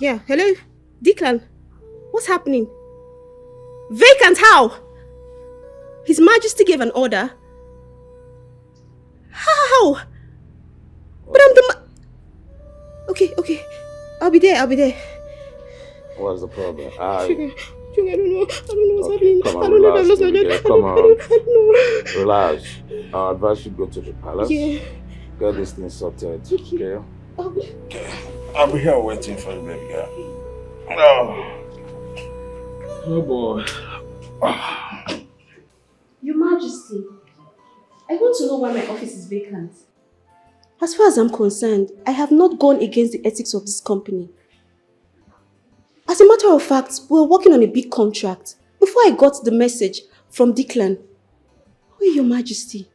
Yeah, hello? Declan, what's happening? Vacant how? His Majesty gave an order. How? But I'm the Okay, okay. I'll be there. What's the problem? Sugar, I don't know. I don't know what's happening. Come I on, don't know if I've relax, lost my baby dad. girl. I Come on, don't know. relax. I advise you go to the palace. Yeah. Get this thing sorted. Okay? Okay. I'll be here waiting for you, baby girl. Oh. Oh boy. Your Majesty, I want to know why my office is vacant. As far as I'm concerned, I have not gone against the ethics of this company. As a matter of fact, we were working on a big contract before I got the message from Declan. Who is Your Majesty?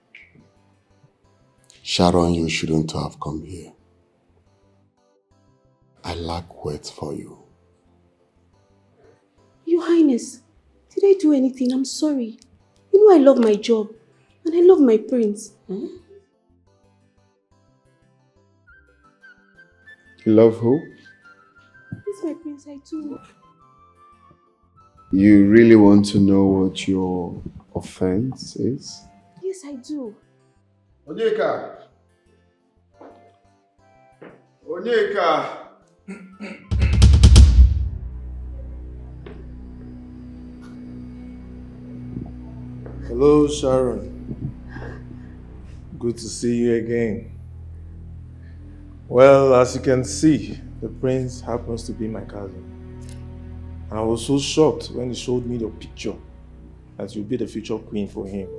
Sharon, you shouldn't have come here. I lack words for you. Your Highness, did I do anything? I'm sorry. You know I love my job and I love my prince. You love who? He's my prince, I do. You really want to know what your offense is? Yes, I do. Onyeka! Onyeka! Hello, Sharon. Good to see you again. Well, as you can see, the prince happens to be my cousin. And I was so shocked when he showed me your picture that you'll be the future queen for him.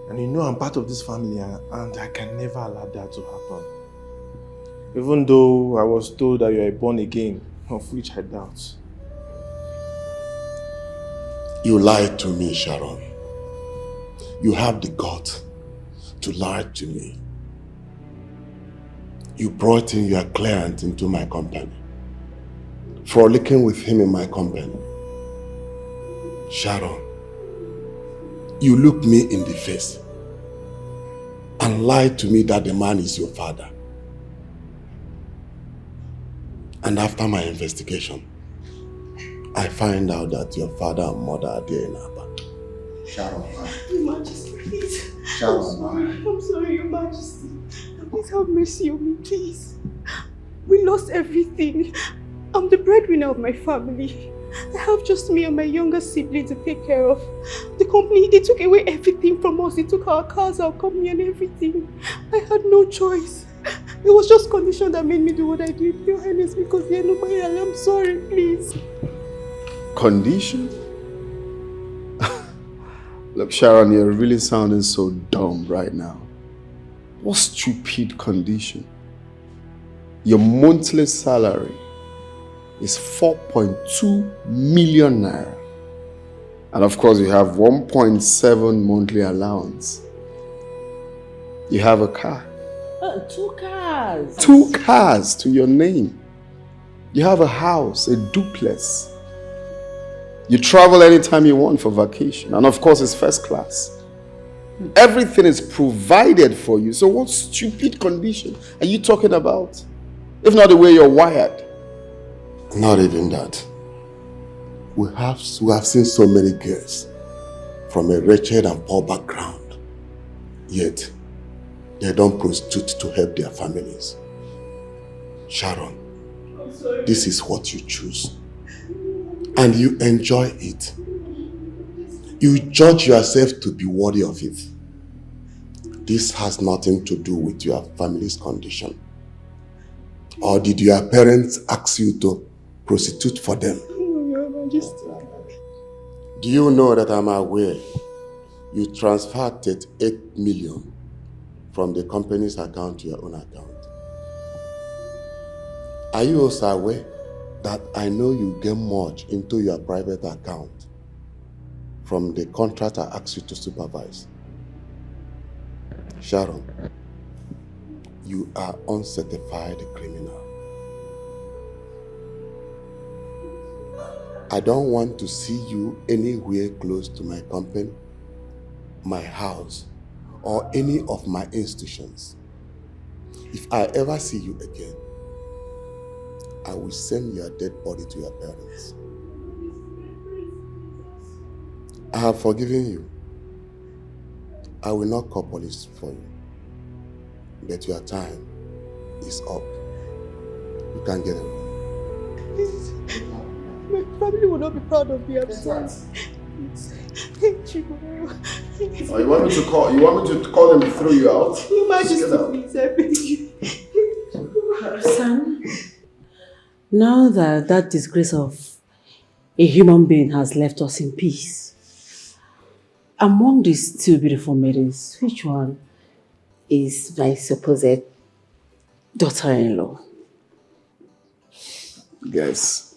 And you know I'm part of this family and I can never allow that to happen. Even though I was told that you are born again, of which I doubt. You lied to me, Sharon. You have the guts to lie to me. You brought in your client into my company, frolicking with him in my company. Sharon, you looked me in the face and lied to me that the man is your father. And after my investigation, I find out that your father and mother are there in Aba. Sharon, Your Majesty, please. Sharon, I'm sorry, Your Majesty. Please have mercy on me, please. We lost everything. I'm the breadwinner of my family. I have just me and my younger sibling to take care of. The company, they took away everything from us. They took our cars, our company and everything. I had no choice. It was just condition that made me do what I did, Your Highness, because they're nobody else. I'm sorry, please. Condition? Look, Sharon, you're really sounding so dumb right now. What stupid condition? Your monthly salary is 4.2 million naira. And of course, you have 1.7 monthly allowance. You have a car. 2 cars. 2 cars to your name. You have a house, a duplex. You travel anytime you want for vacation. And of course, it's first class. Everything is provided for you. So what stupid condition are you talking about? If not the way you're wired. Not even that. We have seen so many girls from a wretched and poor background. Yet, they don't prostitute to help their families. Sharon, this is what you choose. And you enjoy it. You judge yourself to be worthy of it. This has nothing to do with your family's condition. Or did your parents ask you to prostitute for them? Your Majesty. Do you know that I'm aware you transferred 38 million from the company's account to your own account? Are you also aware that I know you get much into your private account from the contract I asked you to supervise? Sharon, you are uncertified criminal. I don't want to see you anywhere close to my company, my house, or any of my institutions. If I ever see you again, I will send your dead body to your parents. I have forgiven you. I will not call police for you. But your time is up. You can't get away. Please. My family will not be proud of me. I'm sorry. Thank you. Oh, you want me to call? You want me to call them and throw you out? Your Majesty, please, I beg you. Son, now that that disgrace of a human being has left us in peace, among these two beautiful maidens, which one is my supposed daughter-in-law? Guess.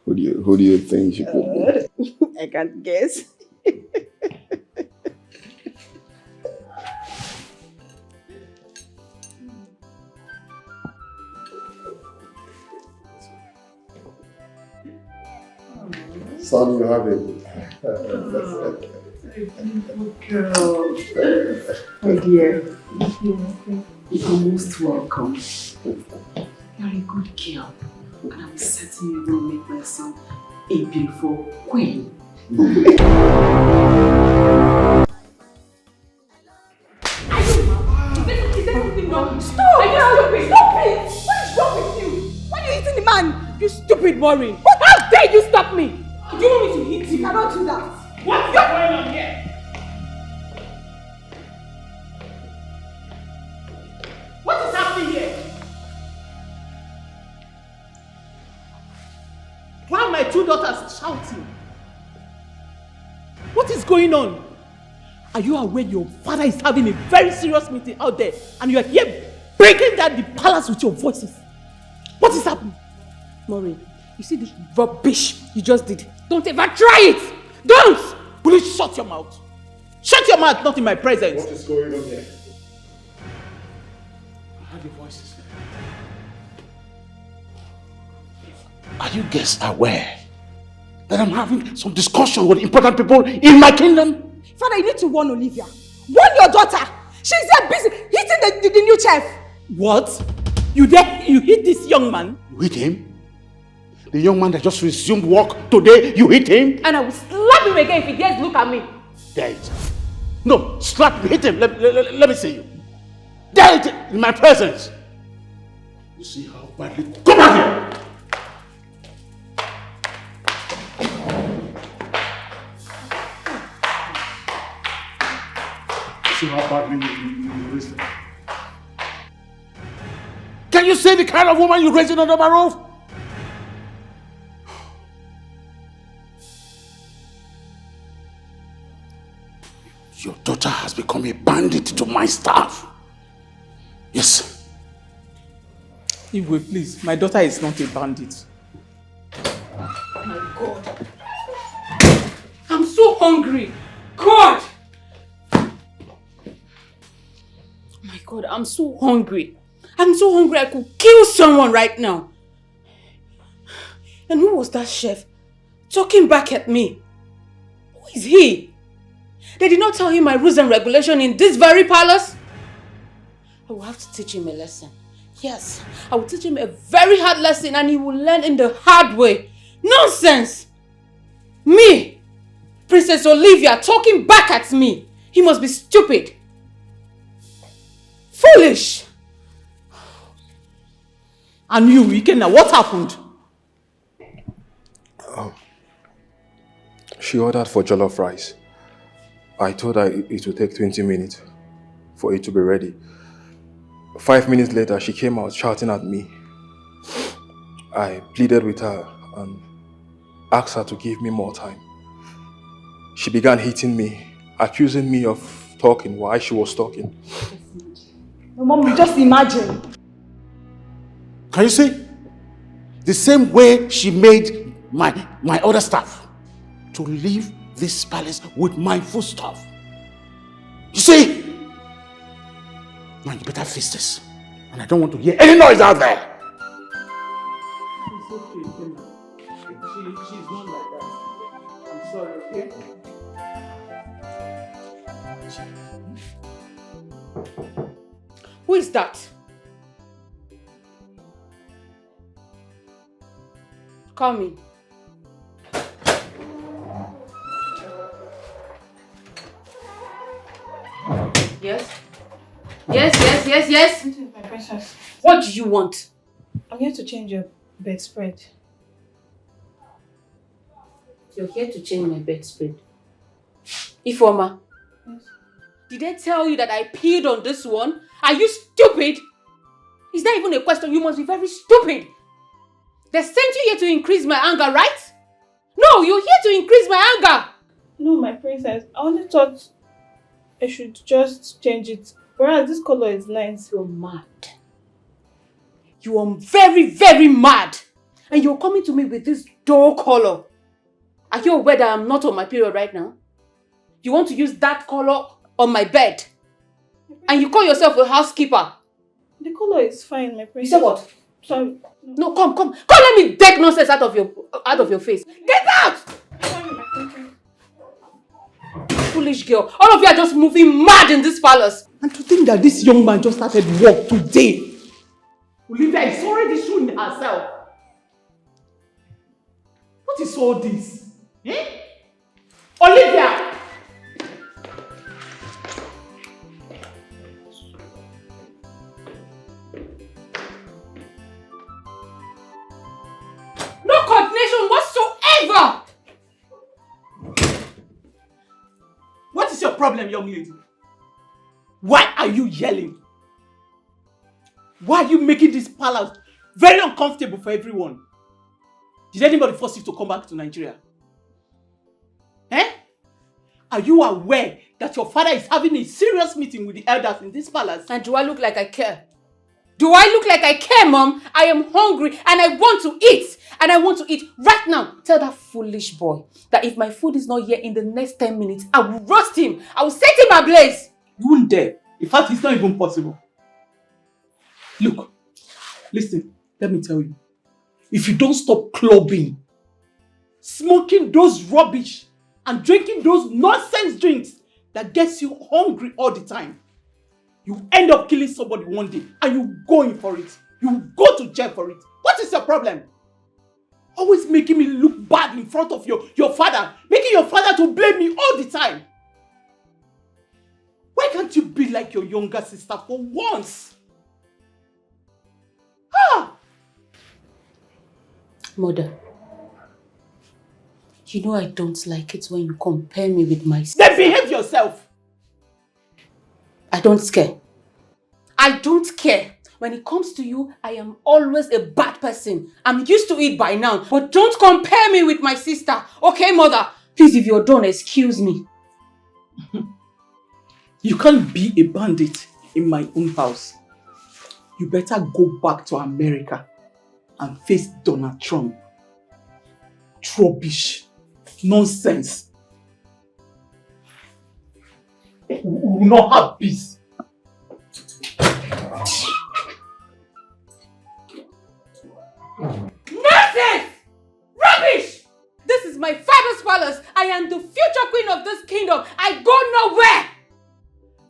Who do you think she could be? I can't guess. Son, you have it. Girl. My dear, you're most welcome. You're a good girl, and I'm certain you're going to make my son a beautiful queen. Is there something wrong? Stop! Are you stupid? Stop it! What is wrong with you? Why are you hitting the man? You stupid Maureen! How dare you stop me? Do you want me to hit you? You cannot do that. What's going on here? What is happening here? Why are my two daughters shouting? What is going on? Are you aware your father is having a very serious meeting out there and you are here breaking down the palace with your voices? What is happening? Maureen, you see this rubbish you just did? Don't ever try it! Don't! Will you shut your mouth? Shut your mouth, not in my presence. What is going on here? I heard your voices. Are you guys aware that I'm having some discussion with important people in my kingdom? Father, you need to warn Olivia. Warn your daughter. She's there busy hitting the new chef. What? You hit this young man? You hit him? The young man that just resumed work today, you hit him? And I will slap him again if he dares look at me. There it is. No, slap him, hit him. Let me see you. There it is, in my presence. You see how badly... Come back here! See how badly you raised her. Can you say the kind of woman you raised under my roof? Your daughter has become a bandit to my staff. Yes. Igwe, please, my daughter is not a bandit. My God. I'm so hungry. God! My God, I'm so hungry. I'm so hungry I could kill someone right now. And who was that chef talking back at me? Who is he? They did not tell him my rules and regulation in this very palace? I will have to teach him a lesson. Yes, I will teach him a very hard lesson and he will learn in the hard way. Nonsense! Me, Princess Olivia, talking back at me. He must be stupid. Foolish! And you, Ikenna, what happened? She ordered for jollof rice. I told her it would take 20 minutes for it to be ready. 5 minutes later, she came out shouting at me. I pleaded with her and asked her to give me more time. She began hitting me, accusing me of talking while she was talking. Mom, just imagine. Can you see? The same way she made my other staff to leave this palace with my foodstuff. You see? Now you better fix this. And I don't want to hear any noise out there. It's okay, Ikenna. She's not like that. I'm sorry, okay? Who is that? Call me. Yes? Yes? My princess, What do you want? I'm here to change your bedspread. You're here to change my bedspread. Ifeoma, Yes. did I tell you that I peed on this one? Are you stupid? Is that even a question? You must be very stupid. They sent you here to increase my anger, right? No, you're here to increase my anger. No, my princess, I only thought I should just change it. Whereas this color is nice. You're mad. You are very, very mad. And you're coming to me with this dull color. Are you aware that I'm not on my period right now? You want to use that color on my bed? And you call yourself a housekeeper? The color is fine, my You princess. said what? Sorry. No, come, let me take nonsense out of your face. Get out! Sorry, my princess. Foolish girl. All of you are just moving mad in this palace. And to think that this young man just started work today. Olivia is already showing herself. What is all this? Eh? Olivia! No coordination whatsoever! What is your problem, young lady? Why are you yelling? Why are you making this palace very uncomfortable for everyone? Did anybody force you to come back to Nigeria? Eh? Are you aware that your father is having a serious meeting with the elders in this palace? And do I look like I care? Do I look like I care, Mom? I am hungry and I want to eat. And I want to eat right now. Tell that foolish boy that if my food is not here in the next 10 minutes, I will roast him. I will set him ablaze. You wouldn't dare. In fact, it's not even possible. Look, listen, let me tell you. If you don't stop clubbing, smoking those rubbish, and drinking those nonsense drinks that gets you hungry all the time, you end up killing somebody one day and you go in for it. You go to jail for it. What is your problem? Always making me look bad in front of your father. Making your father to blame me all the time. Why can't you be like your younger sister for once? Mother, you know I don't like it when you compare me with my sister. Then behave yourself. I don't care. I don't care. When it comes to you, I am always a bad person. I'm used to it by now. But don't compare me with my sister. Okay, Mother? Please, if you're done, excuse me. You can't be a bandit in my own house. You better go back to America and face Donald Trump. Rubbish. Nonsense. We will not have peace. Nonsense! Rubbish! This is my father's palace. I am the future queen of this kingdom. I go nowhere.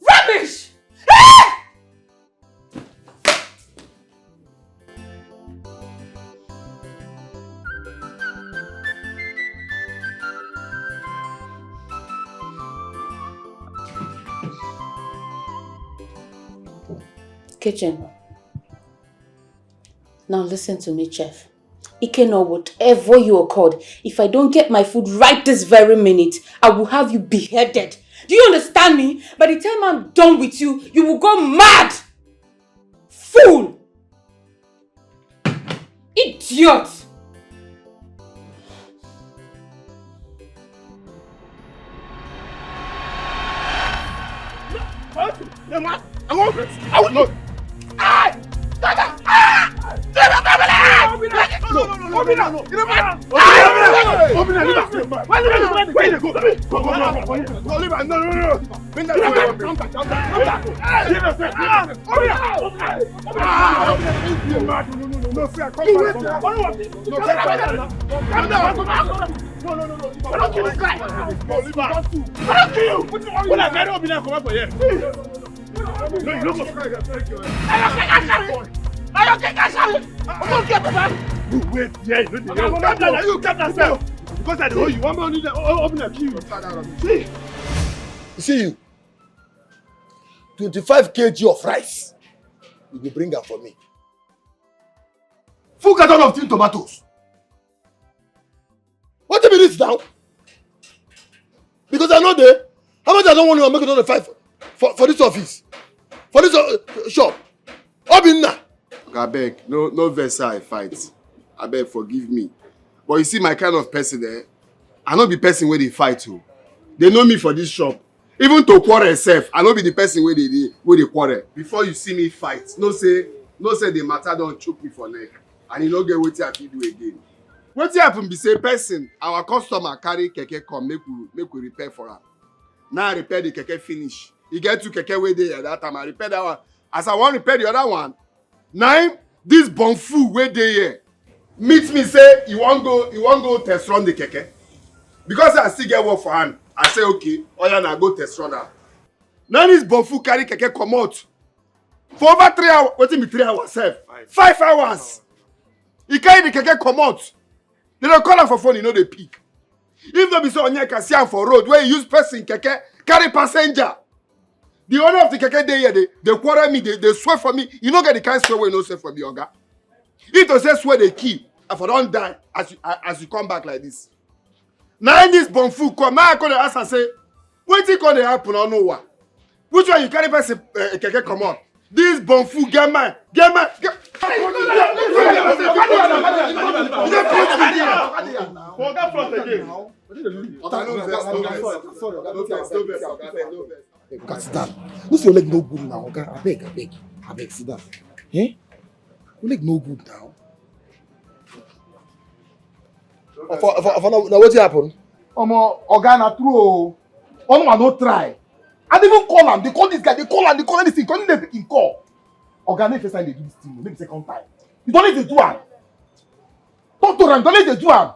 Rubbish! Ah! Kitchen. Now listen to me, Chef. Ike or whatever you are called, if I don't get my food right this very minute, I will have you beheaded. Do you understand me? By the time I'm done with you, you will go mad! Fool! Idiot! I will not. I don't Wait, yeah, you calm down, sir. Because I know you want me to open the key. See you. 25 kg of rice. You will bring them for me. Full carton of tin tomatoes. What do you mean this now? Because I know there. How much I don't want to make it on the 5 for this office? For this shop? Obinna. I beg, no verse I fight. I beg, forgive me. But you see my kind of person there, I not be person where they fight too. They know me for this shop. Even to quarrel itself, I not be the person where they quarrel. Before you see me fight, no say the matter don't choke me for neck. And you don't get what I can do again. What happen be say person, our customer carry keke come, make we repair for her. Now I repair the keke finish. You get to keke way there at that time, I repair that one. As I want to repair the other one, now this bonfu way there here. Meet me say you want go test run the keke. Because I still get work for hand, I say okay, oya na go test run her. Now this bonfu carry keke come out. For over 3 hours, wetin be 3 hours sef? 5 hours. He carry the keke come out. They don't call am for phone, you know they pick. If no be so Onyeka see am for road where you use person keke carry passenger. The owner of the keke dey here, they quarrel me, they swear for me. You no get the kind swear wey you no swear for me, oga. If to say swear they kill, I for don't die as you come back like this. Now this bonfu come, now I call the ask and say, wetin come dey happen or no wa? Which one you carry person keke come out? This bonfu get man. Oga, sit down. This your leg no good now, Oga. I beg, sit down. Eh? Your leg no good now. For now, what happen? Oga na true o. One no try. I didn't even call him. They call this guy. They call anything. Calling them in call. Oga, the first time they do this thing, maybe second time. You don't need to do am. Talk to them. Don't need to do am.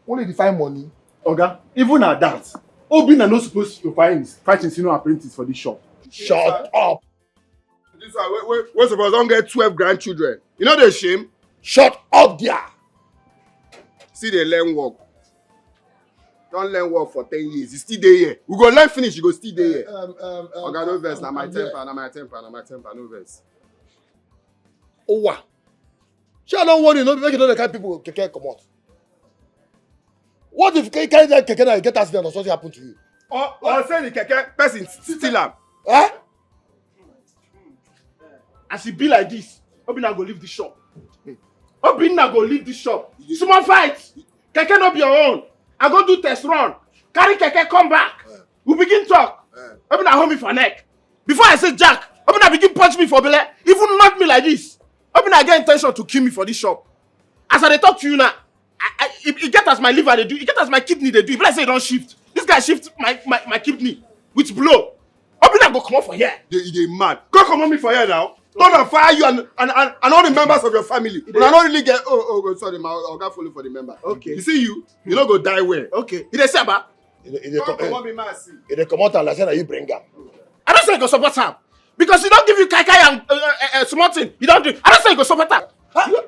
Only to find money. Oga, even at that, Obinna not supposed to fight his senior apprentice for this shop. Shut up. This one, we suppose don't get 12 grandchildren. You know the shame? Shut up there. See they learn work. Don't learn work for 10 years. You still there here. We go learn finish, you go still there here. Oga, no verse, na my temper, no verse. Oh, wow. I don't want you to make it the kind people keke come out. What if you carry that keke and get accident or something happen to you? Or say the keke person steal am. Eh? As it be like this, Obinna go leave the shop. Obinna go leave the shop. Small fight. Keke no be your own. I go do test run. Carry keke, come back. We begin talk. Obinna hold me for neck. Before I say Jack, Obinna begin punch me for belle. Even knock me like this. Obinna get intention to kill me for this shop. As I dey talk to you now, it get as my liver they do, it get as my kidney they do. If I say don't shift, this guy shift my kidney with blow. Obinna go come out for here. They mad. Go come on me for here now. Don't fire you and all the members of your family. But I don't really get sorry, my Oga follow for the member. Okay. You see you don't go die well. Okay. You dey say about? Don't come on me mercy. They come out and like say you bring am. I don't say you go support am. Because he don't give you kai and small thing. You don't do. I don't say you go support am. I don't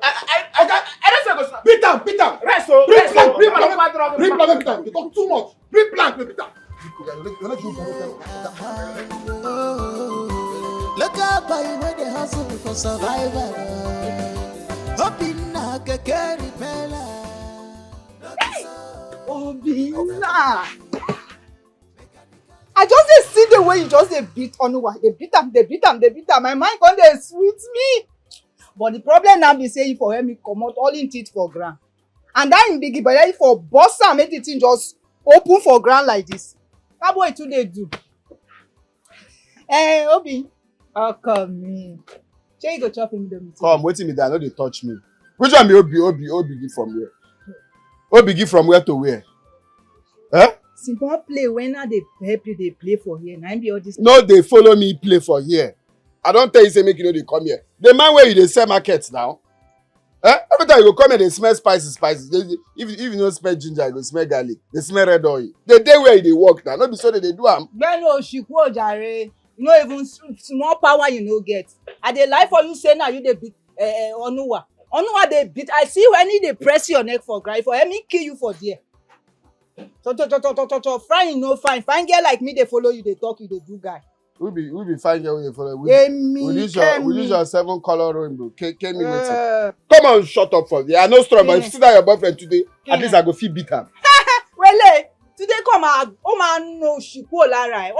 say you go support. Beat am. Rest so. Bring plan. You talk too much. Bring plan, beat am. Look up, I know they hustle for survival. Hoping I can carry Bella. Obinna. I just dey see the way you just dey beat Onuwa. They beat am. My mind come dey sweet me. But the problem now be say if for help me comot all in teeth for ground. And that in biggie, but if for boss am make the thing just open for ground like this. That boy too dey do. Hey, Obi. Oh, come me. Shey you go chop indomie. Come, waiting me there. No, they touch me. Which one be Obi give from where? Obi give from where to where? Eh? Simple play when they help you, they play for here. Now be all this. No, they follow me play for here. I don't tell you say make you know they come here. The man where you they sell markets now. Eh? Every time you go come here, they smell spices. If you don't smell ginger, you go smell garlic. They smell red oil. The day where they work now, not be so that they do am. Bello, Shikwo, Jare. You know even small power you no get. I dey lie for you say now you dey beat Onuwa Onuwa they beat. I see when they press your neck for cry for me kill you for there. Fine, no fine. Fine girl like me, they follow you, they talk you, they do guy. We be fine girl when you follow. We use your 7-color rainbow. Came me waiting. Come on, shut up for me. I know strong, but if you see that your boyfriend today, at least I go feel beat him. Well, today come on, no shiko lara.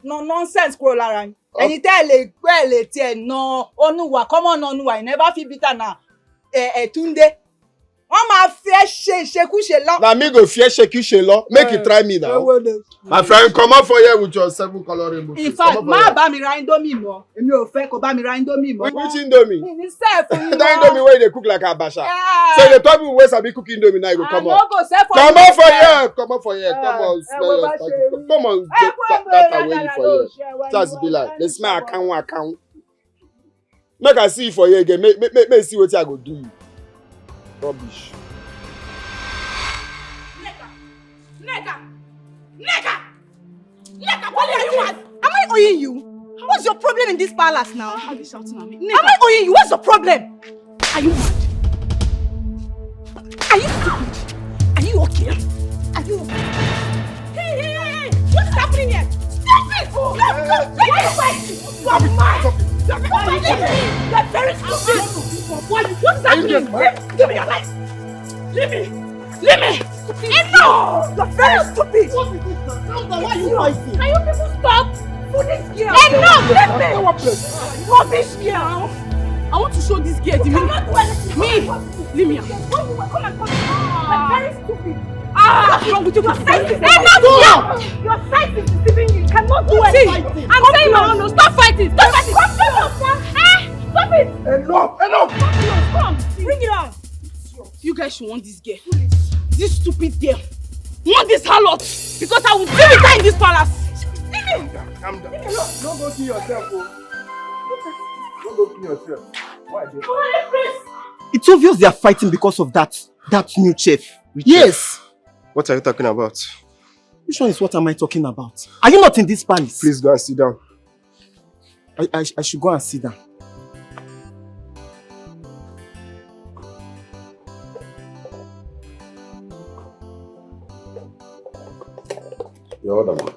No nonsense ko lara. Any tell no Onuwa, come on Onuwa, never feel bitter na. Tunde. Fear shake long. Now me go fear shake long. Make you try me now. My friend, come up for here with your 7-color rainbow. In fact, ma ba mi ra indomie mo. Èmi ò fẹ́ kó bá mi ra indomie mo. Which indomie? Self. That indomie where they cook like abasha. So the top people wey sabi cook indomie now you go come up. Come up for here. Come up for here. Come on, smell your stuff. Come on, that away you for here. Just be like, the smell account. Make I see you for here again. Make see what I go do you. Rubbish. Neka, what are you at? Am I owing you? What's your problem in this palace now? How are you shouting at me? Neka. Am I owing you? What's your problem? Are you mad? Are you stupid? Are you okay? Are you okay? Hey! What's happening here? Stop it! Why are you fighting? You are mad! You are very stupid! What's happening? Give me your life! Leave me! Enough! You're very stupid! What is this now? Why are you fighting? Can you people stop? For this girl! Enough! Leave me! Rubbish girl! I want to show this girl the meaning. Leave me out. Come and you're very stupid. What's wrong with you? Your sight is enough! Your sight is deceiving you. You cannot do anything. I'm saying no. Stop fighting! Stop fighting! Stop it! Enough! Come! Bring it on! You guys should want this girl. This stupid girl. Want this harlot. Because I will deal with her in this palace. Leave me! Calm down. Don't go kill yourself, Don't go kill yourself. Why? It's obvious they are fighting because of that new chef. Yes. What are you talking about? Which one is what am I talking about? Are you not in this palace? Please go and sit down. I should go and sit down. Your order, man.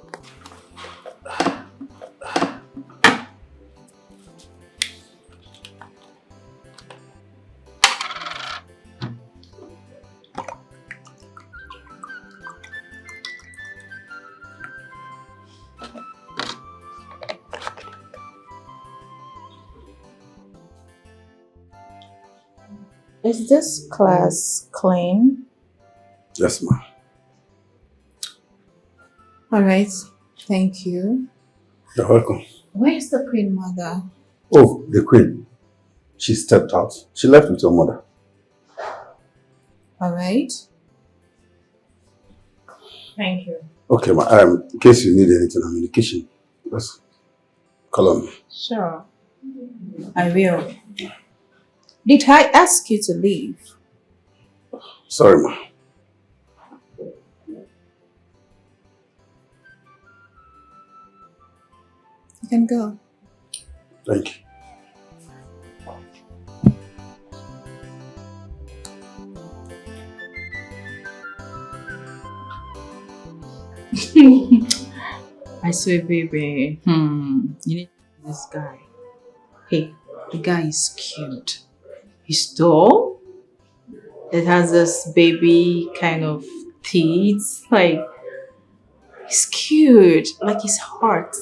Is this class clean? Yes, ma'am. All right, thank you. You're welcome. Where's the Queen Mother? Oh, the Queen. She stepped out. She left with your mother. All right. Thank you. Okay, ma'am. In case you need anything, I'm in the kitchen. Just call on me. Sure. I will. Did I ask you to leave? Sorry, ma'am. You can go. Thank you. I swear, baby. You need this guy. Hey, the guy is cute. He's tall. It has this baby kind of teeth. Like, he's cute. Like his heart.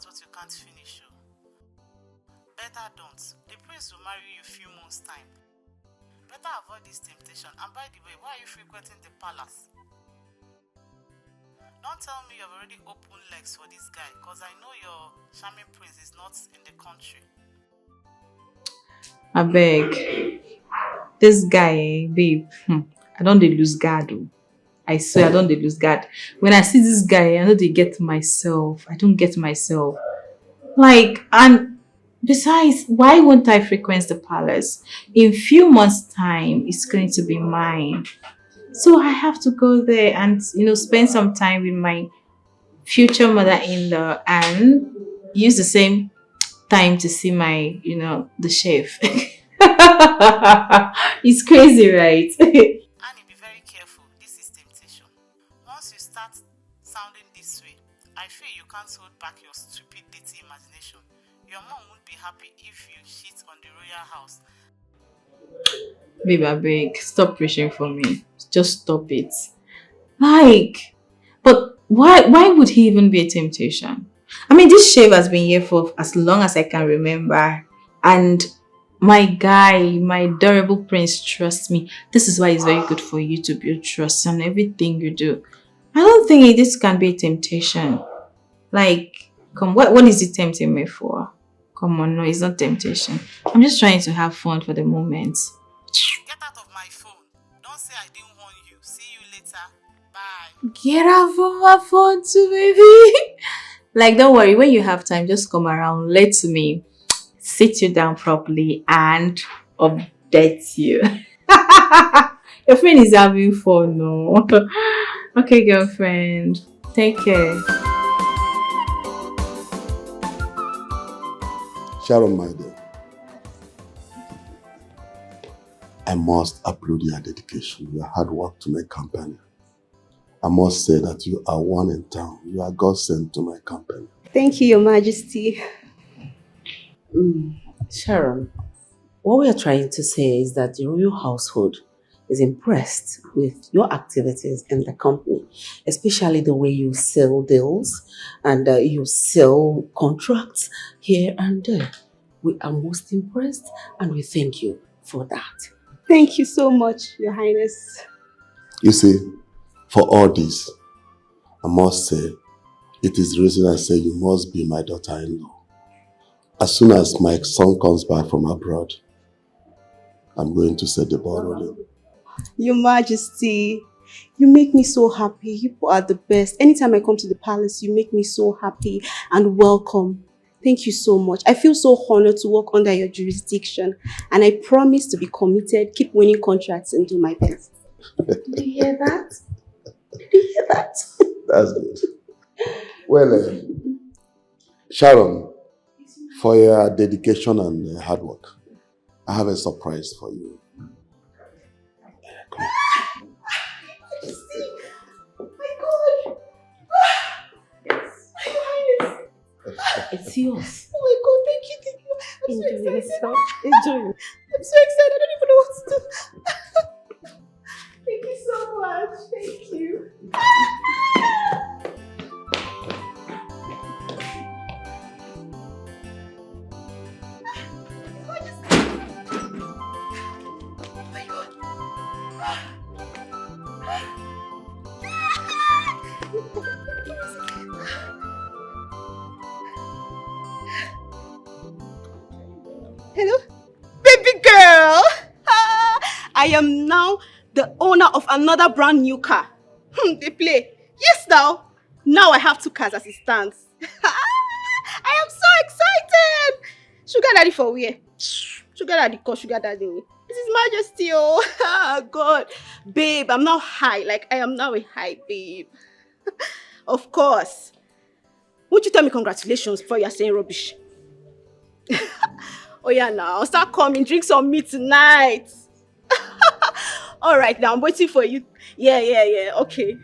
What you can't finish. Better don't. The prince will marry you a few months' time. Better avoid this temptation. And by the way, why are you frequenting the palace? Don't tell me you've already opened legs for this guy, because I know your charming prince is not in the country. I beg. This guy, babe, I don't lose guard. I swear I don't lose guard. When I see this guy, I know they get myself. I don't get myself. Like, and besides, why won't I frequent the palace? In few months' time, it's going to be mine. So I have to go there and, spend some time with my future mother-in-law and use the same time to see my, the chef. It's crazy, right? Annie, be very careful. This is temptation. Once you start sounding this way, I fear you can't hold back your stupid, dirty imagination. Your mom won't be happy if you shit on the royal house. Babe, I beg, stop preaching for me. Just stop it. Like, but why would he even be a temptation? I mean, this chef has been here for as long as I can remember. And my guy, my adorable prince, trust me. This is why it's very good for you to build trust on everything you do. I don't think this can be a temptation. Like, what is he tempting me for? Come on, no, it's not temptation. I'm just trying to have fun for the moment. Get out of my phone. Don't say I didn't warn you. See you later. Bye. Get out of my phone too, baby. Like, don't worry. When you have time, just come around. Let me sit you down properly and update you. Your friend is having fun, no? Okay, girlfriend. Take care. Sharon, my dear, I must applaud your dedication, your hard work to my company. I must say that you are one in town. You are God sent to my company. Thank you, Your Majesty. Sharon, what we are trying to say is that the royal household is impressed with your activities in the company, especially the way you sell deals and you sell contracts here and there. We are most impressed and we thank you for that. Thank you so much, Your Highness. You see, for all this, I must say, it is the reason I say you must be my daughter-in-law. As soon as my son comes back from abroad, I'm going to set the ball rolling. Your Majesty, you make me so happy. You are the best. Anytime I come to the palace, you make me so happy and welcome. Thank you so much. I feel so honored to work under your jurisdiction, and I promise to be committed, keep winning contracts, and do my best. Do you hear that? Do you hear that? That's good. Well, Sharon, for your dedication and hard work, I have a surprise for you. Come on. Oh my God! Yes, Your Highness. It's yours. Oh my God, thank you. I'm so Enjoy excited. yourself. Enjoy it. I'm so excited. I don't even know what to do. Thank you so much. Thank you. Hello? Baby girl! I am now the owner of another brand new car. They play. Yes, now. Now I have 2 cars as it stands. I am so excited! Sugar daddy for where? Sugar daddy call sugar daddy. This is Majesty, oh. God. Babe, I'm now high. Like, I am now a high babe. Of course. Won't you tell me congratulations before you are saying rubbish? Oh yeah, now start coming, drink some meat tonight. All right, now I'm waiting for you. Yeah, okay.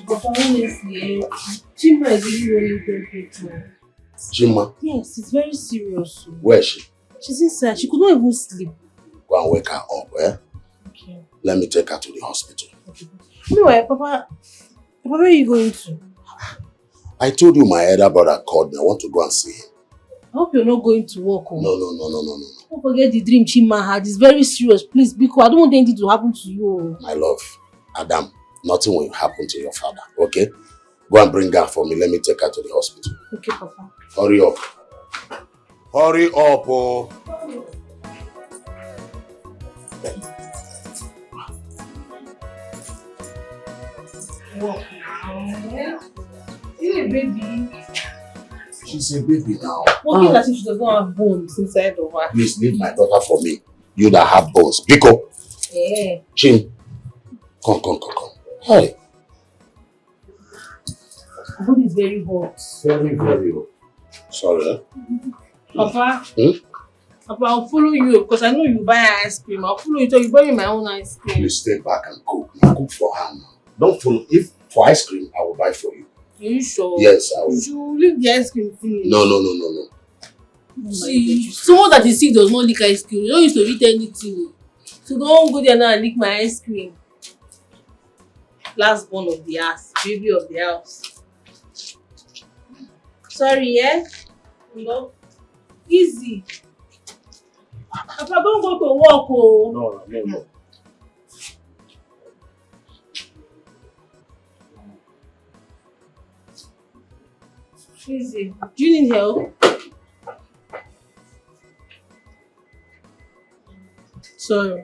But honestly, Chima is really very good. Chima? Yes, it's very serious. Where is she? She's inside. She could not even sleep. Go and wake her up, eh? Okay. Let me take her to the hospital. Okay. Anyway, Papa, where are you going to? I told you my elder brother called me. I want to go and see him. I hope you're not going to work. Oh. No. Don't forget the dream Chima had. It's very serious. Please, because I don't want anything to happen to you. My love, Adam, nothing will happen to your father, okay? Go and bring her for me. Let me take her to the hospital. Okay, Papa. Hurry up. Hurry up, oh. Walk now. You're a baby. She's a baby now. Walking as if she does not have bones inside of her. Please leave my daughter for me. You that have bones. Biko. Yeah. Chin. Come. Hey. The body is very hot. Very hot. Sorry. Papa. Papa, I'll follow you because I know you buy ice cream. I'll follow you till you buy me my own ice cream. Please stay back and cook. Cook for her now. Don't follow. If for ice cream, I will buy for you. Are you sure? Yes, I will. You leave the ice cream finish. No. See, someone that is sick does not lick ice cream. You don't used to eat anything. So don't go there now and lick my ice cream. Last born of the ass, baby of the house. Sorry, yeah? No. Easy. Papa, don't go to work, oh. No. Easy. Do you need help? Sorry.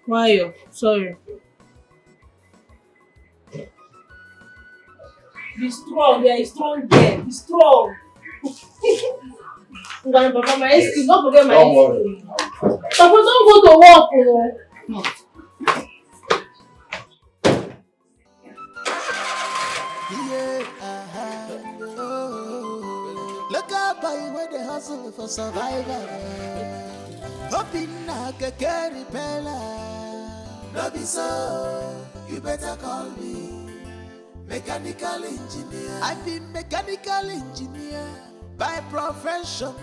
Why? Sorry. Be strong, yeah, he's strong there. Be strong. Papa, my ice cream. Don't forget my ice cream. Papa, don't go to work, oh. No. Look out, boy, where they hustle for survival. Hoping I can carry Bella. No be so, you better call me mechanical engineer. I've been mechanical engineer by profession.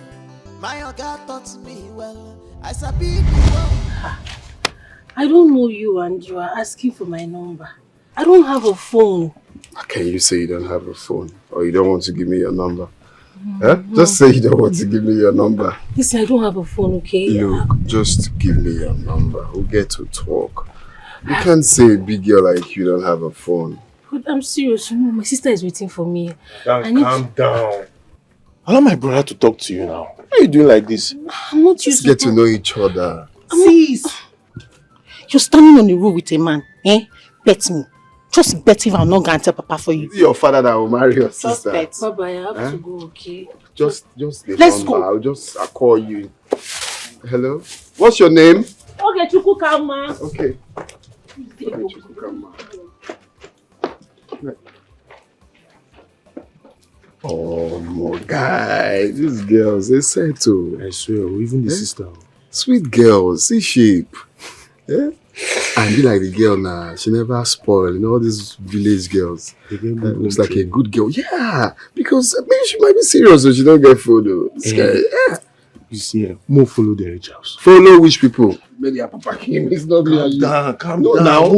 My oga taught me well. I sabi I don't know you and you are asking for my number. I don't have a phone. How can you say you don't have a phone or you don't want to give me your number? Just say you don't want to give me your number. Listen, I don't have a phone, okay? Look, just give me your number. We'll get to talk. You can't say a big girl like you don't have a phone. But I'm serious. You know, my sister is waiting for me. Calm down. Allow my brother to talk to you now. Why are you doing like this? I'm not used to get to know each other. Sis, you're standing on the road with a man, eh? Bet me. Just bet if I'm not going to tell Papa for you. It's your father that will marry your sister. Just bet. Baba, I have to go, okay? Just let's go. I'll call you. Hello? What's your name? Okay, Chukukama. Okay. Chukukama. Oh my guy, these girls, they settle. I swear, even the sister. Sweet girls, see shape. Yeah? And be like the girl now, she never spoil, you know, all these village girls. Looks like a good girl. Yeah, because maybe she might be serious so she don't get photo. This guy, yeah. You see, more follow the rich house. Follow which people? Maybe a Papa Kim, it's not me. Calm down. Now,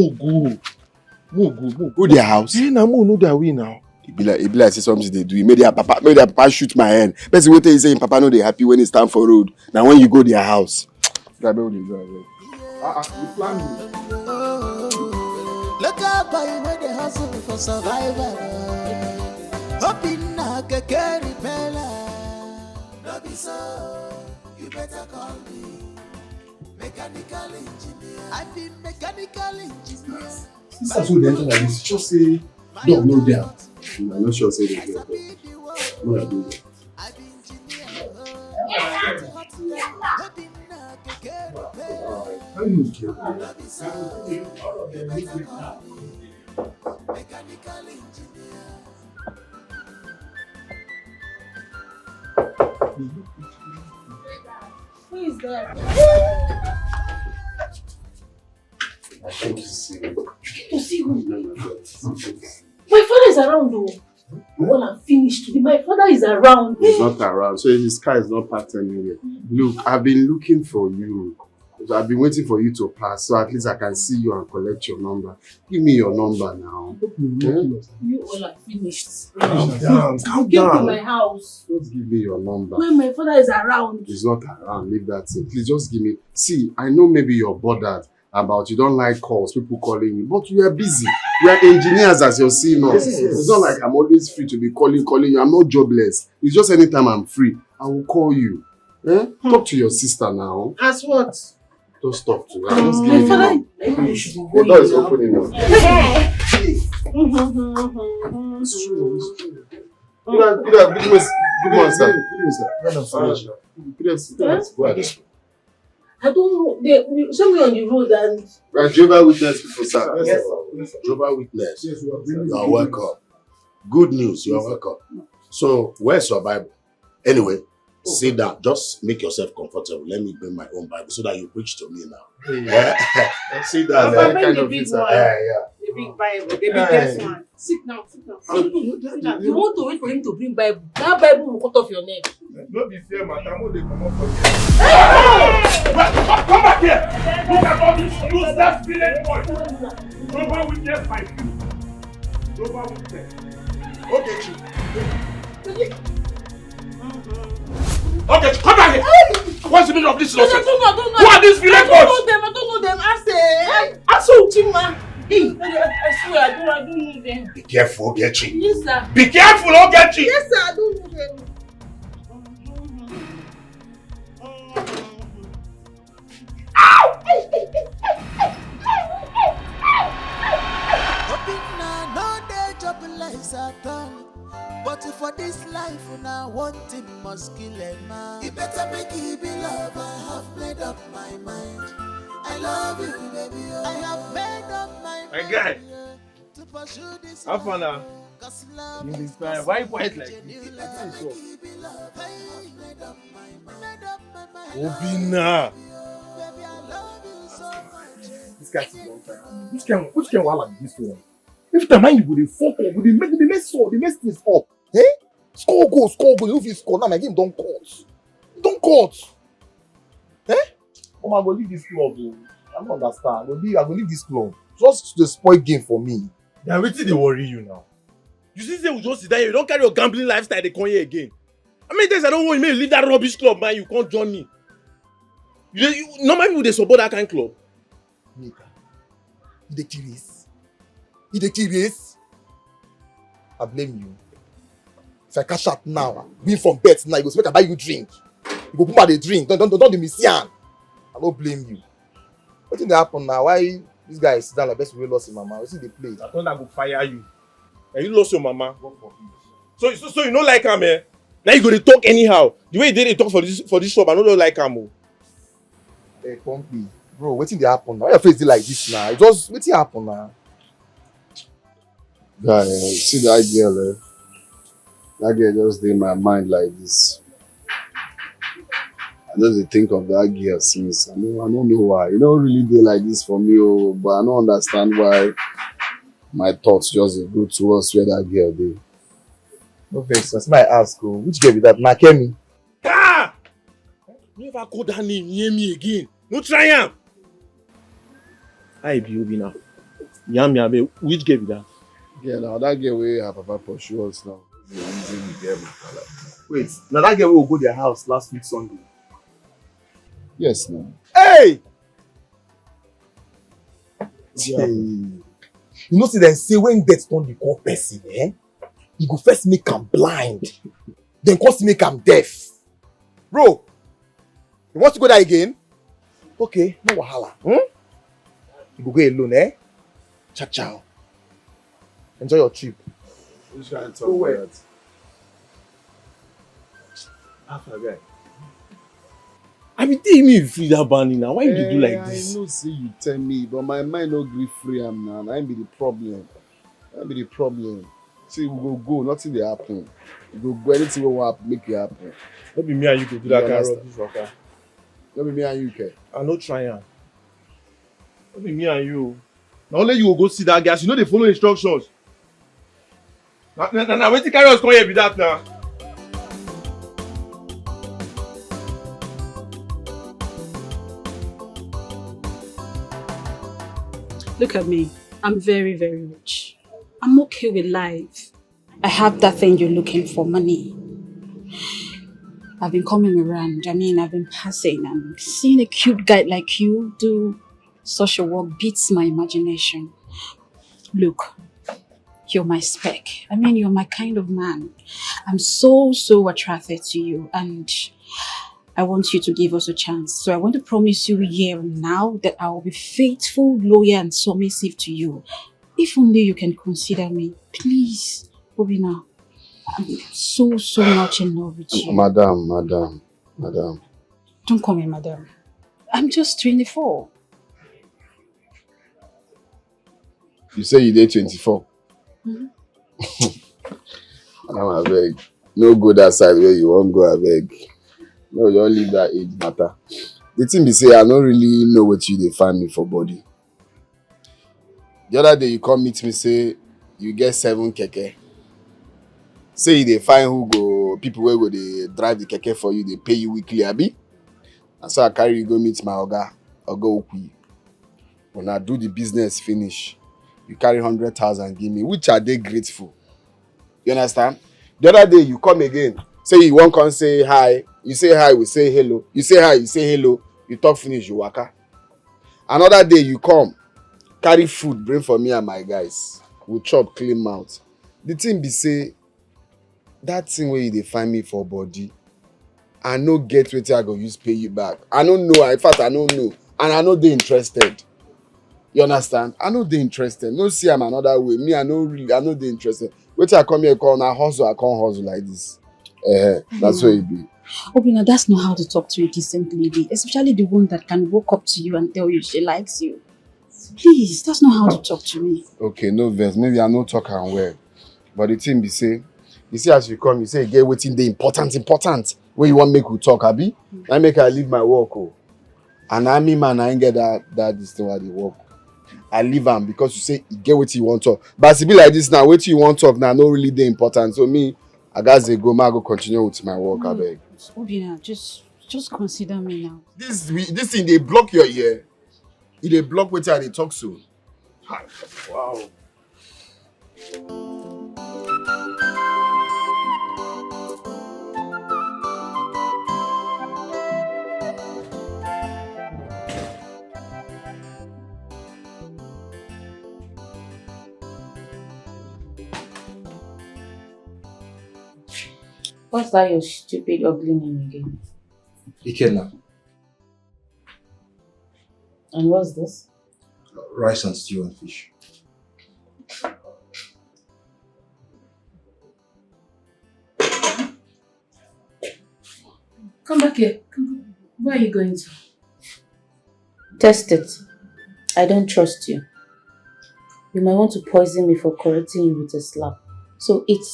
Go their house. Hey, now know that we now. It be like say something they do. Maybe their papa shoot my hand. But what they saying, Papa know they happy when it's time for road. Now when you go their house. That be you plan me. look out, boy, where they hustle for survival. Hoping I can carry Bella. No be so, you better call me mechanical engineer. I've been mechanical engineer. That's what they enter like this. Just say, don't know them. I'm not sure say they get that. What I do that? How you get Who is that? I came to see you. To see who? My father is around though. When I'm finished today, my father is around. He's not around, so his car is not parked anywhere. Look, I've been looking for you. So I've been waiting for you to pass, so at least I can see you and collect your number. Give me your number now. You all are finished. Calm down, calm Get to down. my house. Just give me your number. When my father is around. He's not around, leave that thing. Please just give me. See, I know maybe you're bothered about you don't like calls, people calling you, but we are busy. We are engineers as you're seeing us. It's not like I'm always free to be calling you. I'm not jobless. It's just anytime I'm free, I will call you. Eh? Talk to your sister now. As what? Just talk to her. Just give me the number. The door is opening now. Good morning, sir. I don't know. They show me on the road and... Right, Jehovah Witness people, sir. Yes, sir. Jehovah Witness. Yes, you are welcome. Good news, you are welcome. So, where's your Bible? Anyway, sit down. Just make yourself comfortable. Let me bring my own Bible so that you preach to me now. Yeah. Sit down. Kind of big one. Yeah. The big Bible. The biggest one. Sit down. You want to wait for him to bring Bible. That Bible will cut off your neck. Don't be fair, man. I'm only come up for you. Come back here! Look at all these useless village boys! Jehovah Witness my feet. Jehovah Witness. Okay, Chief. Okay, come back here! What's the meaning of this nonsense? I don't know. Who are these village boys? I don't know them. Ask Uchima. I swear, I don't know them. Be careful, Ogechi. Yes, sir. Be careful, Ogechi! Yes, sir, I don't know them. But for this life, now one thing must kill a man. You better make it be love. I have made up my mind. I love you, baby. I have made up my mind. My guy. To pursue this have fun now. You inspire. Why you quiet like this? Obina. This guy is long time. Which can like this one? If the man you would fuck up, would make the mess up, the mess things up. Eh? Score goal. You if you score now, my game don't cut. Eh? Oh, I'm gonna leave this club. I don't understand. I'm gonna leave this club. Just to spoil game for me. Then wetin dey worry you now? You see say we just sit down here, you don't carry your gambling lifestyle, they come here again. How many times I don't want you to leave that rubbish club, man, you can't join me. Normal people, they support that kind of club. Nika, you dey curious? I blame you. If I cash out now, win from bet now, you go make I buy you drink. You go put my the drink, don't do me see I don't blame you. What thing dey happen now? Why this guy sit down like best we lost his mama? We see the play. I thought I go fire you. And you lost your mama. So you don't like him, eh? Now you go to talk anyhow. The way you did talk for this shop, I don't like him. Hey, Pompey. Bro, what thing dey happen now? Why your face dey like this now? It just what thing happen now? Guy, see that girl, eh? That girl just in my mind like this. I just think of that girl since. I don't know why. You don't really do like this for me, but I don't understand why my thoughts just go towards where that girl be. No vex, that's my ask. Which girl be that? Nakemi. Ah! Never call that name near me again. No try him. Hi, Obi now. Yam, which girl be that? Yeah, now that girl wey her papa pursue us now. Wait, now that girl will go their house last week Sunday. Yes, now. Hey! You know, see them say when death don't dey call person, eh? You go first make am blind, then come make am deaf. Bro, you want to go there again? Okay, no wahala. You go alone, eh? Ciao, ciao. Enjoy your trip. Which kind of talk that? After guy. I be telling me you feel that banning now. Why you do like this? I know say you tell me, but my mind no gree free am now. That be the problem. See, we go, nothing dey happen. We go, anything wey wan happen, make it happen. No be me and you go do that kind of rubbish waka. No be me and you, Ke. I no try am. No be me and you. Na only you go see that gas. You know they follow instructions. Na wetin carry us come here be that now. Look at me. I'm very, very rich. I'm okay with life. I have that thing you're looking for, money. I've been coming around. I've been passing and seeing a cute guy like you do such a work beats my imagination. Look, you're my spec. You're my kind of man. I'm so attracted to you, and I want you to give us a chance. So I want to promise you here and now that I will be faithful, loyal, and submissive to you. If only you can consider me. Please, Obina. I'm so much in love with you. Madam. Don't call me madam. I'm just 24. You say you did 24? Madam, I beg. No go that side where you won't go, I beg. No, don't leave that age matter. The thing be say, I don't really know what you find me for body. The other day you come meet me, say you get 7 keke. Say they find who go, people where go they drive the keke for you, they pay you weekly, abi? And so I carry you go meet my oga, Okui. When I do the business finish, you carry 100,000 give me, which are they grateful? You understand? The other day you come again, say you won't come say hi. You say hi, we say hello. You say hi, you say hello. You talk finish, you waka. Another day you come, carry food, bring for me and my guys. We chop, clean mouth. The thing be say, that thing where they find me for body, I no get wetin I go use pay you back. I don't know. In fact, I don't know. And I know they interested. You understand? I know they interested. No see I'm another way. Me, I know they interested. Wetin I come here call now hustle, I can't hustle like this. That's what it be. Obina, that's not how to talk to a decent lady, especially the one that can walk up to you and tell you she likes you. Please, that's not how to talk to me. Okay, no verse. Maybe I no talk and well. But the thing be say, you see as you come, you say you get wetin dey important. Where you want make we talk, abi? I make I leave my work, oh. And I mean, man, I ain't get that this thing where they work. I leave am because you say you get what you want to talk. But as it be like this now, what you want to talk now, no really dey important. So me, I guess I go continue with my work, I beg. Obina, just consider me now. This thing they block your ear. They block what they talk so. Wow. What's that your stupid ugly name again? Ikenna. And what's this? Rice and stew and fish. Come back here. Come. Where are you going to? Test it. I don't trust you. You might want to poison me for correcting you with a slap. So eat.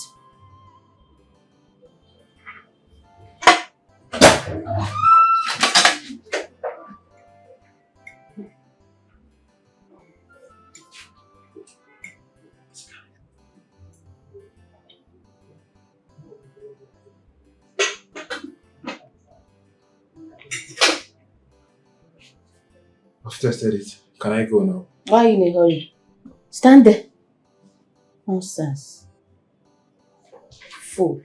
I've tested it. Can I go now? Why are you in a hurry? Stand there. Nonsense. Fool.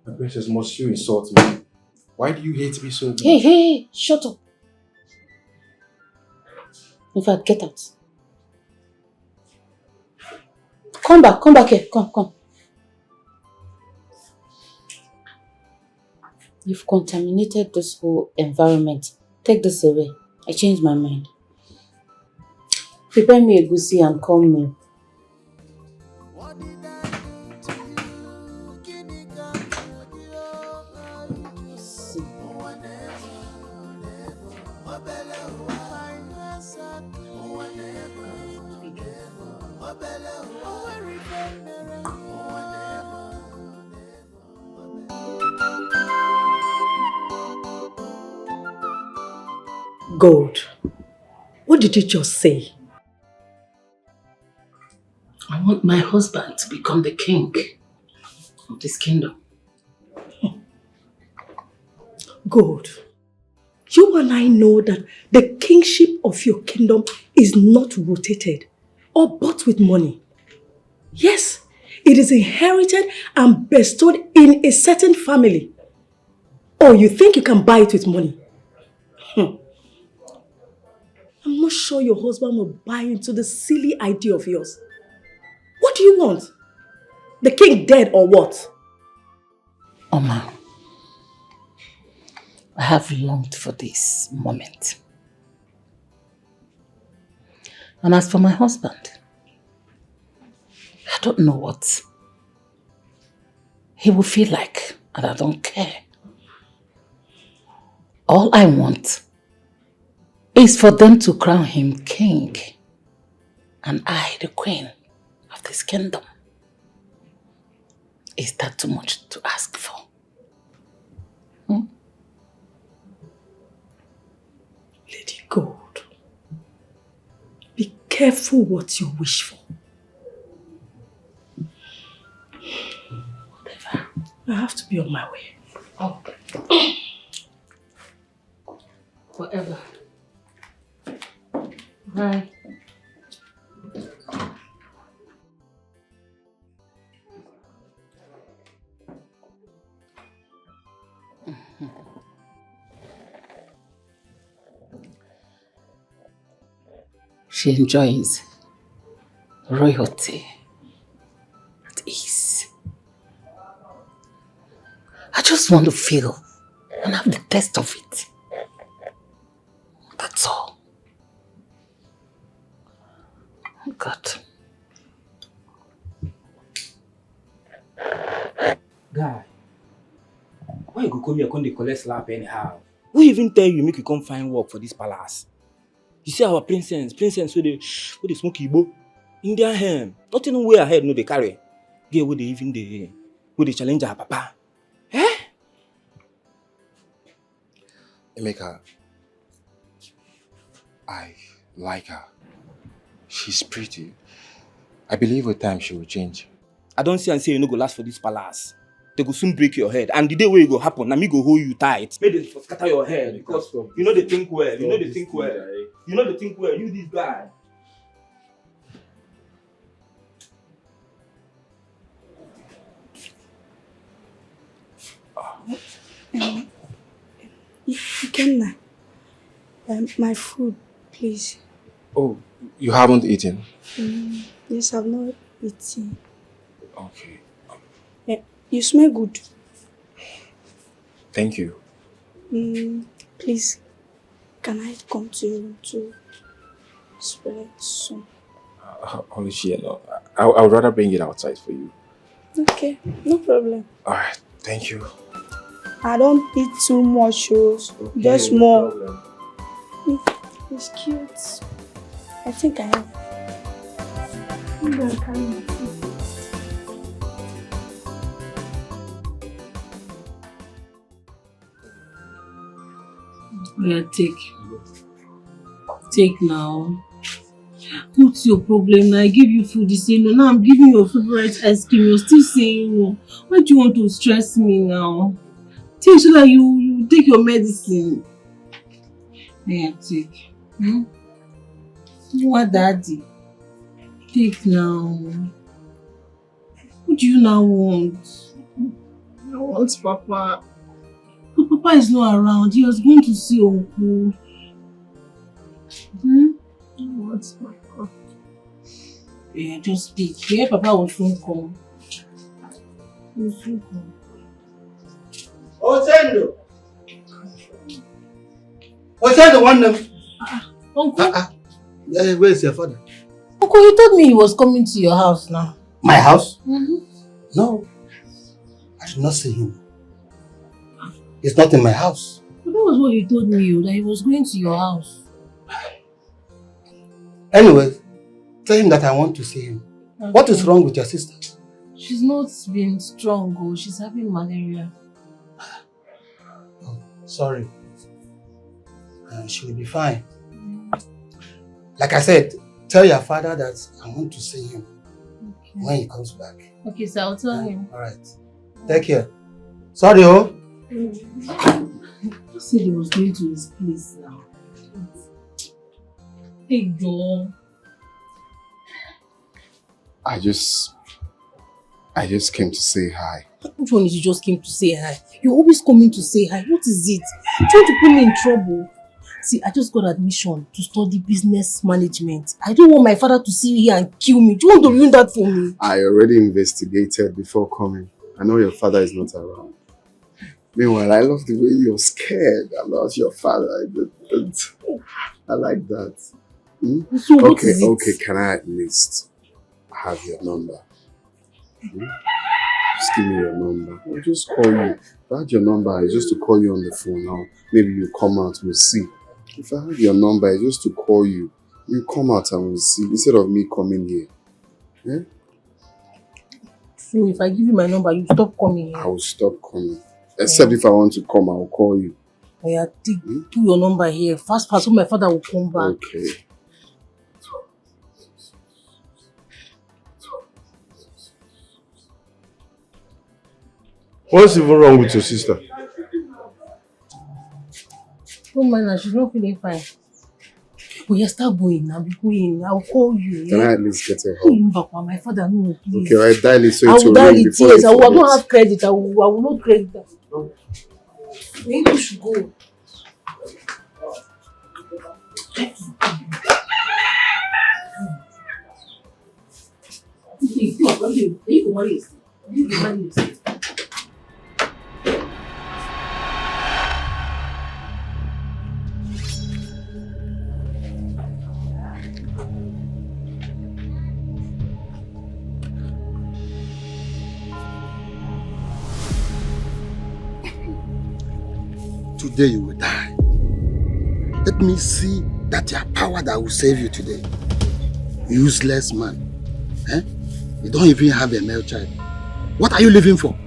My princess, must you insult me? Why do you hate me so much? Hey, shut up. In fact, get out. Come back here. Come. You've contaminated this whole environment. Take this away. I changed my mind. Prepare me a goosey and call me. God, what did you just say? I want my husband to become the king of this kingdom. God, you and I know that the kingship of your kingdom is not rotated or bought with money. Yes, it is inherited and bestowed in a certain family. Oh, you think you can buy it with money? I'm not sure your husband will buy into the silly idea of yours. What do you want? The king dead or what? Oma, I have longed for this moment. And as for my husband, I don't know what he will feel like, and I don't care. All I want is for them to crown him king, and I the queen of this kingdom. Is that too much to ask for? Lady Gold, be careful what you wish for. Whatever. I have to be on my way. Oh. Whatever. Bye. She enjoys royalty at ease. I just want to feel and have the taste of it. That's all. Oh God. Guy, why you go come here come dey collect slap anyhow? Who even tell you make you come find work for this palace? You see our princess wey dey smoke igbo, Indian hen, nothing way ahead no dey carry. Girl wey dey even dey challenge her papa. Eh? Emeka, I like her. She's pretty. I believe with time she will change. I don't see and say you no go last for this palace. They go soon break your head. And the day where it go happen, na me go hold you tight. Make them scatter your head because you know they think well. You know they think well. You know they think well. You this guy. Ikenna, my food, please. Oh, you haven't eaten? Yes, I've not eaten. Okay. You smell good. Thank you. Please, can I come to your room to spread some? Holy shit, no. I would rather bring it outside for you. Okay, no problem. Alright, thank you. I don't eat too much, Okay, just no more. problem. It's cute. I think I have. I'm gonna carry my food. Yeah, take now. What's your problem? Now I give you food, you say no. Now I'm giving you your favorite ice cream. You're still saying no. Why do you want to stress me now? Take so that you take your medicine. Yeah, take. You want daddy? Take now. What do you now want? I want Papa. But Papa is not around. He was going to see Uncle. I want Papa. Yeah, just speak. Yeah, Papa will soon come. He will soon come. Osendo, one name. Uncle. Where's your father? Uncle, he told me he was coming to your house now. My house? No, I did not see him. He's not in my house. But that was what he told me, that he was going to your house. Anyway, tell him that I want to see him. Okay. What is wrong with your sister? She's not been strong, oh. She's having malaria. Oh, sorry. She will be fine. Like I said, tell your father that I want to see him when he comes back. Okay, so I'll tell him. Alright. Take care. Sorry, oh. He said he was going to his place now. Hey, Joe. I just came to say hi. Which one is you just came to say hi? You're always coming to say hi. What is it? You're trying to put me in trouble. See, I just got admission to study business management. I don't want my father to see me here and kill me. Do you want to ruin that for me? I already investigated before coming. I know your father is not around. Meanwhile, I love the way you're scared about your father. I like that. So what is it? Okay, can I at least have your number? Just give me your number. I'll just call you. If I had your number, it's just to call you on the phone now. Maybe you come out, we'll see. If I had your number, it's just to call you. You come out and we'll see. Instead of me coming here. Yeah? So if I give you my number, you stop coming here? I will stop coming. Except if I want to come, I will call you. Oh yeah, take your number here. Fast, so my father will come back. Okay. What's even wrong with your sister? Don't mind her, she's not feeling fine. But you start going now, be going. I'll call you. Can I at least get a help? My father, no, please. Okay, I dial it so I it will will dial ring it, before yes. you I forget. don't have credit. I will not credit that. Maybe you should go. Today you will die. Let me see that your power that will save you today. Useless man. Eh? You don't even have a male child. What are you living for?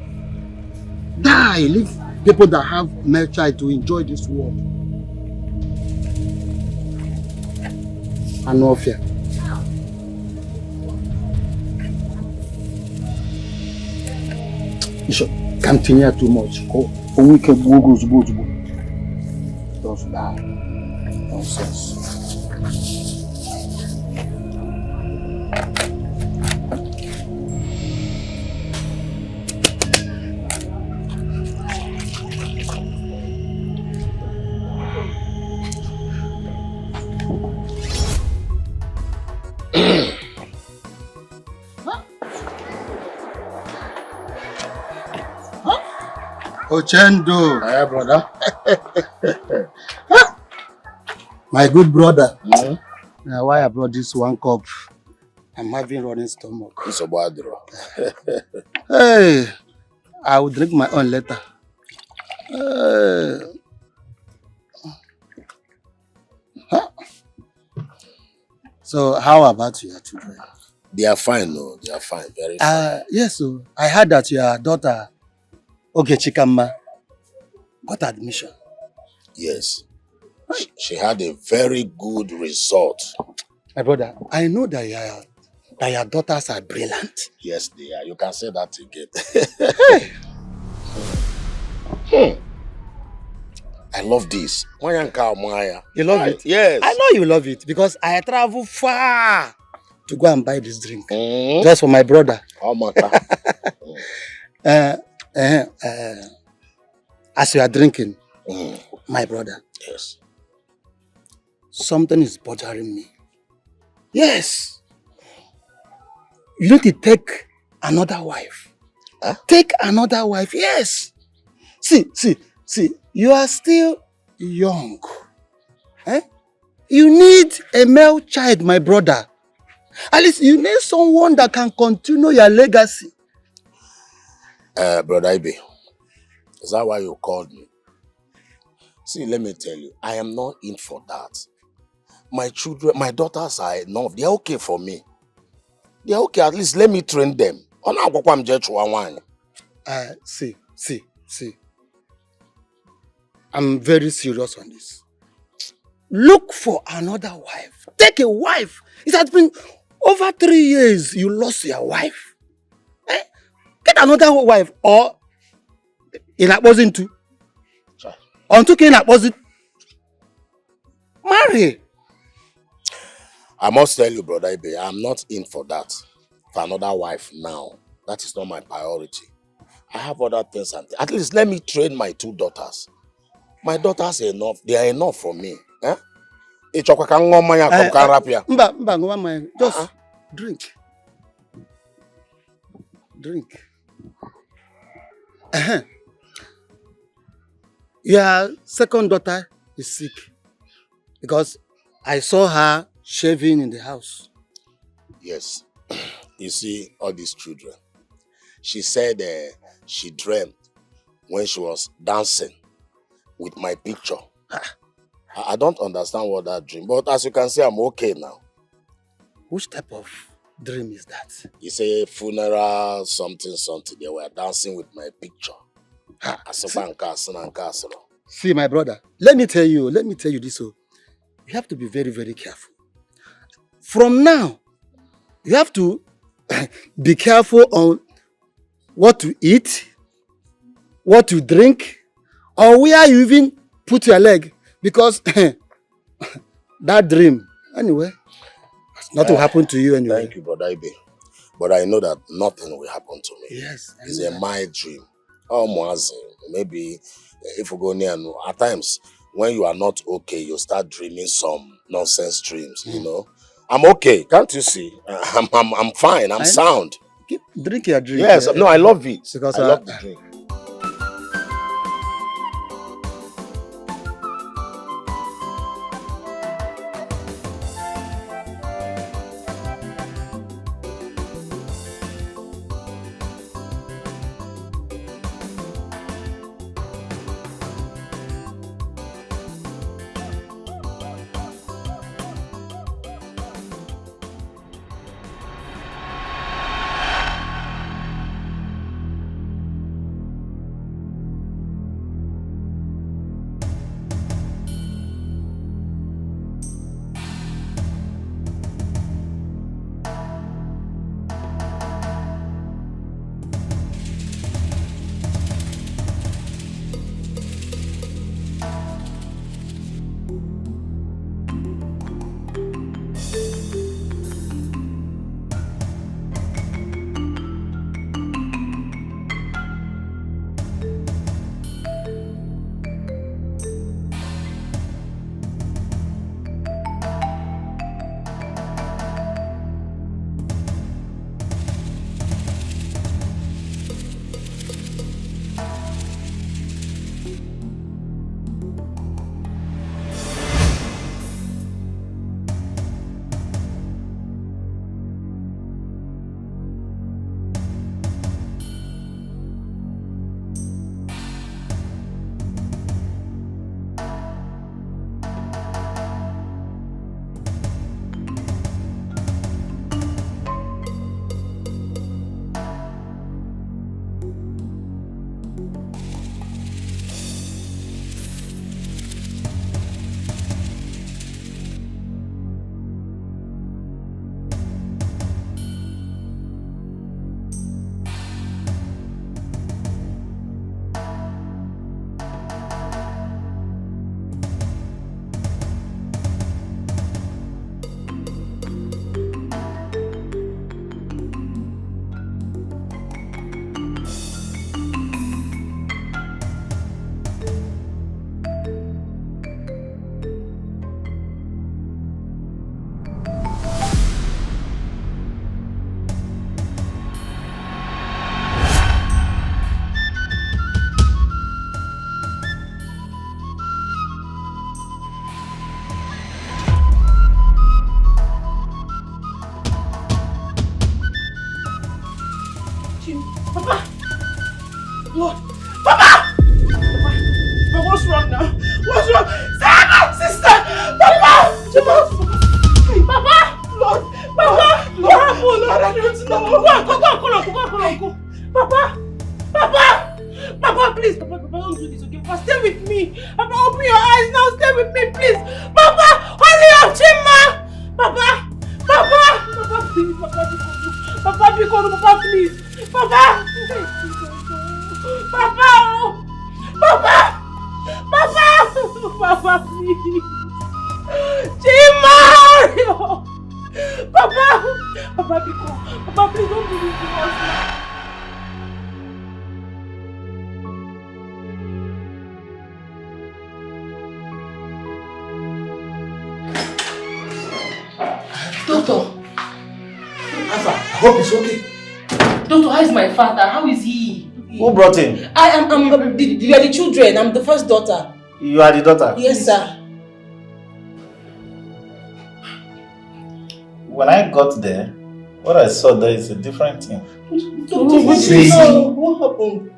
Die! Leave people that have male child to enjoy this world. And no fear. You should continue too much. We can go. Just die. Nonsense. Ochendo. Hi, brother. My good brother. Now why I brought this one cup? I'm having running stomach. It's a bad draw. Hey, I will drink my own later. So how about your children? They are fine, no. They are fine, very fine. Yes, so I heard that your daughter, Chikama, got admission. Yes. She had a very good result. My brother, I know that your daughters are brilliant. Yes, they are. You can say that again. I love this. You love it? Yes. I know you love it because I travel far to go and buy this drink. Just for my brother. As you are drinking, my brother. Yes. Something is bothering me. Yes. You need to take another wife. Huh? Take another wife, yes. See, you are still young. Eh? You need a male child, my brother. At least you need someone that can continue your legacy. Brother Ibe, is that why you called me? See, let me tell you, I am not in for that. My children, my daughters are enough. They are okay for me. They are okay, at least let me train them. See. I'm very serious on this. Look for another wife. Take a wife. It has been over 3 years you lost your wife. Eh? Get another wife or in a wasn't too. On to in a wasn't. Marry. I must tell you, Brother Ibe, I'm not in for that. For another wife now. That is not my priority. I have other things. At least let me train my 2 daughters. My daughters are enough. They are enough for me. Eh? Mba, just drink. Drink. Your second daughter is sick because I saw her shaving in the house. Yes. You see, all these children. She said she dreamt when she was dancing with my picture. I don't understand what that dream, but as you can see, I'm okay now. Which type of dream is that? It's a funeral, something. They were dancing with my picture. See, my brother, let me tell you this. So you have to be very, very careful. From now, you have to be careful on what to eat, what to drink, or where you even put your leg. Because that dream, anyway, nothing will happen to you anyway. Thank you, Brother Ibe. But I know that nothing will happen to me. Yes. It's a mild dream. Maybe if you go near, at times, when you are not okay, you start dreaming some nonsense dreams, you know. I'm okay, can't you see? I'm fine, I'm sound. Keep drinking your drink. Yes, no, I love it. Because I love the drink. Lord. Papa! Papa! But what's wrong now? What's wrong? Sarah! Sister! Papa! Papa! Lord! Papa! Lord! What happened? Lord, I don't know. Go. Papa! Papa! Papa, please. Papa, don't do this, okay? Papa, stay with me. Papa, open your eyes now. Stay with me, please. Papa! Hurry up, Chima! Papa! Papa! Papa, please. Papa, please. Papa! Papa! Papa! Papa! Papa, please! Chima! Papa! Papa, please don't do this to us now. Doctor. Alpha, I hope it's okay. Doctor, how is my father? How is he? Who brought him? You are the children. I'm the first daughter. You are the daughter? Yes, sir. When I got there, what I saw there is a different thing. Doctor, what happened?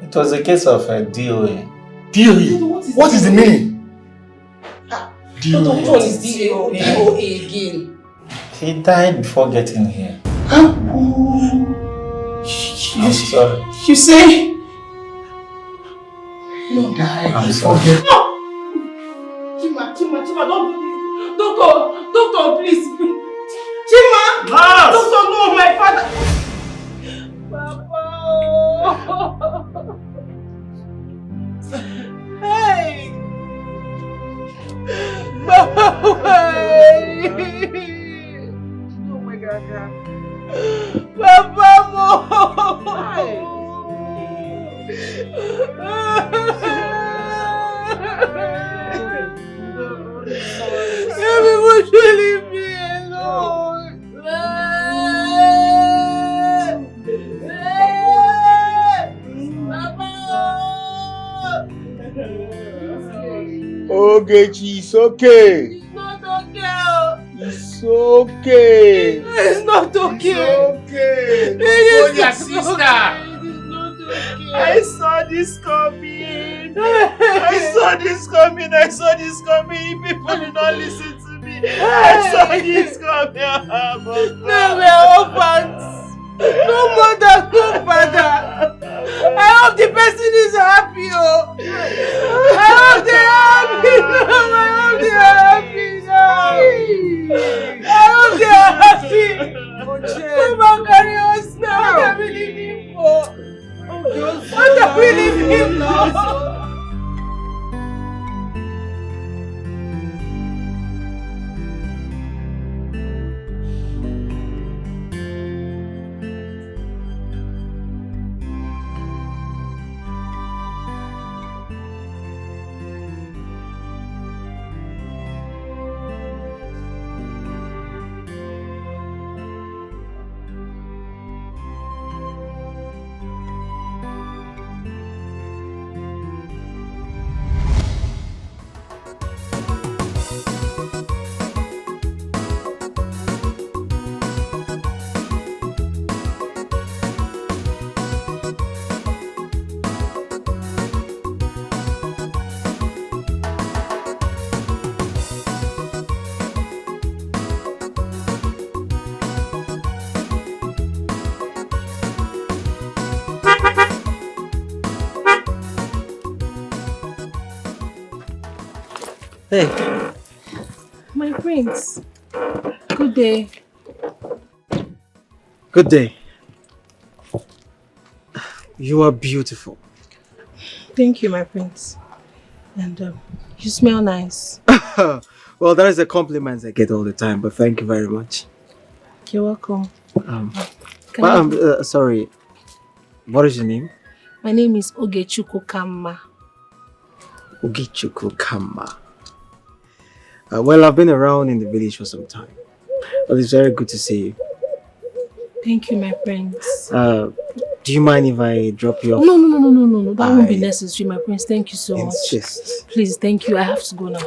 It was a case of a DOA. DOA? What is the meaning? Doctor, which one is DOA again? He died before getting here. I'm sorry. You say? No. I'm sorry. Chima, don't do this. Doctor, please. Chima! Nurse! Doctor, no, my father. Hey! Oh my God. Everyone should leave me alone. Ogechi, it's okay. It's not okay. It's okay. It's not okay. It's okay. It is Your not sister. okay. I saw this coming. I saw this coming. People did not listen to me. I saw this coming. No, we're orphans. No mother, no father. I hope the person is happy. Oh. I hope they're happy. No, I hope they're happy. No. I hope they're happy. Come on, carry us now. What are we living for? What are we living for? Hey. My prince. Good day. Good day. You are beautiful. Thank you, my prince. And you smell nice. Well, that is a compliment I get all the time, but thank you very much. You're welcome. Sorry. What is your name? My name is Ogechukwu Kamma. Ogechukwu Kamma. Well, I've been around in the village for some time, but it's very good to see you. Thank you, my prince. Do you mind if I drop you off? No. That won't be necessary, my prince. Thank you so much. Insist. Please, thank you. I have to go now.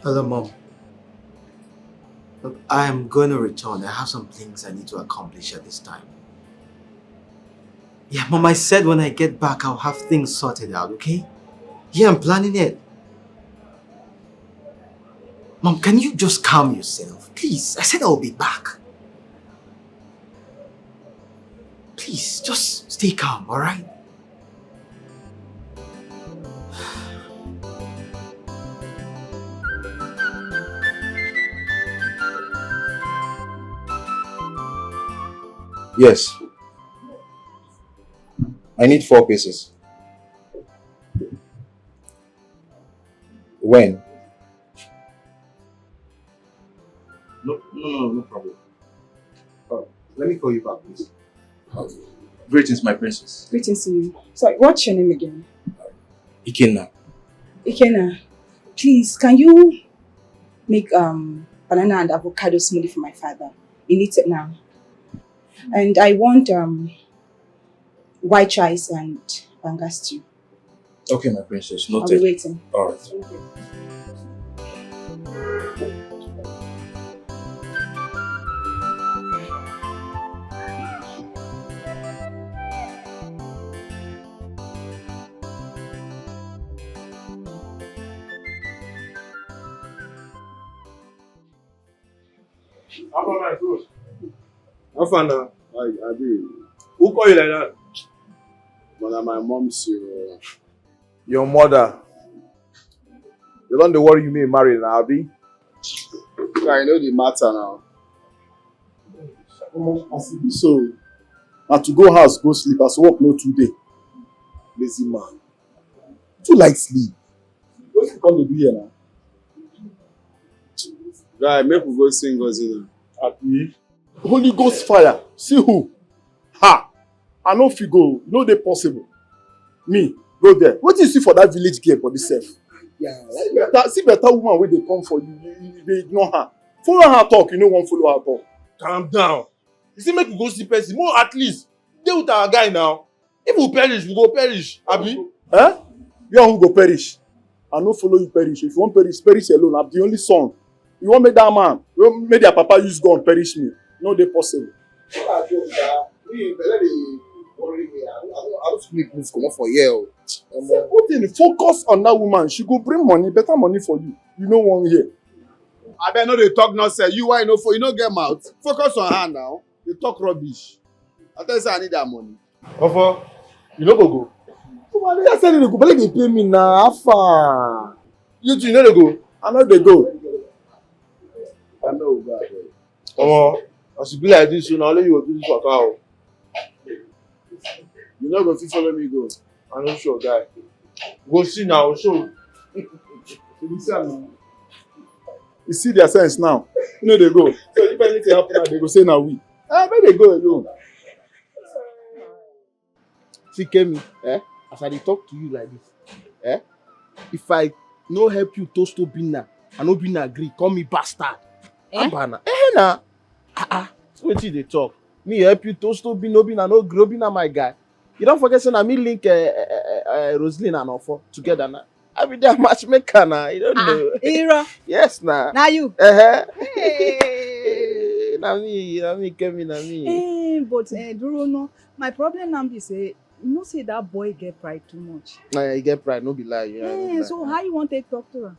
Hello, Mom. Look, I am going to return. I have some things I need to accomplish at this time. Yeah, Mom, I said when I get back, I'll have things sorted out, okay? Yeah, I'm planning it. Mom, can you just calm yourself? Please, I said I'll be back. Please, just stay calm, alright? Yes. I need 4 pieces. When? No problem. Let me call you back, please. Greetings, my princess. Greetings to you. Sorry, what's your name again? Ikenna. Ikenna, please, can you make banana and avocado smoothie for my father? He needs it now. And I want white rice and banga stew. Okay, my princess. I'll Noted. be waiting. All right. How about my food? How far now? I do. Who call you like that? But my mom's Your mother. You don't know what you mean married now, Abi? I know the matter now. So, now to go house, go sleep, as work no today. Lazy man. Too like sleep. What's come to do here now? Guy, make we go sing God's in. Happy. Holy Ghost fire. See who? Ha! I know if you go, no they possible. Me, go there. What do you see for that village girl body self? Yeah, see better woman where they come for you, they ignore her. Follow her talk, you know one follow her talk. Calm down. You see, make we go see person. More at least. Deal with our guy now. If we perish, we go perish. Abi? Eh? You who go perish? I no follow you perish. If you want perish, perish alone. I'm the only son. You want make that man? You want make their papa use gun perish me? No, they possible. I don't make moves come up for here. Focus on that woman. She go bring money, better money for you. You know one here. I bet no they talk nonsense. You why no for you no get mouth. Focus on her now. They talk rubbish. I tell you say I need that money. Offer, you no go. I said they go, but they pay me now. How far? You two, you know they go. I know they go. I know God. As you be like this, you know, only you will do this for cow. You not go to follow me go. I'm not sure, guy. Go see now, show. You see their sense now. You know they go. So if anything happen now, they go say now we. Where they go alone? See Kemi, as I dey talk to you like this, if I no help you toast to Bina, I no Bina agree, call me bastard. Abana. Na. Wetin dey talk? Me help you toast to Bina, no grow Bina my guy. You don't forget say na me link Roseline and Ofo together na. I be their matchmaker na. You don't know. Ira. Yes na. Na you. Hey. Na me, Kemi, na me. But Duro, no. My problem now be say, you know say that boy get pride too much. Nah, you get pride, no be lie. Yeah, no be lie. So how you want to talk to her?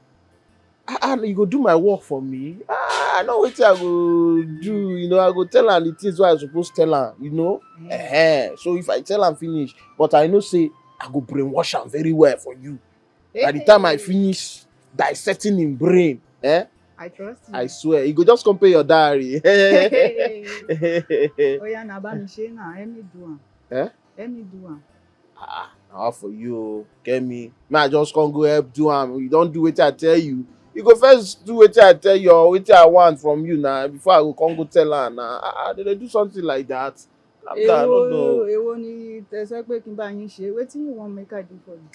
You go do my work for me. I know what I go do. You know, I go tell her the things what I supposed to tell her. You know. So if I tell her finish, but I know say I go brainwash her very well for you. By the time I finish dissecting in brain, I trust you. I swear, you go just compare your diary. Oh yeah, na ba mi she na. Let me do am. Let me do am. How for you, Kemi? I just can't go help do am. You don't do what I tell you. You go first do what I tell you or what I want from you now before I go come go tell her now. They do something like that. I don't know. Ewo ni tese pe kin ba yin se. Wetin you want make I do for you?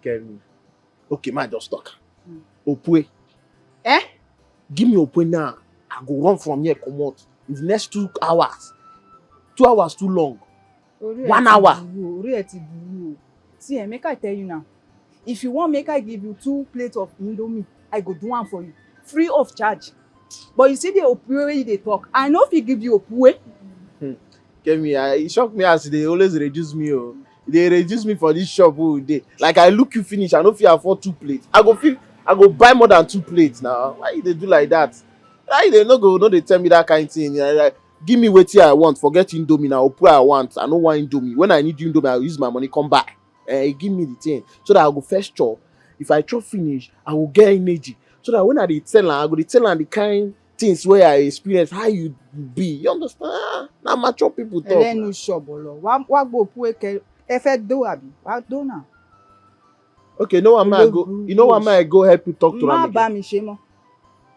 Kemi. Okay, man, just talk. Opwe. Give me Opwe now. I go run from here, come out. In the next 2 hours. 2 hours too long. 1 hour. See, make I tell you now. If you want make I give you 2 plates of Indomie, I go do one for you. Free of charge. But you see the Opwe wey they talk. I know if he give you Opwe. Kemi, it shock me as they always reduce me. They reduce me for this shop all day. Like I look you finish, I know if you afford 2 plates. I go buy more than 2 plates now. Why they do like that? Why they no they tell me that kind of thing? Like, give me what I want. Forget Indomie now. Opwe I want. I no want Indomie. When I need Indomie, I'll use my money. Come back. Give me the thing so that I go first chop. If I chop finish, I will get energy. So that when I dey tell her, I go dey tell her the kind things where I experience, how you be. You understand? Now mature people talk. Elenu shobolo. Wa go pueke. Efe do abi. Wa do na. Okay, no one man go. You know what man I go help you talk to Ma them. ba mi shemo.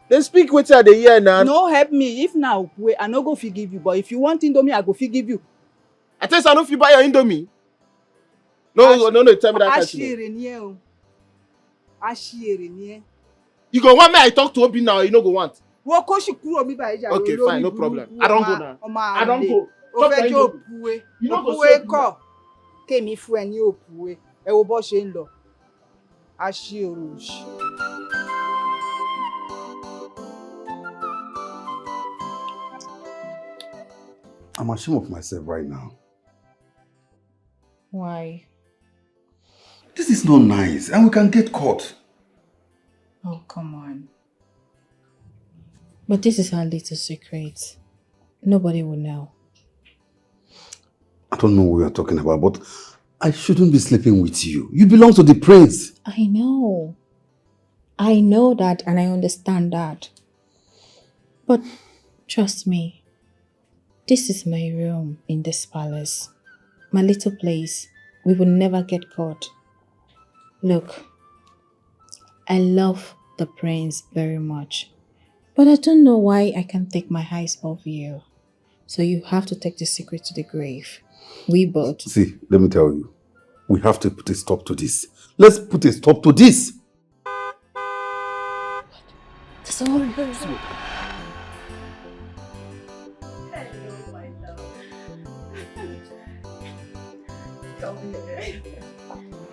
They speak with her the year now. No help me. If now I no go forgive you. But if you want Indomie, I go forgive you. I tell you, I don't feel buy your Indomie. No, tell me that. Ashire ni o. Ashire ni. You go want me I talk to Obi now, you no go want. Wo ko shi kúrò mi ba ija. Okay, fine, no problem. I don't go now. I don't go. O fẹ́ jẹ́ òpùwé. Òpùwé kọ́. Kémi fún ẹ ní òpùwé. Ẹ wo bó ṣe ń lọ. Ashire òṣì. I'm ashamed of myself right now. Why? This is not nice, and we can get caught. Oh, come on. But this is our little secret. Nobody will know. I don't know what you're talking about, but I shouldn't be sleeping with you. You belong to the prince. I know. I know that and I understand that. But trust me, this is my room in this palace. My little place. We will never get caught. Look, I love the prince very much. But I don't know why I can't take my eyes off you. So you have to take the secret to the grave. We both. See, let me tell you. We have to put a stop to this. Let's put a stop to this. Sorry.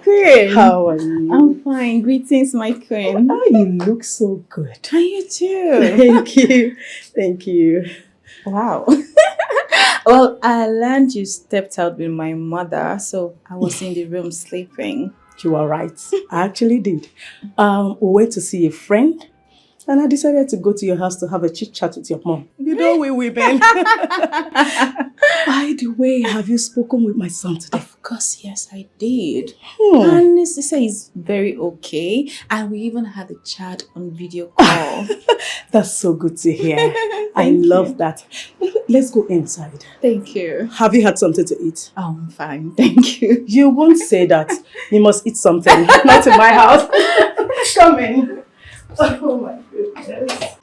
Queen. How are you? I'm fine. Greetings, my queen. Oh, you look so good. And you too. Thank you. Thank you. Wow. Well, I learned you stepped out with my mother, so I was in the room sleeping. You are right. I actually did. We went to see a friend, and I decided to go to your house to have a chit chat with your mom. You know we women. By the way, have you spoken with my son today? Of course, yes, I did. And his sister is very okay. And we even had a chat on video call. That's so good to hear. I love that. Let's go inside. Thank you. Have you had something to eat? Oh, I'm fine. Thank you. You won't say that. You must eat something. Not in my house. Come in. Oh my goodness.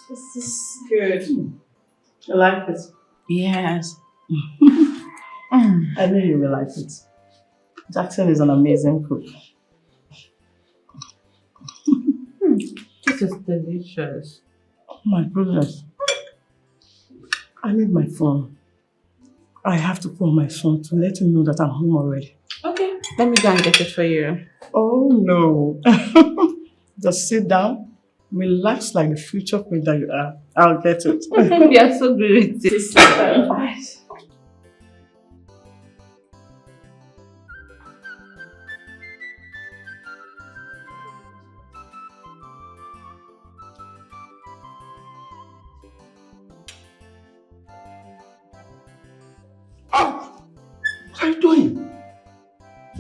This is good. You like it? Yes. I knew you will like it. Jackson is an amazing cook. This is delicious. Oh my goodness. I need my phone. I have to call my son to let him know that I'm home already. Okay. Let me go and get it for you. Oh no. Just sit down, relax like the future queen that you are. I'll get it. You are so good with this. What are you doing?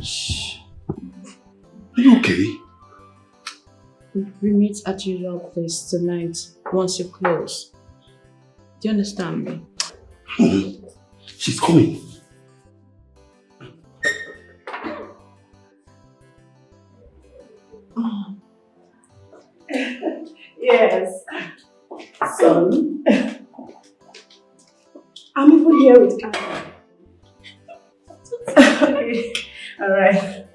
Shh. Are you okay? We meet at your place tonight once you close. Do you understand me? She's coming. Yes. Son. I'm even here with Danga. Okay. All right.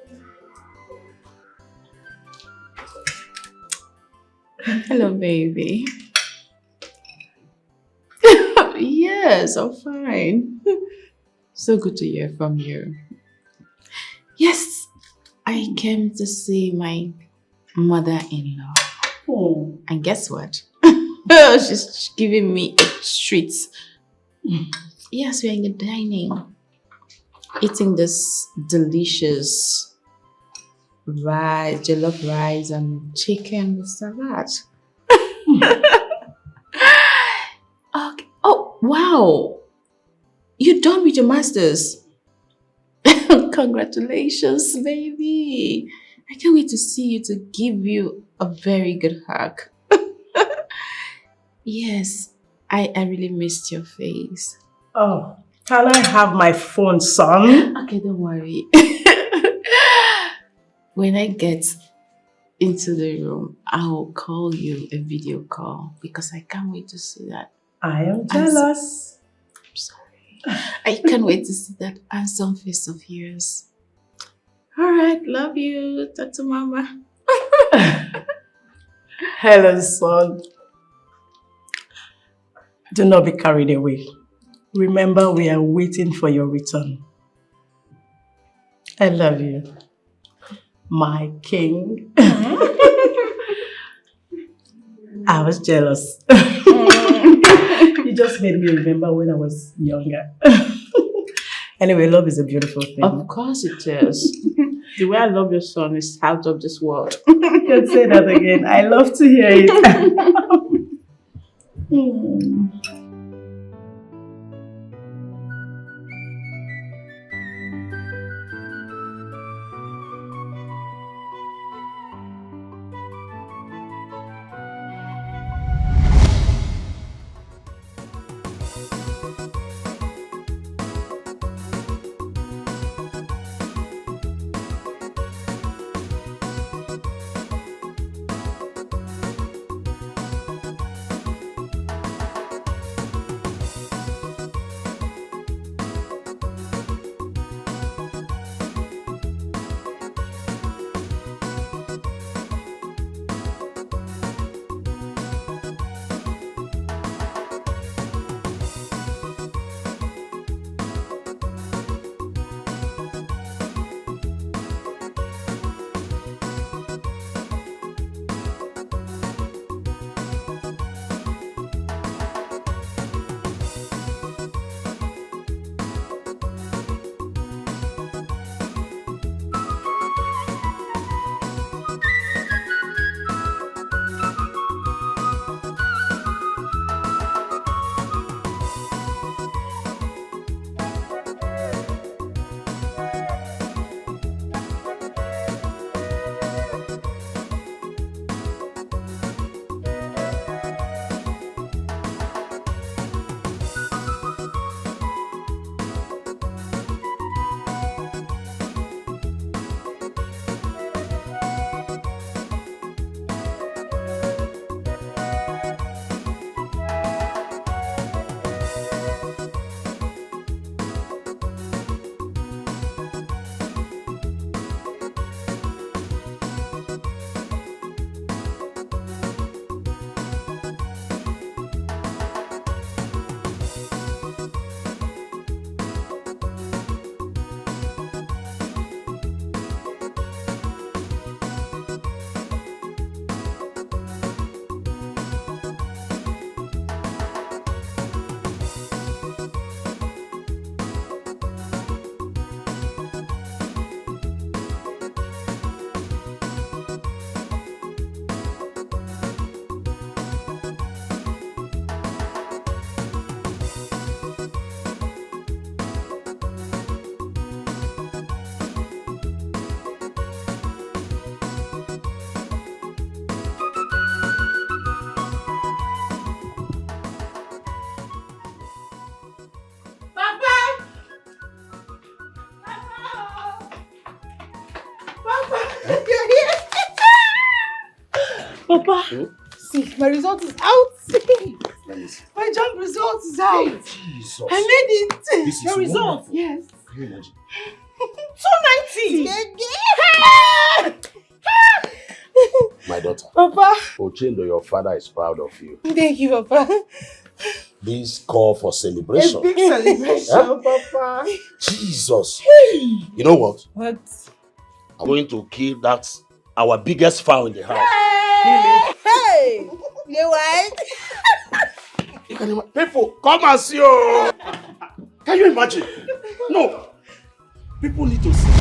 Hello, baby. Yes, I'm fine. So good to hear from you. Yes, I came to see my mother-in-law. Oh. And guess what? She's giving me a treat. Yes, we're in the dining, eating this delicious rice, jollof rice and chicken with salad. Okay. Oh, wow. You're done with your masters. Congratulations, baby. I can't wait to see you, to give you a very good hug. Yes, I really missed your face. Oh, can I have my phone, son? Okay, don't worry. When I get into the room, I'll call you a video call because I can't wait to see that. I am jealous. I'm sorry. I can't wait to see that handsome face of yours. Alright, love you. Talk to mama. Hello, son. Do not be carried away. Remember, we are waiting for your return. I love you, my king. I was jealous. You just made me remember when I was younger. Anyway, love is a beautiful thing. Of course it is. The way I love your son is out of this world. You can say that again. I love to hear it. Papa, see, my result is out. My job result is out. Jesus. I made it. This Your is result, wonderful. yes. Can you imagine? 290. My daughter. Papa. Ochendo, your father is proud of you. Thank you, Papa. This call for celebration. A big celebration, Huh? Papa. Jesus. Hey. You know what? What? I'm going to kill that, our biggest fowl in the house. Hey! You what? People, come and see you. Can you imagine? No. People need to see.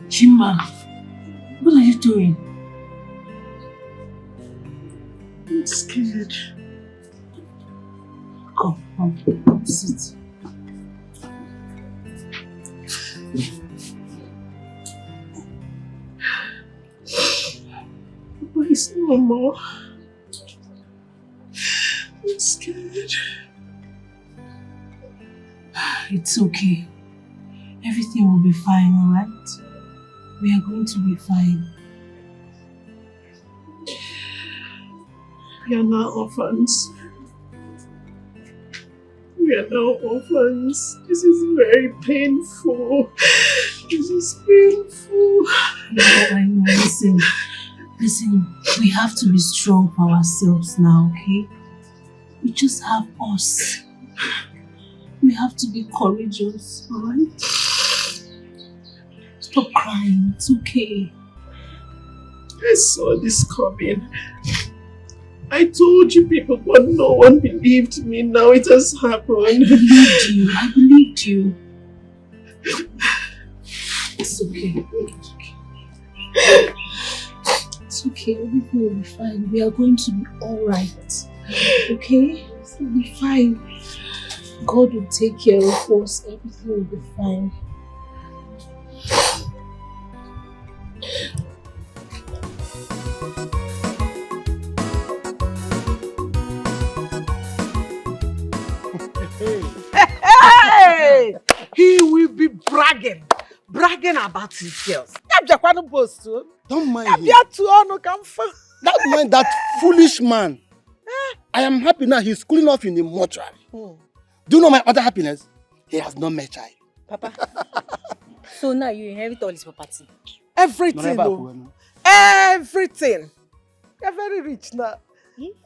Chima, what are you doing? I'm scared. Come, sit. Papa is no more. I'm scared. It's okay. Everything will be fine, alright? We are going to be fine. We are now orphans. We are now orphans. This is very painful. This is painful. I know. Listen, we have to be strong for ourselves now, okay? We just have us. We have to be courageous, alright? Stop crying, it's okay. I saw this coming. I told you people, but no one believed me. Now it has happened. I believed you. It's okay. It's okay, everything will be fine. We are going to be alright. Okay? We'll be fine. God will take care of us. Everything will be fine. Hey! He will be bragging about his girls. Don't mind him. Don't mind that foolish man. I am happy now he's cooling off in the mortuary. Do you know my other happiness? He has no more child. Papa, so now you inherit all his property? Everything. Everything. You're very rich now.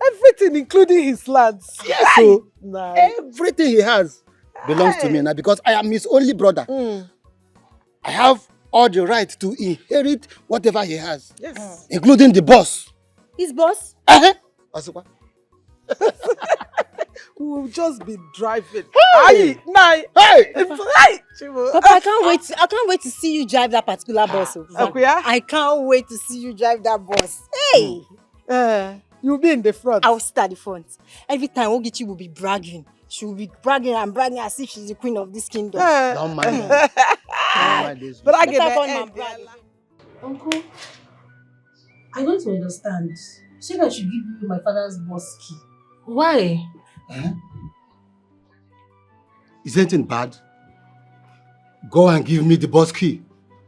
Everything, including his lands. Yes, so everything he has belongs to me now because I am his only brother. I have all the right to inherit whatever he has. Yes. Including the boss. His boss? We'll just be driving. Hey! Papa, I can't wait to see you drive that particular bus. I can't wait to see you drive that bus. Hey! You'll be in the front. I'll sit at the front. Every time Ogichi will be bragging. She will be bragging and bragging as if she's the queen of this kingdom. Don't mind her. Don't mind this. But I Uncle, I don't understand. Say I should give you my father's boss key. Why? Is anything bad? Go and give me the boss key.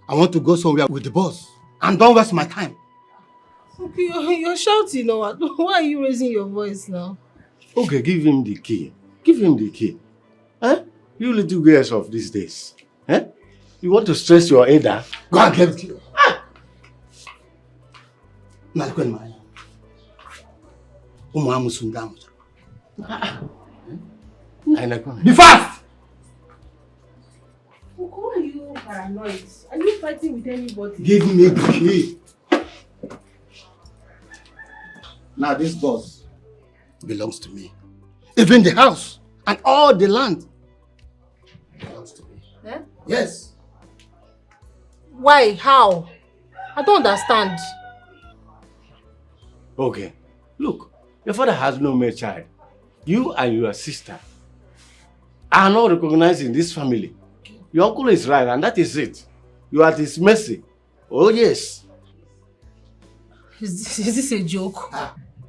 I want to go somewhere with the boss. And don't waste my time. Okay, you're shouting now. Why are you raising your voice now? Okay, give him the key. Give him the key. Huh? You little girls of these days. Huh? You want to stress your elder? Go and get the key. Be fast! Why are you paranoid? Are you fighting with anybody? Give me the key. Now this boss belongs to me. Even the house and all the land belongs to me. Eh? Yes. Why? How? I don't understand. Okay. Look, your father has no male child. You and your sister are not recognized in this family. Your uncle is right, and that is it. You are at his mercy. Oh, yes. Is this a joke?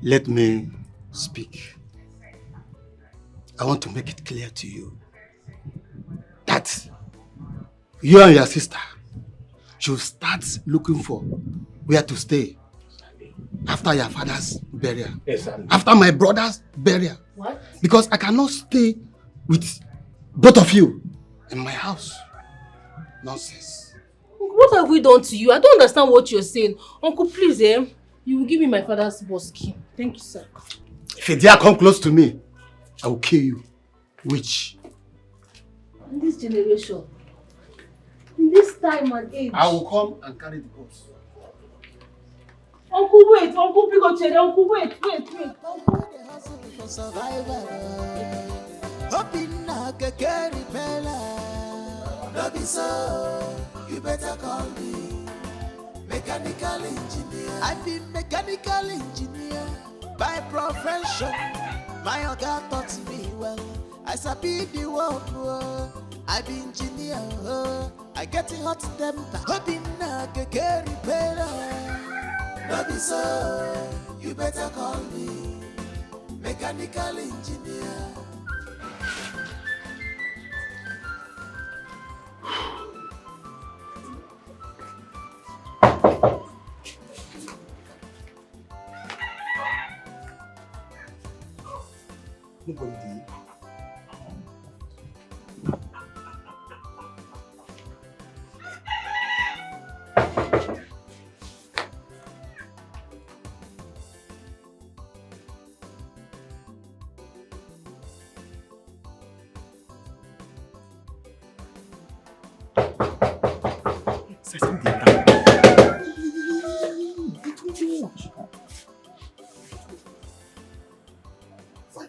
Let me speak. I want to make it clear to you that you and your sister should start looking for where to stay after your father's burial. Yes, after my brother's burial. What? Because I cannot stay with both of you in my house. Nonsense. What have we done to you? I don't understand what you're saying. Uncle, please, you will give me my father's boss key. Thank you, sir. If you dare come close to me, I will kill you. Witch. In this generation, in this time and age. I will come and carry the boss. Uncle, wait. Uncle, pick up chair. Uncle, wait. Uncle. No be so, you better call me mechanical engineer. I be mechanical engineer. by profession. My oga taught me well. I sabi the work, I be engineer, I get a hot temper. Hoping I can carry better. No be so, you better call me mechanical engineer. Nobody did.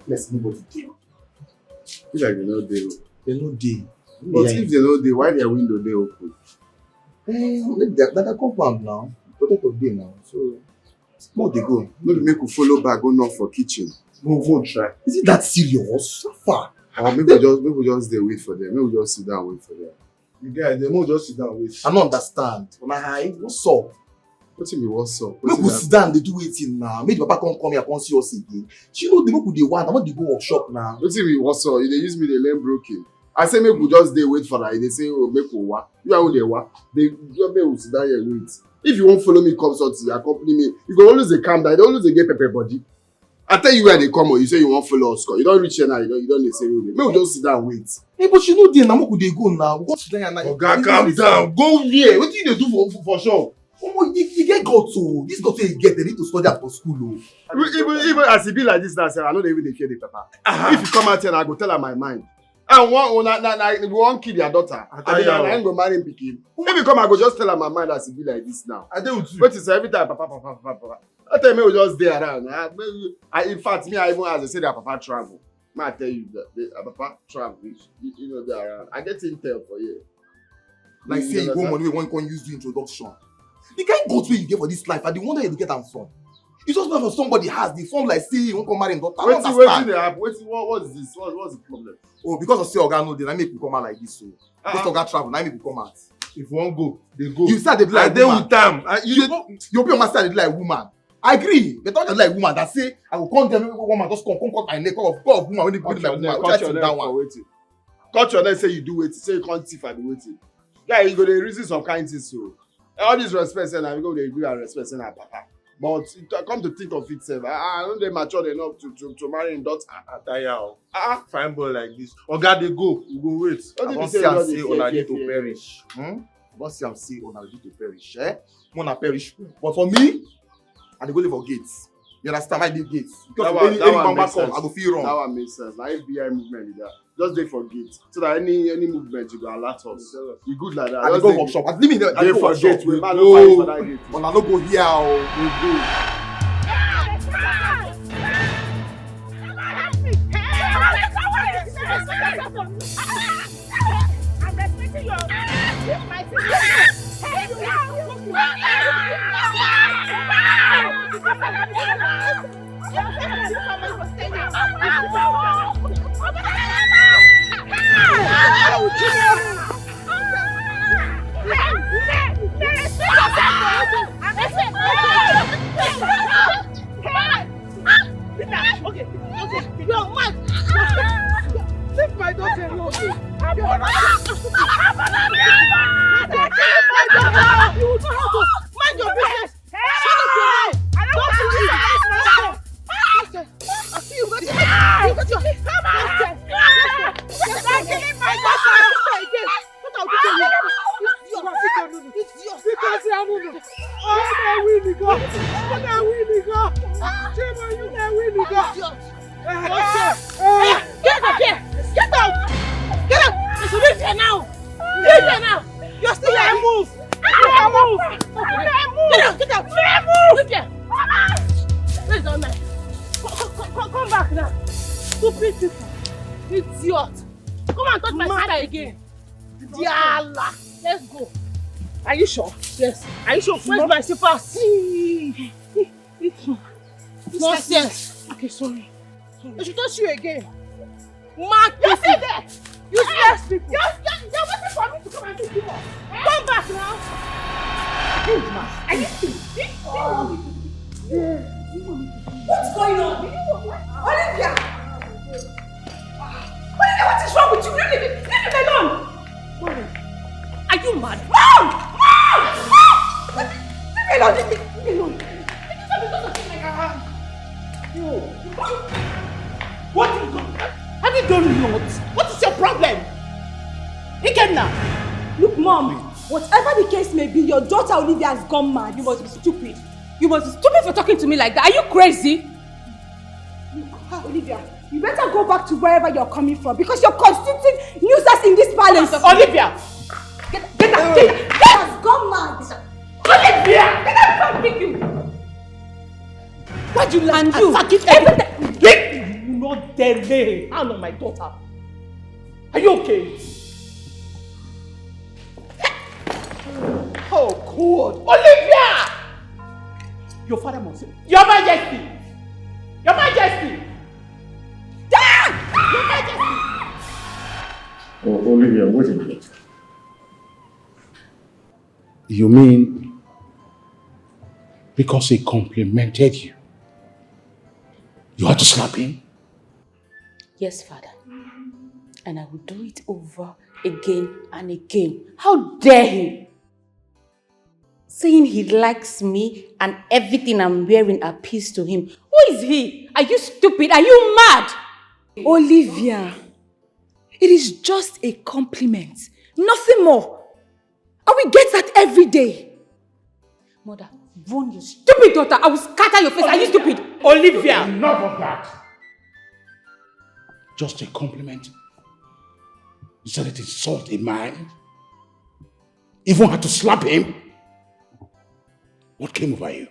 Let's nobody dey. Feel like they no dey. They no dey. But if they no dey, why their window dey open? That compound now. Protector dey now. So small they go. No dey make we follow back, go knock for kitchen. Go try. Is it that serious? So far. Or maybe we just dey wait for them. Maybe we just sit down and wait for them. You guys, they will just sit down and wait. I don't understand. What's up? What you mean, what's up? Make we sit down, they do waiting now. Make the papa come here, come see us again. She know the people they want, I want to go workshop now. What you mean, what's up? They use me, they learn broken. I say make we just dey wait for that. They say, oh, make we wa. You are who they wa. They just make we sit down here and wait. If you won't follow me, come something, accompany me. You go always they calm down. They always they get pepper body. I tell you where they come, or you say you won't follow us. You don't reach here now. You don't say make we just sit down and wait. Hey, but you know, now we they go now. We go sit down now. Okay, calm down. Go where? What do you do for sure? Oh, you get got to this got to you get. They need to study after school. Even as it be like this now, I know they even fear the papa. If you come out here, I go tell her my mind. And we won't kill your daughter. I ain't go marry him pikin. If you come, I go just tell her my mind as it be like this now. I do too. But it's every time, papa. I tell me we just stay around. In fact, me, I even as I say that papa travel. I tell you that papa travel. You know they around. I get intel for you. Like say you go money, one can use the introduction. The kind goat way you get for this life, and the one that you get them from. You just know for somebody has the form like say you won't come marry and daughter. What is this? What's the problem? Oh, because of say Oga no, then I make you come out like this. So this Oga travel, I make you come out. If one go, they go. You start to be like woman. With them. You open your master be like woman. I agree. They talk like woman that say I will come them woman just come cut my neck off woman when they put like woman. Cut your neck for waiting. Cut your neck say you do waiting. Say you can't thief and be waiting. Guy, you go dey reason some kind things so. All this respect and I go dey agree and respect and papa. But come to think of it, I don't they mature enough to marry in daughter. Fine boy like this. Oga they go, you go wait. I don't see am say una need to perish. Don't see am say una need to perish. Mona perish. But for me, I dey go live for gates. You understand? I did gates. Because any bamba come, I go feel wrong. That one makes sense. Now FBI movement is that. Just dey for gates. So that any movement you go alert us. You good like that. I go workshop. I leave me there. I go workshop. We go. Una no go here. We go. I'm respecting your Okay. You're mad. Leave my daughter alone. You will know how to mind your business. Shut up your mouth. Don't do this. I see you got your come on. You're killing my daughter. What are you doing? It's yours. Because you're moving. Oh, we go. Shame on you, we go. Get up here! Get out! Get up! Leave here now! Leave here now! You're still there! Move! Move! Get out! Get out! Leave here! Where's the man? Come back now! Stupid people! Idiot! Come and touch my sister again! Diala! Let's go! Are you sure? Yes. Are you sure? Where's my slippers? Nonsense. Okay, sorry. I should touch you again. Mark, you see that? Useless people. You're waiting for me to come and see you. Come back now. Are you serious? What's going on? Olivia! Olivia, what is wrong with you? Leave him alone! Are you mad? Mom! Leave me alone! Leave me alone! What is going on? Have you done not? What is your problem? Ikenna! Look, Mom, whatever the case may be, your daughter Olivia has gone mad. You must be stupid. You must be stupid for talking to me like that. Are you crazy? Look, Olivia, you better go back to wherever you're coming from because you're constituting nuisance in this palace. Olivia! Get out! Get has gone mad! Olivia! Get out from you! Why do you land you? You not dare lay a hand on my daughter. Are you okay? Oh God! Olivia! Your father must say, Your Majesty! Your Majesty! Your Majesty! Oh, Olivia, wait a minute. You mean because he complimented you, you had to slap him? Yes, Father. And I will do it over again and again. How dare he? Saying he likes me and everything I'm wearing appeals to him. Who is he? Are you stupid? Are you mad? Olivia, it is just a compliment. Nothing more. And we get that every day. Mother, run your stupid daughter. I will scatter your face. Are you stupid? Olivia! Enough of that. Just a compliment. You said it insulted a man. Even had to slap him. What came over you?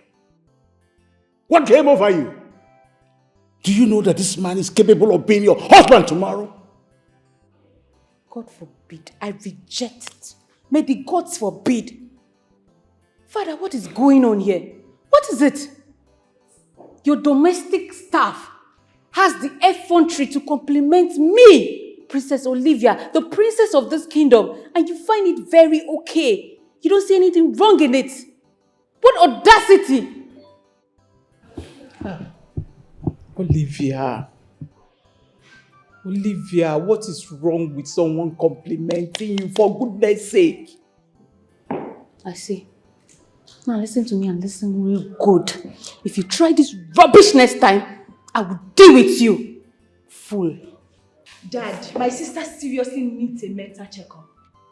What came over you? Do you know that this man is capable of being your husband tomorrow? God forbid. I reject it. May the gods forbid. Father, what is going on here? What is it? Your domestic staff has the effrontery to compliment me, Princess Olivia, the princess of this kingdom, and you find it very okay. You don't see anything wrong in it. What audacity! Olivia, what is wrong with someone complimenting you, for goodness sake? I see. Now listen to me and listen real good. If you try this rubbish next time, I will deal with you. Fool. Dad, my sister seriously needs a mental checkup.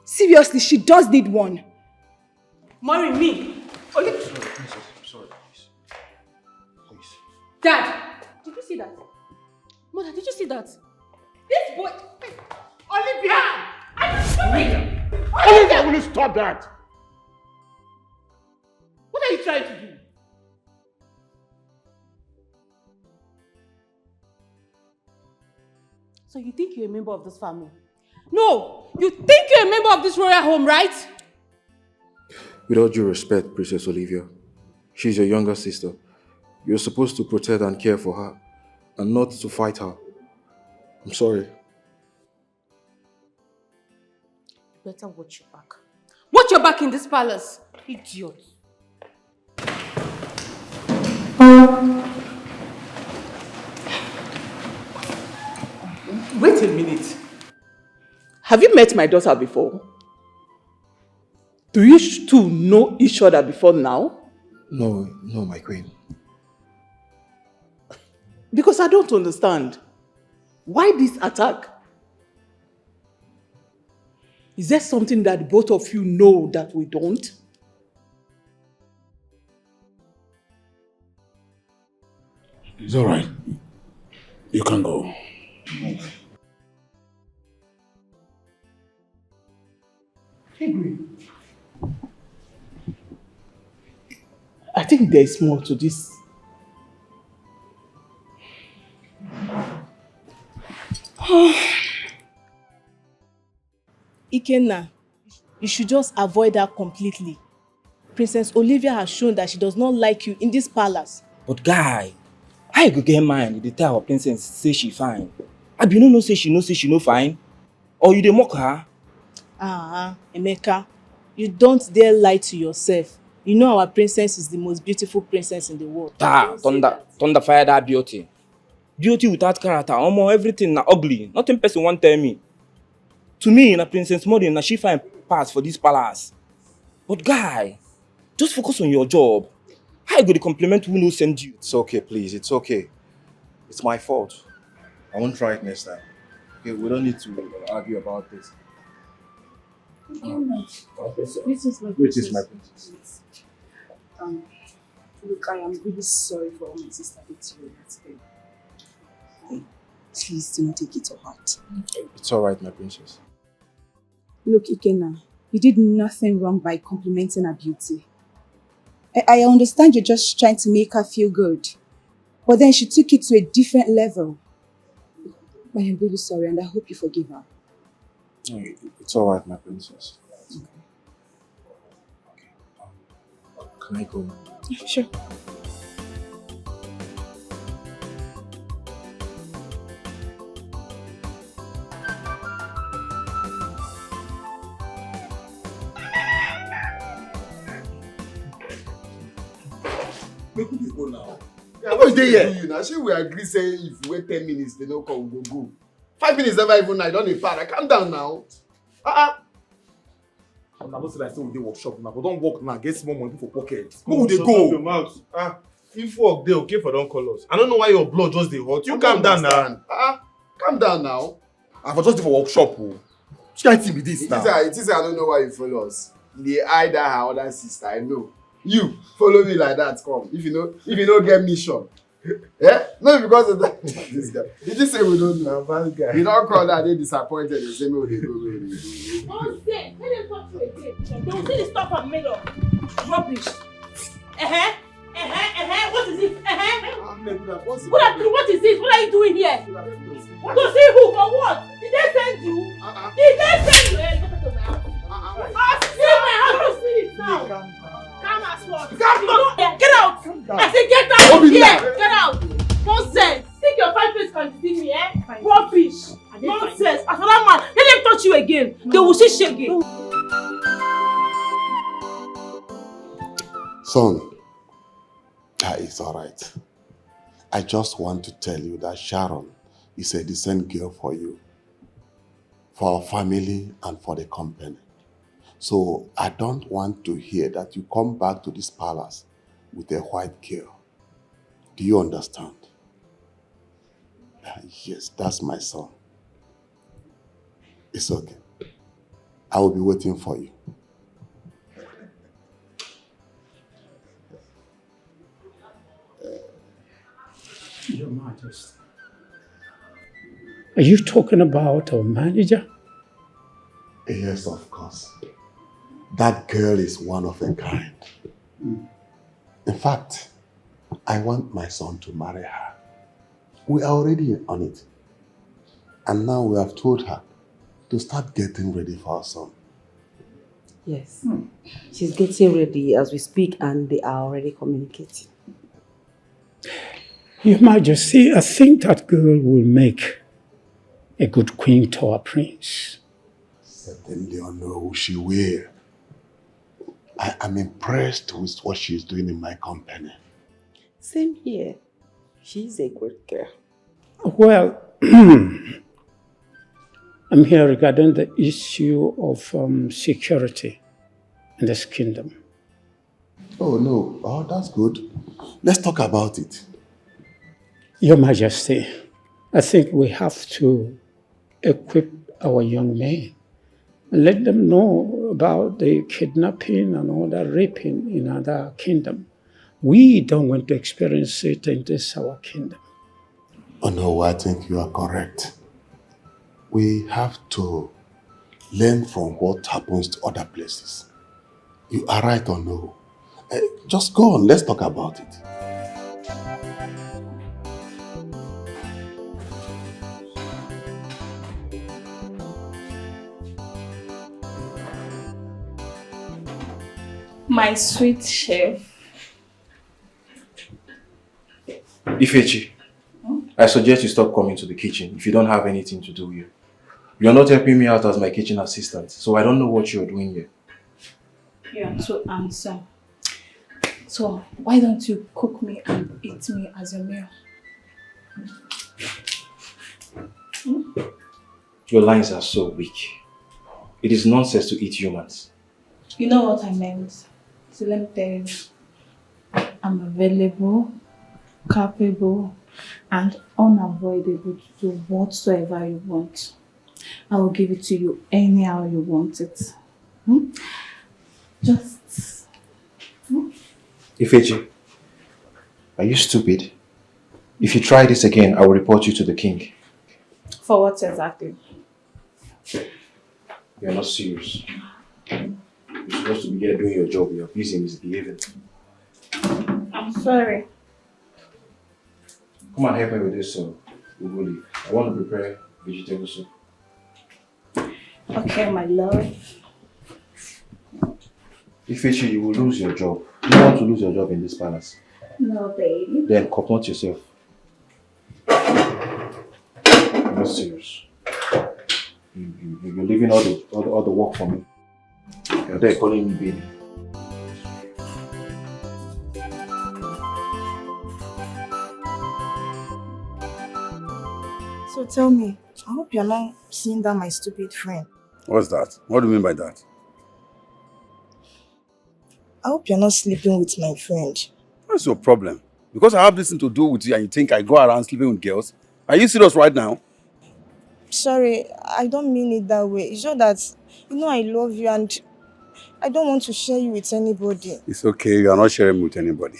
Seriously, she does need one. Marry me. Sorry, please. Please. Dad, did you see that? Mother, did you see that? This boy... Olivia! Olivia, will you stop that? What are you trying to do? So you think you're a member of this family? No! You think you're a member of this royal home, right? With all due respect, Princess Olivia, she's your younger sister. You're supposed to protect and care for her, and not to fight her. I'm sorry. You better watch your back. Watch your back in this palace, idiot. Wait a minute. Have you met my daughter before? Do you two know each other before now? No, my queen. Because I don't understand. Why this attack? Is there something that both of you know that we don't? It's all right. You can go. I think there is more to this. Ikenna, you should just avoid her completely. Princess Olivia has shown that she does not like you in this palace. But guy, How you go get mind? They tell our princess say she fine. Abi you no say she no fine? Or you dey mock her? Emeka, you don't dare lie to yourself. You know our princess is the most beautiful princess in the world. Thunder fire that beauty. Beauty without character, almost everything na ugly. Nothing person want tell me. To me, na Princess Mori na she fine pass for this palace. But guy, just focus on your job. How you go to compliment who no send you? It's okay, please. It's okay. It's my fault. I won't try it next time. Okay, we don't need to argue about this. This is my Which is my princess. Look, I am really sorry for what my sister did to you that day. Please do not take it to heart. It's alright, my princess. Look, Ikenna, you did nothing wrong by complimenting her beauty. I understand you're just trying to make her feel good. But then she took it to a different level. I am really sorry and I hope you forgive her. It's alright, my princess. Okay. Can I go? Sure. Make we go now. Yeah, what's they here? Now, she will agree say if we wait 10 minutes, they don't come, we go. 5 minutes never even I don't need para. Calm down now. I'm not saying I still with the workshop now, but don't work now. Get small money for pocket. Who would they go? Your mouth. If work they okay for don't call us. I don't know why your blood just dey hot. You calm down now. Calm down now. I for just dey for workshop. Which kind of thing be this now? It is I don't know why you follow us. They hide that her other sister. I know. You follow me like that. Come. If you don't get mission. Yeah? No, because of that. This guy. He just say we don't know. Bad guy. You don't call that they disappointed. They say me they go. Don't say. Let them talk to you again. They will see the stuff I'm made of. Rubbish. What is it? What is this? What are you doing here? To see who? For what? Did they send you? Did they send you? Hey, get out of my house. See my house. You see it now. Come as what? Get out! I said get out of here! Get out! Nonsense! Take your 5 face and deceive me, eh? Rubbish! Nonsense! As for that man, let them touch you again. They will see shaking. Son, that is alright. I just want to tell you that Sharon is a decent girl for you, for our family and for the company. So I don't want to hear that you come back to this palace with a white girl. Do you understand? Yes, that's my son. It's okay. I will be waiting for you. Your Majesty. Are you talking about our manager? Yes, of course. That girl is one of a kind. In fact, I want my son to marry her. We are already on it. And now we have told her to start getting ready for our son. Yes. She's getting ready as we speak and they are already communicating. Your Majesty, I think that girl will make a good queen to our prince. Certainly I know who she will. I am impressed with what she is doing in my company. Same here. She's a great girl. Well, I'm here regarding the issue of security in this kingdom. Oh, no. Oh, that's good. Let's talk about it. Your Majesty, I think we have to equip our young men and let them know about the kidnapping and all that raping in other kingdom. We don't want to experience it in this our kingdom. Oh no, I think you are correct. We have to learn from what happens to other places. You are right or no? Just go on, let's talk about it. My sweet chef. Ifechi, I suggest you stop coming to the kitchen if you don't have anything to do here. You're not helping me out as my kitchen assistant, so I don't know what you're doing here. Yeah, to answer. So, why don't you cook me and eat me as a meal? Your lines are so weak. It is nonsense to eat humans. You know what I meant. So let me tell you. I'm available, capable, and unavoidable to do whatsoever you want. I will give it to you anyhow you want it. Just... Ifechi, are you stupid? If you try this again, I will report you to the king. For what exactly? You're not serious. You're supposed to be here doing your job. You're busy misbehaving. I'm sorry. Come and help me with this ugoli. I want to prepare vegetable soup. Okay, my love. Ifechi, you will lose your job. You don't want to lose your job in this palace. No, baby. Then comport yourself. I'm not serious. You're leaving all the work for me. You're there calling me baby. So tell me, I hope you're not seeing that my stupid friend. What's that? What do you mean by that? I hope you're not sleeping with my friend. What's your problem? Because I have this thing to do with you and you think I go around sleeping with girls? Are you serious right now? Sorry, I don't mean it that way. It's just that, you know, I love you and I don't want to share you with anybody. It's okay, you are not sharing me with anybody.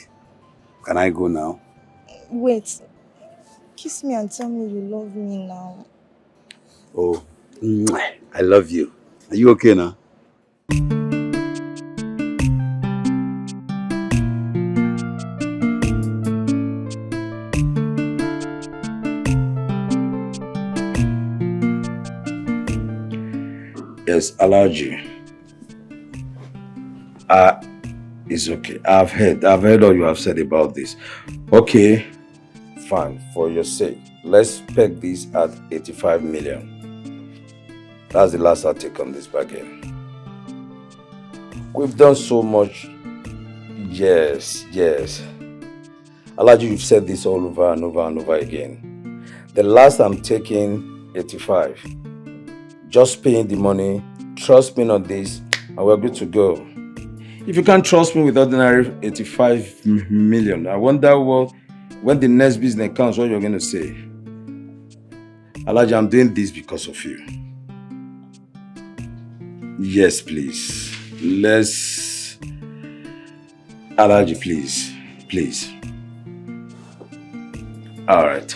Can I go now? Wait. Kiss me and tell me you love me now. Oh, I love you. Are you okay now? Yes, allergy. It's okay. I've heard all you have said about this. Okay, fine. For your sake, let's peg this at 85 million. That's the last I'll take on this bargain. We've done so much. Yes. Allergy, you've said this all over and over and over again. The last I'm taking 85. Just paying the money, trust me on this, and we're good to go. If you can't trust me with ordinary 85 million, I wonder when the next business comes, what you're going to say. Alaji, I'm doing this because of you. Yes, please. Alaji, please. All right.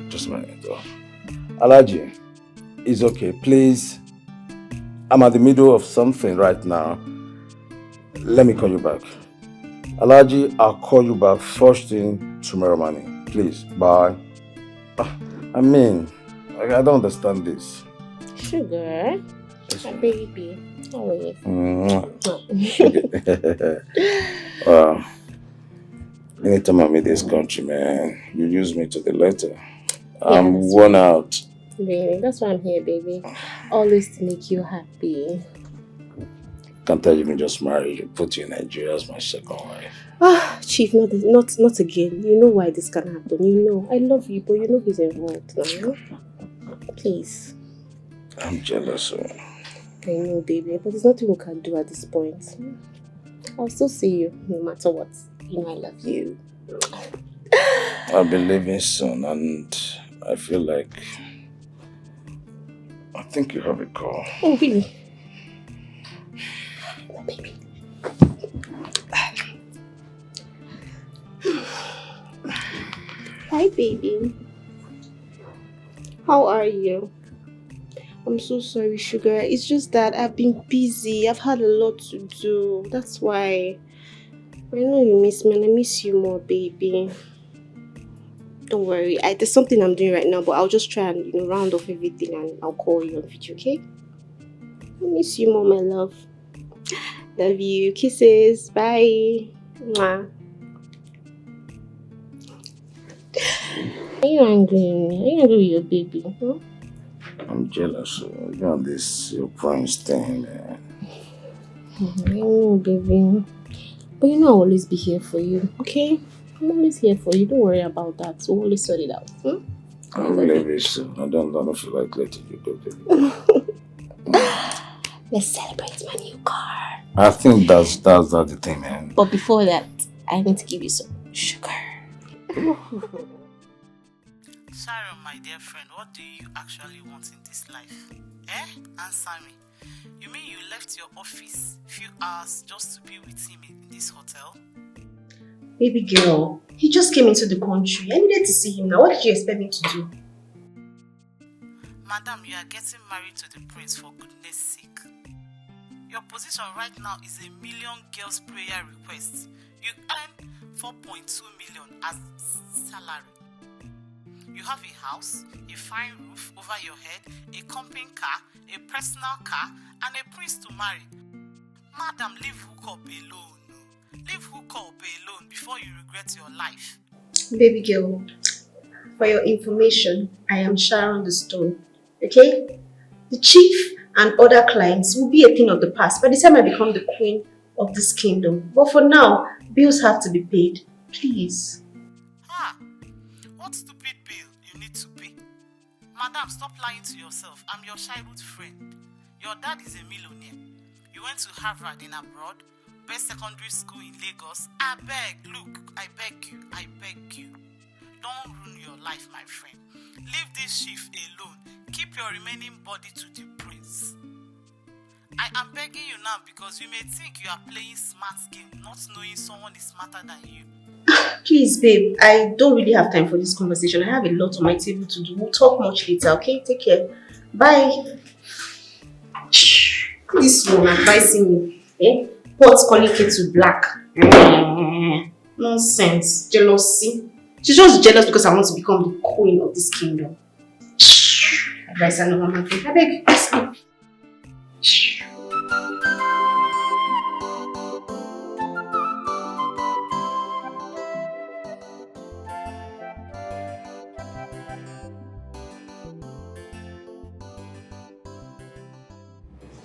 Just a minute. Alaji, it's okay. Please, I'm at the middle of something right now. Let me call you back. Alaji, I'll call you back first thing tomorrow morning. Please, bye. I don't understand this. Sugar, my baby, how are you? Wow. Anytime I'm in this country, man, you use me to the letter. I'm worn out. Really? That's why I'm here, baby. Always to make you happy. Can't tell you me just married you, put you in Nigeria as my second wife. Chief, not again. You know why this can happen. You know, I love you, but you know he's involved now. Please. I'm jealous. I know, baby, but there's nothing we can do at this point. I'll still see you, no matter what. You know I love you. I'll be leaving soon and I feel like I think you have a call. Oh, really? Oh, baby. Hi, baby. How are you? I'm so sorry, Sugar. It's just that I've been busy. I've had a lot to do. That's why. I know you miss me and I miss you more, baby. Don't worry. There's something I'm doing right now, but I'll just try and round off everything and I'll call you on video, okay? I miss you more, my love. Love you. Kisses. Bye. Mwah. Are you angry? Are you angry with your baby? Hmm? I'm jealous. You know this your prince thing, man. I know, baby. But you know I'll always be here for you, okay? I'm always here for you. Don't worry about that. So we'll always sort it out. Hmm? I believe it soon. I don't feel like letting you go, baby. Let's celebrate my new car. I think that's the thing, man. But before that, I need to give you some sugar. Sharon, my dear friend, what do you actually want in this life? Answer me. You mean you left your office few hours just to be with him in this hotel? Baby girl, he just came into the country. I needed to see him now. What did you expect me to do? Madam, you are getting married to the prince for goodness sake. Your position right now is a million girls' prayer request. You earn 4.2 million as salary. You have a house, a fine roof over your head, a company car, a personal car, and a prince to marry. Madam, leave hookup alone. Leave hookup alone before you regret your life. Baby girl, for your information, I am Sharon the Stone. Okay? The chief and other clients will be a thing of the past by the time I become the queen of this kingdom. But for now, bills have to be paid. Please. What stupid bill you need to pay? Madam, stop lying to yourself. I'm your childhood friend. Your dad is a millionaire. You went to Harvard in abroad, best secondary school in Lagos. I beg you. Don't ruin your life, my friend. Leave this chief alone. Keep your remaining body to the prince. I am begging you now because you may think you are playing smart game, not knowing someone is smarter than you. Please, babe, I don't really have time for this conversation. I have a lot on my table to do. We'll talk much later, okay? Take care. Bye. This one advising me. Pot's calling kettle black. Nonsense. Jealousy. She's just jealous because I want to become the queen of this kingdom. Advice I know, Mama. I beg, let's go.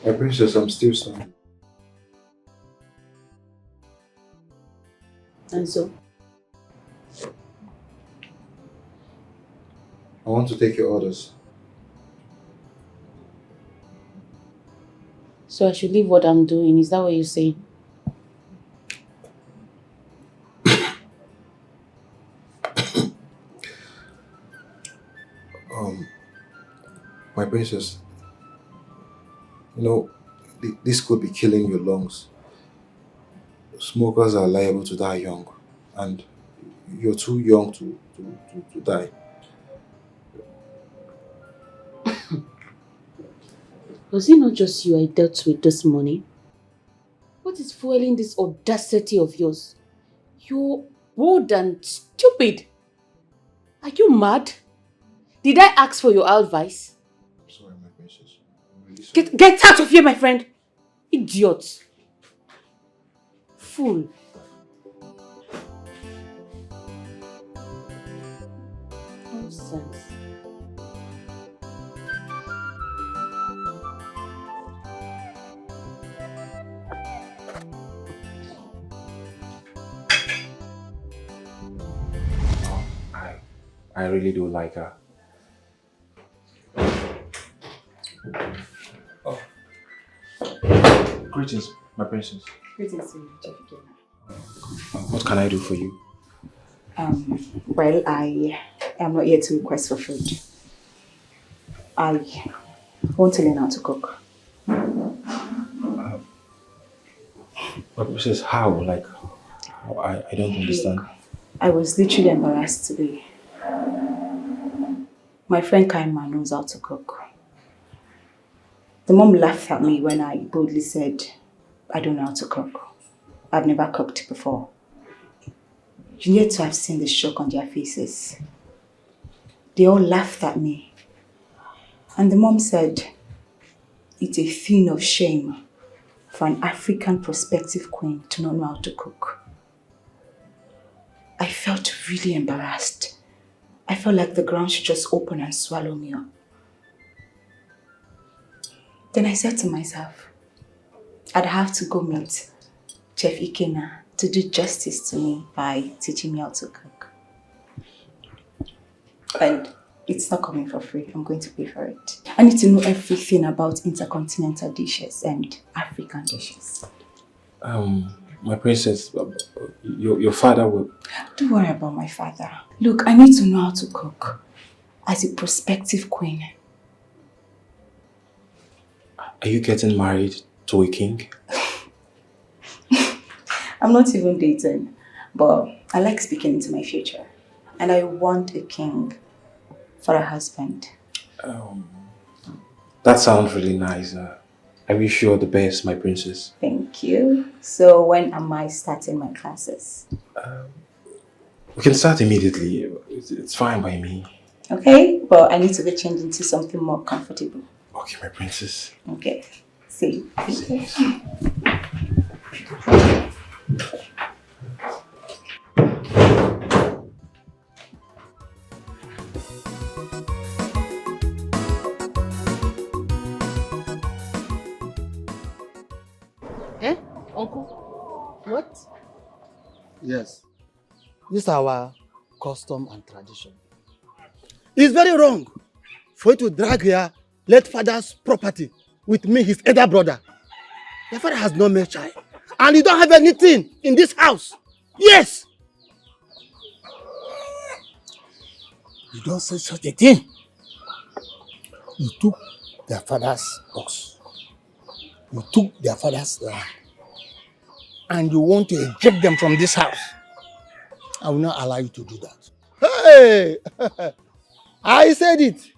My princess, I'm still sorry. And so? I want to take your orders. So I should leave what I'm doing, is that what you're saying? My princess, you know, this could be killing your lungs. Smokers are liable to die young, and you're too young to die. Was it not just you I dealt with this morning? What is fueling this audacity of yours? You're bold and stupid. Are you mad? Did I ask for your advice? Sorry, my princess. I'm really sorry. Get out of here, my friend! Idiot! Fool! Nonsense. I really do like her. Oh. Greetings, my princess. Greetings to you, Jeff. What can I do for you? Well, I am not here to request for food. I want to learn how to cook. My princess, how? Like, how? I don't understand. I was literally embarrassed today. My friend Kaima knows how to cook. The mom laughed at me when I boldly said, I don't know how to cook. I've never cooked before. You need to have seen the shock on their faces. They all laughed at me. And the mom said, it's a thing of shame for an African prospective queen to not know how to cook. I felt really embarrassed. I felt like the ground should just open and swallow me up. Then I said to myself, I'd have to go meet Chef Ikenna to do justice to me by teaching me how to cook. And it's not coming for free. I'm going to pay for it. I need to know everything about intercontinental dishes and African dishes. My princess, your father will... Don't worry about my father. Look, I need to know how to cook as a prospective queen. Are you getting married to a king? I'm not even dating, but I like speaking into my future. And I want a king for a husband. That sounds really nice. I wish you all the best, my princess. Thank you. So when am I starting my classes? We can start immediately. It's fine by me. Okay, but I need to get changed into something more comfortable. Okay, my princess. Okay. See. Okay. Eh? Uncle? What? Yes. This is our custom and tradition. It's very wrong for you to drag your late father's property with me, his elder brother. Your father has no male child. And you don't have anything in this house. Yes! You don't say such a thing. You took their father's box. You took their father's land. And you want to eject them from this house. I will not allow you to do that. Hey! I said it.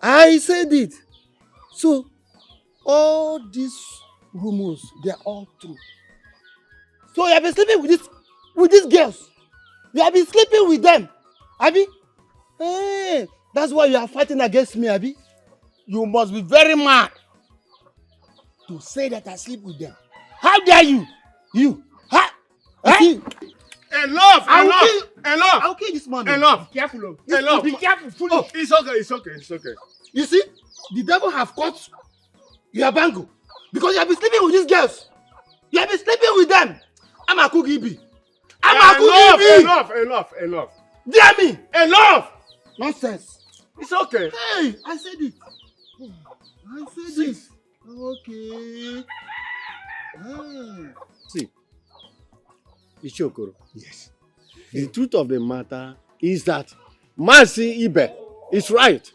I said it. So, all these rumors, they are all true. So you have been sleeping with these girls. You have been sleeping with them. Abi? Hey, that's why you are fighting against me, Abi. You must be very mad to say that I sleep with them. How dare you? You. Ha! Hey! Enough! Enough! I'll kill this man. Enough! Be careful. Enough! Be careful. Foolish. Oh, it's okay. You see, the devil have caught your bangle because you have been sleeping with these girls. You have been sleeping with them. I'm a cookie. Enough! Dear me! Enough! Nonsense. It's okay. Hey, I said it. I said it. Okay. See, Ichokoro. Yes. The truth of the matter is that Mercy Ibe is right.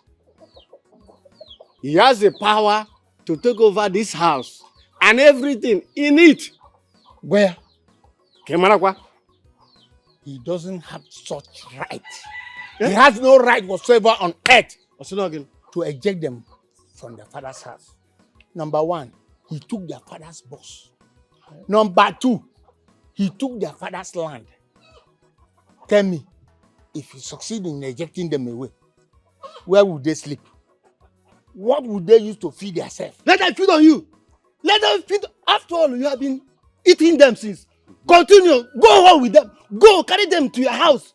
He has the power to take over this house and everything in it. Where? Kemarakwa. He doesn't have such right. He has no right whatsoever on earth to eject them from their father's house. Number one, he took their father's boss. Number two, he took their father's land. Tell me, if he succeeds in ejecting them away, where would they sleep? What would they use to feed themselves? Let them feed on you. Let them feed. After all, you have been eating them since. Continue. Go home with them. Go carry them to your house.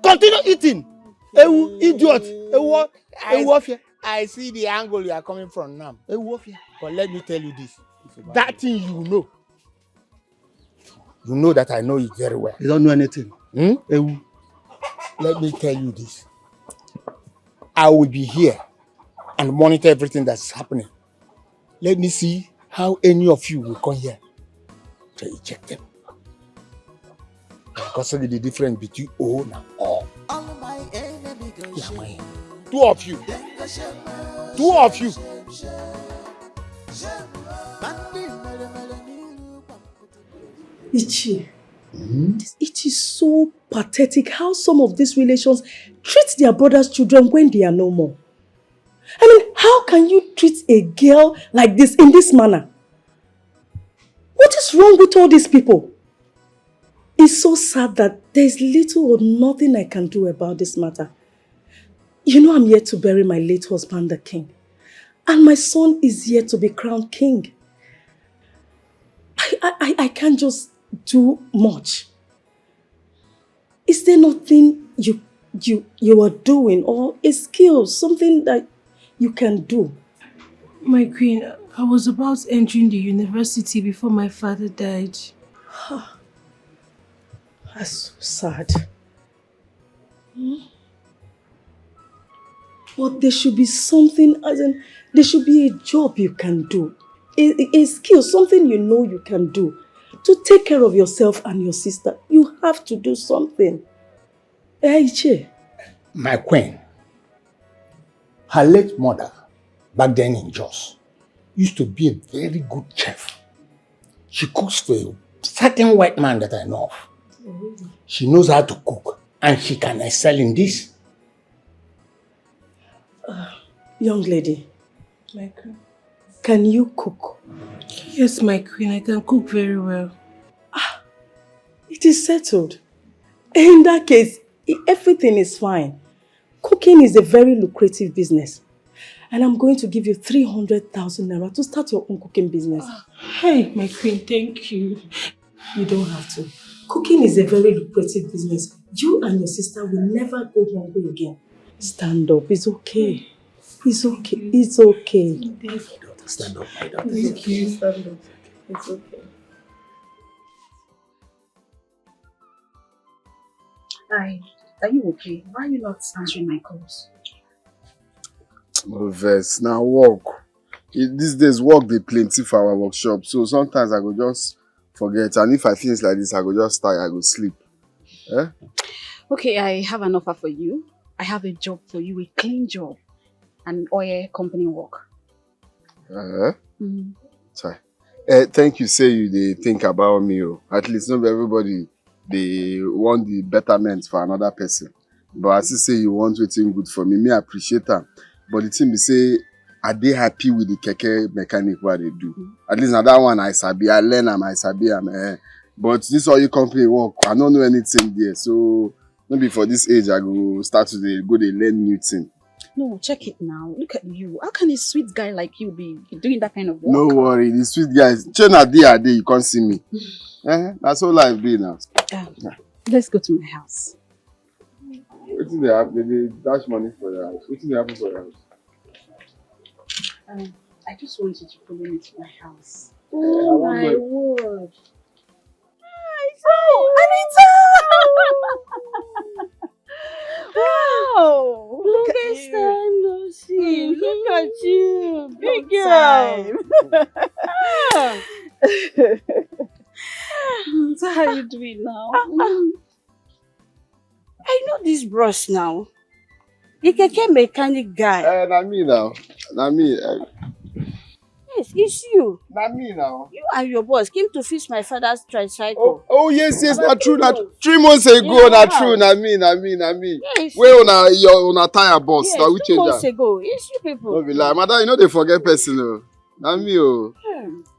Continue eating. Ewu, idiot. Ewu, I see the angle you are coming from now. But let me tell you this. That thing you know. You know that I know it very well. You don't know anything. Ewu. Let me tell you this. I will be here and monitor everything that's happening. Let me see how any of you will come here to eject them. Because of the difference between O and O. Yeah, man. Two of you. Ichi, it is so pathetic how some of these relations treat their brothers' children when they are no more. I mean, how can you treat a girl like this in this manner? What is wrong with all these people? It's so sad that there's little or nothing I can do about this matter. You know, I'm yet to bury my late husband, the king. And my son is yet to be crowned king. I can't just do much. Is there nothing you are doing or a skill, something that you can do? My queen, I was about entering the university before my father died. That's so sad. But there should be something, as in, there should be a job you can do. A skill, something you know you can do. To take care of yourself and your sister, you have to do something. Che. My queen, her late mother, back then in Jos, used to be a very good chef. She cooks for a certain white man that I know of. She knows how to cook and she can excel in this. Young lady, My queen. can you cook? Yes, my queen, I can cook very well. It is settled. In that case, everything is fine. Cooking is a very lucrative business. And I'm going to give you 300,000 naira to start your own cooking business. Hey, my queen, thank you. You don't have to. Cooking is a very lucrative business. You and your sister will never go hungry again. Stand up. It's okay. It's okay. It's okay. Stand up, my daughter. Thank you. Stand up. It's okay. Hi, are you okay? Why are you not answering my calls? No vex, now work. These days work dey plenty for our workshop, so sometimes I go just forget, and if I finish like this, I go just tire, I go sleep. Eh? Okay, I have an offer for you. I have a job for you, a clean job, an oil company work. Sorry. Thank you, say you dey think about me. Oh. At least not everybody they want the betterment for another person. But as you say you want wetin good for me, I appreciate that. But the thing be say, are they happy with the keke mechanic what they do? At least now that one I sabi, I learn am, I sabi am. But this oil company work, I don't know anything there. So maybe for this age, I go start to go they learn new thing. No, check it now. Look at you. How can a sweet guy like you be doing that kind of work? No worry, the sweet guys. Chena day, you can't see me. That's all life be now. Let's go to my house. What do they have? They dash money for the house. What do they happen for the house? I just want you to follow me to my house. Oh my word. Wow! Look at you. time no see. Look at you, big Long girl. So how are you doing now? I know this bros now. The keke mechanic guy. Na me now. Na me. Yes, it's you. Na me now. You and your boss came to fix my father's tricycle. Oh yes, not true. Not 3 months ago, Yeah. not true. Na me. Yes. Where on a tire boss? Yes, Now we 2 change months that. ago. It's you people. No be lie, madam. You know they forget person. Oh. Na me. Oh.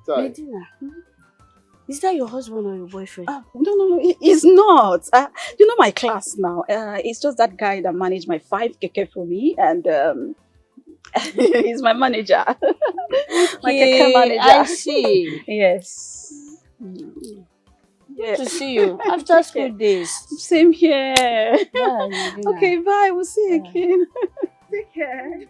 Sorry. Medina, is that your husband or your boyfriend? No, it's not. You know my class now. It's just that guy that managed my 5 keke for me, and he's my manager. My keke manager. I see. Yes. Good to see you after school days. Same here. Bye, Medina. Okay, bye. We'll see you again. Take care.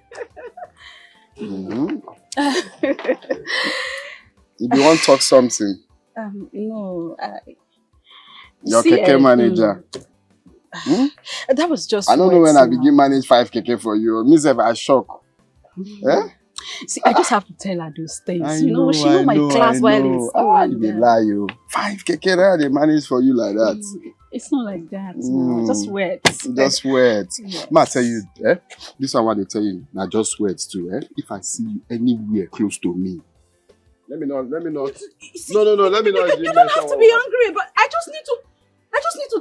If you want to talk something, No. your see, keke manager. That was just. I don't know when words I begin manage 5 keke for you. Me self I shock. See, I just have to tell her those things. I She know my class while in school. You dey lie, you. 5 keke now they manage for you like that. It's not like that. No, just words. Just words. Yes. Ma tell you, this one what they tell you, now just words too, If I see you anywhere close to me, let me not. No, let me not. You don't have to be angry, but I just need to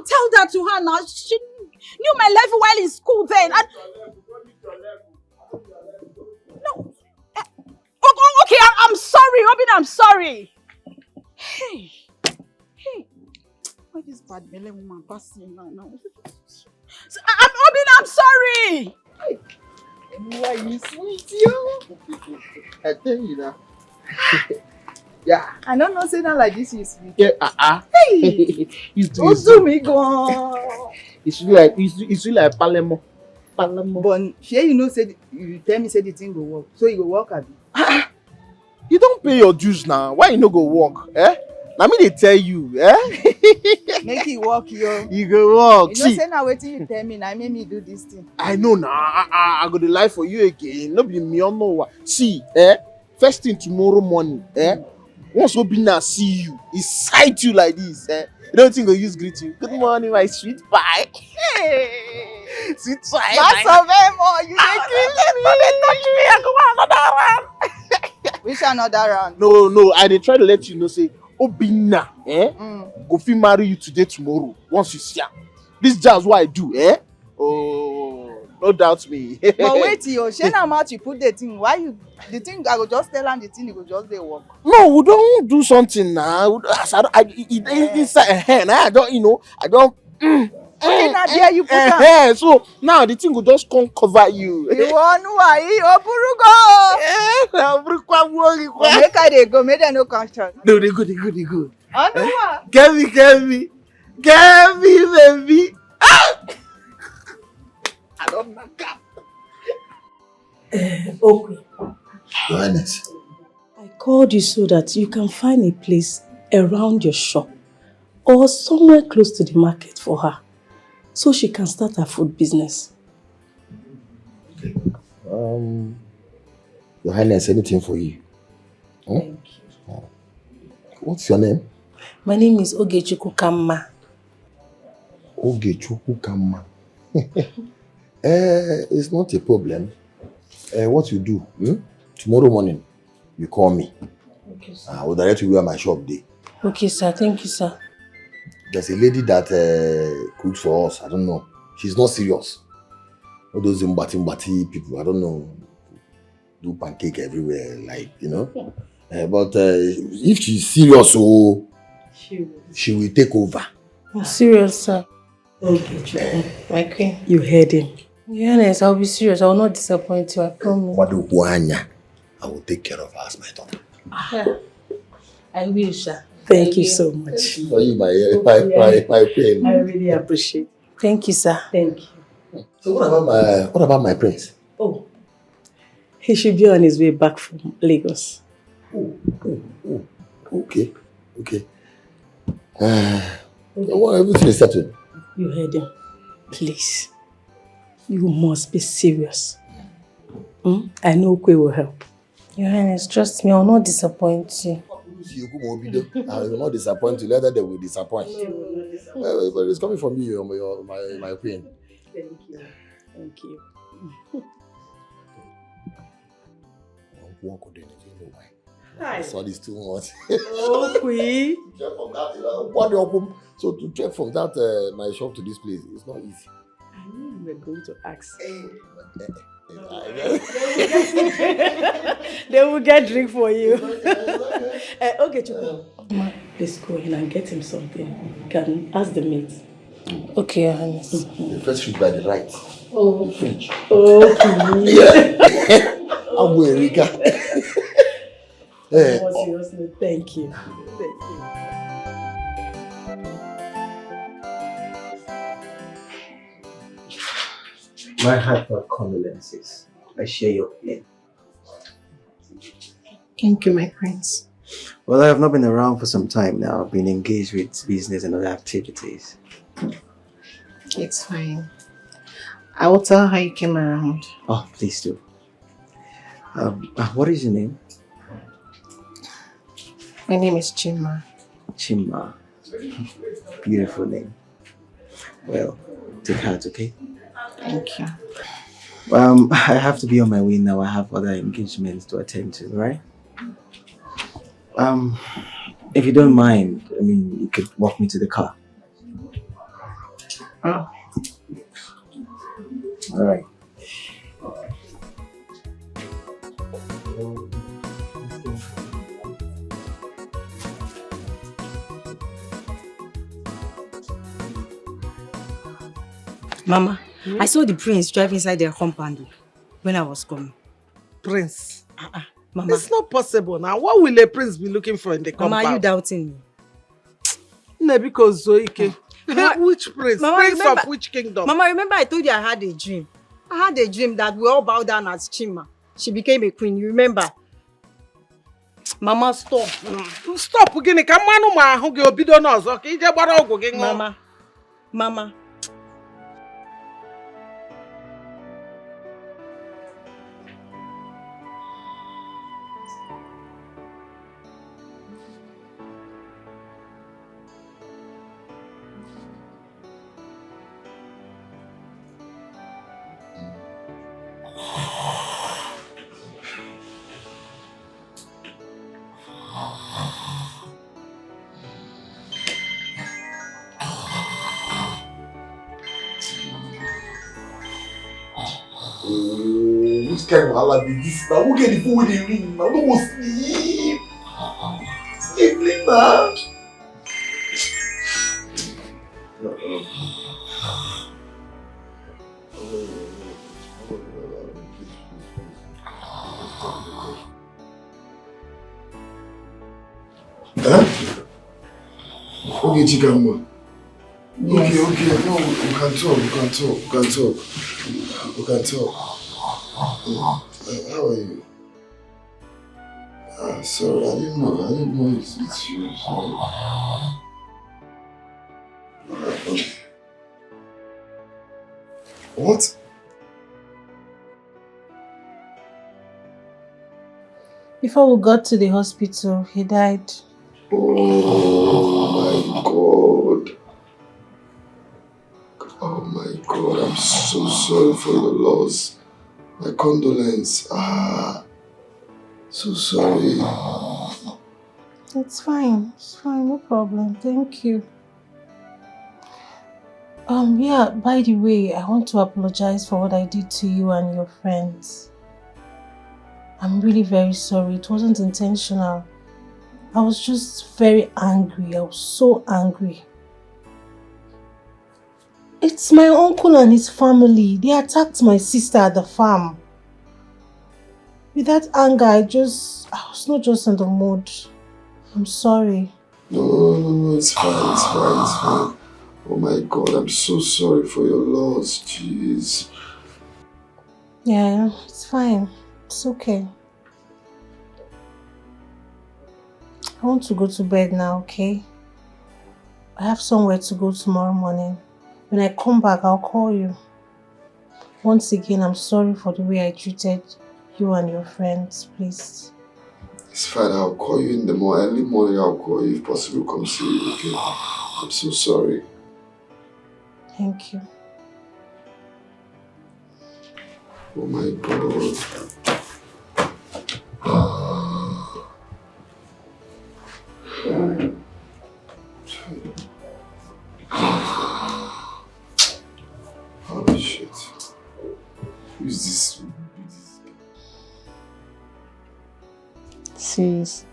tell that to her now. She knew my level while in school then. No. Okay, I'm sorry, Robin, I'm sorry. Hey. Why this bad belly woman passing now? Robin, I'm sorry. Why you sweet, yo? I tell you now. Yeah. I don't know say na like this you sweet. Yeah, Hey! It's Ó dùn mí gan. It's really like Palemo. Palemo. But shey you know say you tell me say the thing go work. So e go work abi? You don't pay your dues now. Why you no go work? Eh? Na me dey tell you, eh? Make e work yo. You go work. You know See, say na wetin you tell me na make me do this thing. I know now. I go dey lie for you again. No be me or no one. See, first thing tomorrow morning, once Obinna see you, he sight you like this, you don't think he'll use greet you. Good morning, my sweet pie. Hey, sweet pie. That's of you dey kill me. Touch me. I go want another round. Which another round? No. I dey try to let you know say Obinna, go fit marry you today, tomorrow. Once you see am, this jazz what I do, Oh, no doubt me. But wait yo, shey na mouth you put the thing. Why you the thing I go just tell am the thing, e go just dey work. No, we don't do something now. Inside, now I don't, I don't. Okay, na there you put am. So now the thing will just come cover you. Ìwọ Olúwa yìí, ó burú gan. Make I dey go, make dem no come church. No, they good. Olúwa. Get me, baby. I don't knock up. Okay. Your Highness. I called you so that you can find a place around your shop or somewhere close to the market for her so she can start her food business. Your Highness, anything for you? Thank you. What's your name? My name is Ogechukwu Kamma. Ogechukwu Kamma. It's not a problem. What you do, tomorrow morning, you call me. Okay, sir. I will direct you where my shop is. Okay, sir. Thank you, sir. There's a lady that cooks for us. I don't know. She's not serious. All those mbati people, I don't know, do pancake everywhere, like, but if she's serious, she will take over. I'm serious, sir. Okay, my queen. You heard him. Your Highness, I'll be serious. I will not disappoint you, I promise. I will take care of her as my daughter. I will, sir. Thank you so much. For you, my queen. I really appreciate it. Thank you, sir. Thank you. So what about my prince? Oh, he should be on his way back from Lagos. Okay. Well, everything is settled. You heard him. Please, you must be serious. I know Kwe will help. Your Highness, trust me, I will not disappoint you. I will not disappoint you. Later they will disappoint. But it's coming from you, my queen. Thank you. I saw this too much. Oh, Queen. So to trek from that my shop to this place, it's not easy. I knew you were going to ask. They will get drink for you. Okay, Chuku. Let's go in and get him something. You can ask the maid. Okay, Your Highness. The first fruit by the right. Oh, fridge. Oh, please. Yeah. I'm wearing seriously, thank you. Thank you. My heartfelt condolences. I share your pain. Thank you, my prince. Well, I have not been around for some time now. I've been engaged with business and other activities. It's fine. I will tell her you came around. Oh, please do. What is your name? My name is Chima. Chima. Beautiful name. Well, take heart, okay? Thank you. I have to be on my way now. I have other engagements to attend to, right? If you don't mind, you could walk me to the car. Oh. All right. Mama, I saw the prince drive inside their compound when I was coming. Prince? Mama. It's not possible now. What will a prince be looking for in the compound? Mama, are you doubting me? No, because Zoike. Which prince? Mama, Prince remember, of which kingdom? Mama, remember I told you I had a dream. I had a dream that we all bow down as Chima. She became a queen, you remember? Mama, stop. Stop, gini ka manu ma ahụ gị obido n'ọzọ ka ije gbara ọgwụ gị ṅụọ. Mama. Which kind of wahala be this now? Who get the phone with the ring now? No more sleep. Sleep now. Huh? Okay, Chikama. Yes. Okay. No, we can talk. How are you? Sorry, I didn't know it's you. Sorry. What? Before we got to the hospital, he died. Oh my God, I'm so sorry for your loss. My condolence. So sorry. It's fine, no problem. Thank you. Yeah, by the way, I want to apologize for what I did to you and your friends. I'm really very sorry. It wasn't intentional. I was just very angry. I was so angry. It's my uncle and his family. They attacked my sister at the farm. With that anger, I was not just in the mood. I'm sorry. No, it's fine. Oh my God, I'm so sorry for your loss. Jeez. Yeah, it's fine. It's okay. I want to go to bed now, okay? I have somewhere to go tomorrow morning. When I come back, I'll call you. Once again, I'm sorry for the way I treated you and your friends, please. It's fine, I'll call you in the early morning. I'll call you if possible. Come see you, okay? I'm so sorry. Thank you. Oh my God. Oh shit. Who's this? Sis,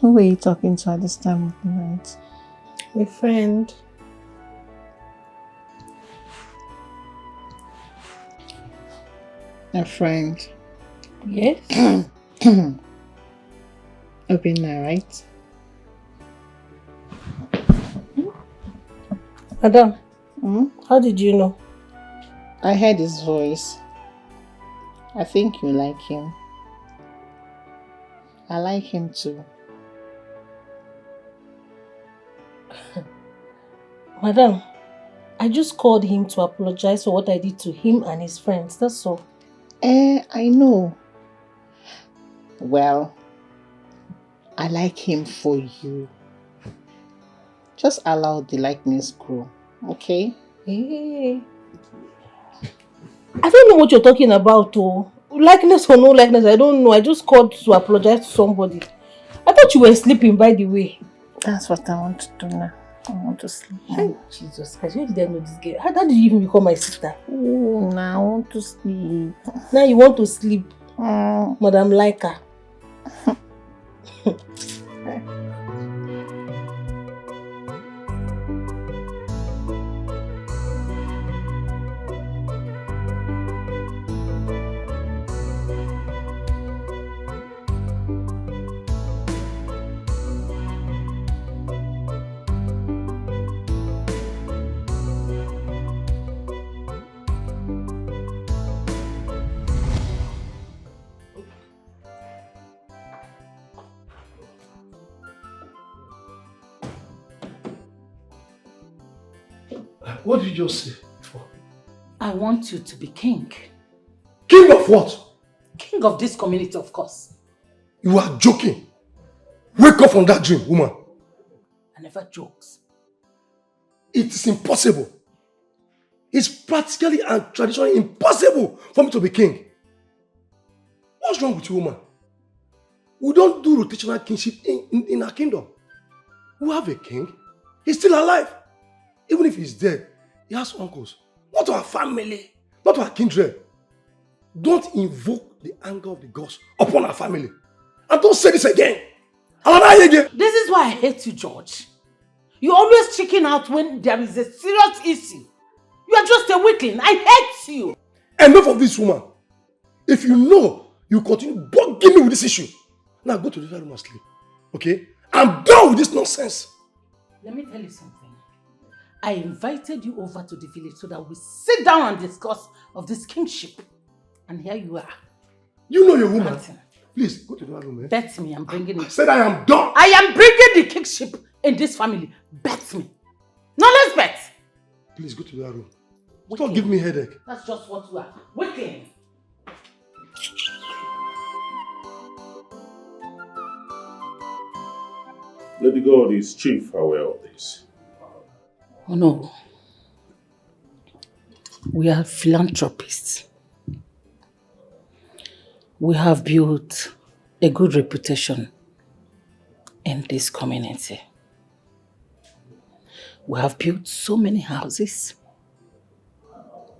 who were you talking to at this time of the night? My friend. A friend? Yes? Obinna, right? Madam, how did you know? I heard his voice. I think you like him. I like him too. Madam, I just called him to apologize for what I did to him and his friends, that's all. I know. Well, I like him for you. Just allow the likeness grow, okay? Hey. I don't know what you're talking about, oh. Likeness or no likeness, I don't know. I just called to apologize to somebody. I thought you were sleeping, by the way. That's what I want to do now. I want to sleep. Hey, Jesus Christ, where did I know this girl? How did you even become my sister? Oh, now I want to sleep. Now you want to sleep? Madam Laika. what did you just say before? I want you to be king. King of what? King of this community, of course. You are joking. Wake up from that dream, woman. I never jokes. It is impossible. It's practically and traditionally impossible for me to be king. What's wrong with you, woman? We don't do rotational kingship in our kingdom. We have a king. He's still alive. Even if he's dead, he has uncles. Not our family, not our kindred. Don't invoke the anger of the gods upon our family. And don't say this again. This is why I hate you, George. You always chicken out when there is a serious issue. You are just a weakling. I hate you. Enough of this, woman. If you know you continue bugging me with this issue, now go to the room and sleep. Okay? I'm done with this nonsense. Let me tell you something. I invited you over to the village so that we sit down and discuss of this kingship. And here you are. You know your woman. Please, go to the room. Bet me I'm bringing it. I said I am done. I am bringing the kingship in this family. Bet me. No, let's bet. Please go to the room. Don't give me headache. That's just what you are. Wicked. Lady God, is Chief aware of this? Oh no. We are philanthropists. We have built a good reputation in this community. We have built so many houses.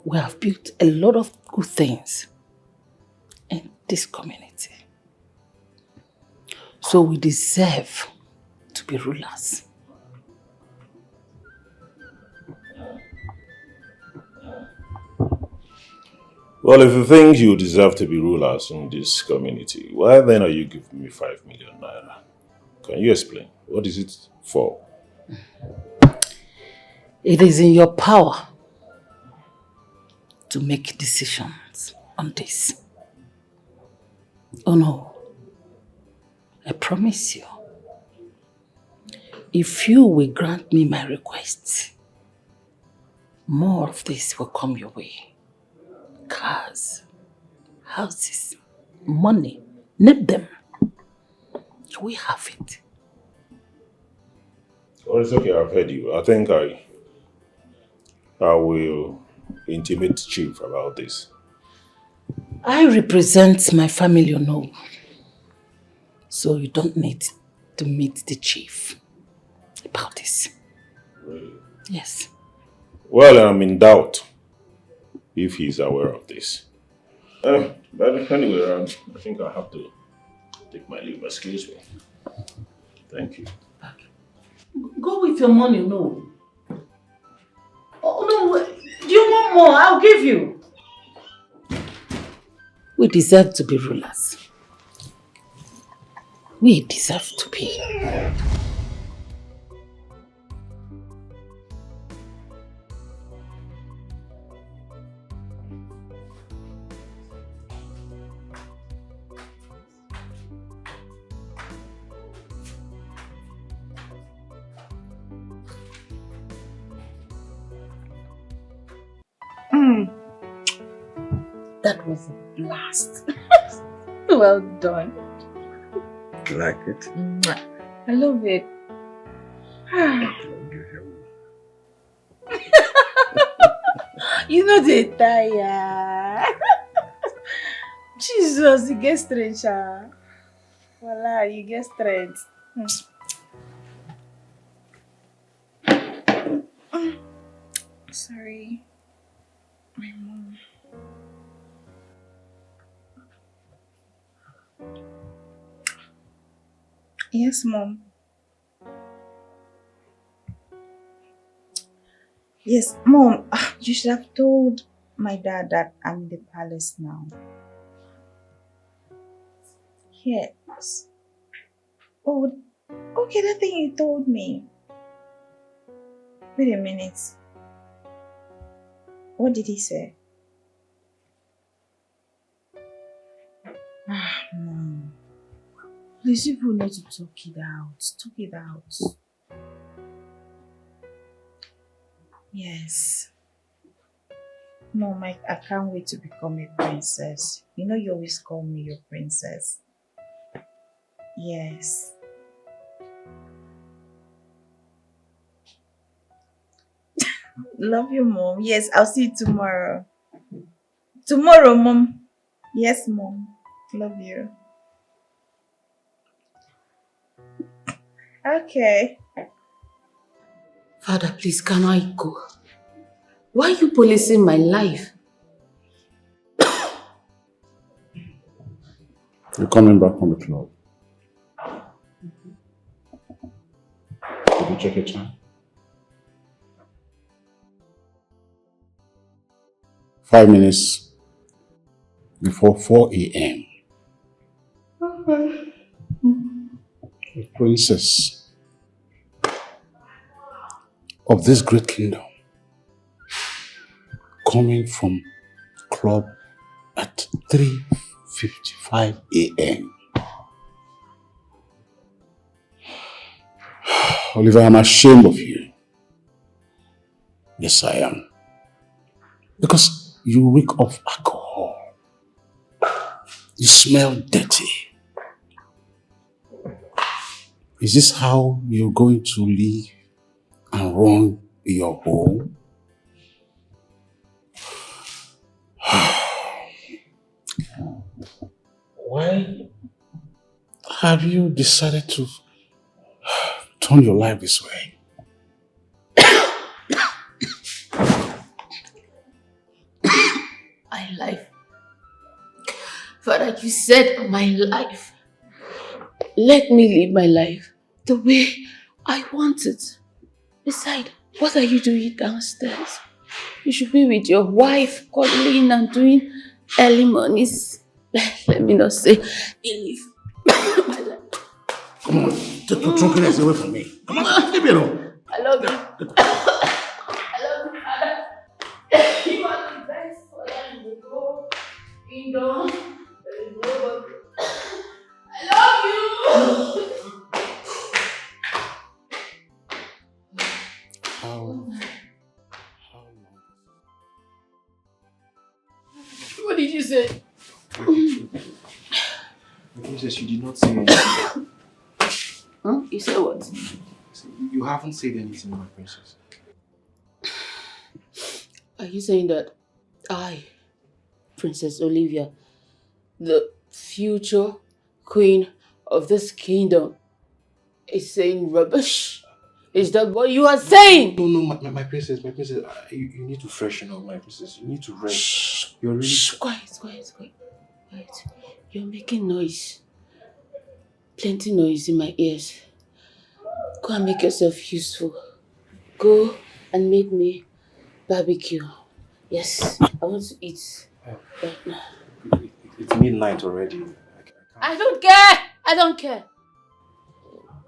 We have built a lot of good things in this community. So we deserve to be rulers. Well, if you think you deserve to be rulers in this community, why then are you giving me 5 million naira? Can you explain? What is it for? It is in your power to make decisions on this. Oh no, I promise you, if you will grant me my request, more of this will come your way. Cars, houses, money, name them. We have it. Oh, it's okay, I've heard you. I think I will intimate Chief about this. I represent my family, you know. So you don't need to meet the chief about this. Really? Yes. Well, I'm in doubt if he's aware of this. But anyway, I think I have to take my leave. Excuse me. Thank you. Go with your money, no. Oh, no, do you want more? I'll give you. We deserve to be rulers. We deserve to be. That was a blast. Well done. You like it? Mwah. I love it. You know they tire. Jesus, you get strength. Voila, you get strength. Sorry. My mom. Yes, Mom. Yes, Mom. You should have told my dad that I'm in the palace now. Yes. Oh, okay, that thing you told me. Wait a minute. What did he say? Mom. Please, you need to talk it out. Talk it out. Yes. Mom, I can't wait to become a princess. You know you always call me your princess. Yes. Love you, Mom. Yes, I'll see you tomorrow. Tomorrow, Mom. Yes, Mom. Love you. Okay. Father, please, can I go? Why are you policing my life? You're coming back from the club. Did you check your time? 5 minutes before 4 a.m. The princess of this great kingdom coming from club at 3:55 a.m. Oliver, I'm ashamed of you. Yes, I am. Because you reek of alcohol. You smell dirty. Is this how you're going to live and run your home? Why have you decided to turn your life this way? My life. Father, you said my life. Let me live my life the way I want it. Besides, what are you doing downstairs? You should be with your wife, cuddling and doing early mornings. Let me not say, you live my life. Come on, take your drunkenness away from me. Come on, leave me alone. I love you. I love you, Father. You are the best father in the whole kingdom. There is nobody. I love you. What did you say? Princess, you did not say anything. Huh? You said what? You haven't said anything, my princess. Are you saying that I, Princess Olivia, the future queen of this kingdom, is saying rubbish? Is that what you are saying? No, my princess, you need to freshen up, my princess. You need to rest. Shh. You're really... Shh, quiet. You're making noise. Plenty noise in my ears. Go and make yourself useful. Go and make me barbecue. Yes, I want to eat right now. It's midnight already. I don't care.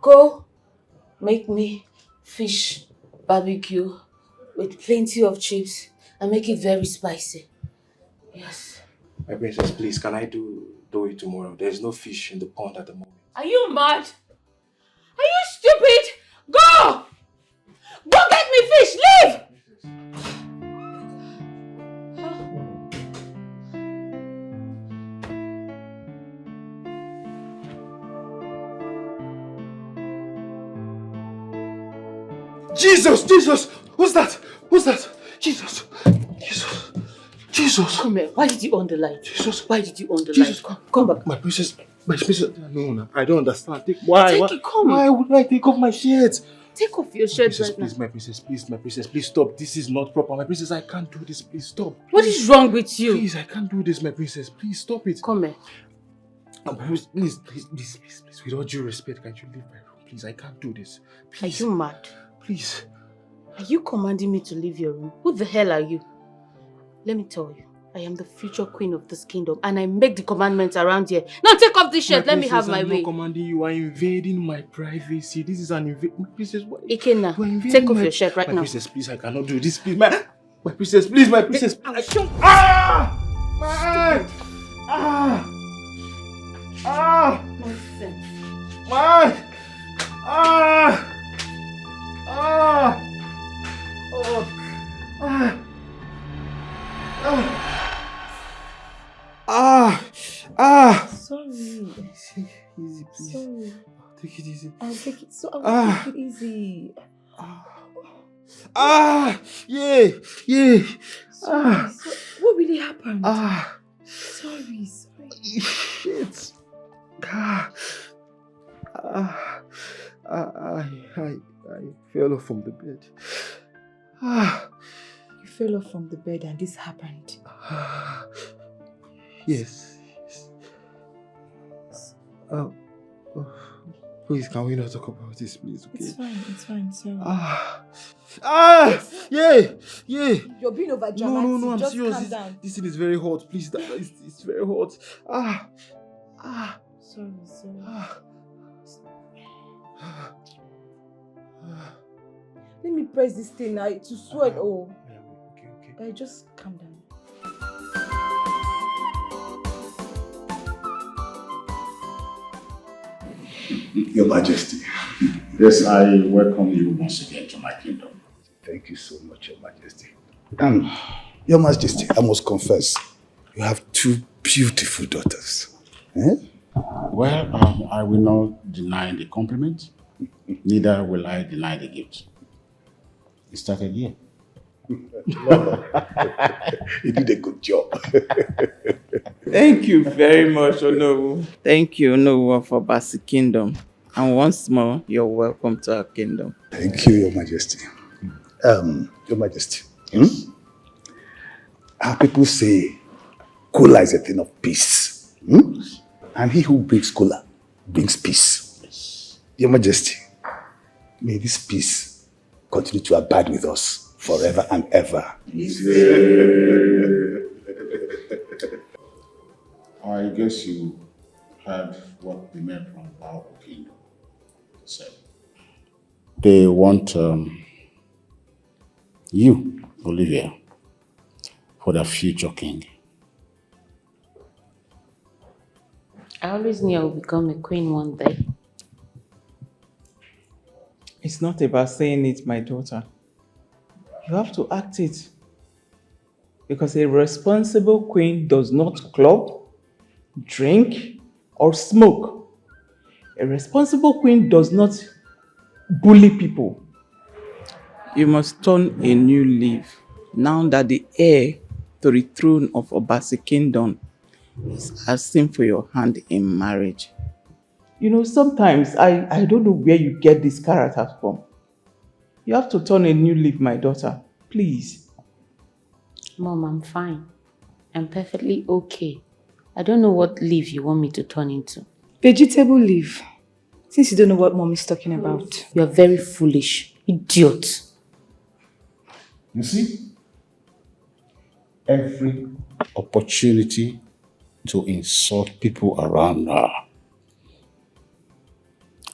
Go make me fish barbecue with plenty of chips and make it very spicy. Yes. My princess, please, can I do it tomorrow? There's no fish in the pond at the moment. Are you mad? Are you stupid? Go! Go get me fish! Leave! Jesus! Who's that? Jesus! Come here. Why did you on the light? Jesus! Why did you on the light? Come back. My princess. No, I don't understand. Why? Come. Why would I take off my shirt? Take off your shirt Princess, right please, now. my princess, please stop. This is not proper. My princess, I can't do this. Please stop. What is wrong with you? Please, I can't do this, my princess. Please stop it. Come here. Please. With all due respect, can you leave my room? Please, I can't do this. Please. Are you mad? Please. Are you commanding me to leave your room? Who the hell are you? Let me tell you, I am the future queen of this kingdom and I make the commandments around here. Now take off this shirt, let me have my way. I'm not commanding you, are invading my privacy. This is an invasion. My princess, what? Ikenna, take off your shirt right now. My princess, please, I cannot do this. Please, my princess, please, my princess. I'll show. Oh. Sorry. Easy, please. Sorry. Take it easy. I'll take it. Take it easy. Yeah. Sorry. What really happened? Sorry. Shit. I fell off from the bed. You fell off from the bed and this happened. Yes. Please, can we not talk about this, please? Okay? It's fine, sorry. Yeah. You're being over dramatic. No, I'm Just serious. calm down. This thing is very hot. Please, it's very hot. Sorry. Let me press this thing now to swell. Okay. Just calm down. Your Majesty. Yes, I welcome you once again to my kingdom. Thank you so much, Your Majesty. Your Majesty, I must confess, you have two beautiful daughters. Eh? Well, I will not deny the compliment, neither will I deny the gift. You started here. No. You did a good job. Thank you very much, Onowu. Thank you, Onowu, for Basi Kingdom. And once more, you're welcome to our kingdom. Thank you, Your Majesty. Your Majesty. Our people say cola is a thing of peace. And he who brings cola brings peace. Your Majesty, may this peace continue to abide with us forever and ever. I guess you heard what the men from our kingdom said. They want you, Olivia, for the future king. I always knew I would become a queen one day. It's not about saying it, my daughter. You have to act it. Because a responsible queen does not club, drink, or smoke. A responsible queen does not bully people. You must turn a new leaf now that the heir to the throne of Obasi Kingdom is asking for your hand in marriage. You know, sometimes I don't know where you get these characters from. You have to turn a new leaf, my daughter. Please. Mom, I'm fine. I'm perfectly okay. I don't know what leaf you want me to turn into. Vegetable leaf. Since you don't know what mom is talking about. You are very foolish. Idiot. You see, every opportunity to insult people around her,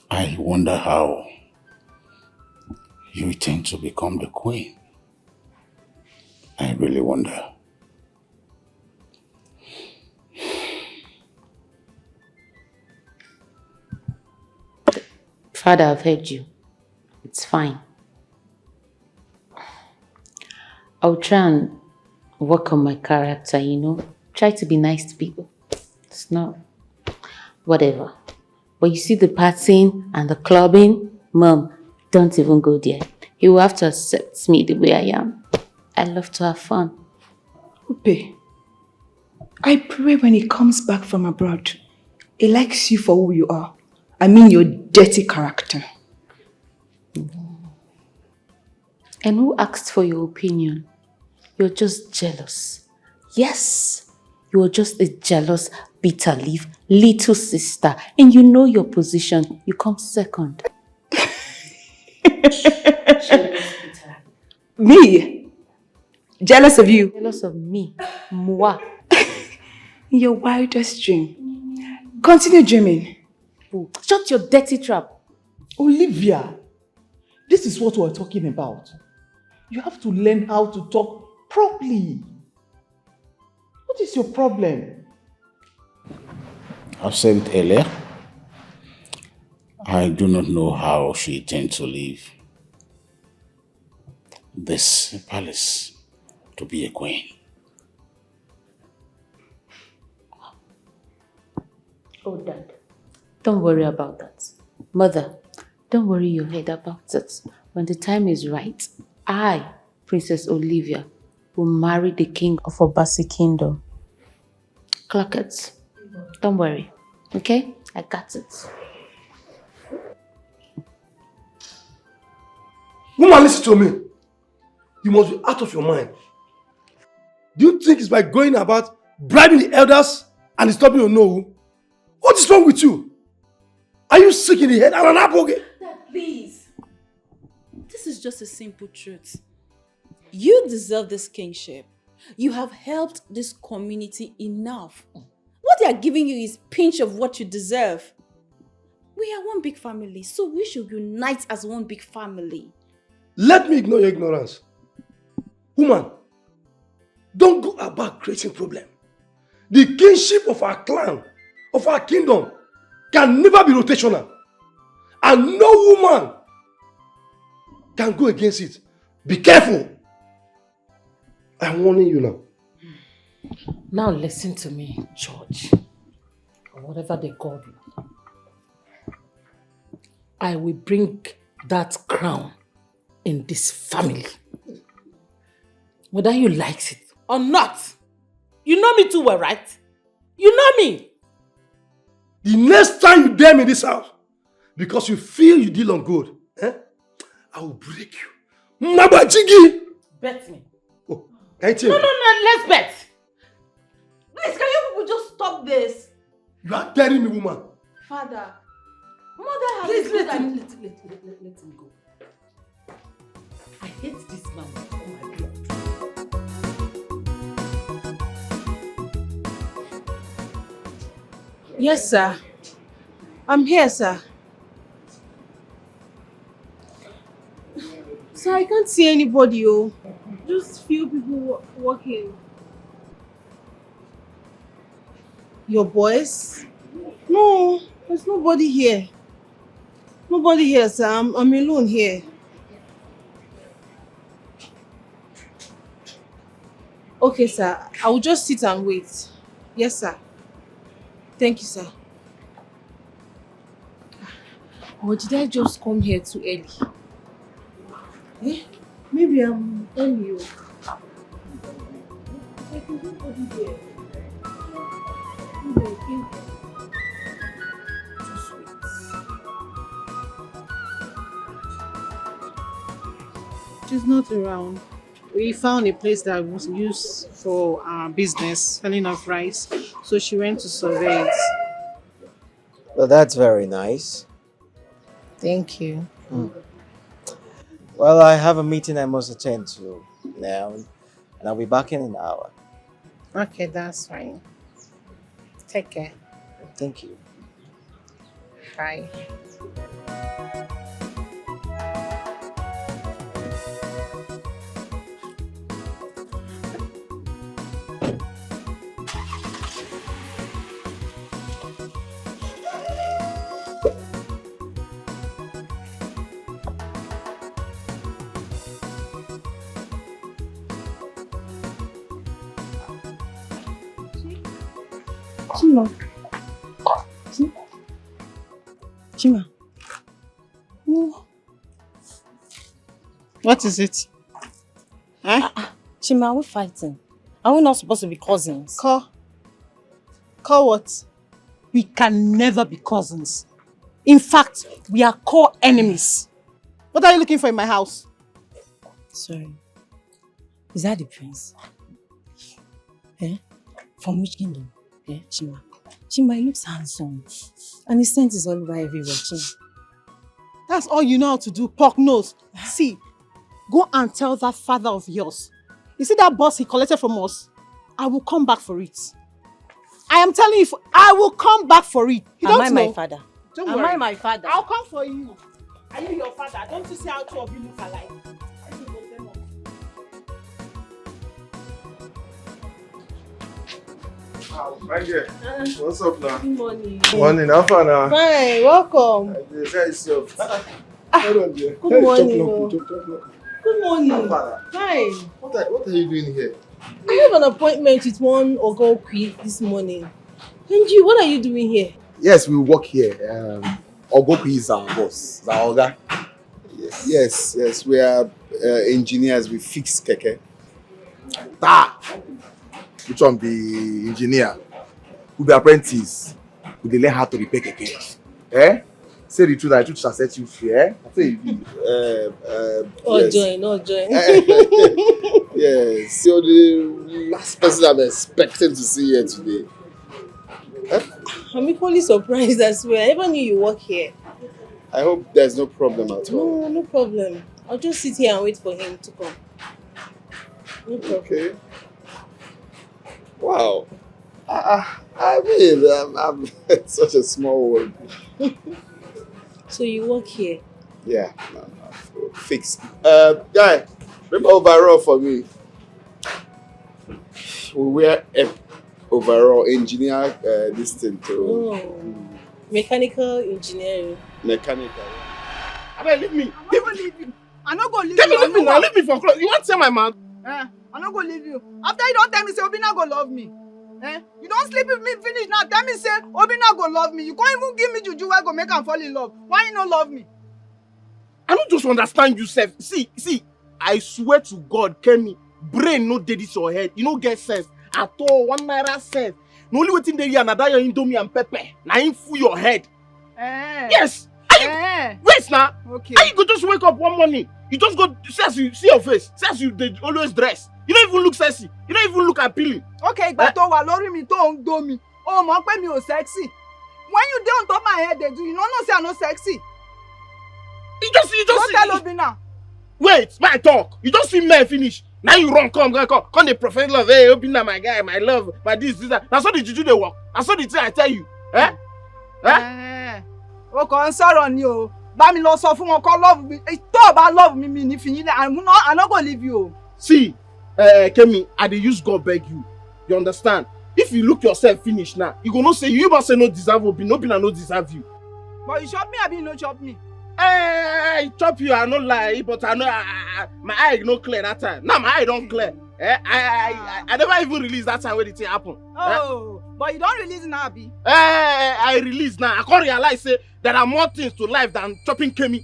I wonder how you intend to become the queen. I really wonder. Father, I've heard you. It's fine. I'll try and work on my character, you know. Try to be nice to people. It's not whatever. But you see the partying and the clubbing, Mom, don't even go there. He will have to accept me the way I am. I love to have fun. Upe, I pray when he comes back from abroad, he likes you for who you are. I mean your dirty character. And who asked for your opinion? You're just jealous. Yes, you're just a jealous, bitter leaf, little sister. And you know your position. You come second. Me? Jealous of you? Jealous of me. Moi. In your wildest dream. Continue dreaming. Shut your dirty trap. Olivia, this is what we're talking about. You have to learn how to talk properly. What is your problem? I've said it earlier. I do not know how she intends to live. this palace to be a queen. Oh, Dad, don't worry about that. Mother, don't worry your head about it. When the time is right, I, Princess Olivia, will marry the king of Obasi Kingdom. Clock it. Don't worry. Okay? I got it. Woman, listen to me. You must be out of your mind. Do you think it's by going about bribing the elders and disturbing your no? What is wrong with you? Are you sick in the head and an apple? Dad, please. This is just a simple truth. You deserve this kingship. You have helped this community enough. What they are giving you is pinch of what you deserve. We are one big family, so we should unite as one big family. Let me ignore your ignorance. Woman, don't go about creating problem. The kingship of our clan, of our kingdom, can never be rotational. And no woman can go against it. Be careful. I'm warning you now. Now listen to me, George, or whatever they call you. I will bring that crown in this family. Whether you like it or not. You know me too well, right? You know me. The next time you dare me in this house, because you feel you deal on good, I will break you. Mabajigi! Bet me. Oh, I tell you. No, let's bet. Please, can you people just stop this? You are daring me, woman. Father, Mother has... Please let him go. I hate this man. Oh my God. Yes, sir. I'm here, sir. Sir, I can't see anybody, oh. Just few people walking. Your boys? No, there's nobody here. Nobody here, sir. I'm alone here. Okay, sir. I will just sit and wait. Yes, sir. Thank you, sir. Or did I just come here too early? Eh? Maybe I'm early. Like, there's nobody here. Maybe I came here. Just wait. She's not around. We found a place that was used for our business, selling of rice. So she went to survey it. Well, that's very nice. Thank you. Well, I have a meeting I must attend to now, and I'll be back in an hour. Okay, that's fine. Take care. Thank you. Bye. Chima. Oh. What is it? Chima, are we fighting? Are we not supposed to be cousins? Call what? We can never be cousins. In fact, we are core enemies. What are you looking for in my house? Sorry. Is that the prince? Eh? From which kingdom? Eh, Chima? Chima, he looks handsome. And his scent is all over everywhere, Chima. That's all you know how to do, pork nose. See, go and tell that father of yours. You see that boss he collected from us? I will come back for it. I am telling you, I will come back for it. You Am don't I know? my father? Don't Am worry. I my father? I'll come for you. Are you your father? Don't you see how two of you look alike? My dear, what's up now? Good morning. Morning, how far now? Fine, welcome. Very yourself. Hold on, dear. Good morning. Chop Good morning. Father. Hi. What are you doing here? I have an appointment with one Ogo this morning. And you, what are you doing here? Yes, we work here. Ogoku is our boss. Is our Oga. Yes. We are engineers. We fix keke. Which one be engineer? Who be apprentice? Who they learn how to repair keke? Say the truth, the truth shall set you free. I say you. Join. Yes. You're the last person I'm expecting to see here today. I'm equally surprised as well. I never knew you work here. I hope there's no problem at all. No problem. I'll just sit here and wait for him to come. No problem. Okay. Wow. I mean, I'm such a small world. So you work here? Yeah, no, fix. Guy, bring overall for me. We wear overall engineer this thing too. Oh, mechanical engineering. Mechanical. I mean, leave me. I no go leave you. I no go leave Tell me, you. leave me now. Leave me for clothes. You want to say my man? I no go leave you. After you don't tell me say Obina go love me. You don't sleep with me finish now. Tell me say Obina go love me. You can't even give me juju where go make am fall in love. Why you no love me? I don't just understand you, Seth. See, I swear to God, Kenny, brain no dey this your head. You no get sense at all. 1 naira sense. The only way thing dey here na that your indomie and pepper. Na him full your head. Yes. Wait now. Okay. How you go just wake up one morning? You just go see your face. Says you they always dress. You don't even look sexy. You don't even look appealing. Okay, but tó wà lórí mi tó ń do mi. Oh, mọ̀ pé mi ò sexy. When you dey on top my head, you no know say I no sexy. You just don't tell Obina. Wait, my talk. You just see me finish. Now you run, come the profess love. Hey, Obina, my guy, my love, my this, that. That's how the juju they work. That's how the thing I tell you. O kàn ń sọ̀rọ̀ ni o. Bá mi lọ sọ fún wọn kó love me. Tó o bá love me, mi ní fi yín lẹ̀. I no go leave you. See, Kemi, I dey use God beg you. You understand? If you look yourself finish now, you go no say you must say no deserve Obina no deserve you. But you chop me, abi you no chop me? I chop you, I no lie, but I know my eye no clear that time. Now my eye don't clear. I never even release that time when the thing happen. But you don't release now, abi? I release now. I can't realize say there are more things to life than chopping Kemi.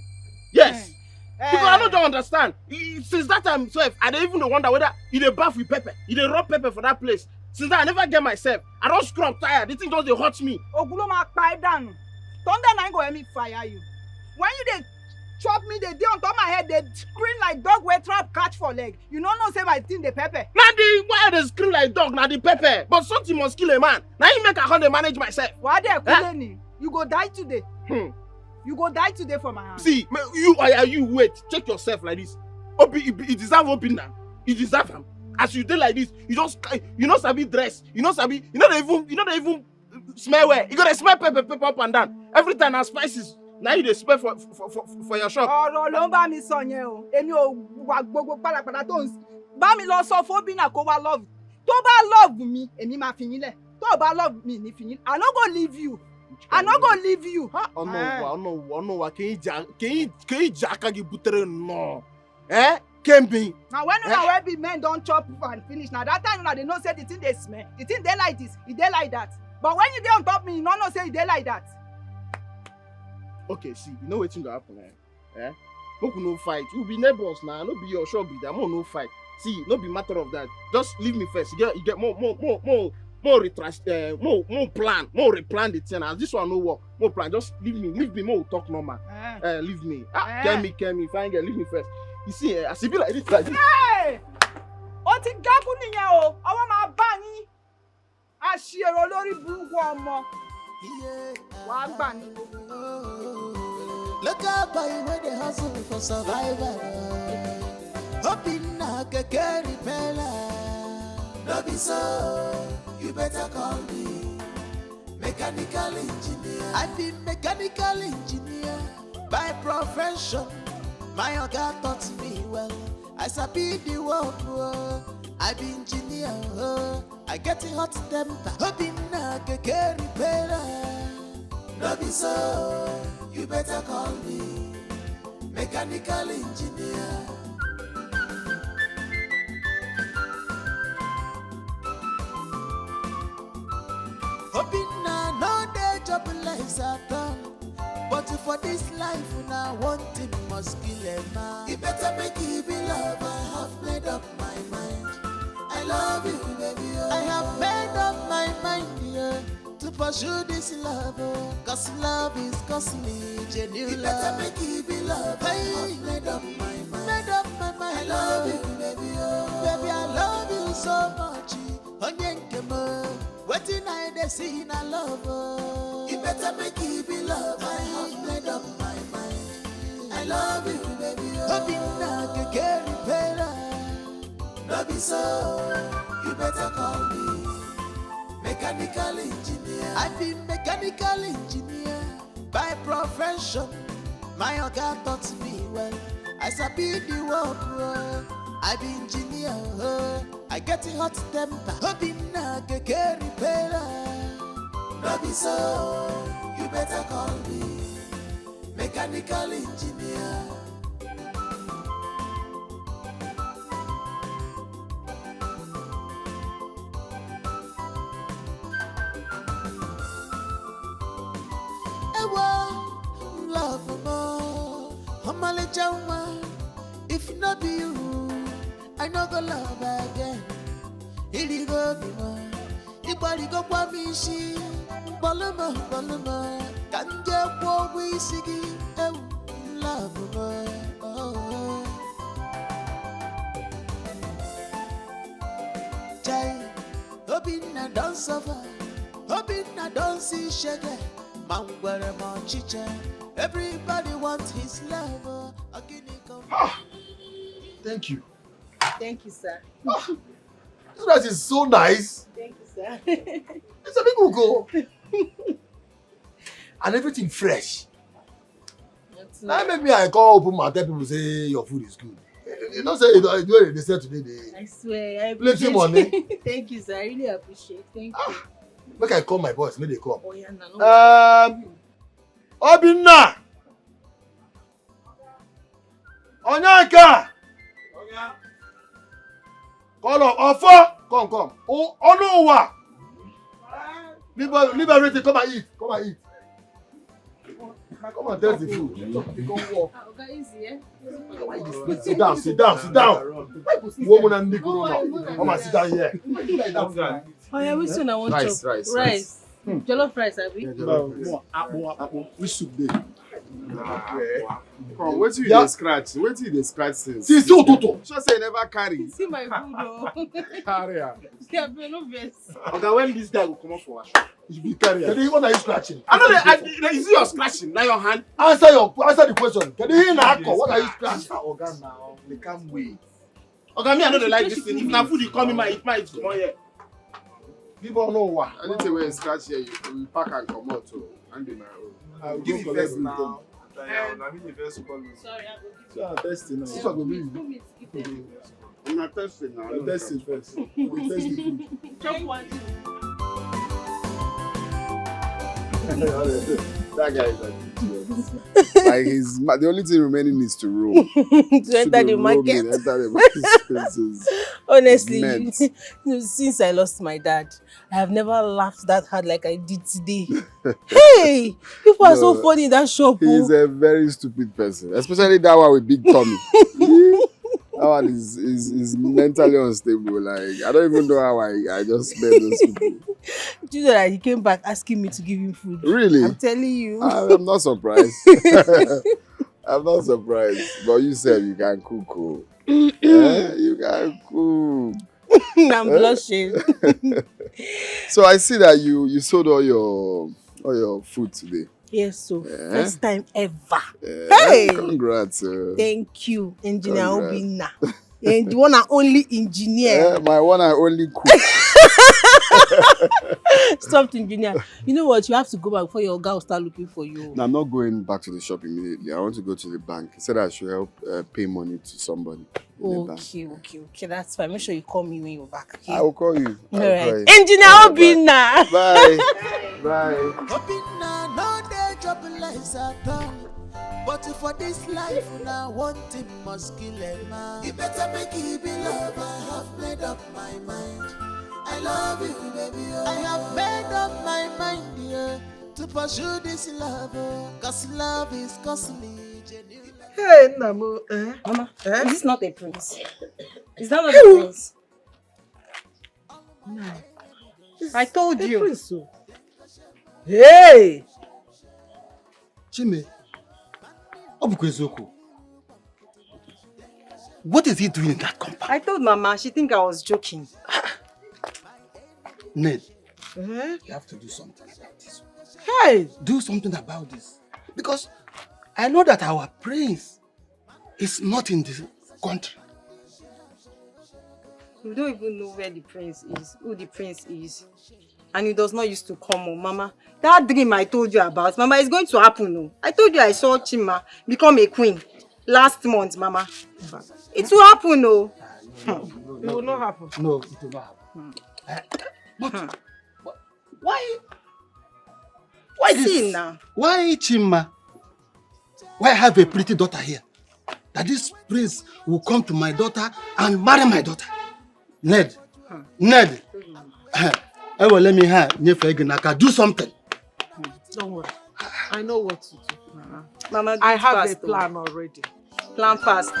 Yes. Because I don't understand. Since that time, I don't even wonder whether he dey bath with pepper. He dey rub pepper for that place. Since that, I never get myself. I don't scrub tired. The thing just dey hurt me. Ogulo ma pa down. Thunder na go help me fire you. When you dey chop me, they dey on top my head. They scream like dog wey trap catch for leg. You no know say my thing dey pepper. Now the why they scream like dog? Now the pepper. But something must kill a man. Now you make I can't manage myself. Why they killing? You go die today. You go die today for my hand. See, you wait. Check yourself like this. You deserve Obina. You deserve him. As you do like this, you know sabi dress. You know they even smell well. You gotta smell pepper up and down. Every time na spices. Now you dey smell for your shop. Ọ̀rọ̀ ló ń bá mi sọ yẹn o. Èmi ò wà gbogbo pálapàla tó ń bá mi lọ sọ fún Obina kó wá love. Tó bá love mi, èmi máa fi yín lẹ̀. Tó bá love mi ní fi yín. I no go leave you. I no go leave you. Ọ̀nà wa kì í jà kagi butere nọ. Kembi. Now when una be men don chop and finish, now that time una dey know say the thing dey smell. The thing dey like this, e dey like that. But when you dey on top me, you no know say e dey like that. Okay, see, you know wetin go happen, Make we no fight. We be neighbors now. No be your shop be that. No fight. See, no be matter of that. Just leave me first. You get more plan, more replan the thing. As this one no work, more plan. Just leave me. More talk normal. Leave me. Kemi, fine girl, leave me first. You see, as it be like this. Hey! O ti gaku nìyẹn o. Ọwọ́ máa bá yín. Àṣìírò lórí burúkú ọmọ. Wàá gbà ní. Look up by where they hustle for survival. Hoping na keke repeller. No be so, you better call me mechanical engineer. I've been mechanical engineer by profession. My oga taught me well. I sabi the work. I be engineer. I get a hot temper. Hoping na keke repeller. No be so, you better call me mechanical engineer. Obinna no dey job like Satan. But for this life, now one thing must kill a man. It better make it be love. I have made up my mind. I love you, baby. Oh. I have made up my mind, yeah, to pursue this love. Oh. Cause love is costly, genuine. It better make it be love. I have made up my mind. Made up my mind. I love you, baby. Oh. Baby, I love you so much. Onyenkemo, wetin I dey see in a love. Oh. It better make it be love. I have made up my mind. I love you, baby. Obinna kekere pera. No be so. You better call me mechanical engineer. I be mechanical engineer by profession. My oga taught me well. I sabi the work. I be engineer. I get a hot temper. Obinna kekere pera. No be so. You better call me mechanical engineer. Love more, if not be you, I no go love again. Here go be more. Ibari go kwa mishi, baluma. Kanje kwa wisigi, love more. Jai, Obinna don't suffer, Obinna don't see shege. Mangwere chiche, everybody wants his love. Thank you. Thank you, sir. This rice is so nice. Thank you, sir. It's a big ugo. And everything fresh. Now make me I call open my tell people say your food is good. You know say they said today I swear, I plenty appreciate money. Thank you, sir. I really appreciate. Thank you. Make I call my boss, make they come. Oh, yeah, no. Obinna! Onyeka! Call up, Ofo! Come. Oh, Onuwa! Leave everything, come and eat. Come and taste the food. Sit down. Woman and Nico, come and sit down here. Oh, yeah, which one I want Rice. Jollof rice, abi? Which soup dey? Come, wetin you dey scratch? Wetin you dey scratch since? See, Ototo. Sure say you never carry. See my food, oh. Carry am. Yeah, but no vex. Oga, when this guy go comot for our shop, you be carry am. What are you scratching? I know is it your scratching? Na your hand? Answer the question. Can you hear Nako? What are you scratching? Oga now, they can't wait. Oga, me I no dey like this thing. If na food you come in my eat comot here. People know what. Anything wey you scratch here, you pack and comot to handle my own. Give me first now. Na me the first call. Sorry, I will give So I'm testing now. you. This one go be. Give Una testing now. I'm testing first. We test the food. Chop one. That guy is like the only thing remaining is to roll. To enter the market. Enter the market spaces. Honestly, since I lost my dad, I have never laughed that hard like I did today. Hey, people are so funny in that shop. He's a very stupid person, especially that one with big tummy. That one is mentally unstable. Like I don't even know how I just met those people. Do you know that he came back asking me to give him food? Really? I'm telling you. I'm not surprised. I'm not surprised. But you said you can cook. Oh. Yeah, you can cook. I'm blushing. So I see that you sold all your food today. Yes, so first time ever. Hey! Congrats. Thank you, Engineer Obinna. And the one and only engineer. My one and only cook. Stop, engineer. You know what? You have to go back before your guy will start looking for you. No, I'm not going back to the shop immediately. I want to go to the bank. He said I should help pay money to somebody. Okay. That's fine. Make sure you call me when you're back. Okay? I will call you. All right. Engineer Obinna. Bye. Bye. Obinna, no day drop like Satan. But for this life, now one thing must kill a man. You better make it be love. I have made up my mind. I I love you, baby. I have made up my mind, yeah, to pursue this love, cause love is costly. Hey, Namu. Mama, is this not a prince? Is that not a prince? No. I told you. Prince, oh. Hey! Chime, what is he doing in that compound? I told Mama, she think I was joking. Ned, you have to do something about this. Hey! Do something about this. Because I know that our prince is not in this country. We don't even know where the prince is, who the prince is. And he does not used to come home, Mama. That dream I told you about, Mama, is going to happen. No? I told you I saw Chima become a queen last month, Mama. It will happen, no. It will not happen. No, it will not happen. But why this? See now. Why Chima? Why have a pretty daughter here? That this prince will come to my daughter and marry my daughter. Ned, Ned, let me do something. Don't worry. I know what to do. Mama, I have a plan already. Plan fast.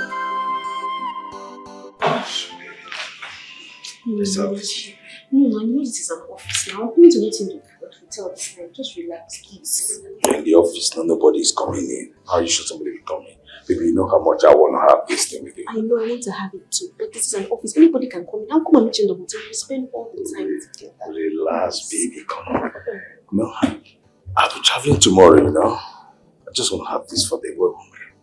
No, I know this is an office now. I'm going to meet in the hotel this time. Just relax, please. In the office, nobody is coming in. How you should somebody be coming? Baby, you know how much I want to have this thing with you. I know I want to have it too, but this is an office. Anybody can come in. I'll come and meet you in the hotel. We spend all the time together. Relax, baby, come on. No, I'll be traveling tomorrow, you know. I just want to have this for the work.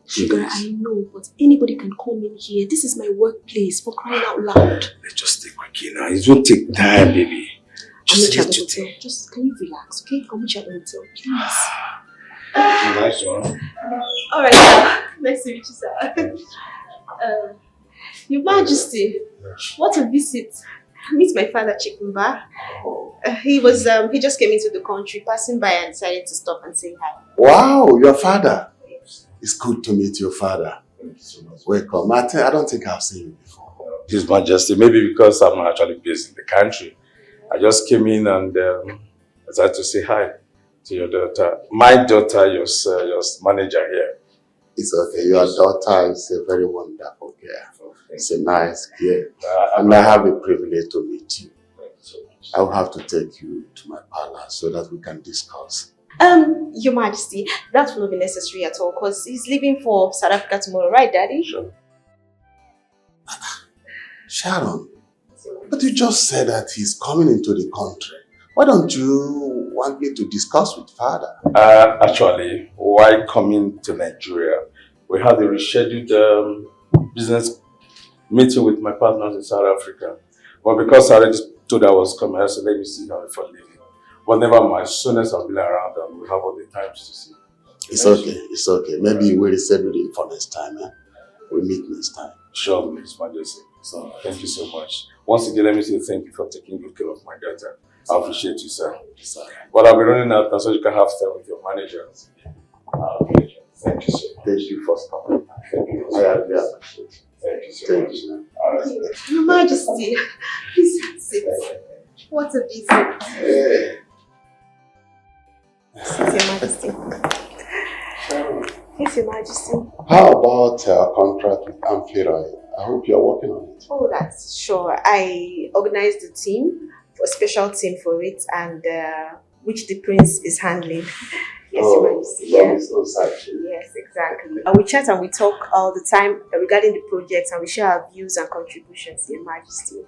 Sugar, I know, but anybody can come in here. This is my workplace, for crying out loud. Let's just take quick, now. It won't take time, baby. Just let you take. Just, can you relax, okay? I'll meet you at the hotel, please. Nice one. Alright, sir. Nice to meet you, sir. Your Majesty, what a visit. Meet my father, Chikumba. He just came into the country, passing by and decided to stop and say hi. Wow, your father. It's good to meet your father. Welcome. I don't think I've seen you before. His Majesty, maybe because I'm actually based in the country. I just came in and decided to say hi to your daughter. My daughter, your manager here. It's okay. Your daughter is a very wonderful girl. It's a nice girl. And I have the privilege to meet you. I will have to take you to my palace so that we can discuss. Your Majesty, that will not be necessary at all because he's leaving for South Africa tomorrow, right, Daddy? Sure. Sharon, but you just said that he's coming into the country. Why don't you want me to discuss with father? Actually, why coming to Nigeria? We had a rescheduled business meeting with my partners in South Africa. But because I already told I was coming, I said, let me see how before leaving. But never mind, as soon as I've been around them, we have all the times to see. It's okay, it's okay. Maybe we'll reschedule it for next time. We'll meet next time. Sure, His Majesty. So, thank you so much. Once again, let me say thank you for taking good care of my daughter. I appreciate you, sir. But I'll be running out now so you can have time with your manager. Thank you so much. Thank you for stopping. Thank you. Thank you so much. Your Majesty, please sit. What a visit. Yes, Your Majesty. Yes, Your Majesty. How about our contract with Amphiroy? I hope you're working on it. Oh, that's sure. I organized the team, a special team for it, and which the prince is handling. Yes, Your Majesty. Yes, exactly. We chat and we talk all the time regarding the projects, and we share our views and contributions, Your Majesty.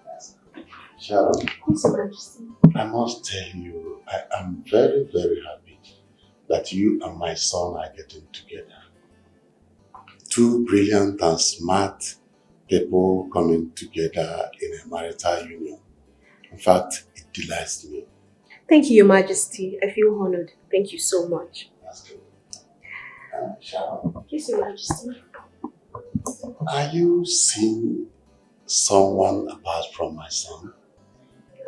Sharon, Yes, Your Majesty. I must tell you, I am very, very happy that you and my son are getting together. Two brilliant and smart people coming together in a marital union. In fact, it delights me. Thank you, Your Majesty. I feel honored. Thank you so much. That's good. Sharon, Yes, Your Majesty. are you seeing someone apart from my son?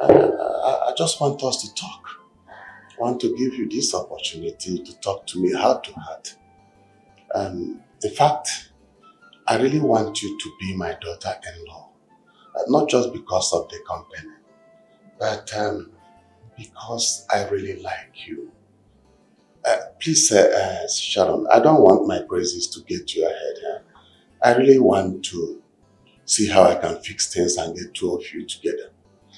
I just want us to talk. I want to give you this opportunity to talk to me heart to heart. In fact, I really want you to be my daughter-in-law. Not just because of the company, But because I really like you, please, Sharon, I don't want my praises to get to your head. I really want to see how I can fix things and get two of you together.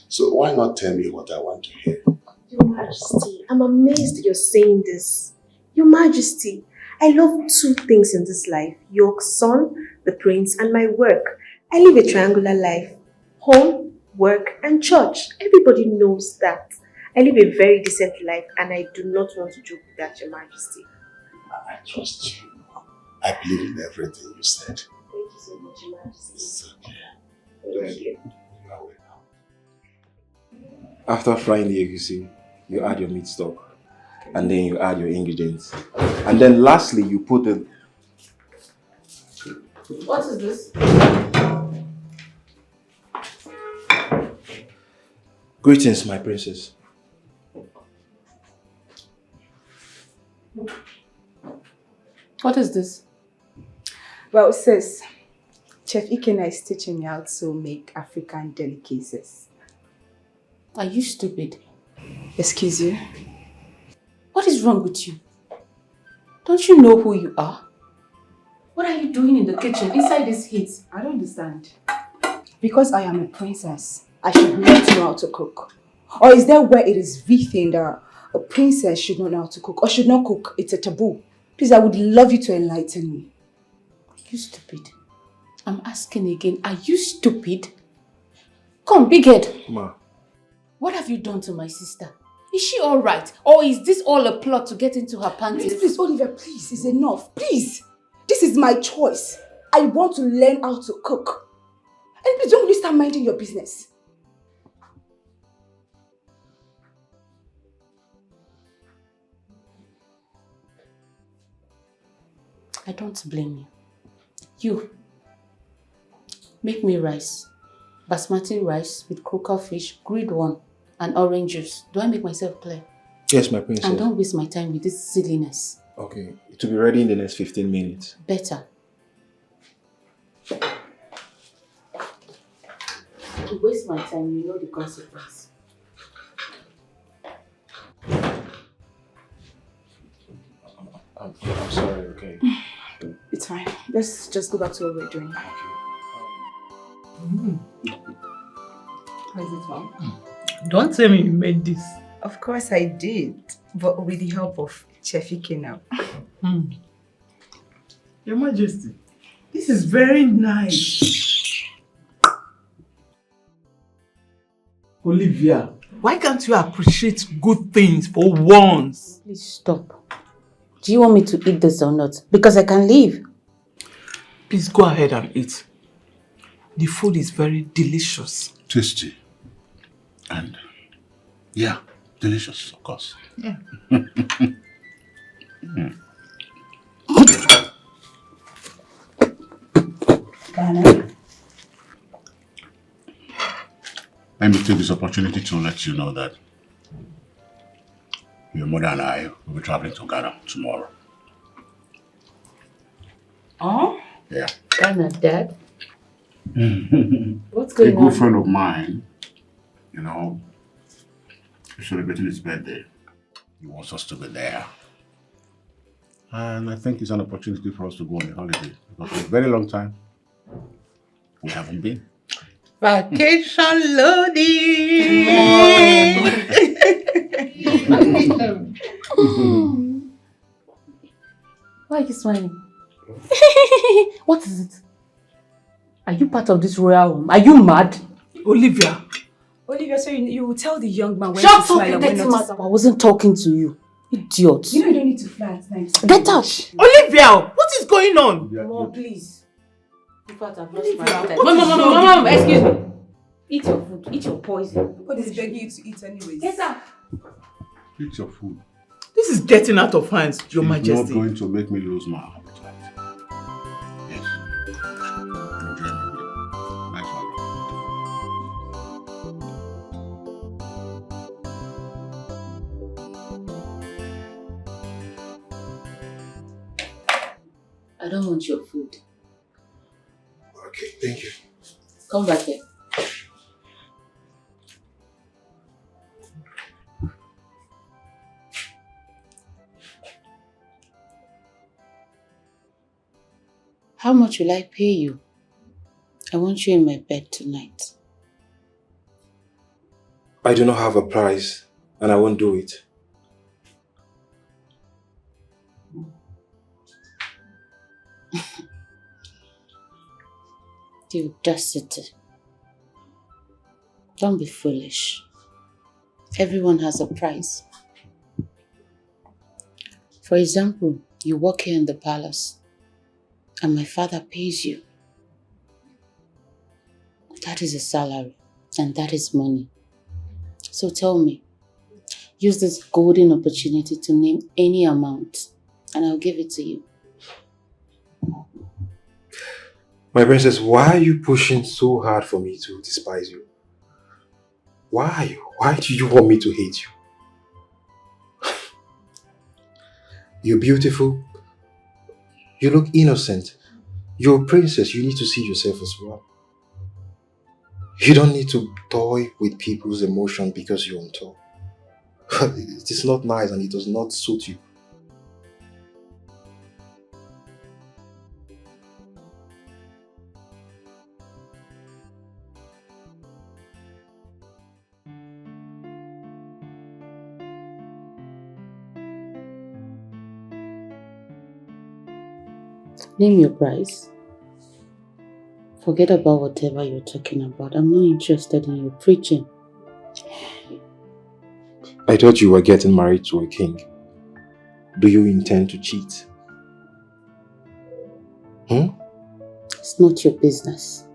So why not tell me what I want to hear? Your Majesty, I'm amazed you're saying this. Your Majesty, I love two things in this life. Your son, the prince, and my work. I live a triangular life. Home, work, and church. Everybody knows that. I live a very decent life and I do not want to joke with that, Your Majesty. I trust you. I believe in everything you said. Thank you so much, Your Majesty. It's okay. Thank you. After frying the egusi, you add your meat stock. And then you add your ingredients. And then lastly, you put the... What is this? Greetings, my princess. What is this? Well, sis, Chef Ikenna is teaching me how to make African delicacies. Are you stupid? Excuse you? What is wrong with you? Don't you know who you are? What are you doing in the kitchen inside this heat? I don't understand. Because I am a princess, I should not know how to cook. Or is there where it is written that a princess should not know how to cook or should not cook? It's a taboo. Please, I would love you to enlighten me. Are you stupid? I'm asking again, are you stupid? Come, big head. Ma. What have you done to my sister? Is she alright? Or is this all a plot to get into her panties? Please, Olivia, please, it's enough. Please. This is my choice. I want to learn how to cook. And please don't really start minding your business. I don't blame you. You, make me rice. Basmati rice with croaker fish, grilled one, and orange juice. Do I make myself clear? Yes, my princess. And don't waste my time with this silliness. Okay, it will be ready in the next 15 minutes. Better. To waste my time, you know the consequence. I'm sorry, okay? It's fine. Let's just go back to what we're doing. How is it, Mom? Don't tell me you made this. Of course I did, but with the help of Chef Ikenna. Your Majesty, this is very nice. Olivia, why can't you appreciate good things for once? Please stop. Do you want me to eat this or not? Because I can leave. Please go ahead and eat. The food is very delicious. Tasty. And, yeah, delicious, of course. Yeah. Let me take this opportunity to let you know that your mother and I will be traveling to Ghana tomorrow. Oh? Yeah. Ghana, Dad? What's going on? A good friend of mine, you know, is celebrating his birthday. He wants us to be there. And I think it's an opportunity for us to go on a holiday. Because for a very long time, we haven't been. Vacation loading! Why are you smiling? What is it? Are you part of this royal home? Are you mad? Olivia. Olivia, so you will tell the young man when Shut to up, smile and when dirty not to mouth. I wasn't talking to you. Idiot. You know you don't need to fly at times. Get out! Olivia, what is going on? Mom, please. In fact, I've lost my Olivia, appetite. what is wrong? Mom, excuse me. Eat your food. Eat your poison. What is begging you to eat anyways? Get up. Eat your food. This is getting out of hand, Your It's Majesty. not going to make me lose my appetite. Yes. Enjoy my meal. Nice one. I don't want your food. Okay, thank you. Come back here. How much will I pay you? I want you in my bed tonight. I do not have a price, and I won't do it. The audacity. Don't be foolish. Everyone has a price. For example, you work here in the palace, and my father pays you. That is a salary, and that is money. So tell me, use this golden opportunity to name any amount, and I'll give it to you. My princess, why are you pushing so hard for me to despise you? Why? Why do you want me to hate you? You're beautiful. You look innocent. You're a princess. You need to see yourself as well. You don't need to toy with people's emotion because you're on top. It is not nice and it does not suit you. Name your price. Forget about whatever you're talking about. I'm not interested in your preaching. I thought you were getting married to a king. Do you intend to cheat? It's not your business.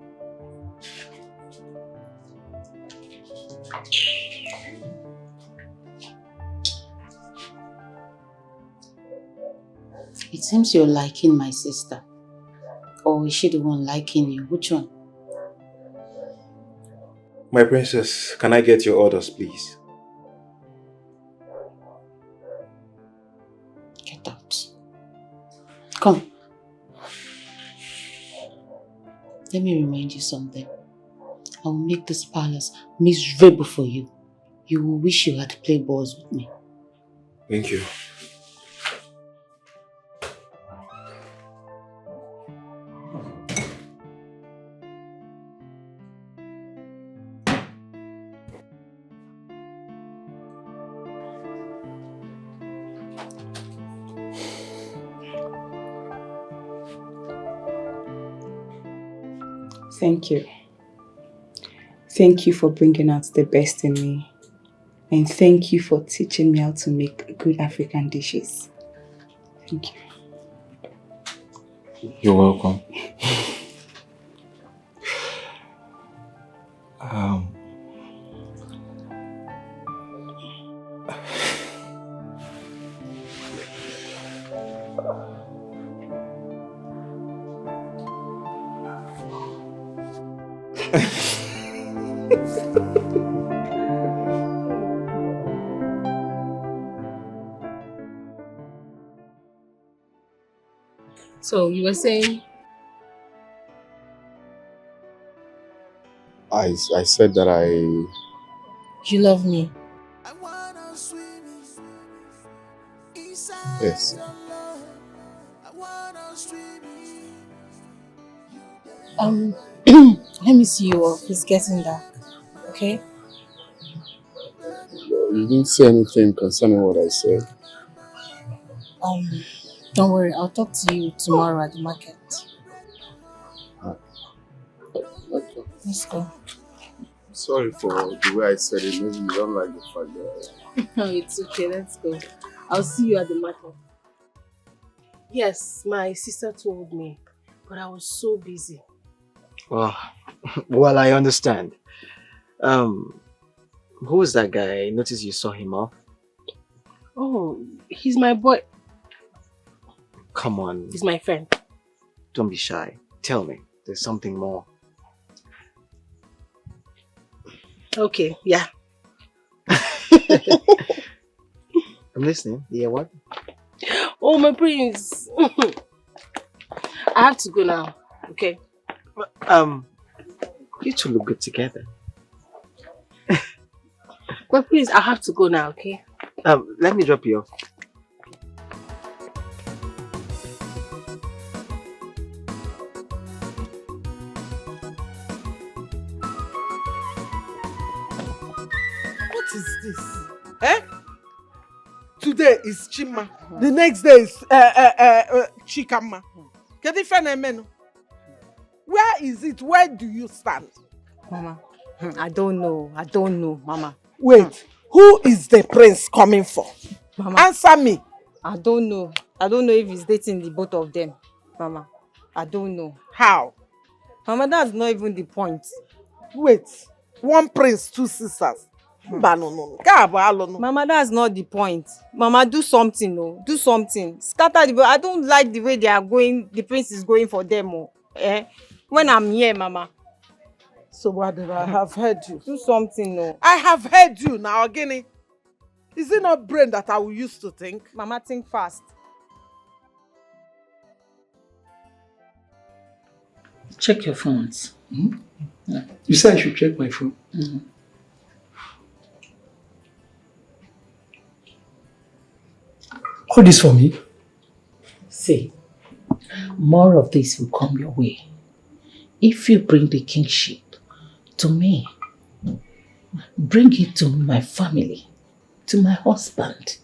It seems you're liking my sister. Or is she the one liking you? Which one? My princess, can I get your orders, please? Get out. Come. Let me remind you something. I will make this palace miserable for you. You will wish you had played balls with me. Thank you. Thank you. Thank you for bringing out the best in me. And thank you for teaching me how to make good African dishes. Thank you. You're welcome. So you were saying? I said that You love me. yes. Let me see you off. It's getting dark. Okay? You didn't say anything concerning what I said. Don't worry. I'll talk to you tomorrow at the market. Okay. Let's go. Sorry for the way I said it. Maybe you don't like the fact that. No, it's okay. Let's go. I'll see you at the market. Yes, my sister told me, but I was so busy. Well, I understand. Who was that guy? I noticed you saw him off. Oh, he's my boy. Come on. He's my friend. Don't be shy. Tell me. There's something more. Okay, yeah. I'm listening. Yeah, what? Oh, my prince. I have to go now. Okay. You two look good together. But please, I have to go now, okay? Let me drop you off. is this? Eh? Today is Chima. The next day is Chikama. Where is it? Where do you stand? Mama, I don't know. I don't know, Mama. Wait, who is the prince coming for? Mama. Answer me. I don't know. I don't know if he's dating the both of them, Mama. I don't know. How? Mama, that's not even the point. Wait, one prince, two sisters. Mama, that's not the point. Mama, do something, no. Do something. Scatter the. I don't like the way they are going. The prince is going for them, oh. Eh? When I'm here, Mama. So what did I have heard you? Do something, no. I have heard you now, again. Is it not brain that I will use to think? Mama, think fast. Check your phones. Yeah. You said I should check my phone. All this for me? See, more of this will come your way. If you bring the kingship to me, bring it to my family, to my husband.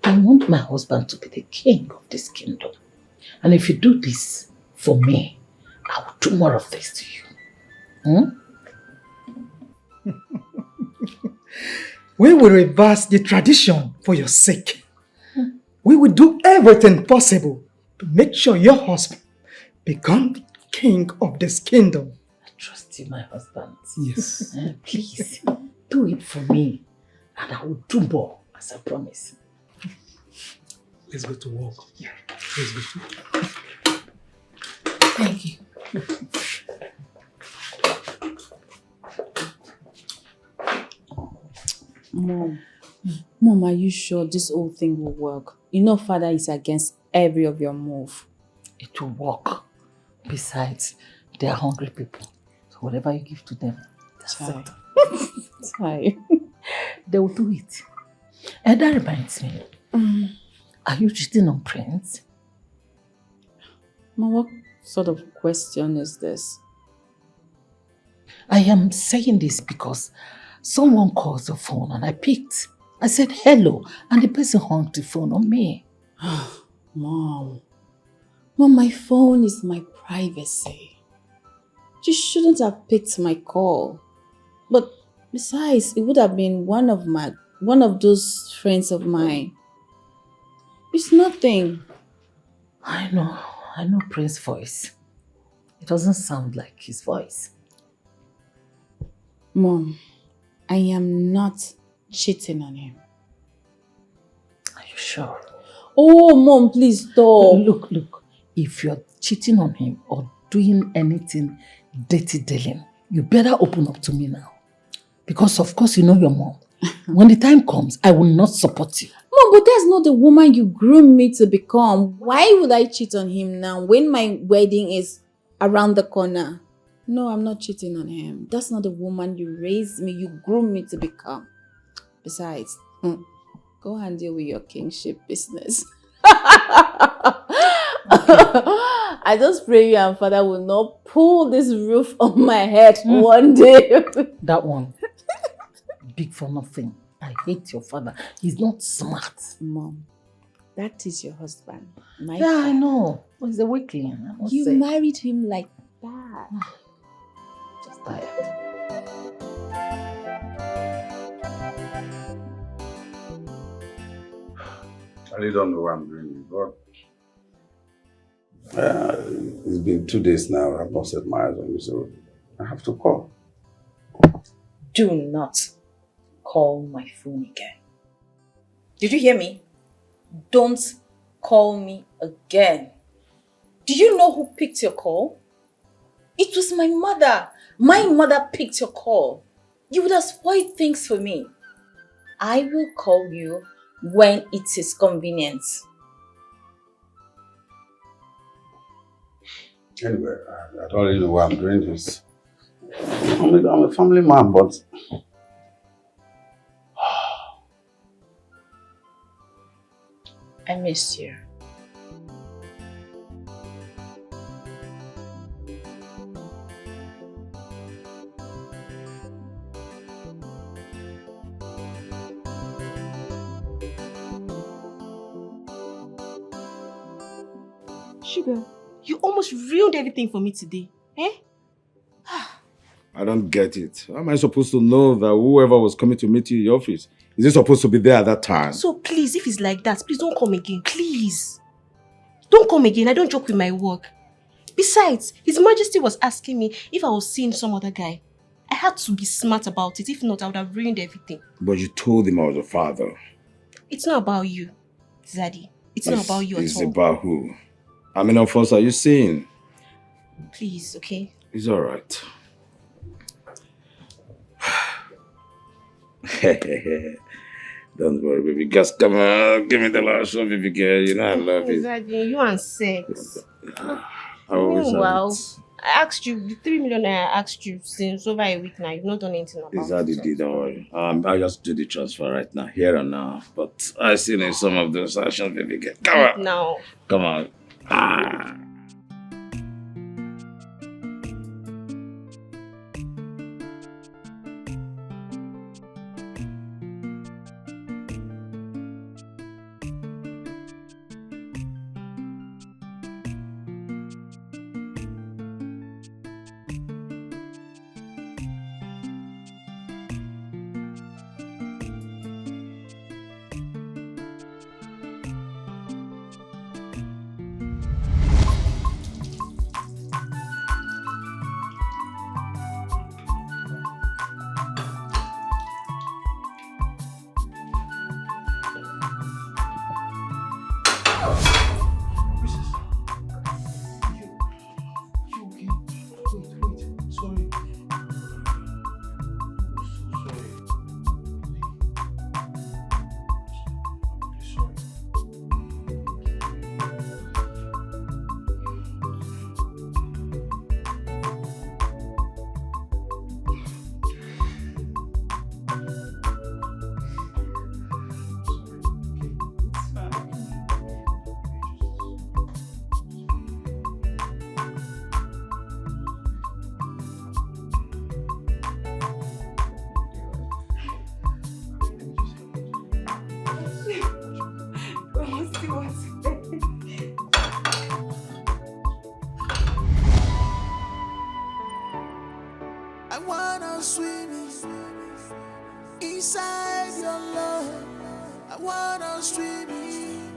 I want my husband to be the king of this kingdom. And if you do this for me, I will do more of this to you. We will reverse the tradition for your sake. We will do everything possible to make sure your husband becomes the king of this kingdom. I trust you, my husband. Yes. Please, do it for me. And I will do more, as I promise. Let's go to work. Yeah. Let's go to work. Thank you. Mom, are you sure this whole thing will work? You know father is against every of your move. It will work. Besides, they are hungry people. So whatever you give to them, that's it. Sorry. They will do it. And that reminds me. Are you cheating on Prince? Mom, what sort of question is this? I am saying this because someone calls the phone and I picked. I said hello and the person hung the phone on me. Mom, my phone is my privacy. You shouldn't have picked my call. But besides, it would have been one of those friends of mine. It's nothing. I know Prince's voice. It doesn't sound like his voice. Mom, I am not cheating on him. Are you sure? Oh, Mom, please stop. Look. If you're cheating on him or doing anything dirty dealing, you better open up to me now. Because of course you know your mom. When the time comes, I will not support you. Mom, but that's not the woman you groomed me to become. Why would I cheat on him now when my wedding is around the corner? No, I'm not cheating on him. That's not the woman you raised me, you groomed me to become. Besides, go and deal with your kingship business. I just pray you and father will not pull this roof on my head one day. That one. Big for nothing. I hate your father. He's not smart. Mom, that is your husband. My yeah, father. I know. But he's a weakling. You married him like that. Just tired. I really don't know what I'm doing, but it's been 2 days now. I've not set my eyes on you, so I have to call. Do not call my phone again. Did you hear me? Don't call me again. Do you know who picked your call? It was my mother. My mother picked your call. You would have spoiled things for me. I will call you when it is convenient. Anyway, I don't really know why I'm doing this. I'm a family man, but I missed you. Sugar, you almost ruined everything for me today. Eh? I don't get it. How am I supposed to know that whoever was coming to meet you in your office, is he supposed to be there at that time? So please, if it's like that, please don't come again. Please. Don't come again. I don't joke with my work. Besides, His Majesty was asking me if I was seeing some other guy. I had to be smart about it. If not, I would have ruined everything. But you told him I was a father. It's not about you, Zaddy. It's not about you at all. It's about who? How many of us are you seeing? Please, okay? It's alright. Don't worry, baby. Just come on. Give me the last one, baby girl. You know I love you. Zaddy, you and sex. I always have Meanwhile, it. I asked you, the 3 million I asked you since over a week now. You've not done anything about Is that it. the deal? Don't worry. I'll just do the transfer right now, here and now. But I still need some of those actions, baby girl. Come on. Now. Come on. I wanna swim inside your love. I wanna swim in.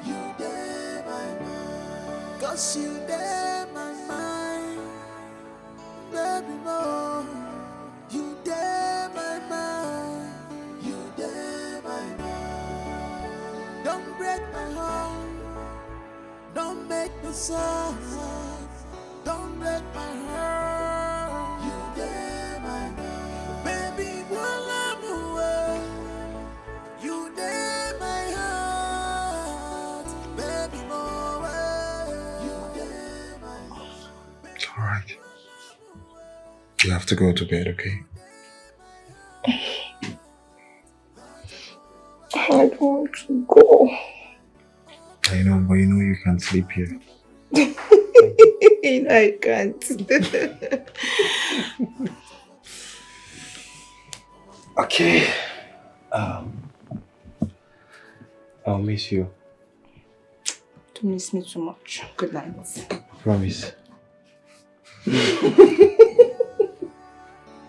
You there my mind, 'cause you there my mind. Baby more, you there my mind. You there my mind. Don't break my heart, don't make me sad. Don't break my heart. You there my mind. Baby while I'm away, you there my heart. Baby more, you there my heart. It's alright. You have to go to bed, okay? I don't want to go. I know, but you know you can't sleep here. I can't. Okay. I'll miss you. Don't miss me too much. Good night. Promise.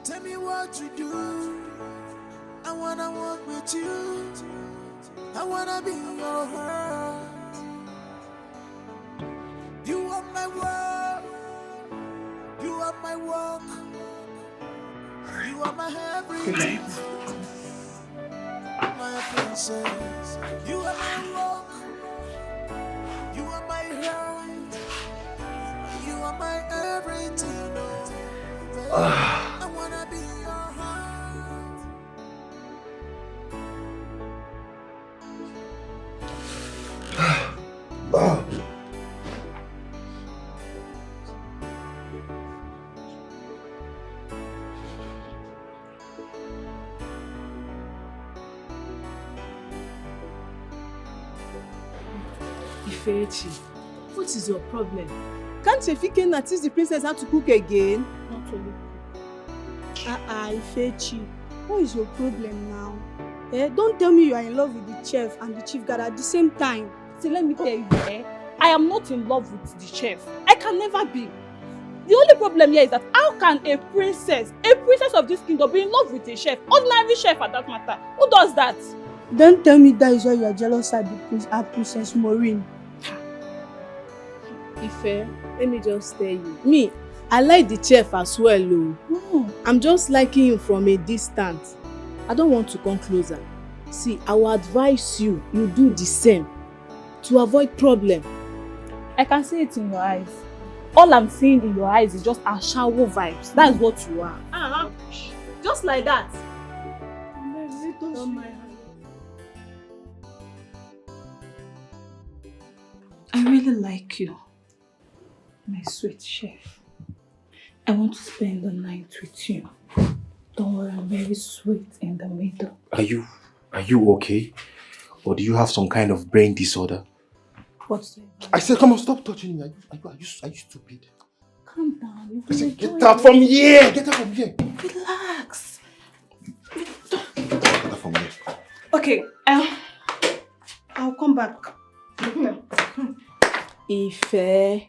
Tell me what to do. I wanna walk with you. I wanna be in your heart. You are my world. You are my walk. You are my everything. My princess. You are my walk. You are my heart. You are my everything. I wanna be in your heart. Ifechi, what is your problem? Can't Ikenna teach the princess how to cook again? Not to look. Ifechi, what is your problem now? Don't tell me you are in love with the chef and the chief guard at the same time. See, let me tell you, I am not in love with the chef. I can never be. The only problem here is that how can a princess of this kingdom, be in love with a chef? Ordinary chef at that matter. Who does that? Don't tell me that is why you are jealous of Princess Maureen. Ife, let me just tell you. Me, I like the chef as well. Oh. I'm just liking him from a distance. I don't want to come closer. See, I will advise you do the same to avoid problem. I can see it in your eyes. All I'm seeing in your eyes is just a shower vibes. That's what you are. Just like that. I really like you, my sweet chef. I want to spend the night with you. Don't worry, I'm very sweet in the middle. Are you okay? Or do you have some kind of brain disorder? What's that? I said, come on, stop touching me. Are you stupid? Calm down. I said, get out from here! Get out from here! Relax. Get out from here. Okay, I'll come back. Ife,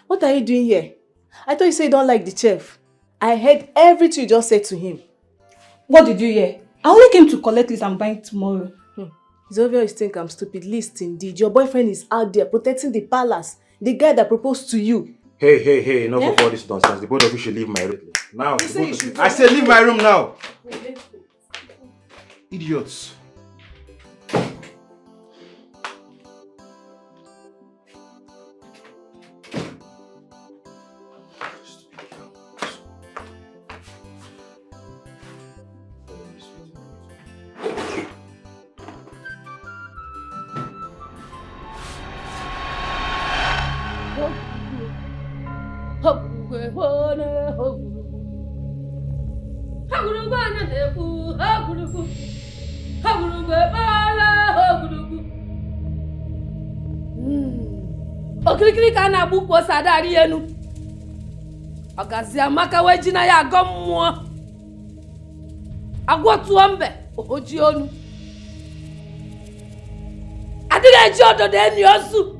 what are you doing here? I thought you said you don't like the chef. I heard everything you just said to him. What did you hear? I only came to collect this I'm buying tomorrow. It's obvious you think I'm stupid. List indeed. Your boyfriend is out there protecting the palace. The guy that proposed to you. Hey, enough of all this nonsense. The both of you should leave my room. Now, I said leave my room now. Idiots. Okirikiri ka na-agbu kwosa adari enu. Ọgazi amaka weji na ya agọ mmụọ. Agwọtuo mbe oji onu. Adịghị eji ododo eni ozu.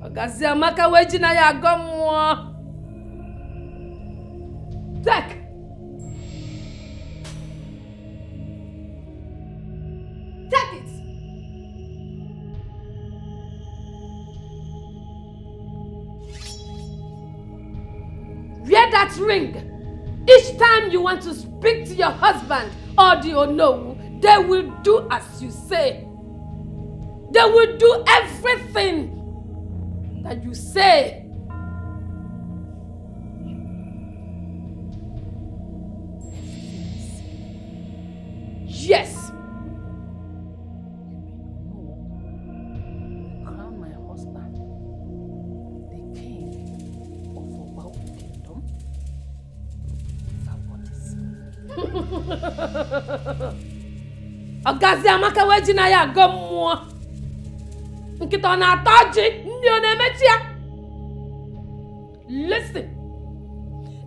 Ọgazi amaka weji na ya agọ mmụọ. Take. Take it. Wear that ring. Each time you want to speak to your husband or the Onowu, they will do as you say. They will do everything that you say. Yes. Crown my husband, the king of Obawu Kingdom. Is that what is? Ọgazi amaka weji na ya agọ mmụọ. Nkịta na-ata ọjị, ndị ọ na-emechi ya. Listen.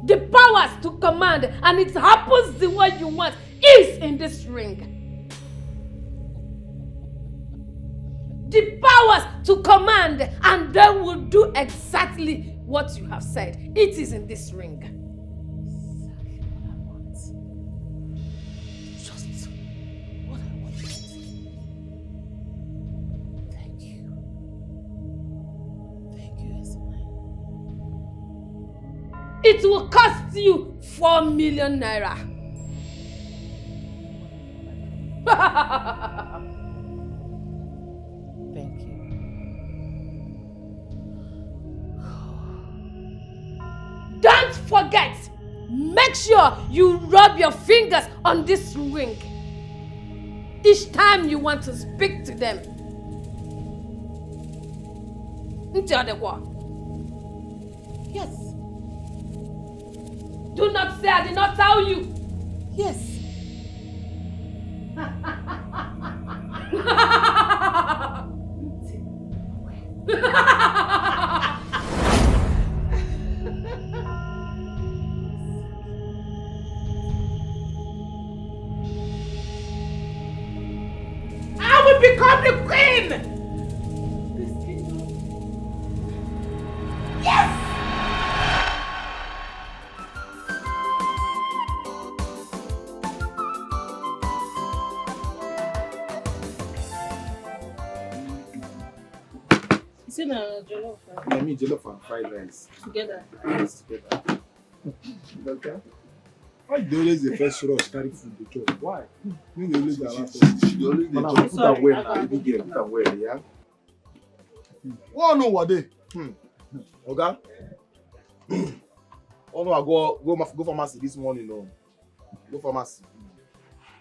The powers to command and it happens the way you want is in this ring. The powers to command and they will do exactly what you have said. It is in this ring. Just what I wanted. Thank you. Thank you, Esmai. It will cost you 4 million naira. Thank you. Don't forget, make sure you rub your fingers on this ring each time you want to speak to them. Yes. Do not say I did not tell you. Yes. I will become the queen! Yes! Is it a jollof? I mean, jollof and fried rice. Together. Yes, together. Okay. Why they always the first rush carry food to chop? Why? You dey always allow us. She always dey chop. Put am well now. Baby girl, put am well, yeah. One know what they? Okay. Oh no, I go pharmacy this morning. No, go pharmacy.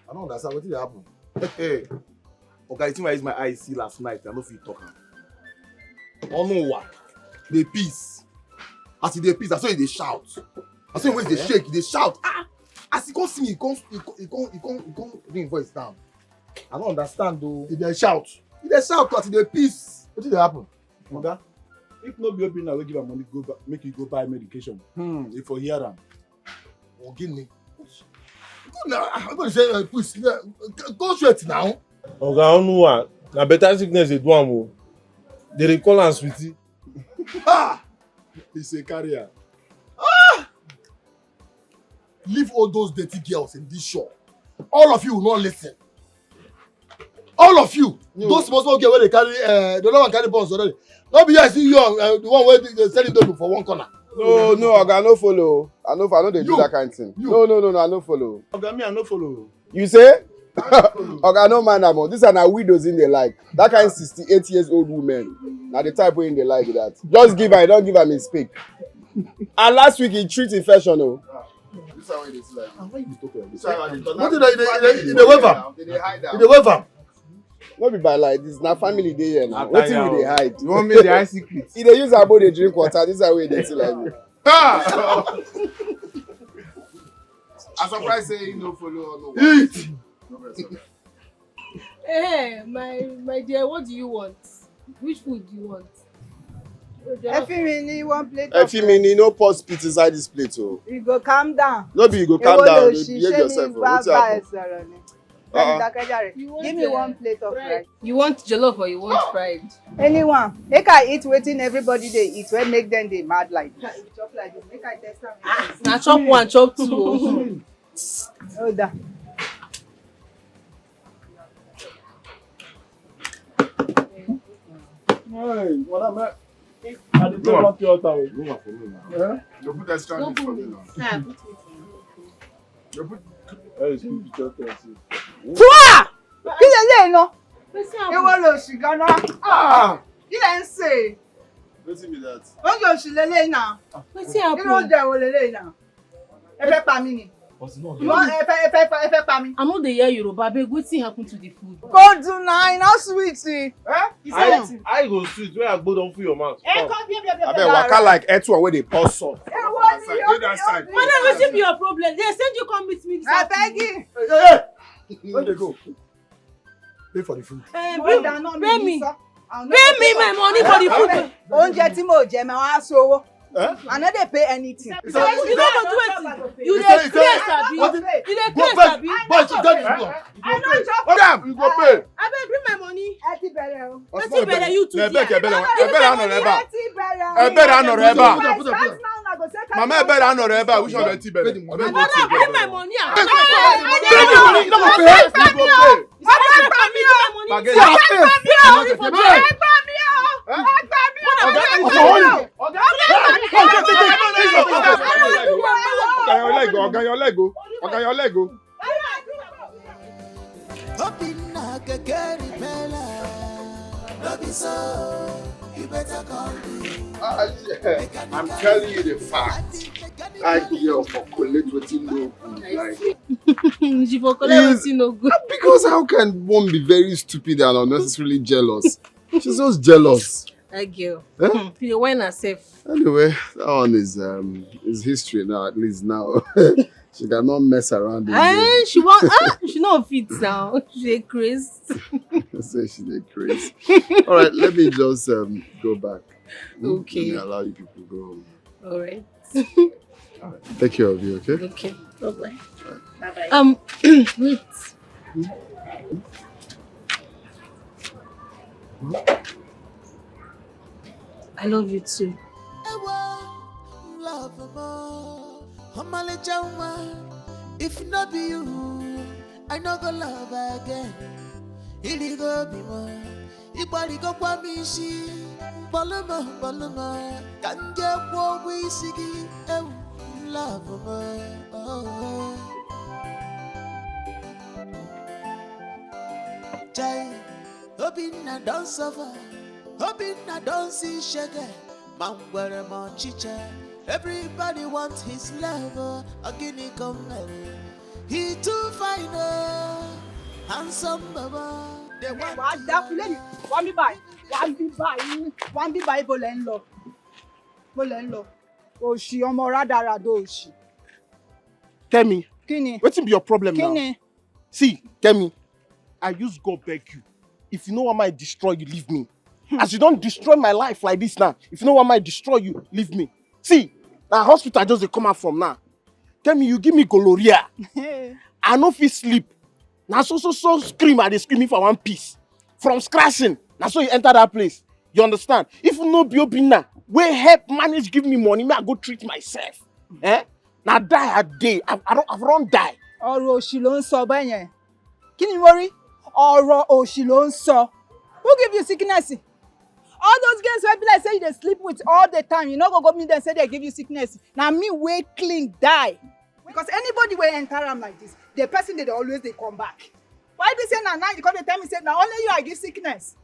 I don't understand what did happen. Hey, okay, the thing I use my eyes see last night. I no fit talk am. Oh no, what? They peace. As they peace, that's why they shout. As when they shake, they shout. Ah! As he come see me, he come bring voice down. I don't understand though. If they shout, as they peace. What did happen? Oga, if no be open now, we give am money, go make you go buy medication. If for hear am. Oh, give me. Good now. I'm going to say, please, go straight now. Oga, I know what. Na better sickness dey do am o. They dey call am sweetie. Ah! He's a carrier. Ah! Leave all those dirty girls in this shop. All of you will not listen. All of you. No. Those small girls where they carry, the other one carry bones already. Not be here, I see you, the one where they sell it for one corner. No, Oga, I no follow. I know they do that kind of thing. No, I no follow. Oga, me, I no follow. You say? Oga, no man am. These are now widows in the like. That kind of 68 years old woman. Now the type way in the like that. Just give her, don't give her mistake. And last week he treat infection. Oh. This is how it is like. Why you talk like this? What did they wave am? Did they wave am? No be by like this. Now family dey here now. What thing we dey hide? You want me the high secret? He dey use abo dey drink water. This is how we dey see like this. I'm surprised say you no follow. Eat! Hey, my dear, what do you want? Which food do you want? Efimini, one plate of Efimini, no pour spit inside this plate. Oh. You go calm down. No be you go calm down. You behave yourself. What's happening? Give me one plate of rice. You want jollof or you want fried? Anyone. Make I eat wetin everybody dey eat wey make them dey mad like this. Chop like this. Make I test am. Na chop one, chop two. Hold on. Hey, what am I? I did not want your time. No for me now. You put extra meat for me now. Ah, put it You put. Hey, speak to your person. Fua! Kí lélẹ́yìn náà? Ewo lo ṣì gan-an. Kí lẹ ń sè? Wetin be that? Oúnjẹ òṣì lélẹ́yìn náà. Irú oúnjẹ wo lélẹ́yìn náà? Ẹ fẹ́ pa mí ni. Ẹ fẹ́ pa mí. I no dey hear Yoruba, abeg wetin happen to the food? Go do na, e no sweet. I go sweet when I go down for your mouth. Abeg waka like etu wey dey pour salt. Madam, wetin be your problem? They send you come meet me this afternoon. Hey! Where they go? Pay for the food. Pay me my money for the food. Oúnjẹ tí mo jẹ máa wá sówó. I no dey pay anything. You no go do it. You dey craze abi? You dey craze abi? Boy, she tell you. I no chop. Madam, you go pay. Abeg bring my money. Ẹ ti bẹ̀rẹ̀ o. Wetin bẹ̀rẹ̀ you too there? Ẹ bẹ̀rẹ̀ àná rẹ̀ bá. Ẹ ti bẹ̀rẹ̀ o. Ẹ bẹ̀rẹ̀ àná rẹ̀ bá. Mama ẹ bẹ̀rẹ̀ àná rẹ̀ bá. Which one ẹ ti bẹ̀rẹ̀? Madam, bring my money. Bring the money. You no go pay. You go pay. Ẹ gbà mí o. Ẹ gbà mí o. Ẹ gbà mí o. Oga your leg go. Obinna kekeri pela. No be so. You better call me. I'm telling you the fact. That girl for collect wetin no good. Like, she for collect wetin no good. Because how can one be very stupid and unnecessarily jealous? She's just jealous. That girl. Huh? You wine herself. Anyway, that one is history now. At least now, she cannot mess around. She want. She not fit now. She crazy. Say she dey crazy. All right, let me just go back. Okay. Let me allow you people go home. All right. All right. Take care of you, okay? Okay. Bye-bye. Bye-bye. Wait. I love you too. Love more. If not be you, I no go love again. Ili go be more. Ibali go kwa mishi. Baluma, kanje kwa wisigi. Love more. Oh. Jai, hoping I don't suffer. Hoping I don't see sugar. Mangwere mon chicha. Everybody wants his love. A guinea come. He too fine. Handsome baba. They want that lady. One be by. Bolenlo. Oh, she omo radarado oshi. Tell me. Kini. What's be your problem now? Kini. See, tell me. I use God beg you. If you know what might destroy you, leave me. As you don't destroy my life like this now. If you know what might destroy you, leave me. See, the hospital just they come out from now. Tell me, you give me gonorrhea. I no fit sleep. Now so scream at the screaming for one piece. From scratching. Now so you enter that place. You understand? If you no be open now, where help manage give me money, me I go treat myself. Eh? Now die a day. I've run die. Ọ̀rọ̀ òṣì ló ń sọ bẹ́yẹn. Kí ni mo rí? Ọ̀rọ̀ òṣì ló ń sọ. Who give you sickness? All those girls wey be like say you dey sleep with all the time, you no go meet them say they give you sickness. Na me wey clean die. Because anybody wey enter am like this, the person dey always dey come back. Why be say now you come dey tell me say na only you I give sickness?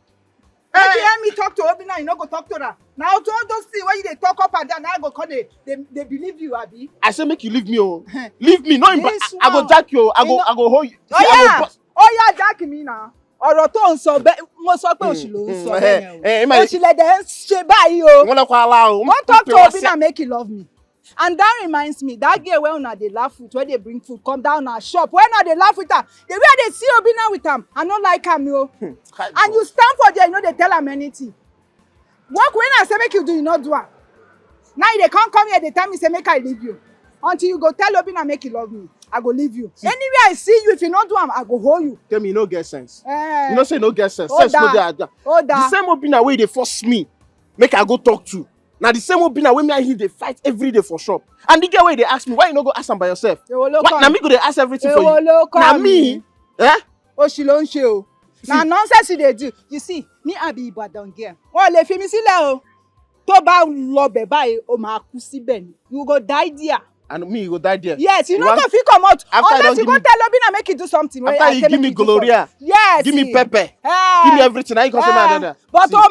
Make you hear me talk to Obinna, you no go talk to her. Now to all those things wey you dey talk up and down, now I go come they believe you, abi? I say make you leave me, oh. Leave me, no, I go jack you, I go hold you. Oh yeah, jack me now. Ọ̀rọ̀ tó ń sọ bẹ́ẹ̀ mo sọ pé òṣì ló ń sọ bẹ́ẹ̀ yẹn o. Òṣì lẹ̀dẹ̀ ń ṣe báyìí o. Wọ́n talk to Obinna make he love me. And that reminds me, that girl wey una dey laugh with, when they bring food, come down our shop. When una dey laugh with her, the way they see Obinna with am, I no like am yo. And you stand for there, you no dey tell am anything. Work when I say make you do, you no do am. Now they can't come here, they tell me say make I leave you. Until you go tell Obinna make he love me, I go leave you. Anywhere I see you, if you not do am, I go hold you. Tell me you no get sense. You no say no get sense. Sense no dey. The same Obinna wey dey force me, make I go talk to. Now the same Obinna wey me and him dey fight every day for shop. And the girl wey dey ask me, why you no go ask am by yourself? Now me go dey ask everything for you. Now me, Òṣì ló ń ṣe o. Na nonsense you dey do. You see, me I be Ibadan girl. Wọ́n lè fi mi sílẹ̀ o. Tó bá lọ bẹ̀ báyìí, o máa kú síbẹ̀ ni. You go die there. And me, you go die there. Yes, you no go fit come out unless you go tell Obinna make you do something. After you give me gloria, yes, give me pepper, give me everything. Now you come say my another. But o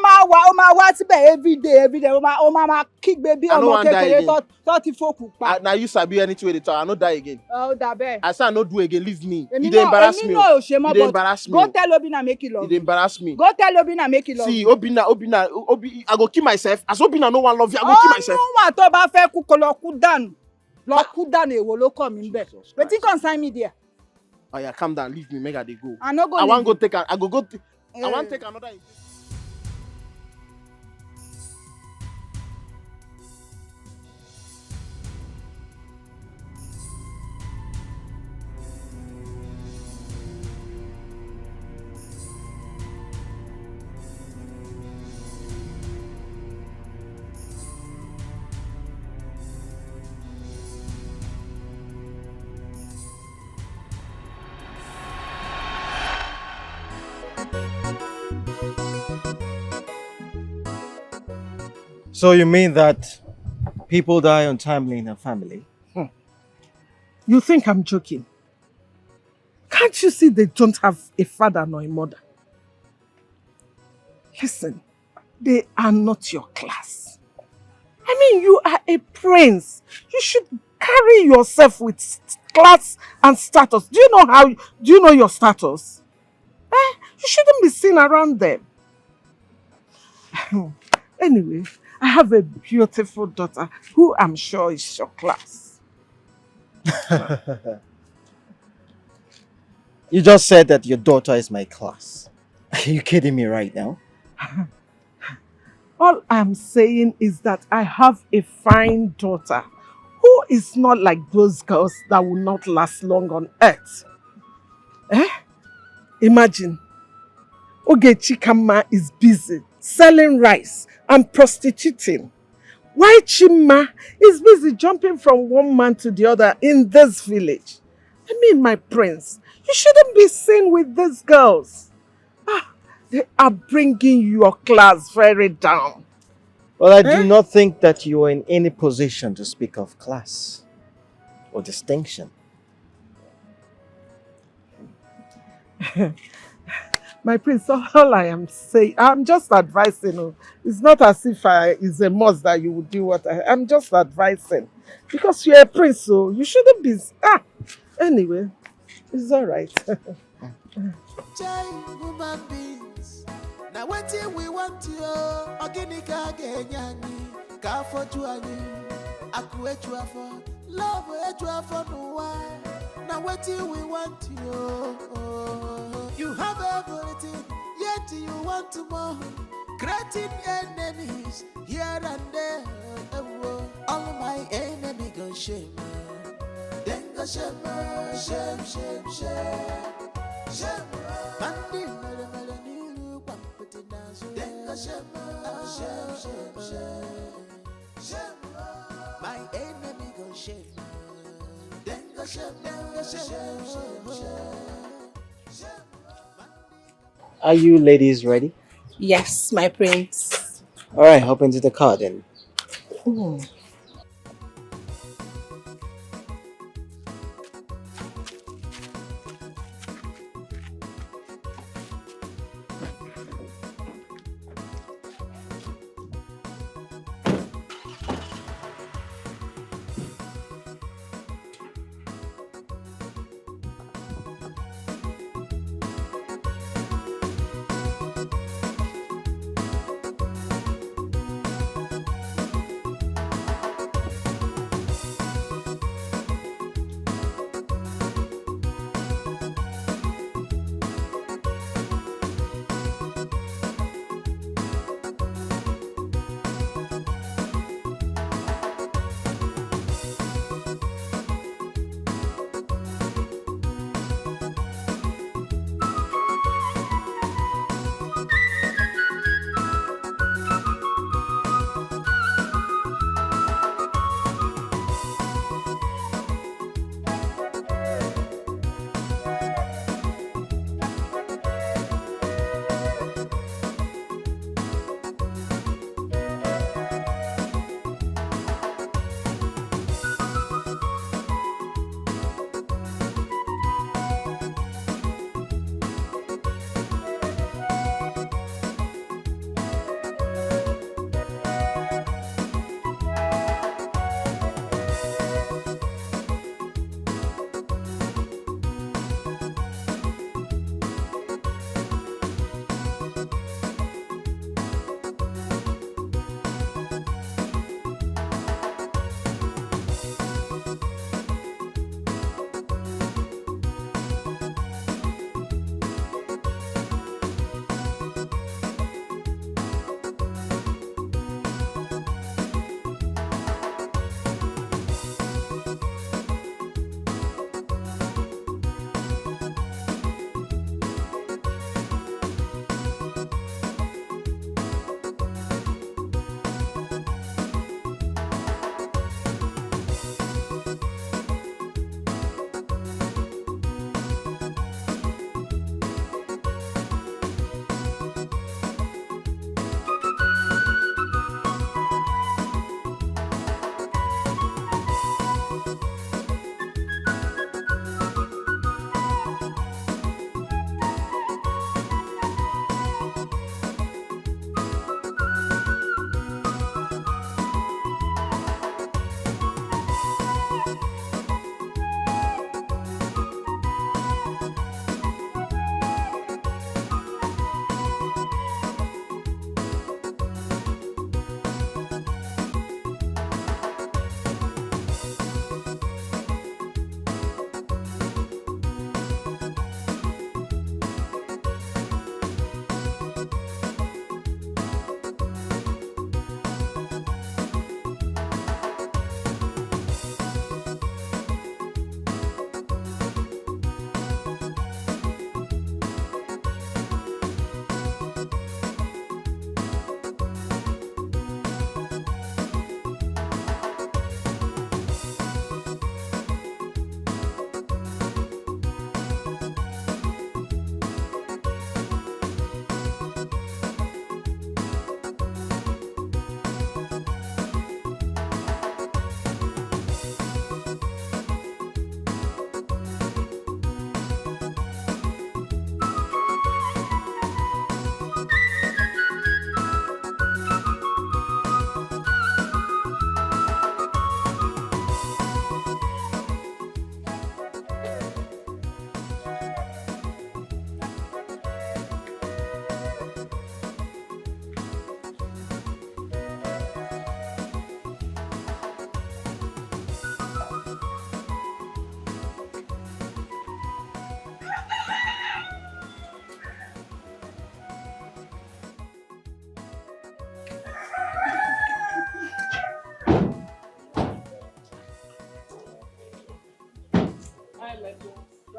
ma wá síbẹ̀ every day. O ma kígbe bí ọmọ kékeré tó ti fòkù pa. Now you sabi anything wey dey talk, I no die again. Oh, da bẹ́ẹ̀. I say I no do again, leave me. You dey embarrass me. You dey embarrass me. Go tell Obinna make you love. You dey embarrass me. Go tell Obinna make you love. See, Obinna, I go kill myself. As Obinna no wan love you, I go kill myself. Ọ̀nù wà tó bá fẹ́ kú kó lọ kú dànù. Lọ kú dànù èwo ló kàn mí bẹ́ẹ̀. Wetin concern me there? Oh yeah, calm down, leave me, make I dey go. I no go. I wan go take. I wan take another. So you mean that people die untimely in a family? You think I'm joking? Can't you see they don't have a father nor a mother? Listen, they are not your class. I mean, you are a prince. You should carry yourself with class and status. Do you know your status? You shouldn't be seen around them. Anyway, I have a beautiful daughter who I'm sure is your class. You just said that your daughter is my class. Are you kidding me right now? All I'm saying is that I have a fine daughter who is not like those girls that will not last long on earth. Imagine. Ogechikama is busy selling rice and prostituting. Why Chima is busy jumping from one man to the other in this village? I mean, my prince, you shouldn't be seen with these girls. They are bringing your class very down. Well, I do not think that you are in any position to speak of class or distinction. My prince, all I am saying, I'm just advising you. It's not as if it's a must that you would do what I'm just advising. Because you're a prince, so you shouldn't be... Anyway, it's all right. Human beings. Now what we want to organica genyani, ka for juani, aku for love for no one. Now what we want to you have everything, yet you want to more. Creating enemies here and there. All my enemies go shame. Then go shame, shame, shame, shame. Shame. Mandi mele mele nilu pampati nazo. Then go shame, shame, shame, shame. Shame. My enemy go shame. Then go shame, shame, shame, shame. Are you ladies ready? Yes, my prince. All right, hop into the car then.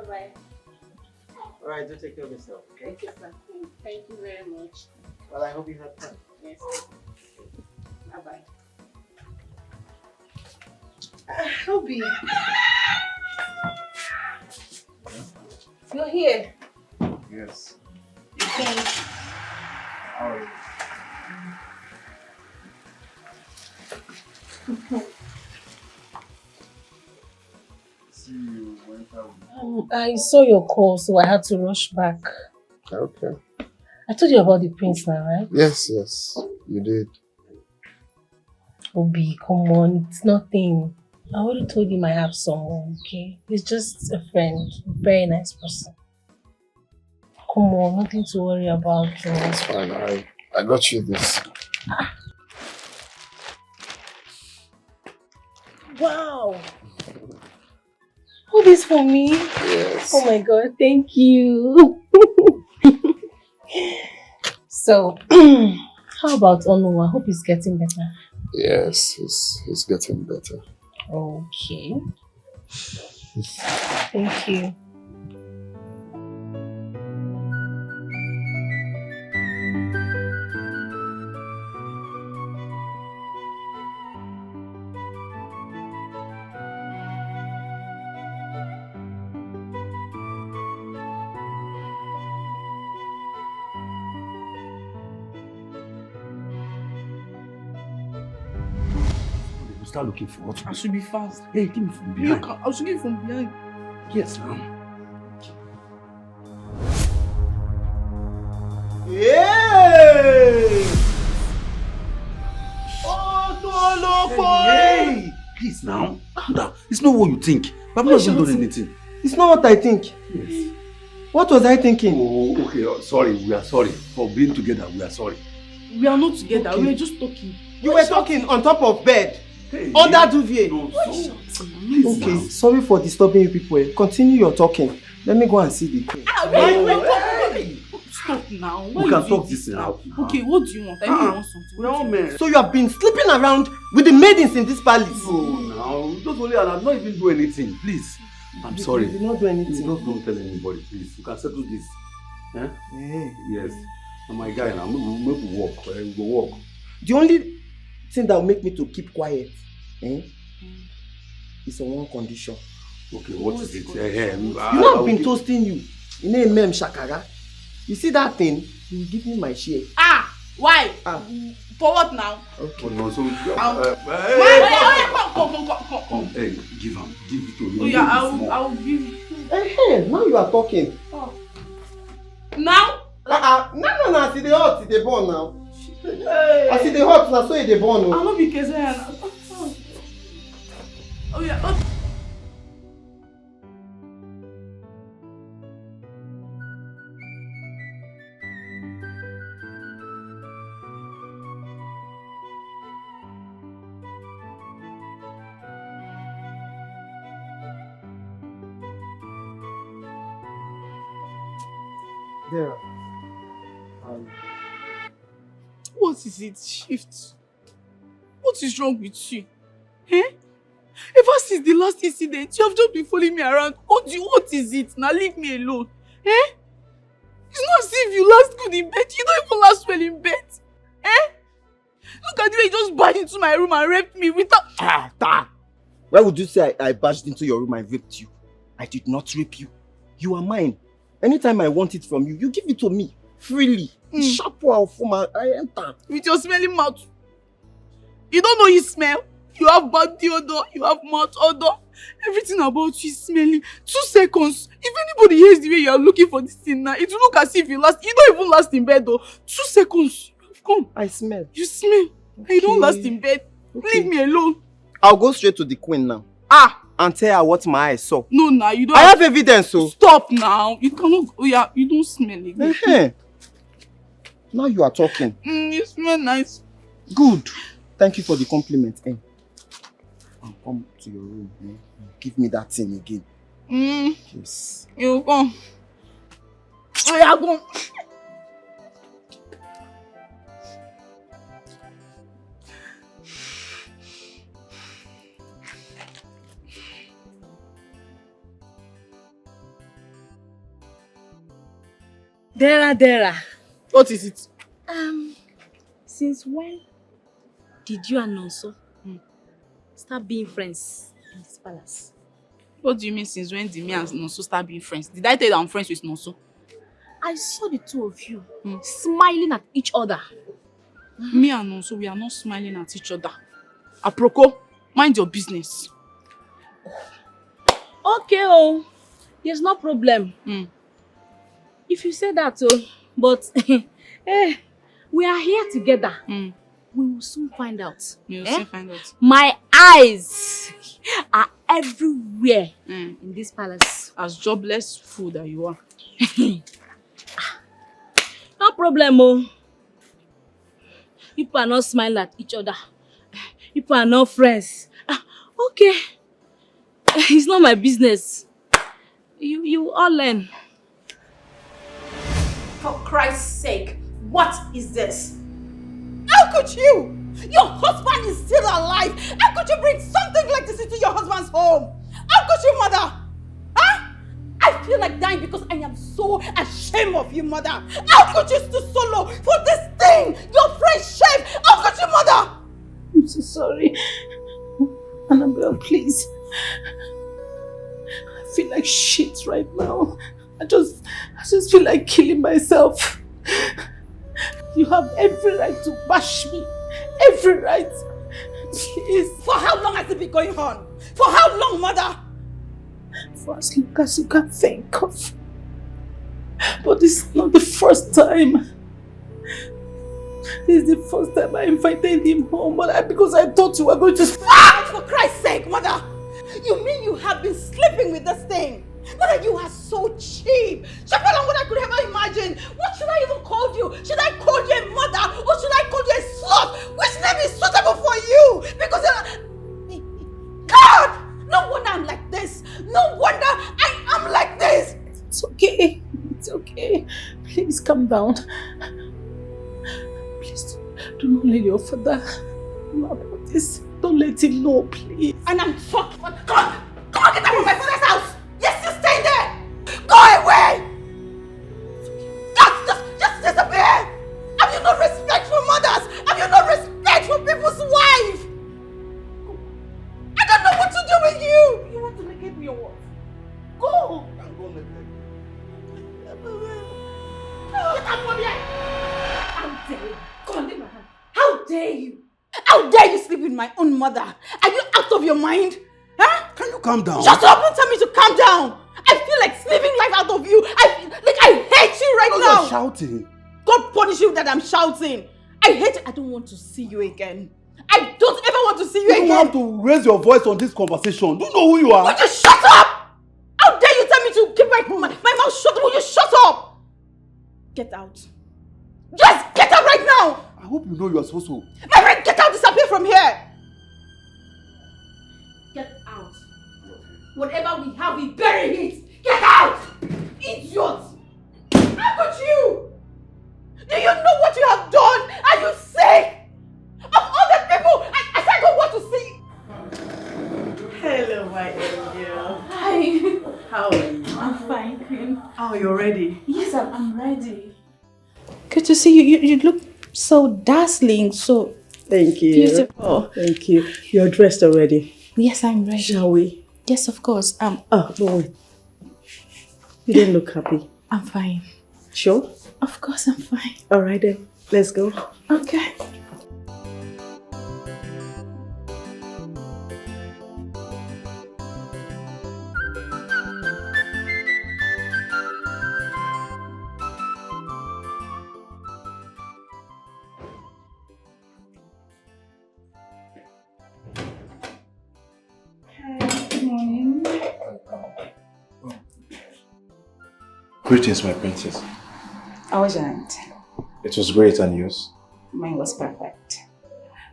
Bye-bye. Alright, do take care of yourself, okay? Thank you, sir. Thank you very much. Well, I hope you have fun. Yes. Bye-bye. Obi. You're here. Yes. You came. How are you? See you went out. I saw your call, so I had to rush back. Okay. I told you about the prince now, right? Yes, you did. Obi, come on, it's nothing. I already told him I have someone, okay? He's just a friend, a very nice person. Come on, nothing to worry about. It's fine, I got you this. Wow! All this for me? Yes. Oh my god, thank you. So, how about Onu? I hope he's getting better. Yes, he's getting better. Okay. Thank you. Start looking for what? I should be fast. Hey, give me from behind. Look, I should give from behind. Yes, now. Hey! Hey! Please now, calm down. It's not what you think. I've not even done anything. It's not what I think. Yes. What was I thinking? Oh, okay. Sorry. We are sorry for being together. We are sorry. We are not together. Okay. We were just talking. You were talking on top of bed. Hey, under duvet. No, Okay, sorry for disturbing you people. Continue your talking. Let me go and see the queen. Stop now. We can talk this now. Okay, what do you want? I know you want something. No, man. So you have been sleeping around with the maidens in this palace? No, now. Just only, and I've not even do anything. Please. I'm sorry. You did not do anything. Just don't tell anybody, please. You can settle this. Eh? Yeah. Yes. I'm my guy now. Maybe we walk. We go walk. The only thing that will make me to keep quiet is on one condition. Okay, what is it? You know I've been toasting you. You know Mem Shakara. You see that thing? You give me my share. Why? For what now? Okay. Oh, no, so come. Hey, give him. Give it to him. Oh yeah, I'll give you. Hey, now you are talking. Oh. Now? No, I see the hot, see the born now. I see the hot, now so you the born. I'll not be Kezaya. Oh yeah. Oh. There. What is it, Shift? What is wrong with you? Ever since the last incident, you have just been following me around. What is it? Now leave me alone. It's not as if you last good in bed. You don't even last well in bed. Look at the way you just barged into my room and raped me without... Why would you say I barged into your room and raped you? I did not rape you. You are mine. Anytime I want it from you, you give it to me. Freely. Sharp from I enter. With your smelling mouth. You don't know you smell. You have body odor. You have mouth odor. Everything about you is smelling. 2 seconds. If anybody hears the way you are looking for this thing now, it will look as if you don't even last in bed though. 2 seconds. Come. I smell. You smell. Okay. You don't last in bed. Okay. Leave me alone. I'll go straight to the queen now. And tell her what my eyes saw. No, now you don't. I have evidence, so. Stop now. You cannot. Oh yeah, you don't smell again. Now you are talking. You smell nice. Good. Thank you for the compliment. I'll come to your room. Give me that thing again. Yes. You come. Oh yeah, go. Dera. What is it? Since when did you and Nonso start being friends in this palace? What do you mean since when did me and Nonso start being friends? Did I tell you that I'm friends with Nonso? I saw the two of you smiling at each other. Me and Nonso, we are not smiling at each other. Aproko, mind your business. Okay, oh, there's no problem. If you say that, but we are here together. We will soon find out. We will soon find out. My eyes are everywhere in this palace. As jobless fool that you are. No problem, oh. People are not smiling at each other. People are not friends. Okay. It's not my business. You all learn. For Christ's sake, what is this? How could you? Your husband is still alive. How could you bring something like this into your husband's home? How could you, mother? Huh? I feel like dying because I am so ashamed of you, mother. How could you stoop so low for this thing? Your friend chef. How could you, mother? I'm so sorry. Annabelle, please. I feel like shit right now. I just feel like killing myself. You have every right to bash me. Every right. Please. For how long has it been going on? For how long, mother? For as long as you can think of. But this is not the first time. This is the first time I invited him home, but because I thought you were going to spend. For Christ's sake, mother! You mean you have been sleeping with this thing? Mother, you are so cheap. Cheaper than what I could ever imagine. What should I even call you? Should I call you a mother or should I call you a slut? Which name is suitable for you? Because God! No wonder I'm like this. No wonder I am like this. It's okay. It's okay. Please calm down. Please do not let your father know about this. Don't let him know, please. And I'm talking. Come on, get out of my father's house. Yes, you stay there. Go away. Just disappear. Have you no respect for mothers? Have you no respect for people's wives? I don't know what to do with you. You want to negate me or what? Go. I'm going to negate you. Get out from here. How dare you? Come on, leave my hand. How dare you? How dare you sleep with my own mother? Are you out of your mind? Huh? Can you calm down? Shut up and tell me to calm down. I feel like slaving life out of you. I hate you right now. You're shouting. God punish you that I'm shouting. I hate you. I don't want to see you again. I don't ever want to see you again. You don't have to raise your voice on this conversation. Do you know who you are? Would you shut up? How dare you tell me to keep my mouth shut? Will you shut up? Get out. Just get out right now. I hope you know you are supposed to. My friend, get out. Disappear from here. Get out. Whatever we have, we bury it. Get out. Idiot. How could you? Do you know what you have done? Are you sick? Of all the people, I said I don't want to see. Hello, my angel. Hi. How are you? I'm fine, Queen. Oh, you're ready? Yes, I'm ready. Good to see you. You look so dazzling, so Thank you. beautiful. Thank you. You're dressed already. Yes, I'm ready. Shall we? Yes, of course. Oh, but wait. You don't look happy. I'm fine. Sure? Of course, I'm fine. All right then. Let's go. Okay. Good morning. Greetings, my princess. How was your night? It was great, and yours? Mine was perfect.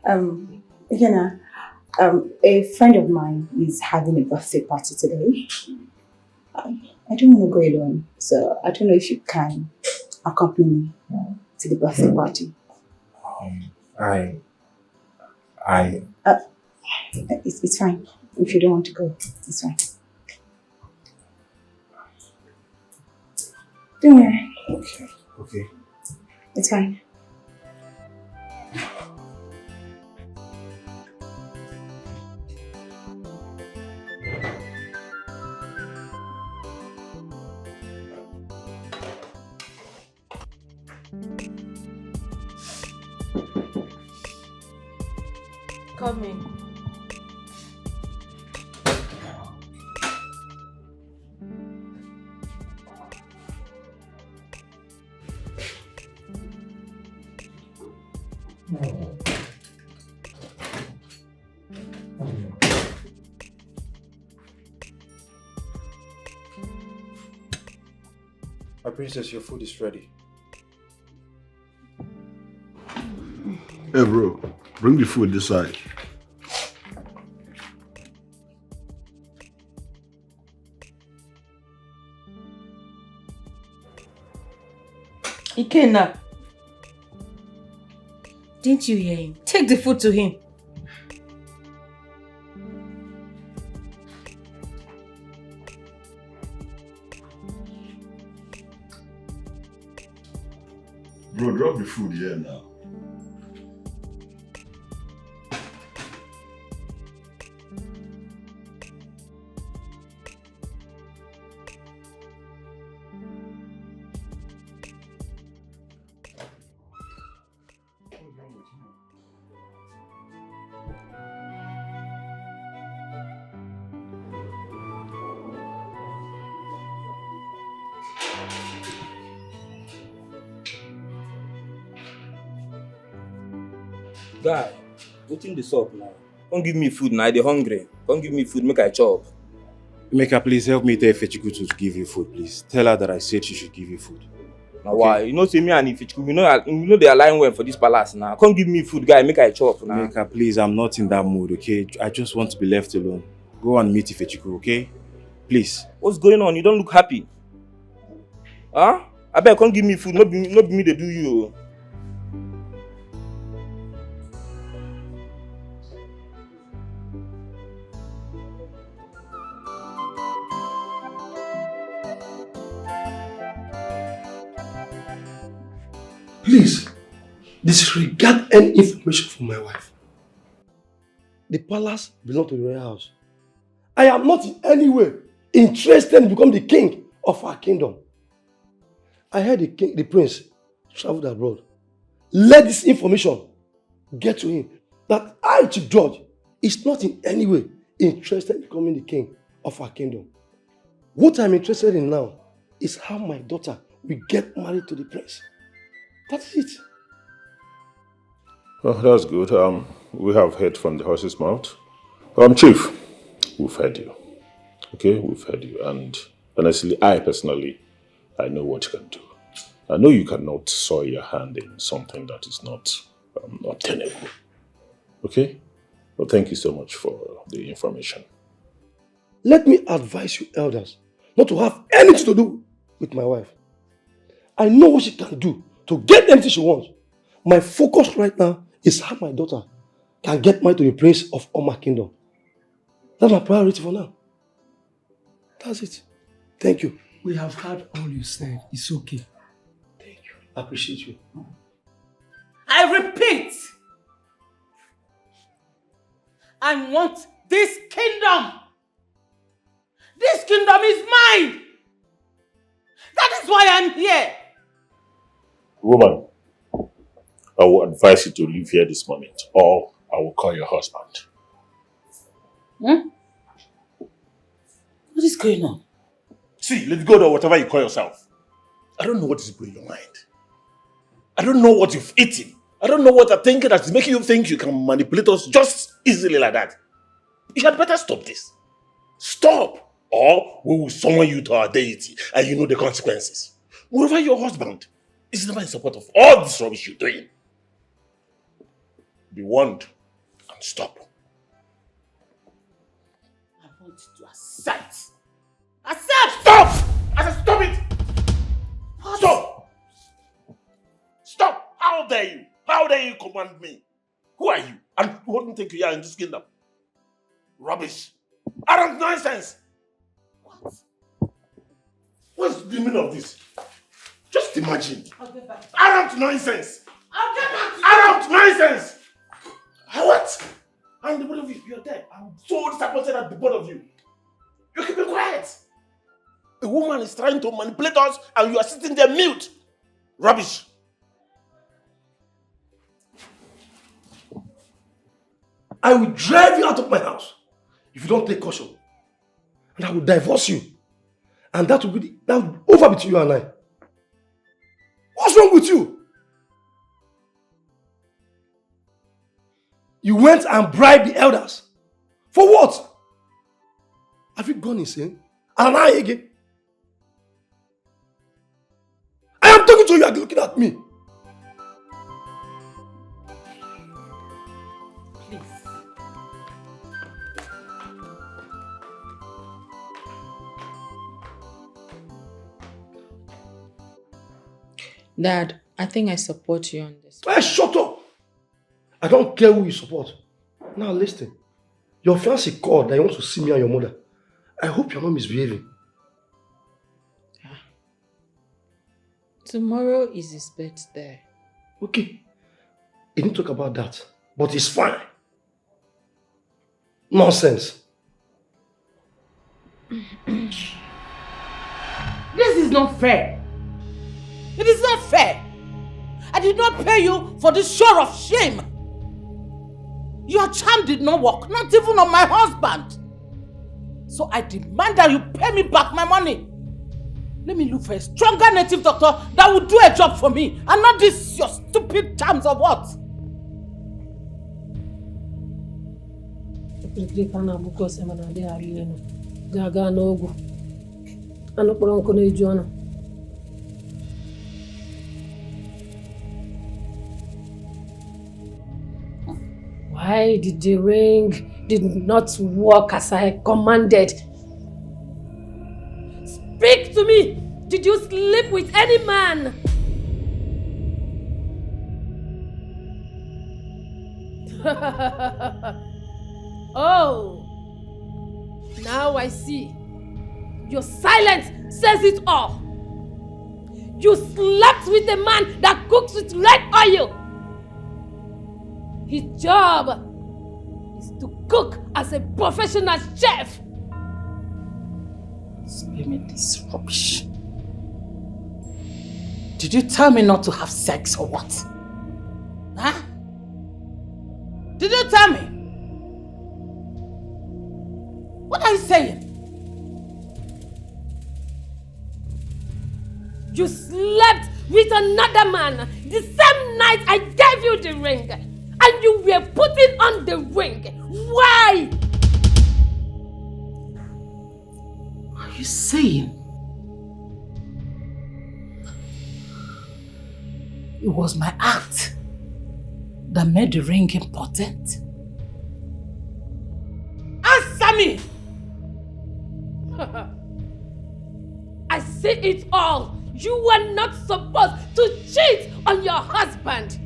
Ikenna, a friend of mine is having a birthday party today. I don't want to go alone, so I don't know if you can accompany me to the birthday party. It's fine. If you don't want to go, it's fine. Don't worry. Okay. Okay. It's fine. Come in. My princess, your food is ready. Hey bro, bring the food this side. Ikenna, didn't you hear him? Take the food to him. Bro, drop the food here now. Guy, wetin dey sup now? Come give me food now, I dey hungry. Come give me food, make I chop. Emeka, please help me tell Ifechiku to give you food, please. Tell her that I said she should give you food. Now why? You know say me and Ifechiku, we know they align well for this palace now. Come give me food, guy, make I chop now. Emeka, please, I'm not in that mood, okay? I just want to be left alone. Go and meet Ifechiku, okay? Please. What's going on? You don't look happy. Huh? I beg, come give me food, not be me they do you. Please, disregard any information from my wife. The palace belongs to the royal house. I am not in any way interested in becoming the king of our kingdom. I heard the prince traveled abroad. Let this information get to him that I, Chief George, is not in any way interested in becoming the king of our kingdom. What I'm interested in now is how my daughter will get married to the prince. That's it. Oh, that's good. We have heard from the horse's mouth. Chief, we've heard you. Okay, we've heard you. And honestly, I personally know what you can do. I know you cannot soil your hand in something that is not obtainable. Okay? Well, thank you so much for the information. Let me advise you elders not to have anything to do with my wife. I know what she can do to get anything she wants. My focus right now is how my daughter can get married to the prince of Oma Kingdom. That's my priority for now. That's it. Thank you. We have heard all you said. It's okay. Thank you. I appreciate you. I repeat, I want this kingdom. This kingdom is mine. That is why I'm here. Woman, I will advise you to leave here this moment, or I will call your husband. What is going on? See, let go of whatever you call yourself. I don't know what is in your mind. I don't know what you've eaten. I don't know what you're thinking that is making you think you can manipulate us just easily like that. You had better stop this. Stop, or we will summon you to our deity and you know the consequences. Moreover, your husband is never in support of all this rubbish you're doing. Be warned and stop. I want you to accept. Accept! Stop! I said stop it! What? Stop! Stop! How dare you? How dare you command me? Who are you? And who do you think you are in this kingdom? Rubbish! Arrant nonsense! What? What's the meaning of this? Just Just imagine. Arrant nonsense. Arrant nonsense. What? And the both of you, you're dead. I'm so disappointed at the both of you. You're keeping quiet. A woman is trying to manipulate us and you are sitting there mute. Rubbish. I will drive you out of my house if you don't take caution. And I will divorce you. And that will be over between you and I. What's wrong with you? You went and bribed the elders. For what? Have you gone insane? And I again? I am talking to you, you are looking at me. Dad, I think I support you on this. Hey, shut up! I don't care who you support. Now listen. Your fiancé called that he wants to see me and your mother. I hope you're not misbehaving. Tomorrow is his birthday. Okay. He didn't talk about that. But it's fine. Nonsense. This is not fair. It is not fair. I did not pay you for this show of shame. Your charm did not work, not even on my husband. So I demand that you pay me back my money. Let me look for a stronger native doctor that will do a job for me and not this your stupid charms of what? Why did the ring did not work as I commanded? Speak to me! Did you sleep with any man? Oh, now I see. Your silence says it all. You slept with a man that cooks with red oil. His job is to cook as a professional chef. Give me this rubbish. Did you tell me not to have sex or what? Huh? Did you tell me? What are you saying? You slept with another man the same night I gave you the ring. And you were putting on the ring. Why? What are you saying? It was my act that made the ring important. Answer me! I see it all. You were not supposed to cheat on your husband.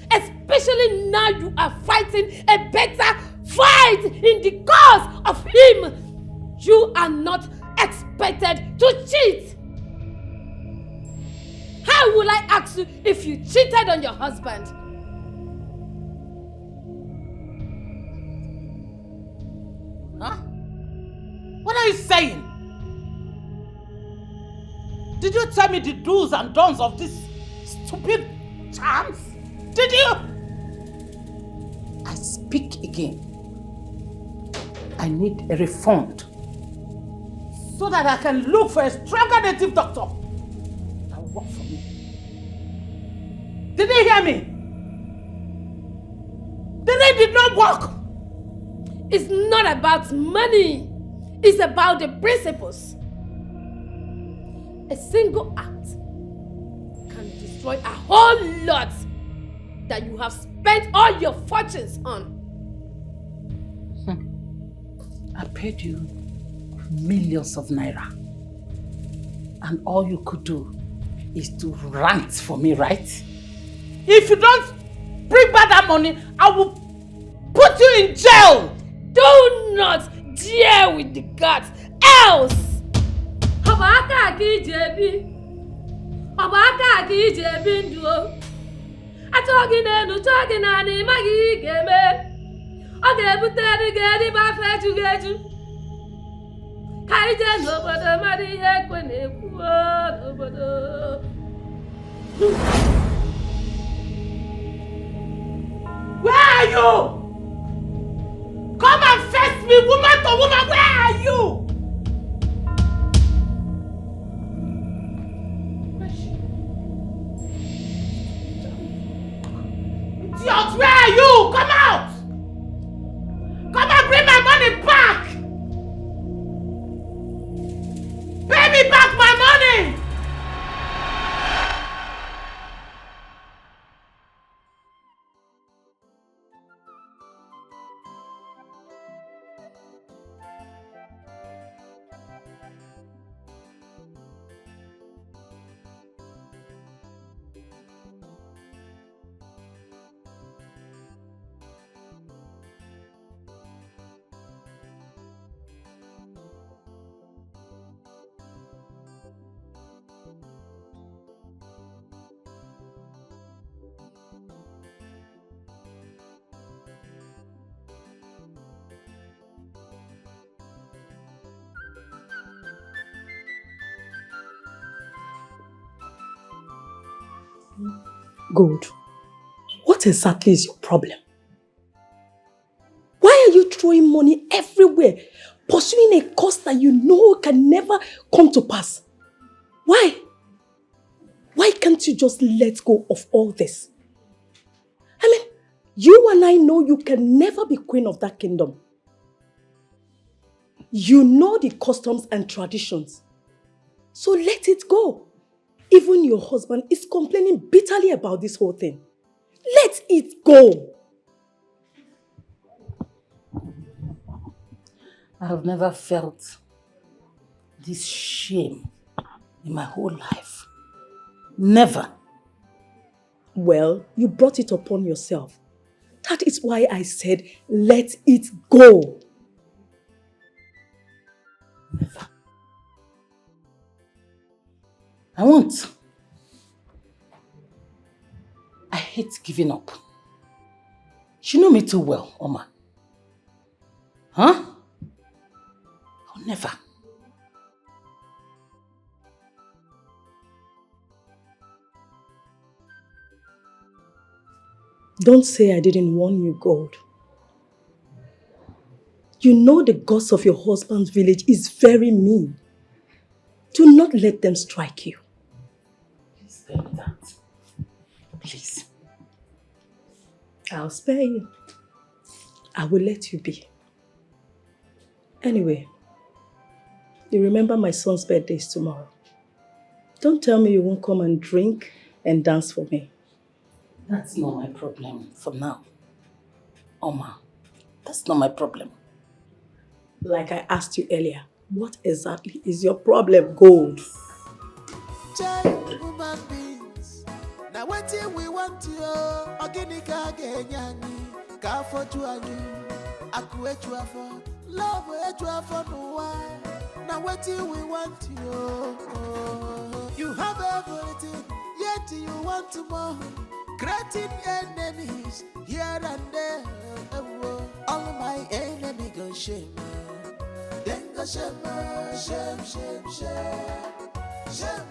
Especially now you are fighting a better fight in the cause of him. You are not expected to cheat. How will I ask you if you cheated on your husband? Huh? What are you saying? Did you tell me the do's and don'ts of this stupid charms? Did you? I speak again. I need a refund so that I can look for a stronger native doctor that will work for me. Did you hear me? The ring did not work. It's not about money. It's about the principles. A single act can destroy a whole lot that you have spent all your fortunes on. I paid you millions of naira. And all you could do is to rant for me, right? If you don't bring back that money, I will put you in jail. Do not dare with the gods, else. Abaka ki je bindu. Atogi nenu togi nani magi geme. Oge buteri geri ba feju geju. Kaije no bodo mari ekwe neku no bodo. Where are you? Come and face me, woman to woman. Where are you? Idiot, where are you? Come out! Come and bring my money back! Pay me back my money! Good. What exactly is your problem? Why are you throwing money everywhere, pursuing a cause that you know can never come to pass? Why? Why can't you just let go of all this? I mean, you and I know you can never be queen of that kingdom. You know the customs and traditions. So let it go. Even your husband is complaining bitterly about this whole thing. Let it go. I have never felt this shame in my whole life. Never. Well, you brought it upon yourself. That is why I said, let it go. Never. I won't. I hate giving up. You know me too well, Oma. Huh? I'll never. Don't say I didn't warn you, Gold. You know the gods of your husband's village is very mean. Do not let them strike you. Please spare me that. Please. I'll spare you. I will let you be. Anyway, you remember my son's birthday is tomorrow. Don't tell me you won't come and drink and dance for me. That's not my problem for now. Oma, that's not my problem. Like I asked you earlier, what exactly is your problem, Gold? Human beings. Now what we want to organica genyani, ka for juani, aku for love for no one. Now what we want to you have everything, yet you want to more. Creating enemies here and there. All my enemies go shame. Danga shame, shame, shame, shame, shame.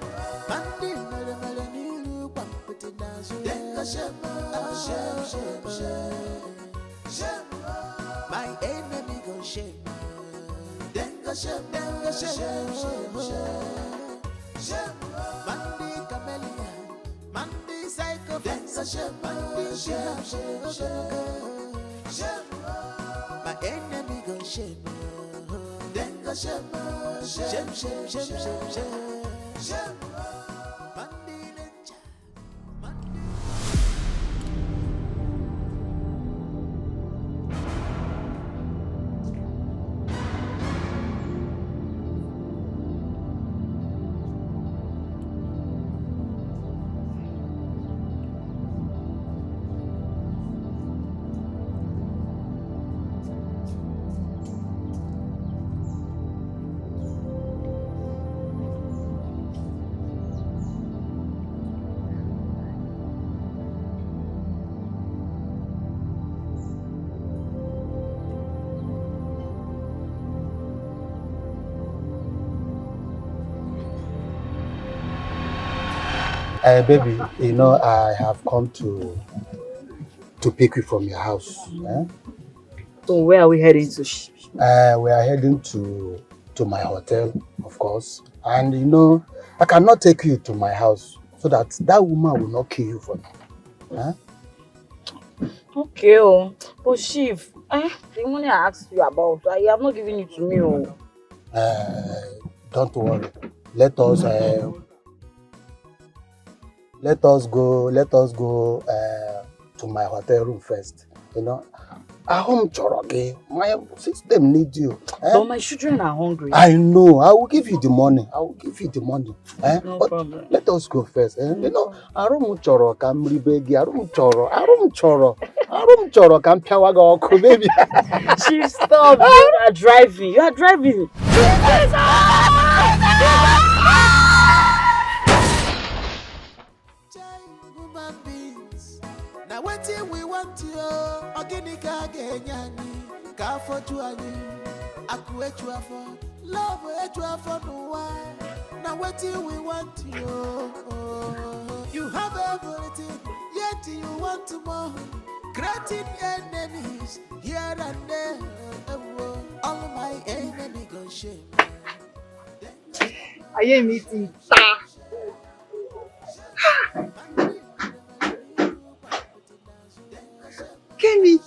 Mandi mele mele nilu pampiti nazo. Danga shame, shame, shame, shame, shame. My enemy go shame. Danga shame, shame, shame, shame, shame. Mandi camellia, mandi psycho. Danga shame, shame, shame, shame, shame. My enemy go shame. Danga shame, shame, shame, shame, shame, shame. Mandi ninja. Baby, you know I have come to pick you from your house. Eh? So where are we heading to? We are heading to my hotel, of course. And you know, I cannot take you to my house so that woman will not kill you for me. Huh? Okay, but Chief, the money I asked you about, you have not given it to me. Don't worry. Let us go to my hotel room first. You know, I home choroke. My system need you. But my children are hungry. I know. I will give you the money. No But problem. let us go first. You know, arum choro kam ribegi. Arum choro kam piawaga oku, baby. Chief, stop. You are driving. You are driving. Now what we want to organica genyani ka for tuani aku etuafo love etuafo no one. Now what we want to you have everything yet you want more, creating enemies here and there. All my enemies go shame. I am eating ta. Kemi.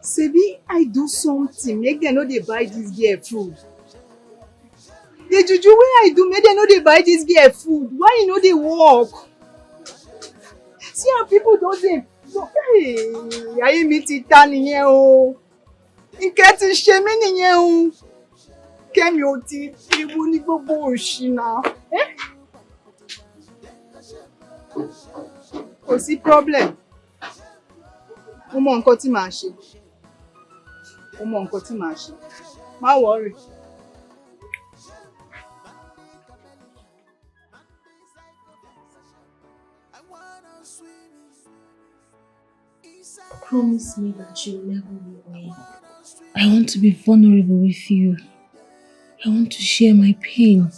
Sebi, I do something, make them know they buy this girl food. The juju wey I do, make them know they buy this girl food. Why you know they work? See how people don't dey. Hey, ayé mi ti ta nìyẹn o. Nǹkan ti ṣe mí nìyẹn o. Kẹ́mi ò ti ewu ní gbogbo òṣì náà. Kò sí problem. Mo mọ nǹkan tí màá ṣe. Má worry. Promise me that you'll never leave me. I want to be vulnerable with you. I want to share my pain,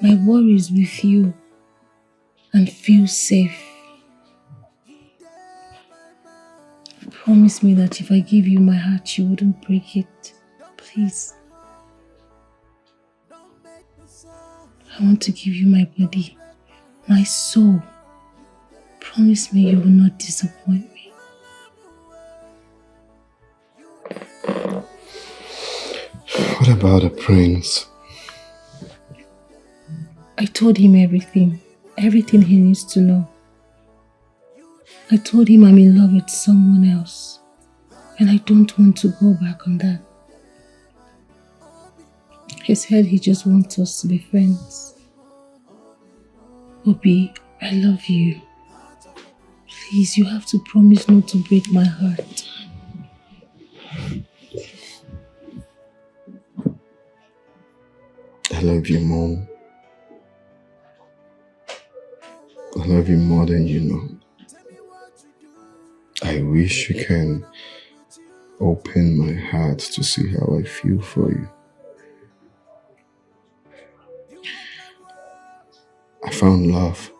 my worries with you, and feel safe. Promise me that if I give you my heart, you wouldn't break it. Please. I want to give you my body, my soul. Promise me you will not disappoint me. What about the prince? I told him everything he needs to know. I told him I'm in love with someone else, and I don't want to go back on that. He said he just wants us to be friends. Obi, I love you. Please, you have to promise not to break my heart. I love you, Mom. I love you more than you know. I wish you can open my heart to see how I feel for you. I found love.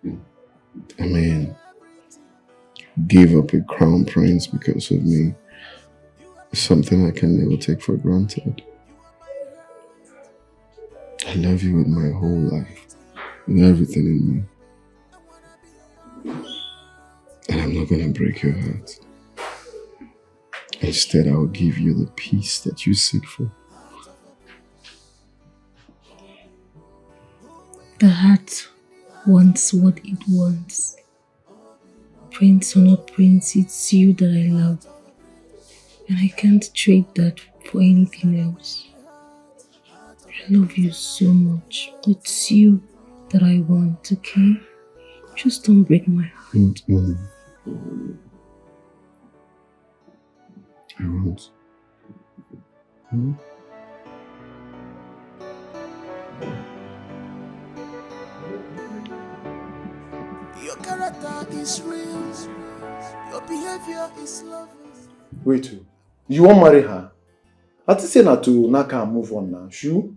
I mean, give up a crown prince because of me is something I can never take for granted. I love you with my whole life, with everything in me. And I'm not gonna break your heart. Instead, I'll give you the peace that you seek for. The heart wants what it wants. Prince or not prince, it's you that I love. And I can't trade that for anything else. I love you so much. It's you that I want, okay? Just don't break my heart. I won't. matter is real. Your behavior is lovely. Wait, you won't marry her? I think say na to Naka and move on now. Sure?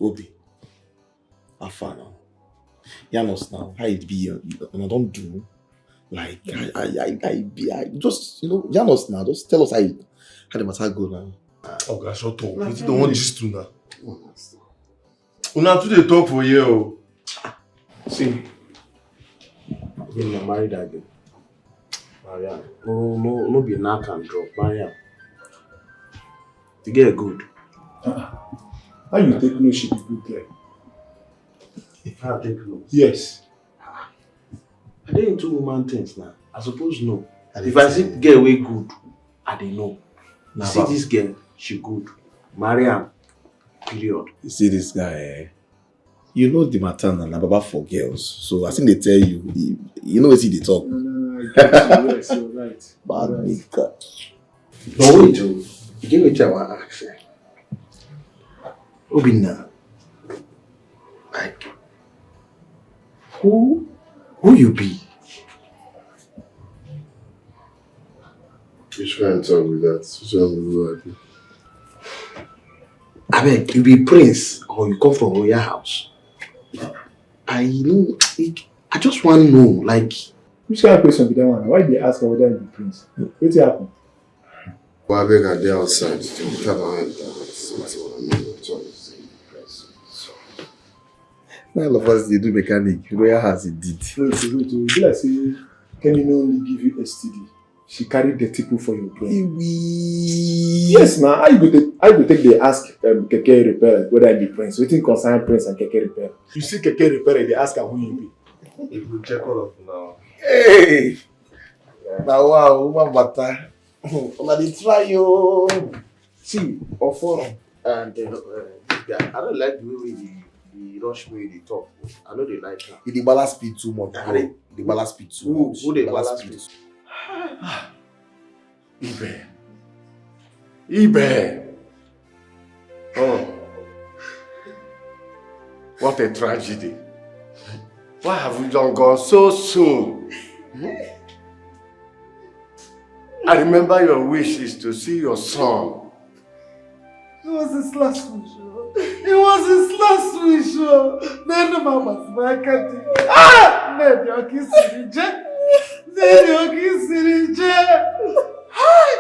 Obi, have fun now. Janos now, how it be? And I don't do like I just Janos now. Just tell us how the matter go now. Oh gosh, shut up. You don't want this to now. Una too dey talk for here. Oh. See, when you married again, Maria, no be knock and drop, Maria. To get good. How you take no shit good there? How I take no? Yes. I dey into woman things now. I suppose no. If I see girl way good, I dey know. You see this girl, she good. Marry am. Period. You see this guy, you know the matter na baba for girls. So I think they tell you, you know what they talk. No, I get you. Yes, you're right. Bad nigga. But wait, you give me time to ask. Obinna, like, who you be? Which kind talk with that? Which one will I mean, you be prince or you come from royal house. I just want to know, like. Which kind of question be that one? Why they ask her whether you be prince? What's happened? Well, I beg her there outside. All of us they do mechanic. Royal has it did. Wait. You be like say, can you only give you STD? She carried the tickle for your brain. Yes, now. I go take the ask keke repair whether I be prince. Wetin concern prince and keke repair? You see keke repair, they ask her who you be. You will check all of now. Hey! Now, wow, woman butter. Una dey try yo. See, Ofo and I don't like the way he rush me, they talk. I know they like her. He dey balance speed too much. He balance speed too much. Who they balance speed? Ibe. Oh. What a tragedy. Why have we done gone so soon? I remember your wish is to see your son. It was his last wish. It was his last wish. Then mama smacked. Ah! Then your kiss reject. Then your kiss reject. Hi!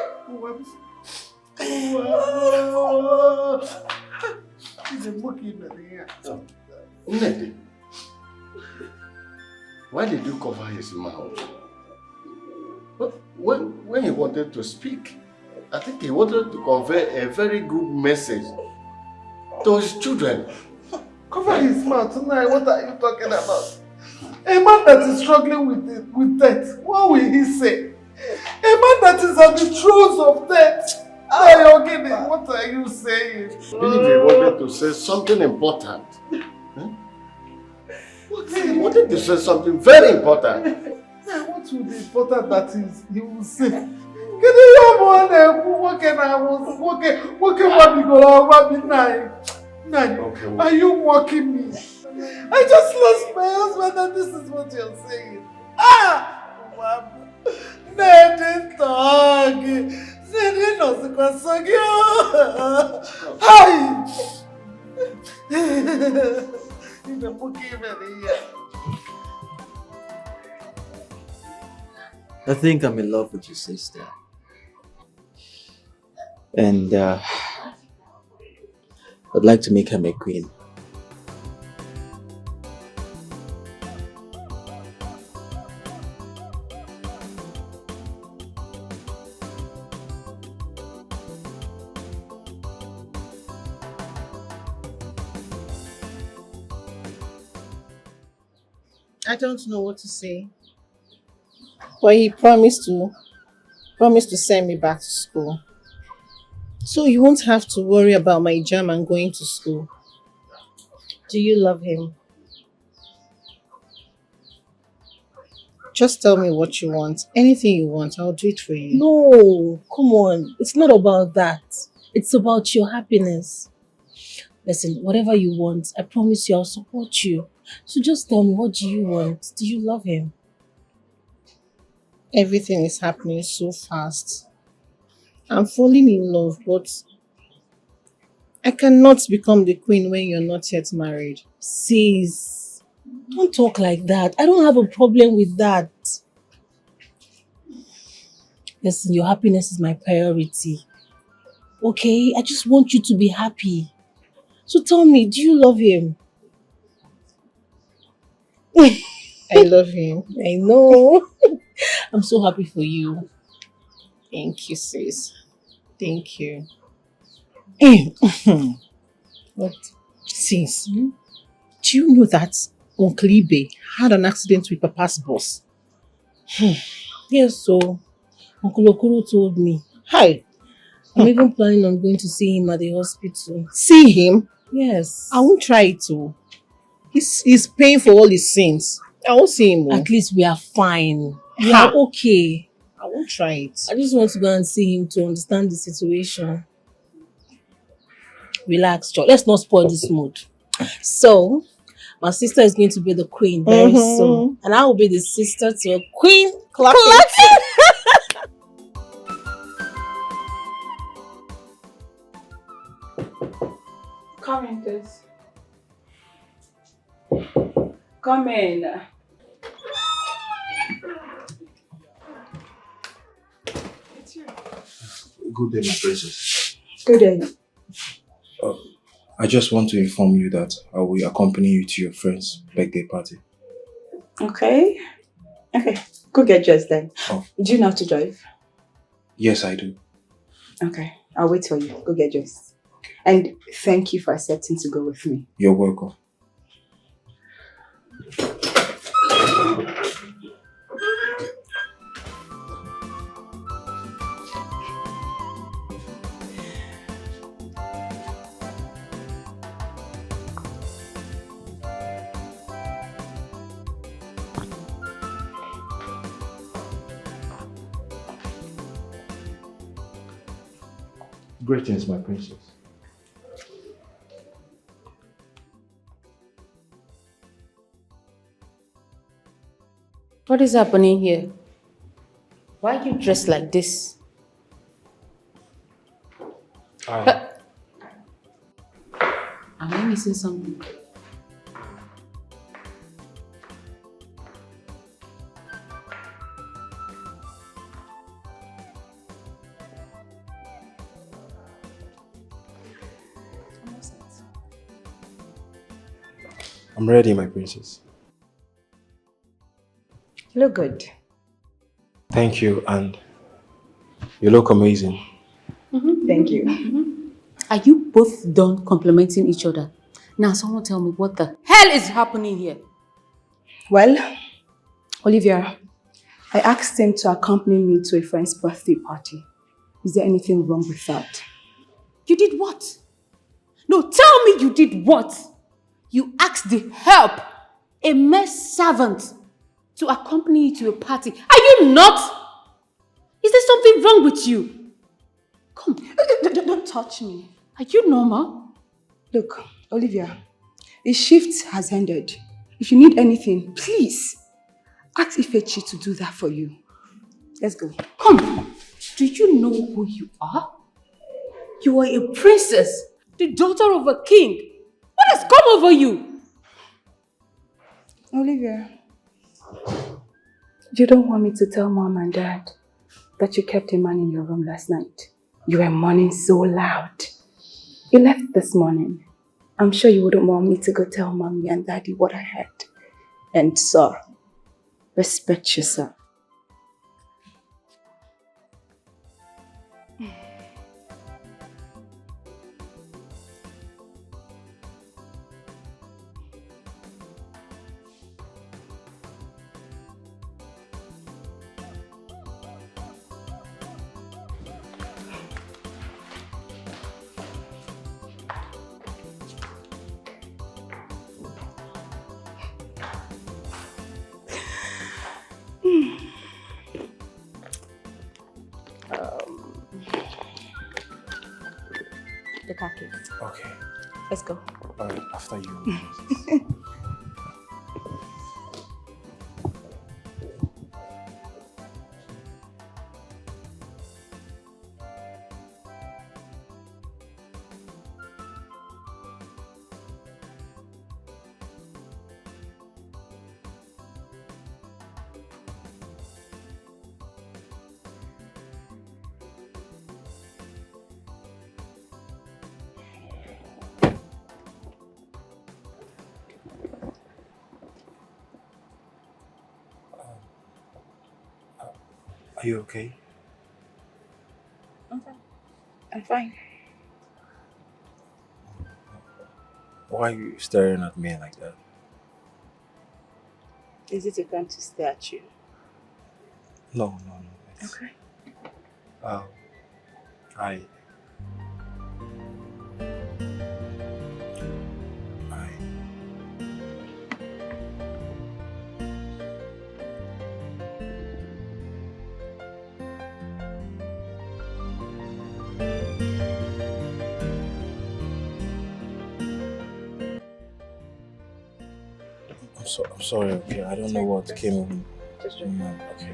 He's a monkey in the air. Nnedi, why did you cover his mouth? When he wanted to speak, I think he wanted to convey a very good message to his children. Cover his mouth tonight. What are you talking about? A man that is struggling with death, what will he say? A man that is at the throes of death. What are you saying? I believe he wanted to say something important. He wanted to say something very important. What will be important that is he will say? Can you Are you mocking me? I just lost my husband and this is what you're saying. Ah! Mama. Nede talk. Nede no se conseguiu. Ai! Ainda um pouquinho, Maria. I think I'm in love with your sister. And I'd like to make her my queen. I don't know what to say. But he promised to send me back to school. So you won't have to worry about my jam and going to school. Do you love him? Just tell me what you want. Anything you want, I'll do it for you. No, come on. It's not about that. It's about your happiness. Listen, whatever you want, I promise you I'll support you. So just tell me, what do you want? Do you love him? Everything is happening so fast. I'm falling in love, but I cannot become the queen when you're not yet married. Sis, don't talk like that. I don't have a problem with that. Listen, your happiness is my priority. Okay? I just want you to be happy. So tell me, do you love him? I love him. I know. I'm so happy for you. Thank you, sis. Thank you. What? Sis, do you know that Uncle Ibe had an accident with Papa's boss? Yes, so Uncle Okoro told me. Hi. I'm even planning on going to see him at the hospital. See him? Yes. I won't try it too. He's paying for all his sins. I won't see him. At least we are fine. We are okay. I won't try it. I just want to go and see him to understand the situation. Relax, Joe. Let's not spoil this mood. So, my sister is going to be the queen very soon. And I will be the sister to a queen. Clap. Come in, please. Come in. Good day, my princess. Good day. I just want to inform you that I will accompany you to your friend's birthday party. Okay. Okay. Go get dressed then. Oh. Do you know how to drive? Yes, I do. Okay. I'll wait for you. Go get dressed. And thank you for accepting to go with me. You're welcome. Greetings, my princess. What is happening here? Why are you dressed like this? Am I missing something? I'm ready, my princess. You look good. Thank you, and you look amazing. Thank you. Are you both done complimenting each other? Now someone tell me what the hell is happening here? Well, Olivia, I asked him to accompany me to a friend's birthday party. Is there anything wrong with that? You did what? No, tell me you did what? You asked the help, a mere servant, to accompany you to a party. Are you not? Is there something wrong with you? Come, don't touch me. Are you normal? Look, Olivia, the shift has ended. If you need anything, please ask Ifechi to do that for you. Let's go. Come. Do you know who you are? You are a princess, the daughter of a king. What has come over you? Olivia, you don't want me to tell Mom and Dad that you kept a man in your room last night. You were mourning so loud. You left this morning. I'm sure you wouldn't want me to go tell Mommy and Daddy what I heard. And so, respect yourself. The khaki. Okay. Let's go. Alright, after you. Are you okay? Okay. I'm fine. Why are you staring at me like that? Is it a crime to stare at you? No. Okay. Um, I I'm sorry, okay. I don't know what came in. Okay.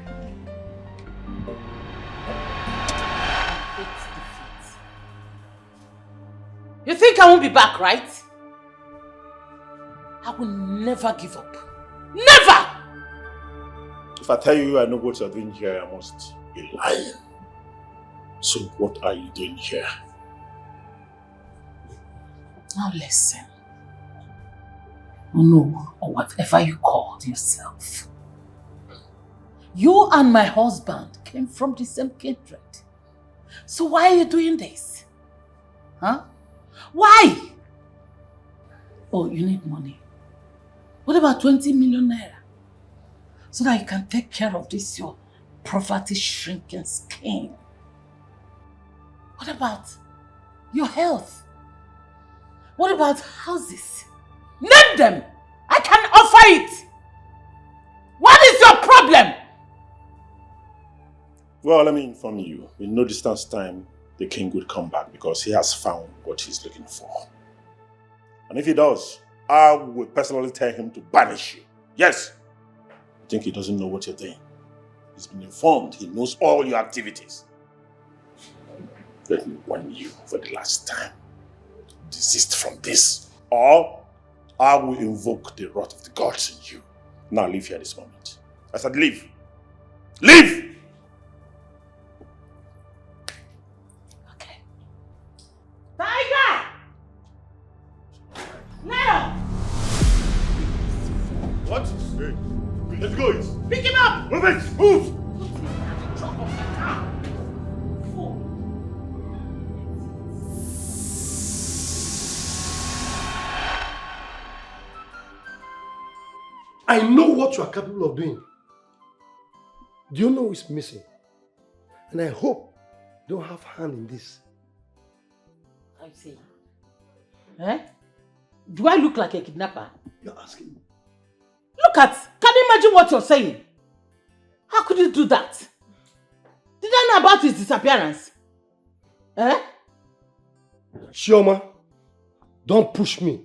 You think I won't be back, right? I will never give up. Never! If I tell you I know what you're doing here, I must be lying. So what are you doing here? Now listen. No, or whatever you called yourself. You and my husband came from the same kindred. So why are you doing this? Huh? Why? Oh, you need money. What about 20 million naira? So that you can take care of this your poverty shrinking scheme. What about your health? What about houses? Name them! I can offer it! What is your problem? Well, let me inform you. In no distance time, the king will come back because he has found what he's looking for. And if he does, I will personally tell him to banish you. Yes! I think he doesn't know what you're doing. He's been informed. He knows all your activities. Let me warn you for the last time. Desist from this, or I will invoke the wrath of the gods in you. Now leave here this moment. I said leave. Leave! Tiger! Now! What? Hey, let's go. Pick him up! Move it! Move! I know what you are capable of doing. Do you know who is missing? And I hope you don't have hand in this. I see. Eh? Do I look like a kidnapper? You're asking me. Look at, can you imagine what you're saying? How could you do that? Did I know about his disappearance? Eh? Shioma, don't push me.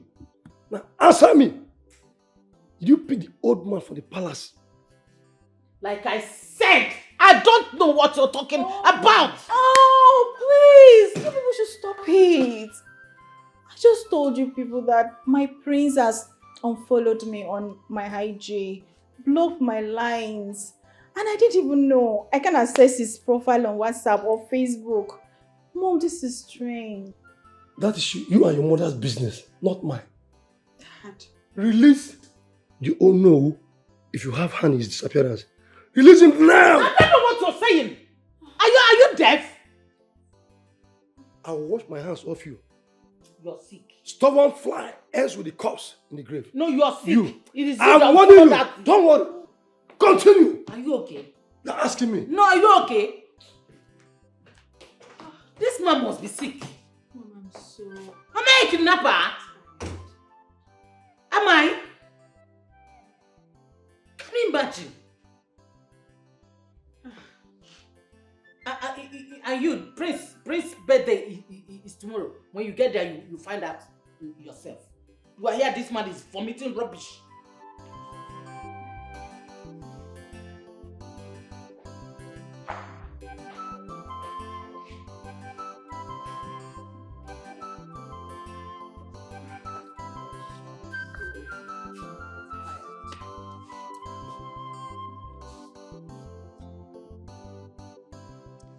Now answer me. Did you pick the old man from the palace? Like I said, I don't know what you're talking about. Oh, please. You people should stop it. I just told you people that my prince has unfollowed me on my IG, blocked my lines, and I didn't even know. I can access his profile on WhatsApp or Facebook. Mom, this is strange. That is you and your mother's business, not mine. Dad. Release the owner if you have hand in his disappearance. Release him now! I don't know what you're saying. Are you deaf? I will wash my hands off you. You're sick. Stubborn fly ends with the corpse in the grave. No, you are sick. You. It is I'm warning you. Don't worry. Continue. Are you okay? You're asking me. No, are you okay? This man must be sick. Mom, I'm so... Am I a kidnapper? Am I? Can you imagine? And you, Prince birthday is tomorrow. When you get there, you find out yourself. You are here, this man is vomiting rubbish.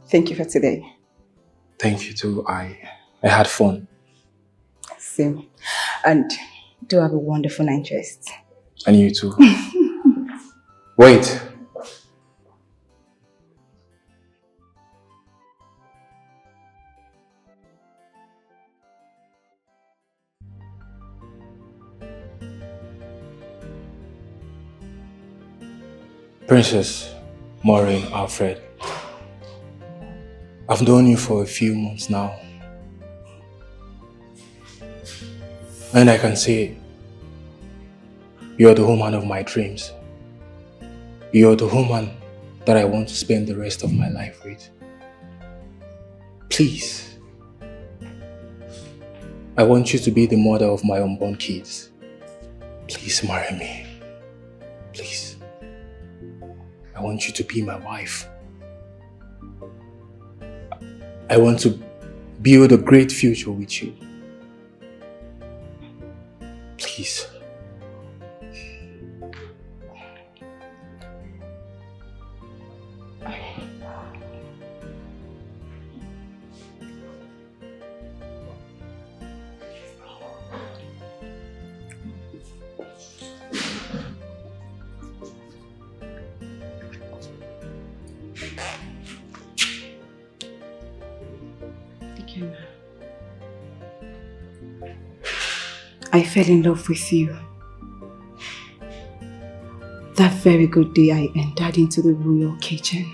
Thank you for today. Thank you too. I had fun. Same. And do have a wonderful night rest. And you too. Wait. Princess Maureen Alfred, I've known you for a few months now. And I can say, you're the woman of my dreams. You're the woman that I want to spend the rest of my life with. Please, I want you to be the mother of my unborn kids. Please marry me. Please. I want you to be my wife. I want to build a great future with you. Please. I fell in love with you. That very good day I entered into the royal kitchen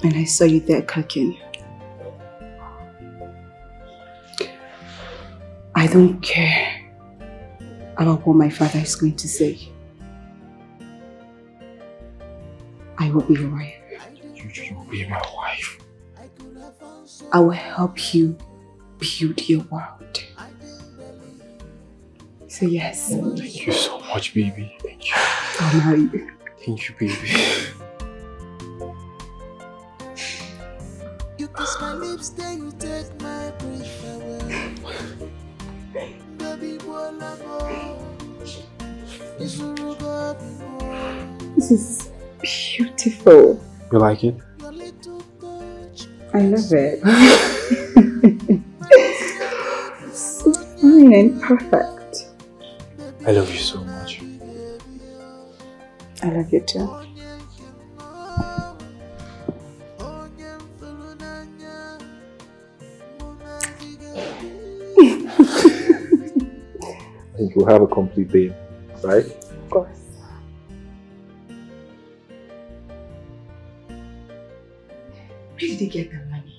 and I saw you there cooking. I don't care about what my father is going to say. I will be your wife. You will be my wife. I will help you build your world. So yes. Thank you so much, baby. Thank you. I'll marry you. Thank you, baby. You kiss my lips, then you take my breath away. Baby, this is beautiful. You like it? I love it. So fine and perfect. I love you so much. I love you too. I think we'll have a complete day, right? Of course. Where did you get the money?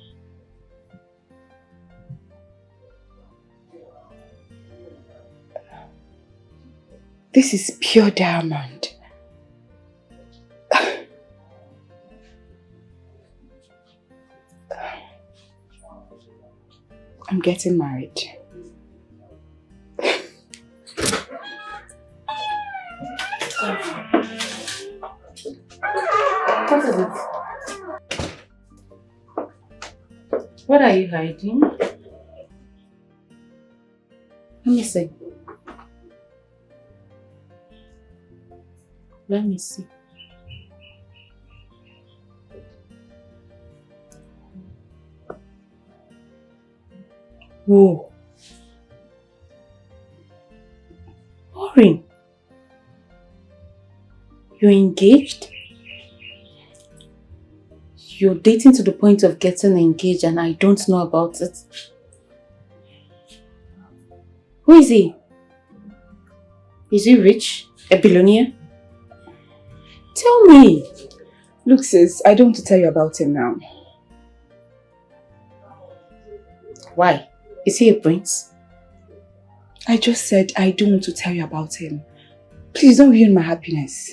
This is pure diamond. I'm getting married. What is it? What are you hiding? Let me see. Let me see. Whoa. Maureen, you're engaged? You're dating to the point of getting engaged and I don't know about it. Who is he? Is he rich? A billionaire? Tell me. Look sis, I don't want to tell you about him now. Why? Is he a prince? I just said I don't want to tell you about him. Please don't ruin my happiness.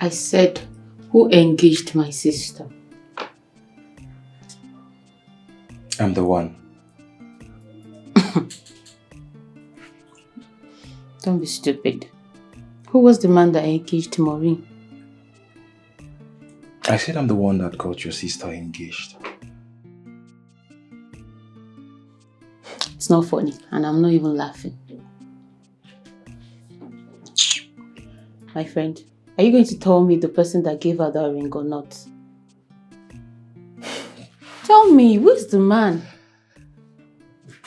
I said, who engaged my sister? I'm the one. Don't be stupid. Who was the man that engaged Maureen? I said I'm the one that got your sister engaged. It's not funny and I'm not even laughing. My friend, are you going to tell me the person that gave her that ring or not? Tell me, who's the man?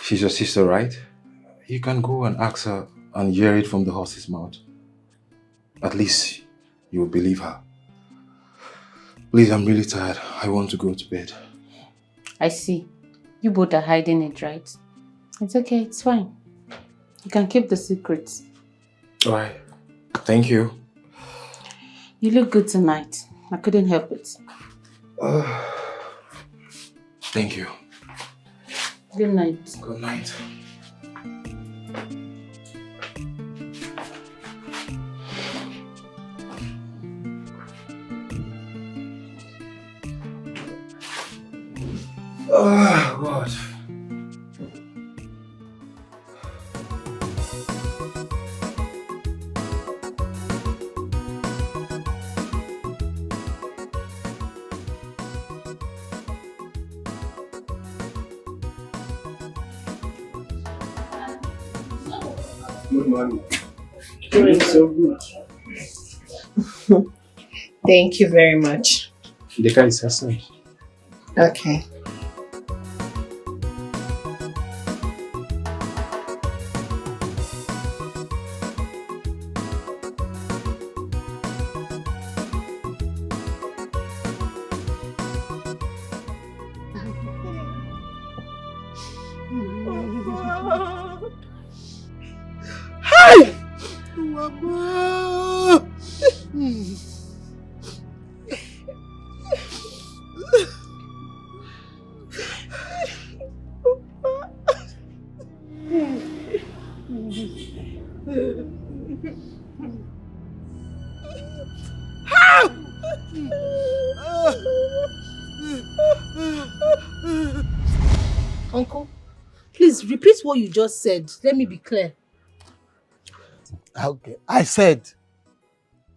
She's your sister, right? You can go and ask her and hear it from the horse's mouth. At least you will believe her. Please, I'm really tired. I want to go to bed. I see. You both are hiding it, right? It's okay, it's fine. You can keep the secrets. Alright. Thank you. You look good tonight. I couldn't help it. Thank you. Good night. Good night. Oh, God. Good morning. Doing so good. Thank you very much. The guy is Hassan. Okay. Hi! Uncle, please repeat what you just said. Let me be clear. Okay, I said,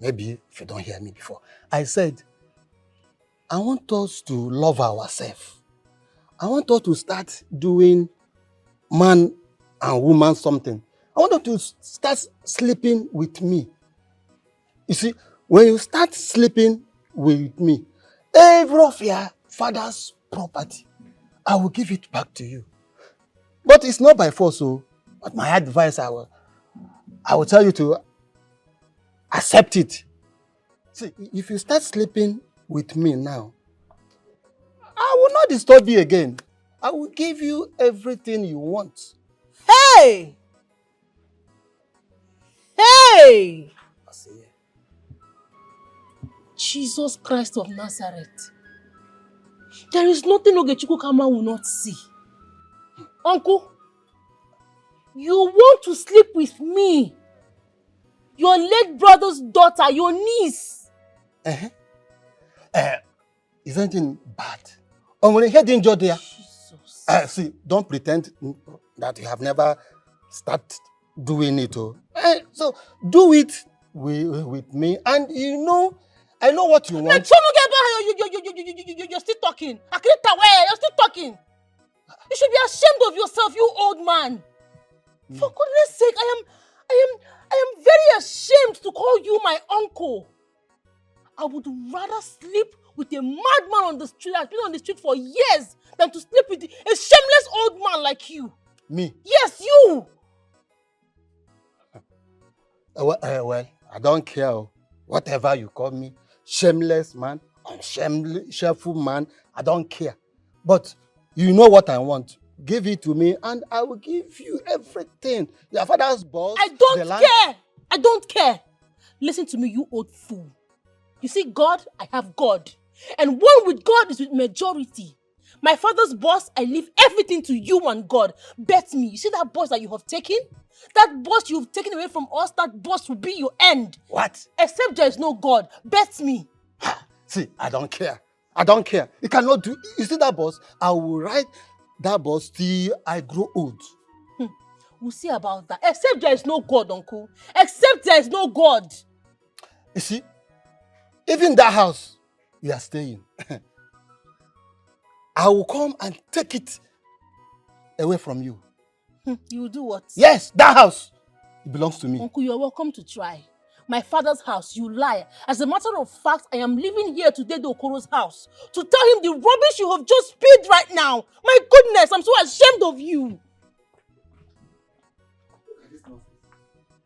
maybe if you don't hear me before, I said, I want us to love ourselves. I want us to start doing man and woman something. I want us to start sleeping with me. You see, when you start sleeping with me, every of your father's property, I will give it back to you. But it's not by force, so. But my advice, I will tell you to accept it. See, if you start sleeping with me now, I will not disturb you again. I will give you everything you want. Hey! Hey! Jesus Christ of Nazareth. There is nothing Ogechukwu Kama will not see. Uncle, you want to sleep with me, your late brother's daughter, your niece. Is anything bad? Or when you hear danger there, see, don't pretend that you have never started doing it. So do it with me, and you know, I know what you want. You're still talking. You're still talking. You should be ashamed of yourself, you old man. For goodness sake, I am very ashamed to call you my uncle. I would rather sleep with a madman on the street that's been on the street for years than to sleep with a shameless old man like you. Me? Yes, you! Well, I don't care. Whatever you call me, shameless man, shameful man, I don't care. But you know what I want. Give it to me and I will give you everything. Your father's boss. I don't care! I don't care! Listen to me, you old fool. You see, God, I have God. And one with God is with majority. My father's boss, I leave everything to you and God. Bet me, you see that boss that you have taken? That boss you've taken away from us, that boss will be your end. What? Except there is no God. Bet me. See, I don't care. I don't care. You cannot do. You see that boss? I will ride that boss till I grow old. We'll see about that. Except there is no God, uncle. Except there is no God. You see, even that house you are staying, I will come and take it away from you. You will do what? Yes, that house. It belongs to me. Uncle, you are welcome to try. My father's house, you lie. As a matter of fact, I am living here today, the Okoro's house, to tell him the rubbish you have just spilled right now. My goodness, I'm so ashamed of you.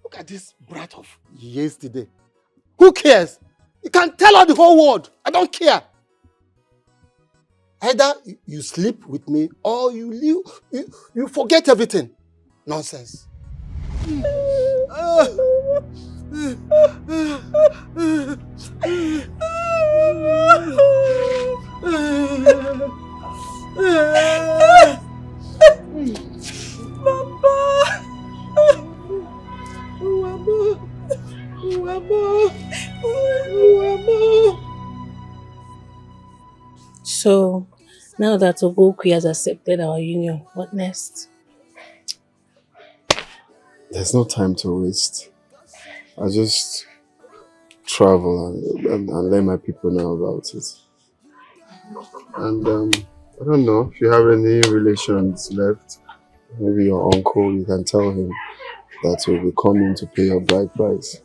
Look at this brat of yesterday. Who cares? You can tell her the whole world. I don't care. Either you sleep with me or you leave, you forget everything. Nonsense. So, now that Ogoku has accepted our union, what next? There's no time to waste. I just travel and let my people know about it. And I don't know if you have any relations left. Maybe your uncle, you can tell him that will be coming to pay your bride price.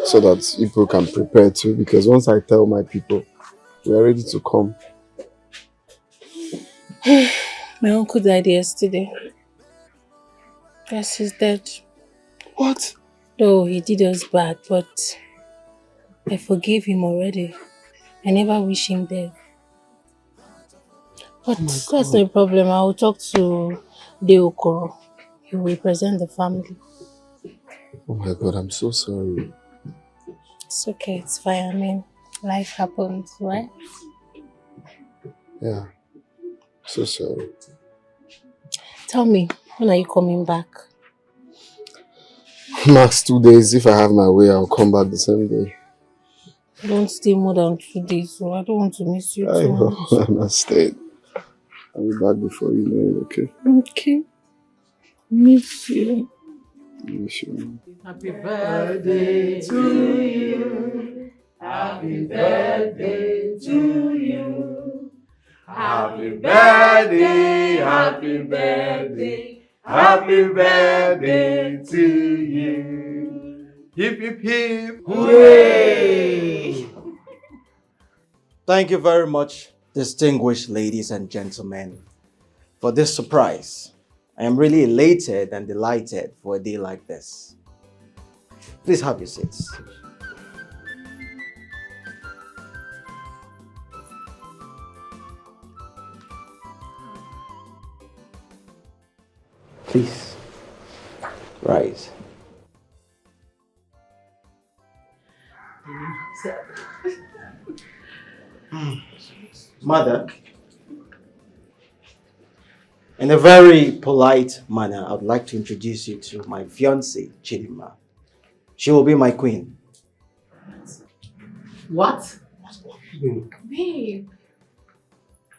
So that people can prepare too, because once I tell my people, we are ready to come. My uncle died yesterday. Yes, he's dead. What? No, he did us bad, but I forgave him already. I never wish him death. But that's no problem. I will talk to Deokoro. He will represent the family. Oh my God, I'm so sorry. It's okay, it's fine. I mean, life happens, right? Yeah, so sorry. Tell me, when are you coming back? Max 2 days. If I have my way, I'll come back the same day. Don't stay more than 2 days, so I don't want to miss you too much. I'm not staying. I'll be back before you know it, okay? Okay. Miss you. Miss you. Happy birthday to you. Happy birthday to you. Happy birthday, happy birthday, happy birthday to you. Hip hip hip. Hooray! Thank you very much, distinguished ladies and gentlemen, for this surprise. I am really elated and delighted for a day like this. Please have your seats. Please, rise. Mother, in a very polite manner, I would like to introduce you to my fiancée, Chidima. She will be my queen. What? Babe,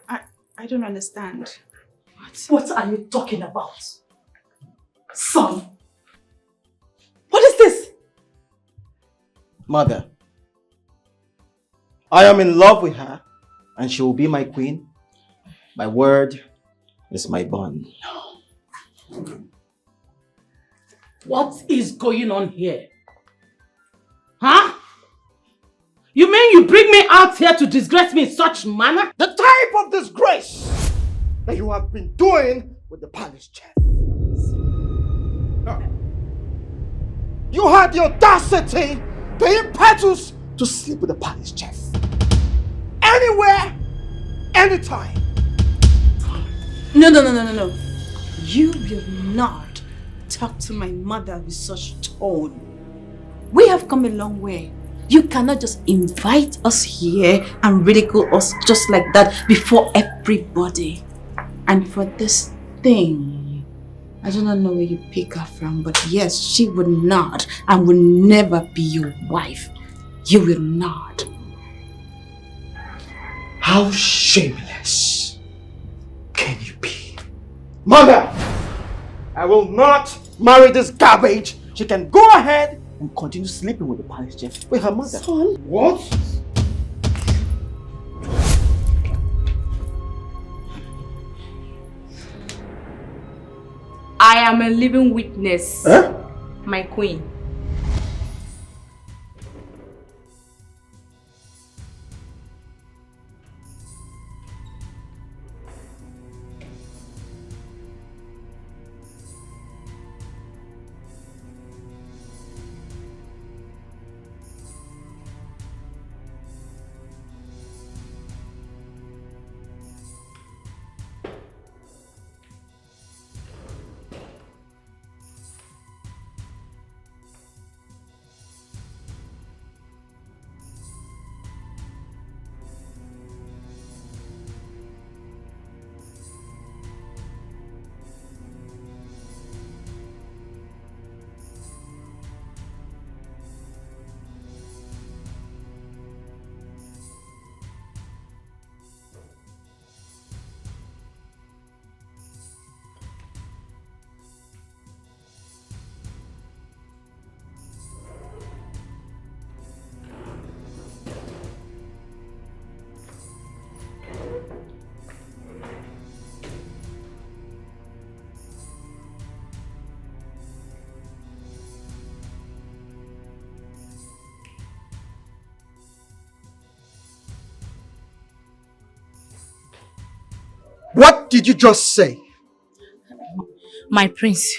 I don't understand. What are you talking about? Son? What is this? Mother, I am in love with her and she will be my queen. My word is my bond. What is going on here? Huh? You mean you bring me out here to disgrace me in such manner? The type of disgrace that you have been doing with the palace chef. You had the audacity, the impetus to sleep with the palace chef. Anywhere, anytime. No. You will not talk to my mother with such tone. We have come a long way. You cannot just invite us here and ridicule us just like that before everybody. And for this thing, I do not know where you pick her from, but yes, she would not and will never be your wife. You will not. How shameless can you be? Mother, I will not marry this garbage. She can go ahead and continue sleeping with the palace chef with her mother. Son? What? I am a living witness. Huh? My queen. What did you just say? My prince,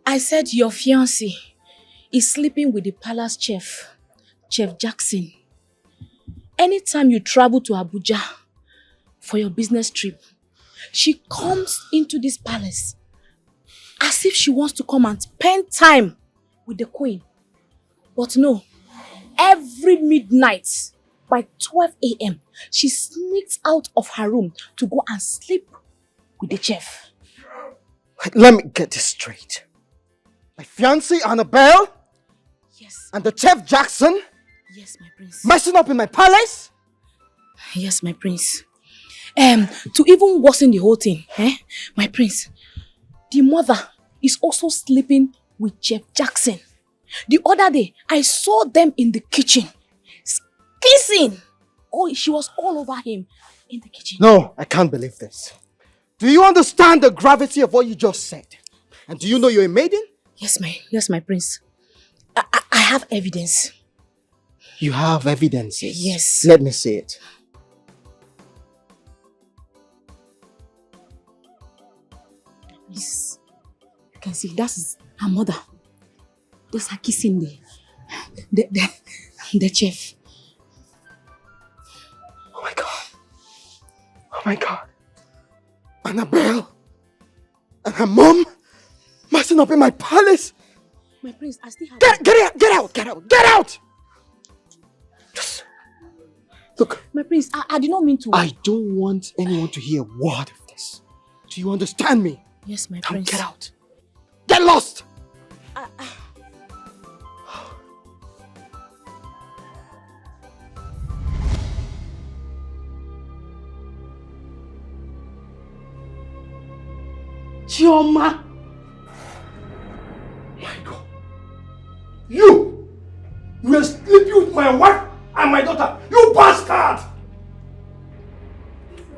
I said your fiancé is sleeping with the palace chef, Chef Jackson. Anytime you travel to Abuja for your business trip, she comes into this palace as if she wants to come and spend time with the queen. But no, every midnight by 12 a.m., she sneaks out of her room to go and sleep with the chef. Let me get this straight. My fiancée Annabelle? Yes. And the chef Jackson? Yes, my prince. Messing up in my palace? Yes, my prince. To even worsen the whole thing, my prince, the mother is also sleeping with Chef Jackson. The other day, I saw them in the kitchen, kissing. Oh, she was all over him in the kitchen. No, I can't believe this. Do you understand the gravity of what you just said? And do you know you're a maiden? Yes, my prince. I have evidence. You have evidences? Yes. Let me see it. Yes. You can see that's her mother. Those are kissing the chef. Oh my God. Oh my God. Annabelle and her mom messing up in my palace. My prince, I still have... Get out! Just look. My prince, I did not mean to... I don't want anyone to hear a word of this. Do you understand me? Yes, my Now prince. get out. Get lost! Chioma! My God! You were sleeping with my wife and my daughter! You bastard!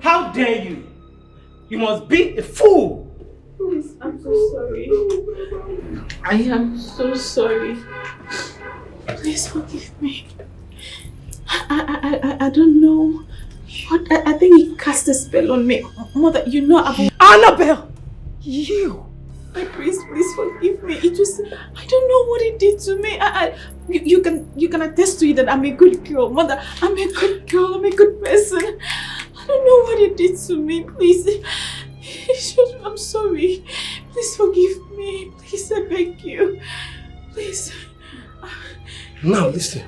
How dare you? You must be a fool! Please, I'm so sorry. I am so sorry. Please forgive me. I don't know. I think he cast a spell on me. Mother, you know I've... Annabelle! You! My priest, please forgive me. It was... I don't know what he did to me. You can attest to it that I'm a good girl. Mother, I'm a good girl. I'm a good person. I don't know what he did to me. Please. I'm sorry. Please forgive me. Please, I beg you. Please. Now listen.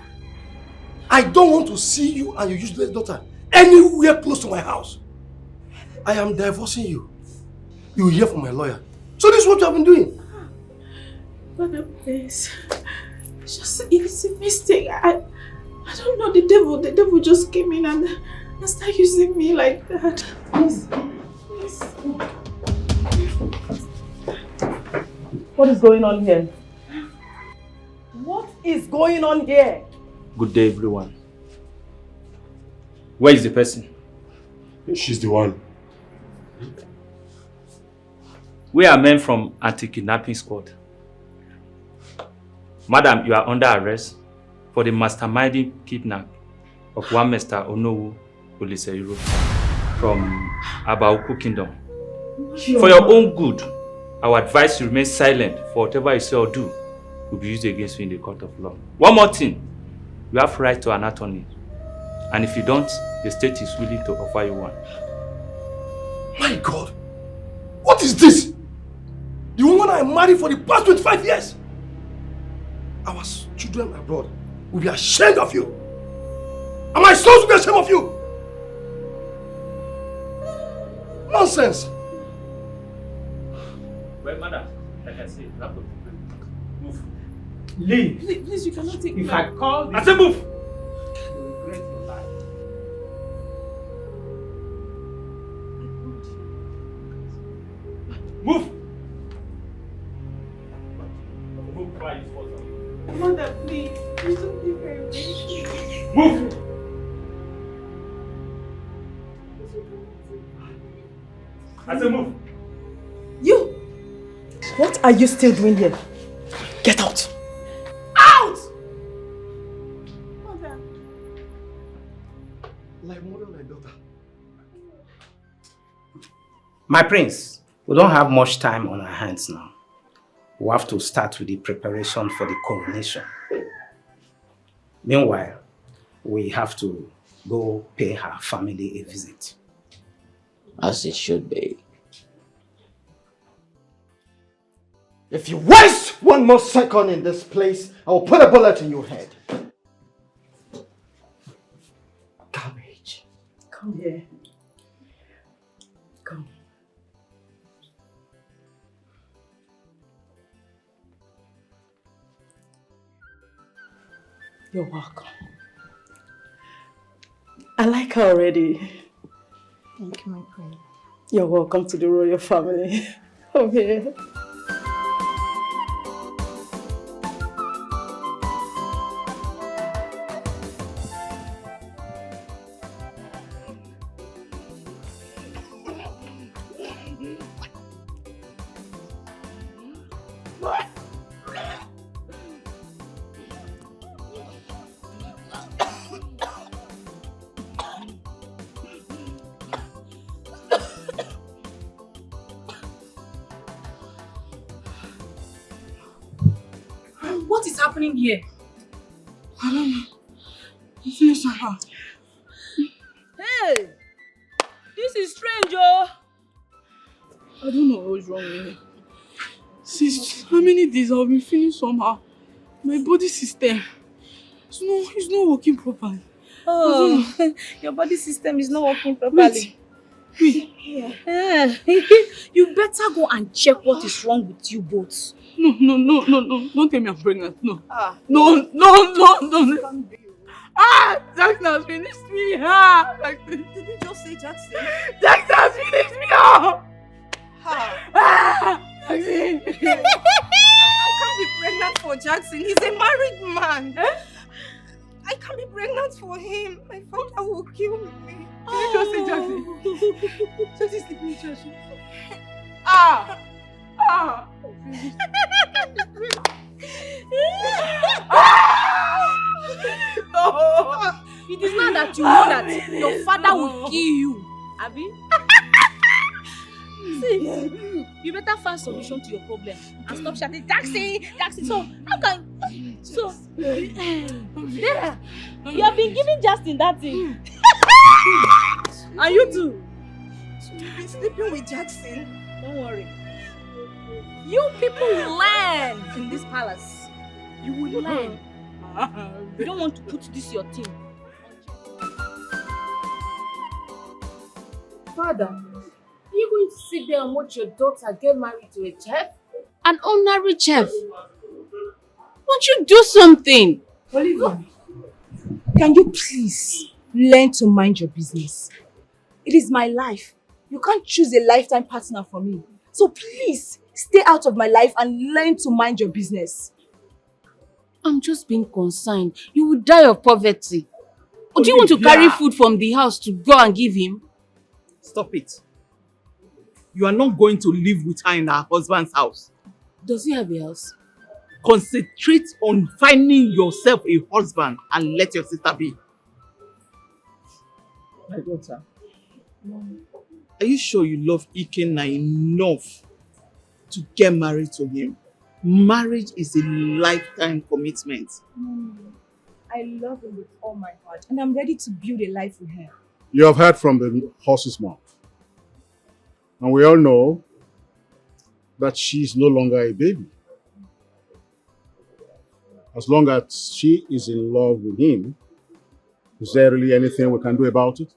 I don't want to see you and your useless daughter anywhere close to my house. I am divorcing you. You will hear from my lawyer. So this is what you have been doing. Father, please. It's a mistake. I don't know, the devil just came in and started using me like that. Please. Please. What is going on here? What is going on here? Good day, everyone. Where is the person? She's the one. We are men from anti-kidnapping squad. Madam, you are under arrest for the masterminding kidnap of one Mr. Onowu Oliseiro from Abauku Kingdom. For your own good, I would advise you remain silent, for whatever you say or do will be used against you in the court of law. One more thing, you have right to an attorney, and if you don't, the state is willing to offer you one. My God! What is this? The woman I married for the past 25 years? Our children abroad will be ashamed of you. And my sons will be ashamed of you. Nonsense. Well, madam, like I said, you have to move. Leave. Please, you cannot take If me. I call this... I say move! You regret your life. Move! Move, why is what? Mother, please. Please don't leave her. Move! I say move! You! What are you still doing here? Get out! Out! Mother. Like mother, like daughter. My prince, we don't have much time on our hands now. We have to start with the preparation for the coronation. Meanwhile, we have to go pay her family a visit. As it should be. If you waste one more second in this place, I will put a bullet in your head. Garbage. Come here. Come. You're welcome. I like her already. Thank you, my queen. You're welcome to the royal family. Come here. What is happening here? I don't know. It's not somehow. Hey! This is strange, oh! I don't know what's wrong with me. Since how many days I've been feeling somehow? My body system it's not working properly. Oh, your body system is not working properly. Wait. Yeah. You better go and check what is wrong with you both. No. Don't tell me I'm pregnant. No. No. Jackson has finished me. Jackson. Did you just say Jackson? Jackson has finished me. Jackson. I can't be pregnant for Jackson. He's a married man. I can't be pregnant for him. My father will kill me. Did you just say Jackson? Jackson sleeping with Jackson. No. It is not that you know that your father will kill you, Abi. See, you better find solution to your problem and stop shouting, Jackson. So, how can... So, Dara, you have been giving Justin that thing. And you too. So you've been sleeping with Jackson? Don't worry. You people will learn in this palace. You will learn. You don't want to put this your thing. Father, are you going to sit there and watch your daughter get married to a chef? An honorary chef. Won't you do something? Olivia, can you please learn to mind your business? It is my life. You can't choose a lifetime partner for me. So please, stay out of my life and learn to mind your business. I'm just being concerned. You will die of poverty. Or do you want to carry food from the house to go and give him? Stop it. You are not going to live with her in her husband's house. Does he have a house? Concentrate on finding yourself a husband and let your sister be. My daughter, are you sure you love Ikenna enough to get married to him? Marriage is a lifetime commitment. I love him with all my heart and I'm ready to build a life with him. You have heard from the horse's mouth. And we all know that she is no longer a baby. As long as she is in love with him, is there really anything we can do about it?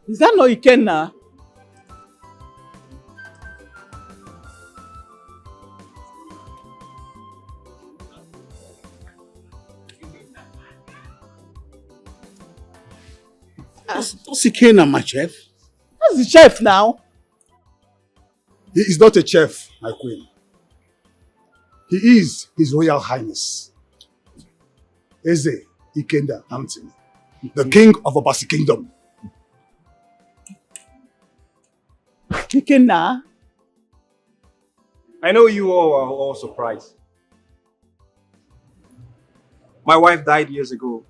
Is that not Ikenna? Don't see Kane and my chef. That's the chef now. He is not a chef, my queen. He is His Royal Highness Eze Ikenda Hampton, the king of Obasi Kingdom. Ikenna? I know you all are all surprised. My wife died years ago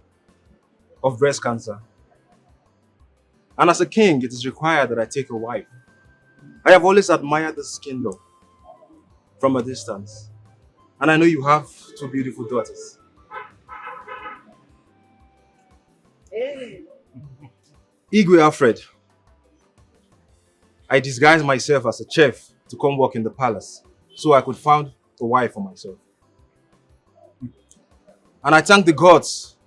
of breast cancer. And as a king, it is required that I take a wife. I have always admired this kingdom from a distance. And I know you have two beautiful daughters. Hey. Igwe Alfred, I disguised myself as a chef to come work in the palace so I could find a wife for myself. And I thank the gods.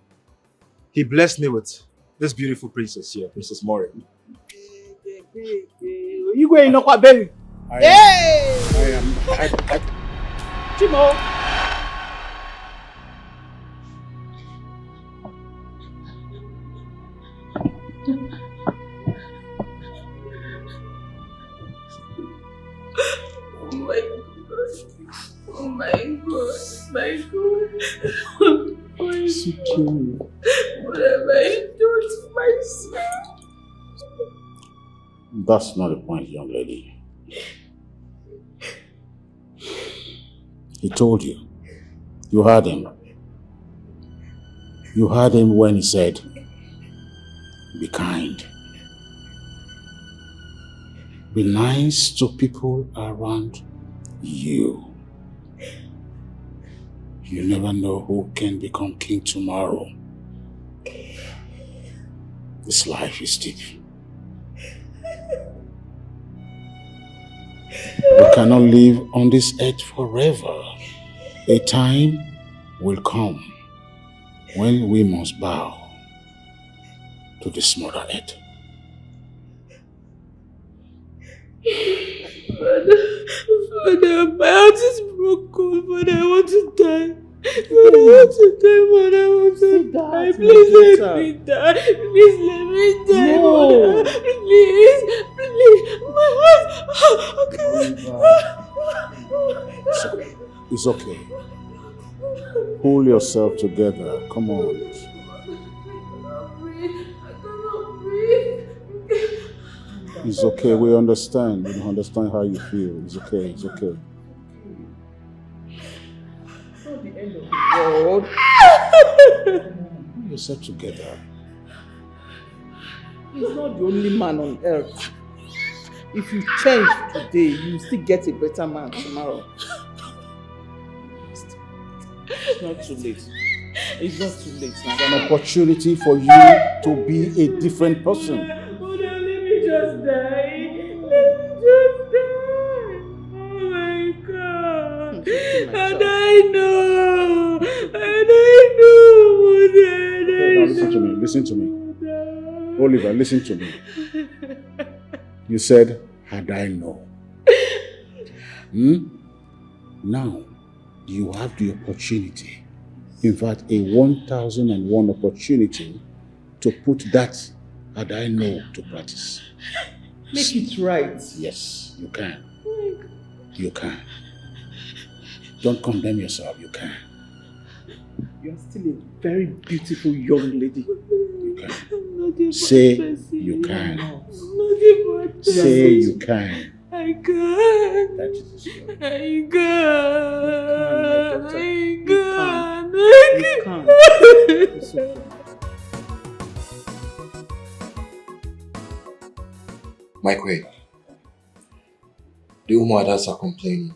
He blessed me with this beautiful princess here, Princess Mori. Igwe Inokwa baby. Hey! Chimo. Oh my God. Oh my God. My God. It's okay. What have I done to myself? That's not the point, young lady. He told you. You heard him. You heard him when he said, be kind. Be nice to people around you. You never know who can become king tomorrow. This life is deep. We cannot live on this earth forever. A time will come when we must bow to this mother earth. Father, my heart is broken. Father, I want to die. Father, I want to die. Father, I want to die. Please let me die. Please let me die. No. Father. Please, please. My heart. Okay. It's okay. Pull yourself together. Come on. I cannot breathe. It's okay. We understand. We understand how you feel. It's okay. It's okay. It's not the end of the world. Pull yourself together. He's not the only man on earth. If you change today, you still get a better man tomorrow. It's not too late. It's not too late. It's an opportunity for you to be a different person. Father, let me just die. Let me just die. Oh my God. And I know. And I know. Okay, now listen to me. Listen to me. Oliver, listen to me. You said, had I known. Now, you have the opportunity, in fact, a 1001 opportunity to put that had I known to practice. Make it right. Yes, you can. You can. Don't condemn yourself, you can. You are still a very beautiful young lady. You can. Say you can. Say you can. I can't. That is it. I can't. It's okay. My queen, the Umuadas are complaining.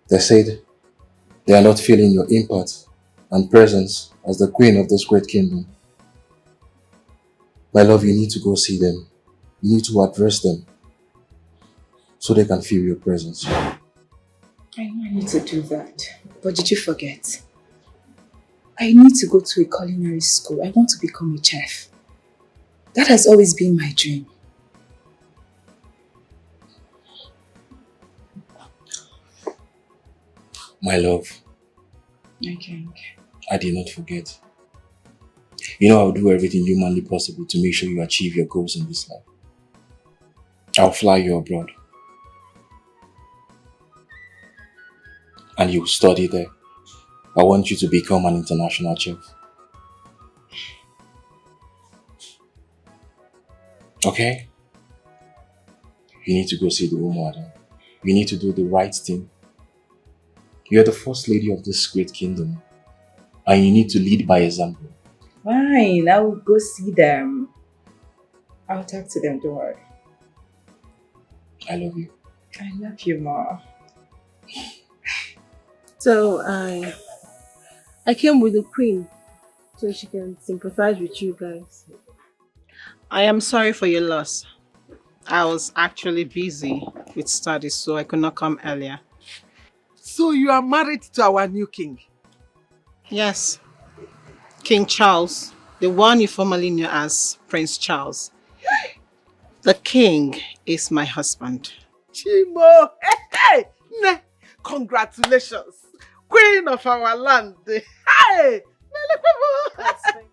They said they are not feeling your impact and presence as the queen of this great kingdom. My love, you need to go see them. You need to address them so they can feel your presence. I know I need to do that, but did you forget? I need to go to a culinary school. I want to become a chef. That has always been my dream. My love, Okay. I did not forget. You know, I'll do everything humanly possible to make sure you achieve your goals in this life. I'll fly you abroad. And you'll study there. I want you to become an international chef. Okay? You need to go see the woman. You need to do the right thing. You're the first lady of this great kingdom. And you need to lead by example. Fine, I will go see them. I'll talk to them, don't worry. I love you. I love you more. So I came with the queen so she can sympathize with you guys. I am sorry for your loss. I was actually busy with studies, so I could not come earlier. So you are married to our new king? Yes. King Charles, the one you formerly knew as Prince Charles. The king is my husband. Chimo! Hey! Ne! Congratulations! Queen of our land! Hey!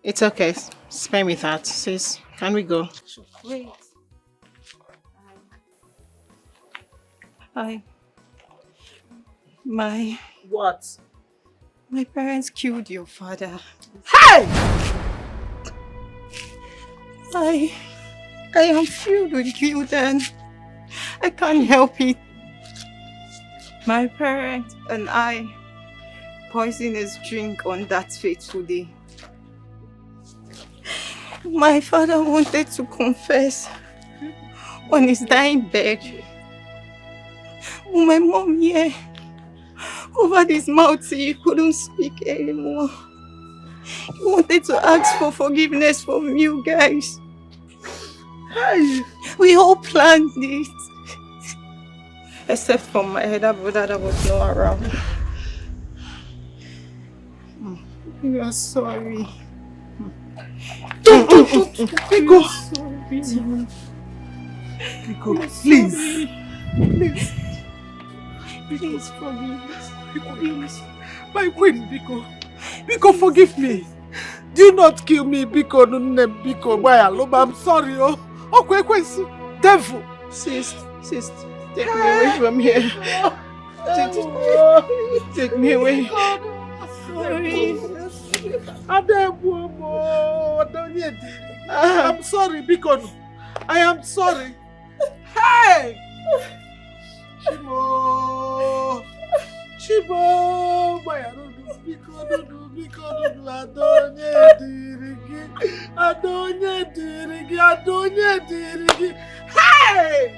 It's okay. Spare me that, sis. Can we go? Great. What? My parents killed your father. Hey! I am filled with guilt and I can't help it. My parents and I poisoned his drink on that fateful day. My father wanted to confess on his dying bed. My mom here covered his mouth till he couldn't speak anymore. He wanted to ask for forgiveness from you guys. We all planned it. Except for my elder brother that was not around. We are sorry. Biko! Biko, please! Please! Please forgive us. Please. My queen, Biko! Biko, forgive me! Do not kill me, Biko, Biko, I'm sorry, oh, devil! Sis, take me away from here. Take me away. I'm sorry, Biko. I am sorry. Hey! Chimo! Chimo! Hey!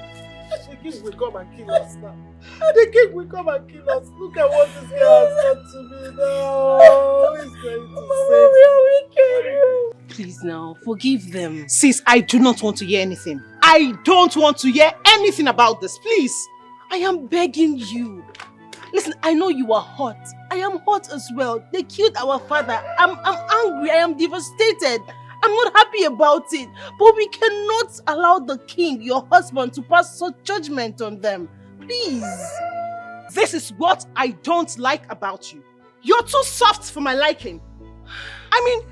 The king will come and kill us now. The king will come and kill us. Look at what this guy has done to me now. He's going to save me. Please now, forgive them. Sis, I do not want to hear anything. I don't want to hear anything about this, please. I am begging you. Listen, I know you are hot. I am hot as well. They killed our father. I'm angry. I am devastated. I'm not happy about it. But we cannot allow the king, your husband, to pass such judgment on them. Please. This is what I don't like about you. You're too soft for my liking. I mean,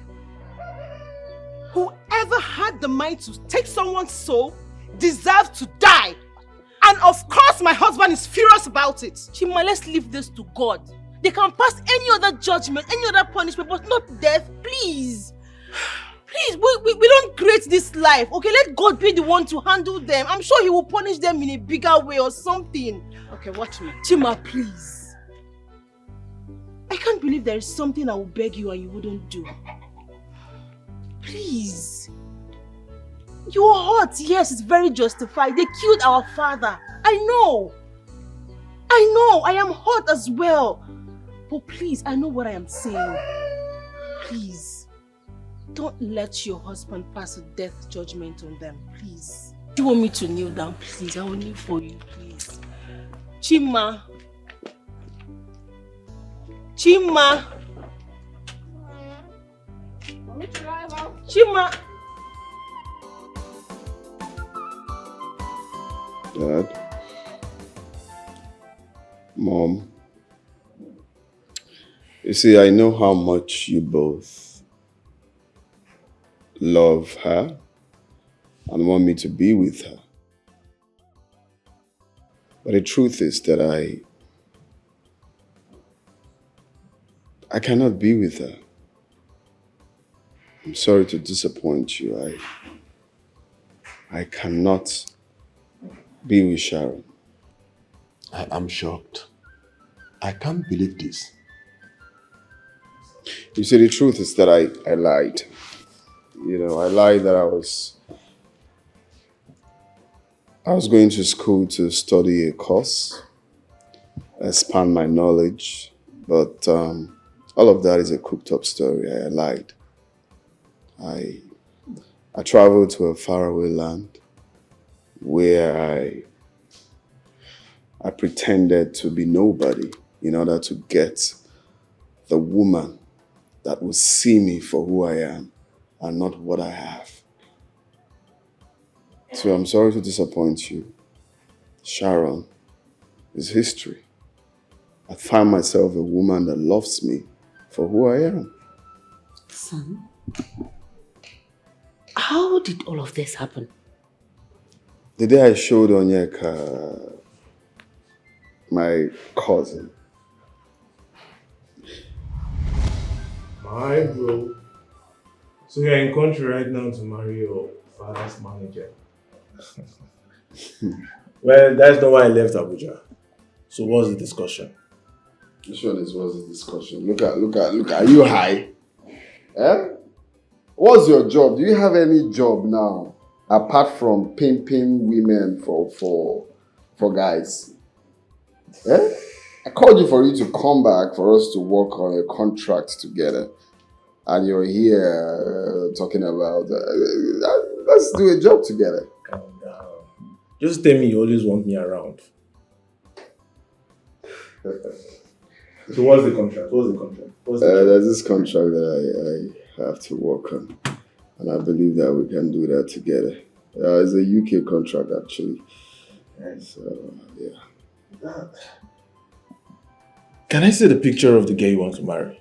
whoever had the mind to take someone's soul deserves to die. And of course my husband is furious about it. Chima, let's leave this to God. They can pass any other judgment, any other punishment, but not death, please. Please, we don't create this life, okay? Let God be the one to handle them. I'm sure he will punish them in a bigger way or something. Okay, watch me. Chima, please. I can't believe there is something I will beg you and you wouldn't do. Please. You are hot, yes, it's very justified. They killed our father. I know, I am hot as well. But please, I know what I am saying. Please, don't let your husband pass a death judgment on them, please. Do you want me to kneel down, please? I will kneel for you, please. Chima. Chima. Chima. Dad, Mom, you see, I know how much you both love her and want me to be with her. But the truth is that I cannot be with her. I'm sorry to disappoint you. I cannot be with Sharon. I'm shocked. I can't believe this. You see, the truth is that I lied. You know, I lied that I was going to school to study a course, expand my knowledge, but all of that is a cooked up story. I lied. I traveled to a faraway land where I pretended to be nobody in order to get the woman that will see me for who I am and not what I have. So I'm sorry to disappoint you. Sharon is history. I find myself a woman that loves me for who I am. Son, how did all of this happen? The day I showed Onyeka my cousin. My bro. So you're in country right now to marry your father's manager? Well, that's not why I left Abuja. So what's the discussion? Which one is what's the discussion? Look at. Are you high? Eh? What's your job? Do you have any job now apart from pimping women for guys? Eh? I called you for you to come back for us to work on a contract together. And you're here talking about, let's do a job together. Calm down. Just tell me you always want me around. So what's the contract? There's this contract that I have to work on. And I believe that we can do that together. It's a UK contract actually. So, yeah. Can I see the picture of the girl you want to marry?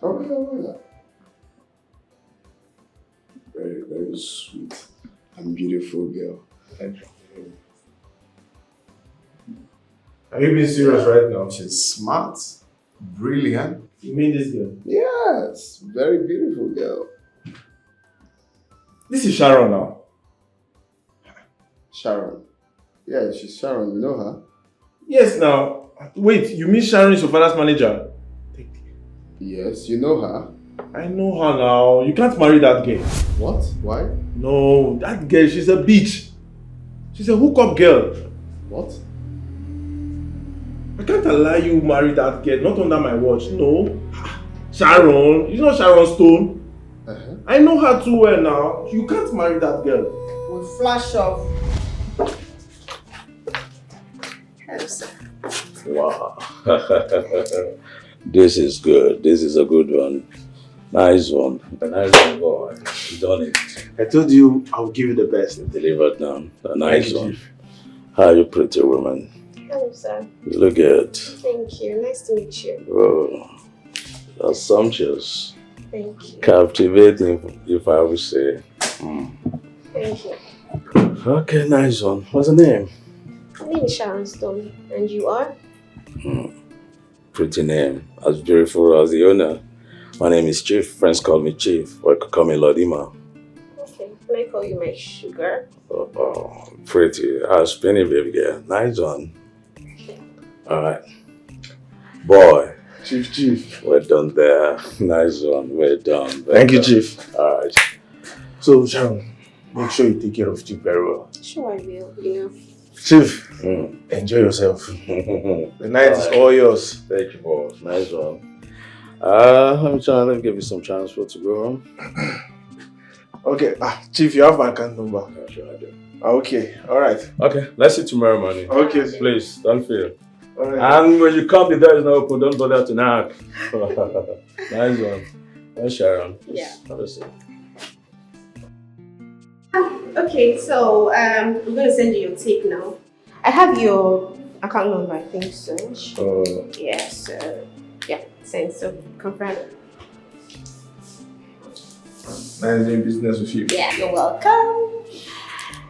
Okay. Very, very sweet and beautiful girl. Are you being serious right now? She's smart, brilliant. You mean this girl? Yes, very beautiful girl. This is Sharon now. Sharon. Yeah, she's Sharon. You know her? Yes, now. Wait, you mean Sharon is your father's manager? Yes, you know her. I know her now. You can't marry that girl. What? Why? No, that girl, she's a bitch. She's a hookup girl. What? I can't allow you marry that girl, not under my watch. No. Sharon, you know Sharon Stone? I know her too well now. You can't marry that girl. We'll flash off. Wow. This is good. This is a good one. Nice one. A nice one, boy. You done it. I told you I'll give you the best. You delivered now. A nice Thank you, one. Chief. How are you, pretty woman? Hello, sir. You look good. Thank you. Nice to meet you. Oh, that's sumptuous. Thank you. Captivating, if I would say. Thank you. Okay, nice one. What's the name? My name is Sharon Stone. And you are? Pretty name. As beautiful as the owner. My name is Chief. Friends call me Chief. Or call me Lodima. Okay. Can I call you my sugar? Oh, pretty. Spinny baby girl. Nice one. Alright. Boy. Chief. We're done there. Nice one. We're done. Thank you, Chief. Alright. So, Sharon, make sure you take care of Chief very well. Sure I will, you know. Chief, enjoy yourself. The night is all yours. Thank you, boss. Nice one. Let me give you some transport to go home. Okay, Chief, you have my account number. Yeah, sure I do. Okay, alright. Okay, let's see tomorrow morning. Okay. Please, don't feel. Alright. And when you come, the door is not open. Don't bother to knock. Nice one. Nice, Sharon. Yeah. Have a seat. Okay, so I'm going to send you your tape now. I have your account number, I think so. Yeah, so yeah, send, so confirm. Nice doing business with you. Yeah, you're welcome.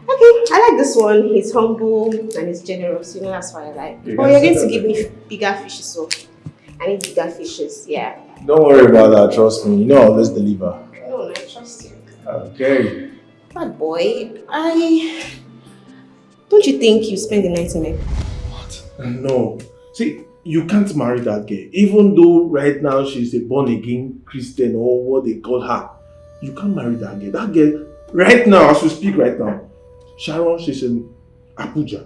Okay, I like this one. He's humble and he's generous. You know, that's why I like. You Oh, can you're say going to that give me bigger fishes, so I need bigger fishes. Yeah. Don't worry about that, trust me. You know I'll always deliver. No, I trust you. Okay. Bad boy, don't you think you spend the night in my... No. See, you can't marry that girl. Even though right now she's a born-again Christian or what they call her. You can't marry that girl. That girl, right now, as we speak right now, Sharon, she's in Abuja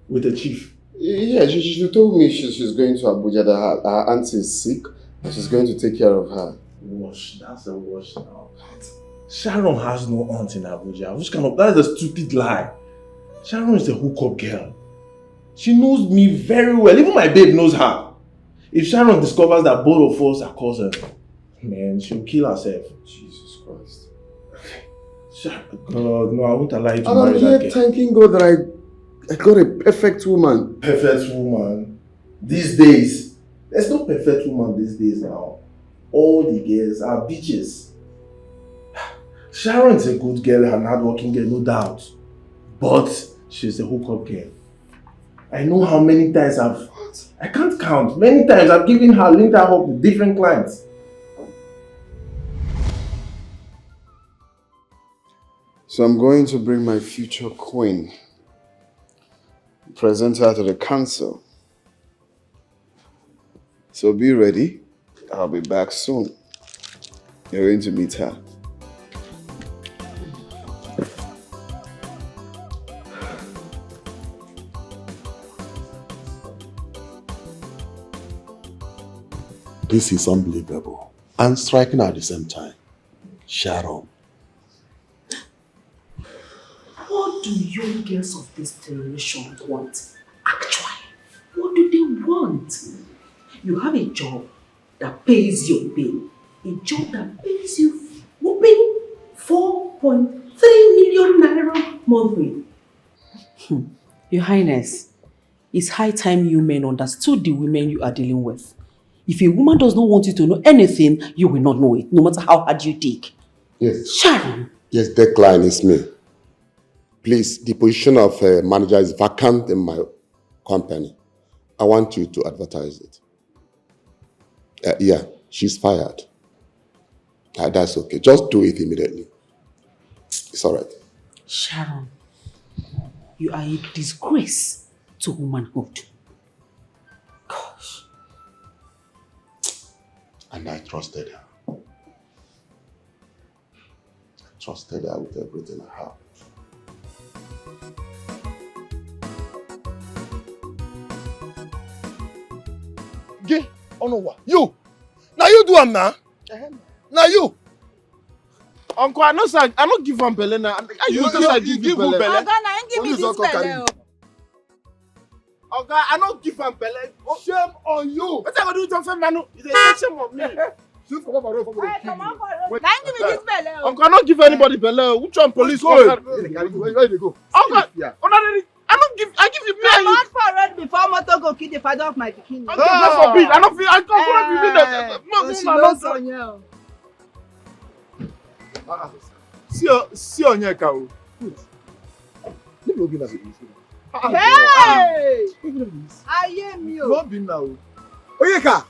with the chief. Yeah, she told me she's going to Abuja, that her auntie is sick. She's going to take care of her. Wash, that's a wash now. Sharon has no aunt in Abuja. That is a stupid lie. Sharon is a hookup girl. She knows me very well. Even my babe knows her. If Sharon discovers that both of us are cousins, man, she'll kill herself. Jesus Christ. God, no, I won't allow you to And marry I'm that here girl. thanking God that I got a perfect woman. Perfect woman. These days, there's no perfect woman these days now. All the girls are bitches. Sharon's a good girl and hardworking girl, no doubt. But she's a hookup girl. I know how many times I can't count. Many times I've given her, linked her up with different clients. So I'm going to bring my future queen, present her to the council. So be ready. I'll be back soon. You're going to meet her. This is unbelievable and striking at the same time. Sharon. What do young girls of this generation want? Actually, what do they want? You have a job that pays your bill. A job that pays you whooping 4.3 million naira monthly. Your Highness, it's high time you men understood the women you are dealing with. If a woman does not want you to know anything, you will not know it, no matter how hard you dig. Yes. Sharon. Yes, Declan is me. Please, the position of manager is vacant in my company. I want you to advertise it. Yeah, she's fired. That's okay. Just do it immediately. It's all right. Sharon, you are a disgrace to womanhood. Gosh. And I trusted her. I trusted her with everything I have. Gay, Onowa, you! Now you do am now. Now you! Uncle, I not give am belle now. You give who belle? Oga, na him give me this belle. Oga, I not give am belle. Shame on you! What I go do with your family now? It's a shame on me. Come on for road. Na him give me this belle. Uncle, I not give anybody belle. Which one police? Where they go? Uncle, I give you me and you. Come for road before motor go kill the father of my pikin. Okay, God forbid. I don't feel. I can't be that. See Onyeka o. Leave no be as it is. Hey! Ayé mi o. Don't be now. Onyeka.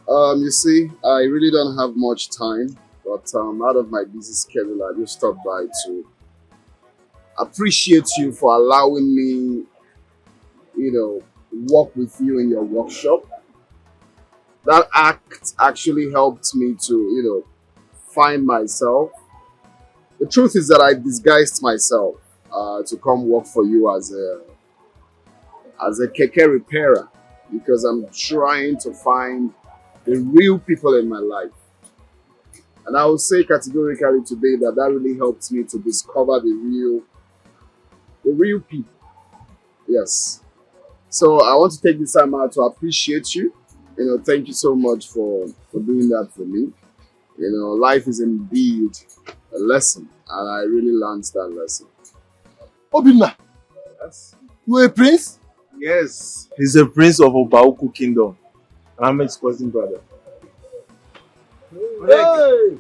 You see, I really don't have much time, but out of my busy schedule, I just stopped by to appreciate you for allowing me, work with you in your workshop. That act actually helped me to, find myself. The truth is that I disguised myself to come work for you as a keke repairer, because I'm trying to find the real people in my life. And I will say categorically today that really helped me to discover the real people. Yes. So I want to take this time out to appreciate you. Thank you so much for doing that for me. Life is indeed a lesson, and I really learned that lesson. Obinna, Yes. you a prince? Yes, he's a prince of Obauku Kingdom. I'm his cousin brother. Hey!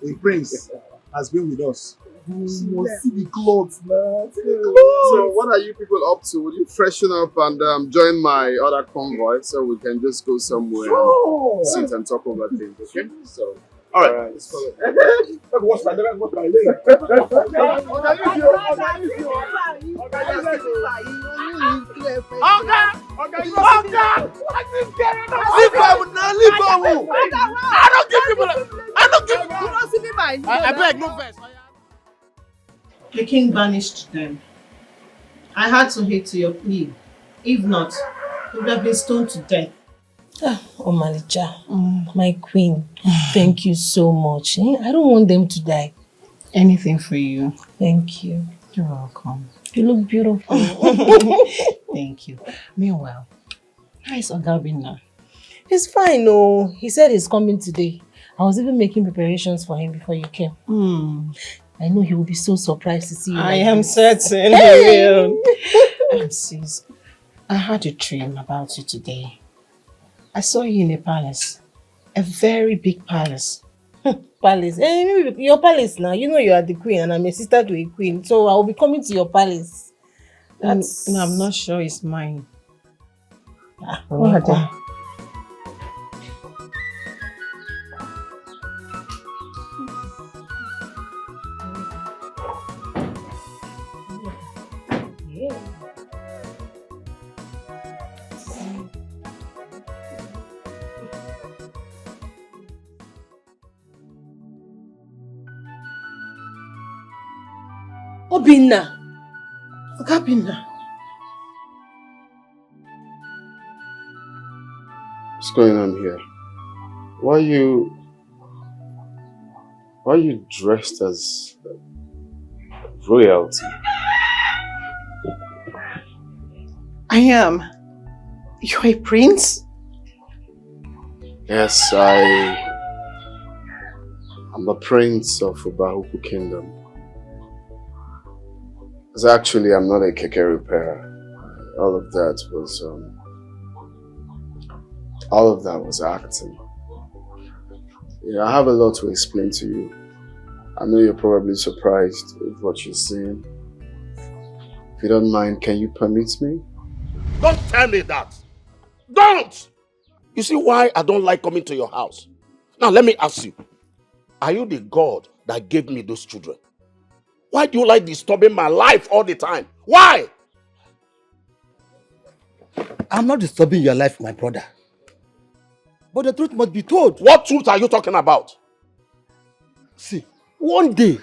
The prince has been with us. See the clothes, man. So what are you people up to? Will you freshen up and join my other convoy so we can just go somewhere and sit and talk over things, okay? So, all right. Let's follow. What's my name? What's my I beg, no verse. The king banished them. I had to heed to your plea. If not, we would have been stoned to death. Oh, Malija, my queen, thank you so much. I don't want them to die. Anything for you. Thank you. You're welcome. You look beautiful. Thank you. Meanwhile, how is Ogabin now? He's fine, oh. He said he's coming today. I was even making preparations for him before you came. I know he will be so surprised to see you. I am certain he will. Sis, I had a dream about you today. I saw you in a palace. A very big palace. Palace? Your palace now. You know you are the queen and I'm a sister to a queen. So I will be coming to your palace. No, I'm not sure it's mine. What are Obinna! Ogabinna! What's going on here? Why are you dressed as royalty? I am. You're a prince? Yes, I'm the prince of Ubahuku Kingdom. So actually, I'm not a keke repairer. All of that was acting. Yeah, I have a lot to explain to you. I know you're probably surprised with what you're seeing. If you don't mind, can you permit me? Don't tell me that. Don't! You see why I don't like coming to your house? Now let me ask you. Are you the God that gave me those children? Why do you like disturbing my life all the time? Why? I'm not disturbing your life, my brother. But the truth must be told. What truth are you talking about? See, one day,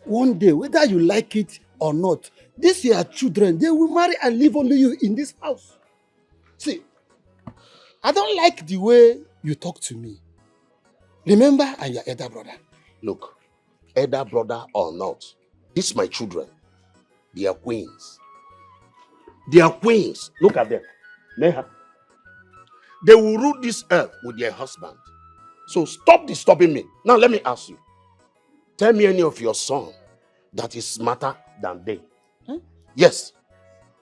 whether you like it or not, these your children, they will marry and live only you in this house. See, I don't like the way you talk to me. Remember, I'm your elder brother. Look, elder brother or not, these my children. They are queens. They are queens. Look at them. Neha. They will rule this earth with their husband. So stop disturbing me. Now let me ask you. Tell me any of your son that is smarter than they. Huh? Yes.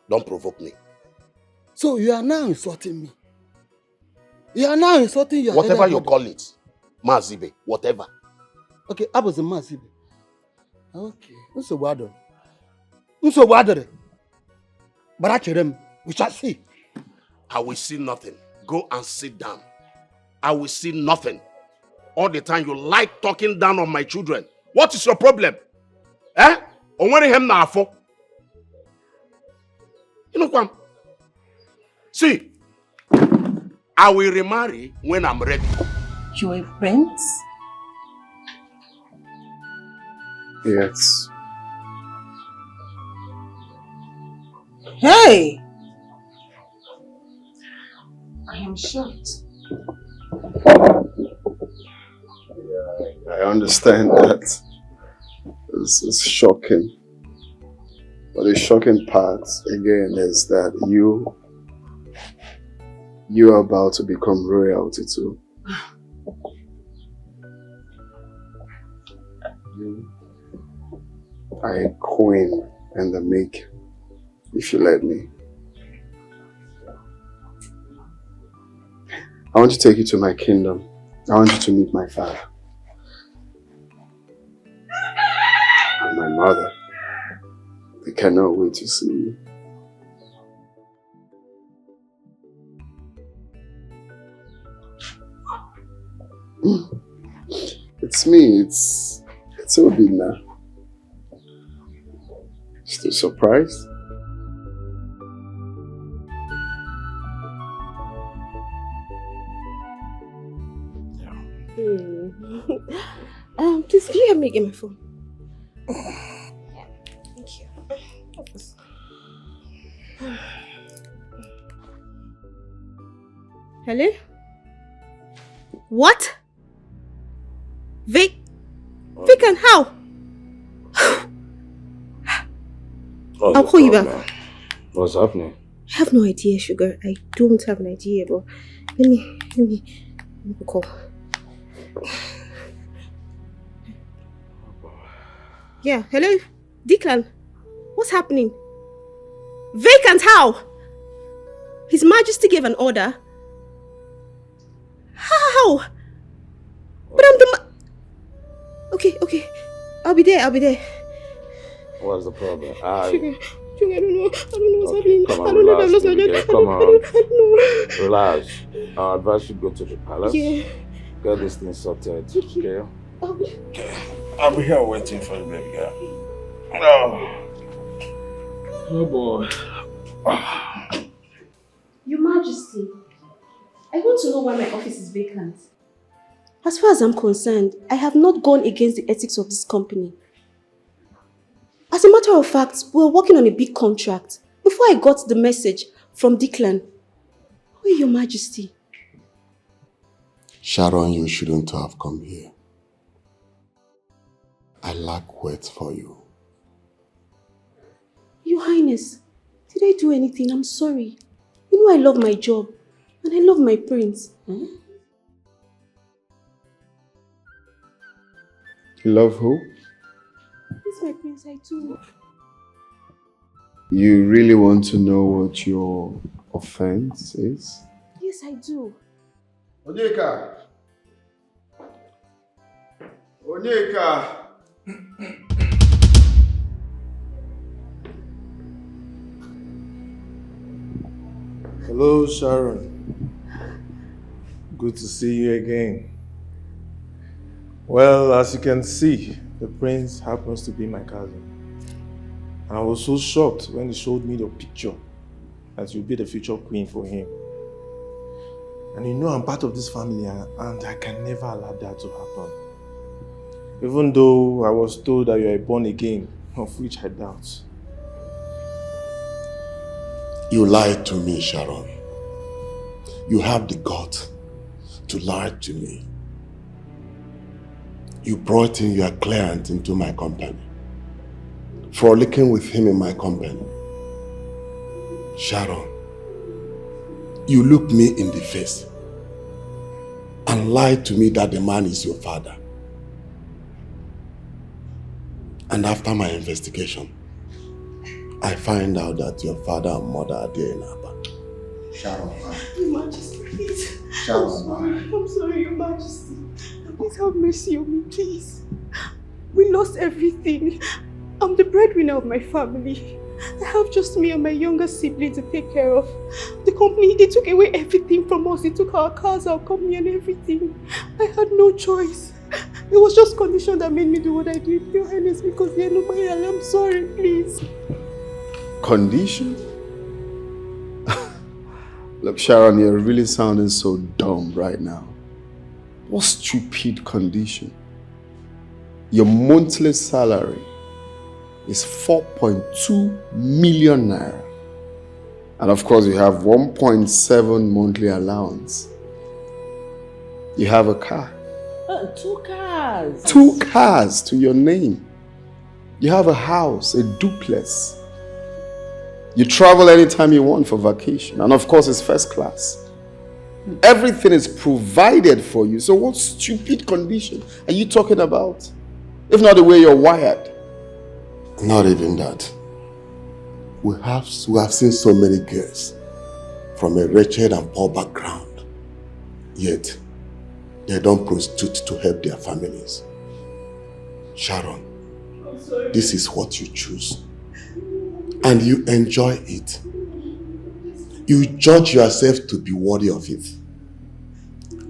Don't provoke me. So you are now insulting me. You are now insulting your whatever elder you brother. call it. Mazibe. Whatever. Okay, I was a Mazibe. Okay. Nsogbu Barachere, we shall see. I will see nothing. Go and sit down. I will see nothing. All the time you like talking down on my children. What is your problem? Eh? Onwere hem na afo. You know what? See, I will remarry when I'm ready. You're a prince? Yes. Hey! I am shocked. I understand that. It's shocking. But the shocking part, again, is that you are about to become royalty too. You are a queen in the making. if you let me. I want to take you to my kingdom. I want you to meet my father. And my mother. They cannot wait to see you. It's me, it's Obinna. Still surprised? Please, can you help me get my phone? Thank you. Hello? What? Vacant? How? I'll call you back. What's happening? I have no idea, Sugar. I don't have an idea, but let me call. Yeah, hello? Declan, what's happening? Vacant how? His Majesty gave an order. How? But I'm the Okay. I'll be there. What's the problem? Sugar, I don't know what's happening. Come on, I don't know if I've relax, lost my baby dad. girl. Come I don't know. Relax. I advise you go to the palace. Yeah. Get this thing sorted. Okay? I'll be here waiting for you, baby girl. Oh boy. Your Majesty, I want to know why my office is vacant. As far as I'm concerned, I have not gone against the ethics of this company. As a matter of fact, we were working on a big contract before I got the message from Declan. Who is Your Majesty? Sharon, you shouldn't have come here. I lack words for you. Your Highness, did I do anything? I'm sorry. You know I love my job and I love my prince. You love who? He's my prince, I do. You really want to know what your offense is? Yes, I do. Onyeka! Hello, Sharon. Good to see you again. Well, as you can see, the prince happens to be my cousin. And I was so shocked when he showed me your picture that you'll be the future queen for him. And you know I'm part of this family and I can never allow that to happen. Even though I was told that you are born again, of which I doubt. You lied to me, Sharon. You have the guts to lie to me. You brought in your client into my company, frolicking with him in my company. Sharon, you looked me in the face and lied to me that the man is your father. And after my investigation, I find out that your father and mother are there in Aba. Sharon, Your Majesty, please. Sharon, I'm sorry, Your Majesty. Please have mercy on me, please. We lost everything. I'm the breadwinner of my family. I have just me and my younger sibling to take care of. The company, they took away everything from us. They took our cars, our company and everything. I had no choice. It was just condition that made me do what I did, Your Highness, because they know my I'm sorry, please. Condition? Look, Sharon, you're really sounding so dumb right now. What stupid condition? Your monthly salary is 4.2 million naira. And of course, you have 1.7 monthly allowance. You have a car. 2 cars. 2 cars to your name. You have a house, a duplex. You travel anytime you want for vacation. And of course, it's first class. Everything is provided for you. So what stupid condition are you talking about? If not the way you're wired. Not even that. We have seen so many girls from a wretched and poor background, yet they don't prostitute to help their families. Sharon, this is what you choose, and you enjoy it. You judge yourself to be worthy of it.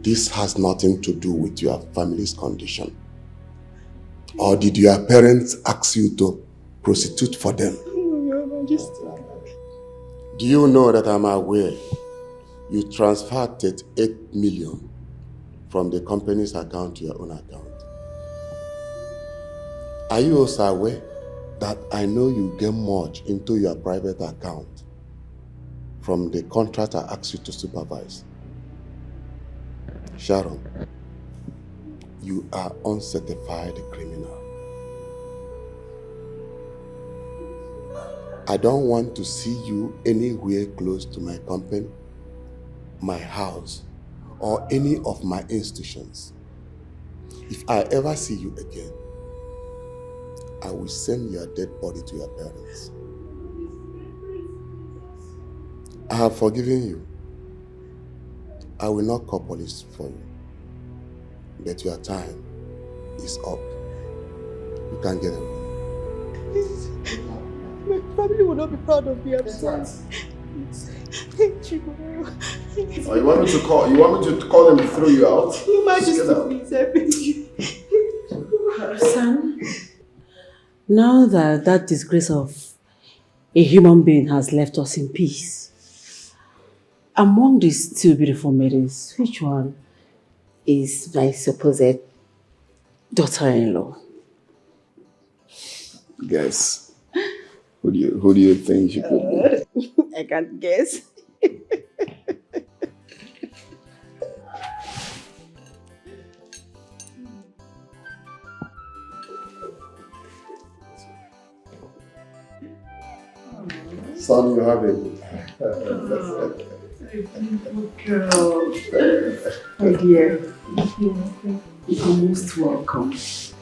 This has nothing to do with your family's condition. Or did your parents ask you to prostitute for them? Your Majesty. Do you know that I'm aware you transferred 8 million from the company's account to your own account? Are you also aware that I know you get much into your private account from the contract I asked you to supervise? Sharon, you are uncertified criminal. I don't want to see you anywhere close to my company, my house, or any of my institutions. If I ever see you again, I will send your dead body to your parents. I have forgiven you. I will not call police for you. But your time is up. You can't get away. My family will not be proud of me. I'm sorry. Thank you. Oh, you want me to call them and throw you out? Your Majesty, please, I beg you. Son, now that that disgrace of a human being has left us in peace, among these two beautiful maidens, which one is my supposed daughter-in-law? Guess. Who do you think she could be? I can't guess. Son, you have it. Beautiful girl. My dear, you're most welcome.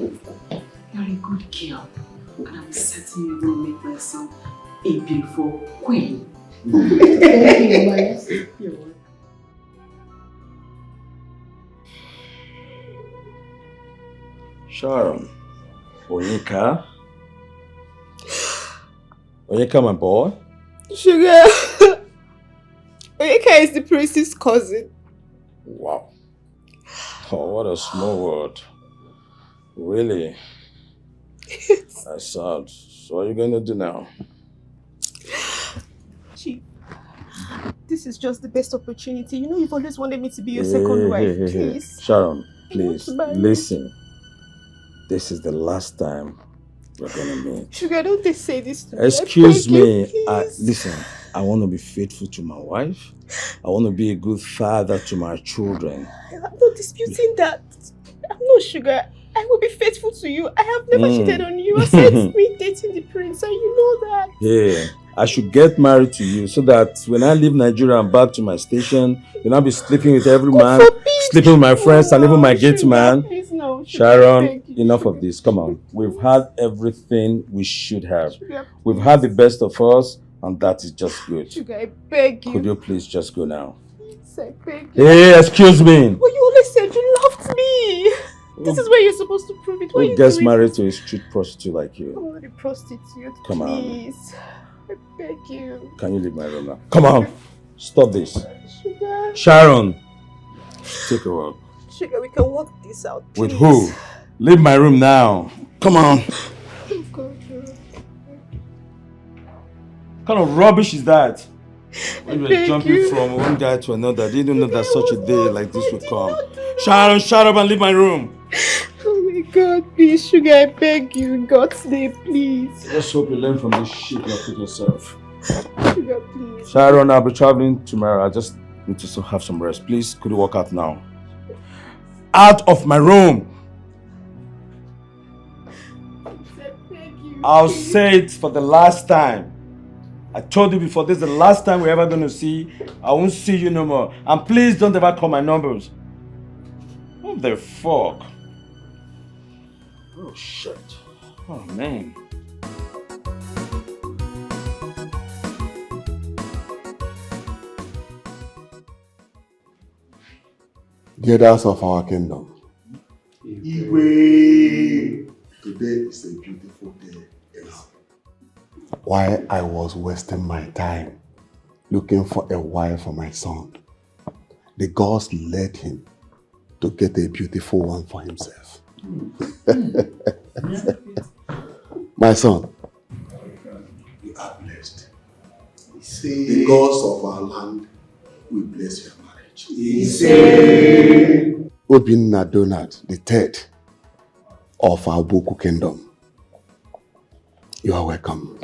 You're a good girl. And I'm certain you're going to make my son a beautiful queen. Thank you, Majesty. You're welcome. Sharon. Onyeka. Onyeka, my boy. Sugar. Onyeka is the prince's cousin. Wow. Oh, what a small world. Really? That's sad. So what are you going to do now? Chief, this is just the best opportunity. You know you've always wanted me to be your second wife. Please. Sharon, please, marry. listen. This is the last time we're going to meet. Sugar, don't they say this to me? Excuse I beg me. you, please. Listen, I want to be faithful to my wife. I want to be a good father to my children. I'm not disputing that. I'm not Sugar. I will be faithful to you. I have never cheated on you. Aside me dating the prince, and you know that. Yeah, I should get married to you so that when I leave Nigeria and back to my station, you'll not be sleeping with every man, sleeping with my friends, and even my gate man. Please, no. Sugar, Sharon, enough of this. Come on. We've had everything we should have. Sugar, We've had the best of us, and that is just good. Sugar, I beg you. Could you please just go now? Please, I beg you. Hey, excuse me. Well, you always said you loved me. This is where you're supposed to prove it. Why Who gets married to a street prostitute like you? I'm not a prostitute. Come on. Please. I beg you. Can you leave my room now? Come on. Stop this. Sugar. Sharon, take a walk. Sugar, we can work this out. With please. who? Leave my room now. Come on. Oh, God, Sugar. What kind of rubbish is that? When you're Thank jumping you. from one guy to another, they didn't know that such a day like this would come. Sharon, shut up and leave my room. Oh my God, please, Sugar, I beg you, in God's name, please. Let's hope you learn from this shit you have put yourself. Sugar, please. Sharon, I'll be traveling tomorrow. I just need to have some rest. Please, could you walk out now? Out of my room! I'll say it for the last time. I told you before, this is the last time we're ever going to see. I won't see you no more. And please don't ever call my numbers. What the fuck? Oh shit. Oh man. Leaders of our kingdom. Iwe. Today is a beautiful day. Why I was wasting my time looking for a wife for my son, the gods led him to get a beautiful one for himself. My son, You are blessed. The gods of our land will bless your marriage. Obinna Donald, the third of our Boku kingdom. You are welcome.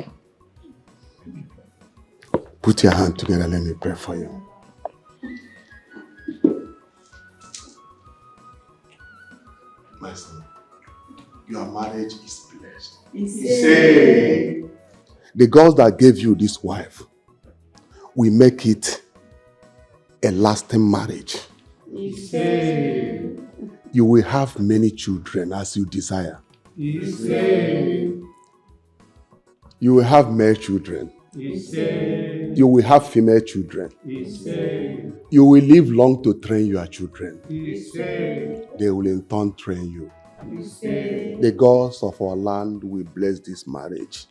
Put your hand together, let me pray for you. My son, your marriage is blessed. The gods that gave you this wife will make it a lasting marriage. You will have many children as you desire. You will have male children. You will have female children. You will live long to train your children. They will in turn train you. The gods of our land will bless this marriage.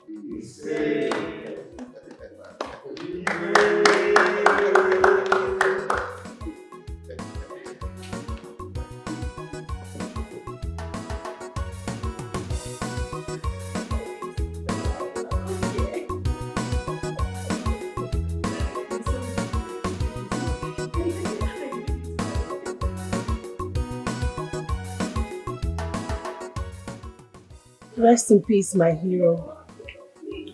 Rest in peace, my hero.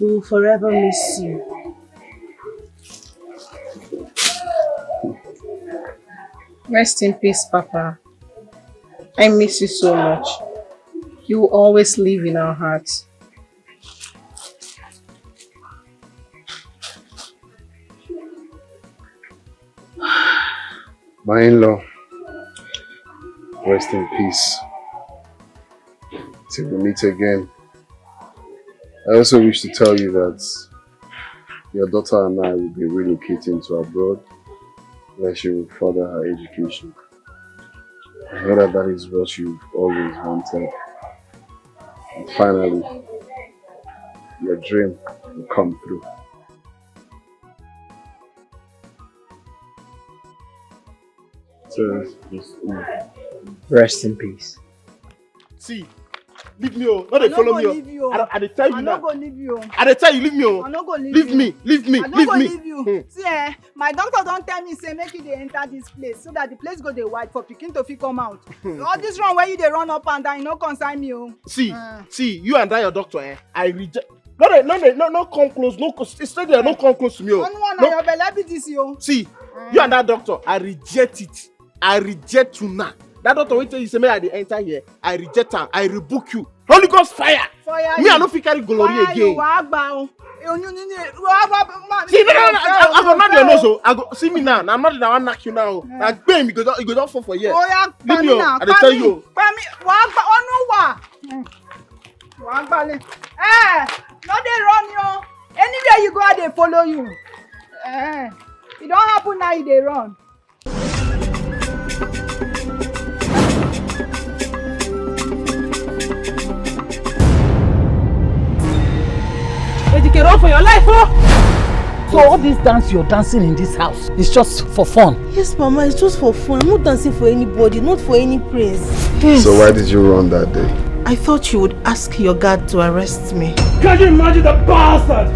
We will forever miss you. Rest in peace, Papa. I miss you so much. You will always live in our hearts. My in-law, rest in peace. Till we meet again. I also wish to tell you that your daughter and I will be relocating to abroad, where she will further her education. I know that that is what you've always wanted. And finally, your dream will come through. So, rest in peace. See, leave me, oh. Not they follow me, oh. I tell you now. I'm not gonna leave you. I tell you, leave me, oh. I'm not gonna leave me. Leave me, I'm not leave gonna me. leave you. See, my doctor don't tell me say make you dey enter this place so that the place go dey wide for pikin to fit come out. All this run where you dey run up and down, no concern me, oh. See, you and that your doctor, I reject. No, come close. No, stay there. No come close to me, oh. Only one of your belly be this, yo. See, you and that doctor, I reject it. I reject you now. That doctor will tell you say may I dey enter here. I reject am. I rebuke you. Holy Ghost fire. Me I no fit carry glory again. See, no, I go knock your nose, oh. I go see me now. I'm not the one knock you now. Like bam, you go down fall for here. Leave me, oh. I dey tell you. No dey run, yo. Anywhere you go, I dey follow you. It don't happen now, you dey run. Run for your life, oh! So all this dance you're dancing in this house is just for fun? Yes, Mama, it's just for fun. I'm not dancing for anybody, not for any prince. Yes. So why did you run that day? I thought you would ask your guard to arrest me. Can you imagine the bastard?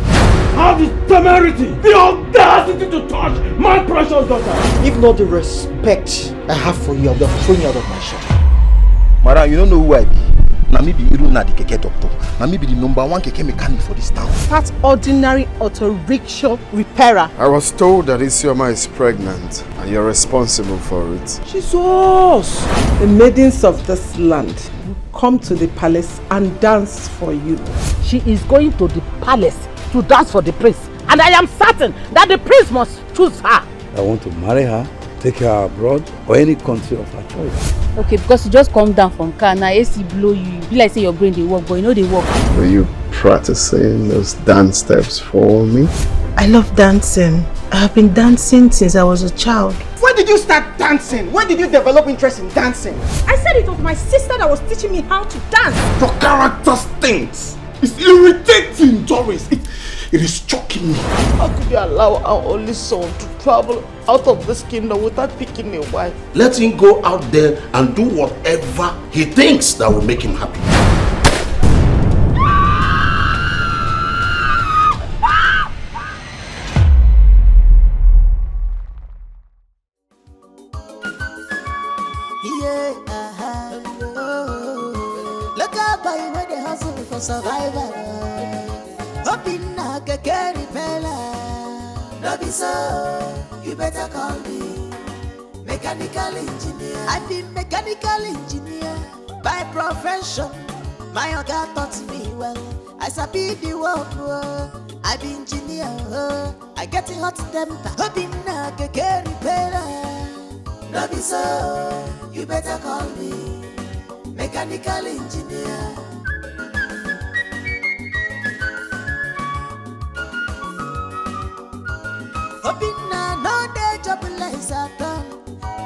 Have the temerity, the audacity to touch my precious daughter? If not the respect I have for you, I'll just throw you out of my shop. Madam, you don't know who I be. Now me be Iruna the keke doctor. Now me be the #1 keke mechanic for this town. That ordinary auto rickshaw repairer. I was told that Isioma is pregnant and you're responsible for it. Jesus! The maidens of this land will come to the palace and dance for you. She is going to the palace to dance for the prince. And I am certain that the prince must choose her. I want to marry her, take her abroad or any country of her choice. Okay, because you just come down from car, now AC blow you. You like say your brain they work, but you know they work. Were you practicing those dance steps for me? I love dancing. I have been dancing since I was a child. Why did you start dancing? When did you develop interest in dancing? I said it was my sister that was teaching me how to dance. Your character stinks. It's irritating, Doris. It is choking me. How could you allow our only son to travel out of this kingdom without picking a wife? Let him go out there and do whatever he thinks that will make him happy. Look out by where they hustle for survival. Hoping I can carry Bella. No be so, you better call me mechanical engineer. I've been mechanical engineer by profession. My oga taught me well. I sabi the work. I be engineer. I get a hot temper. Hoping I can carry Bella. No be so, you better call me mechanical engineer. Hoping I know the job like Satan,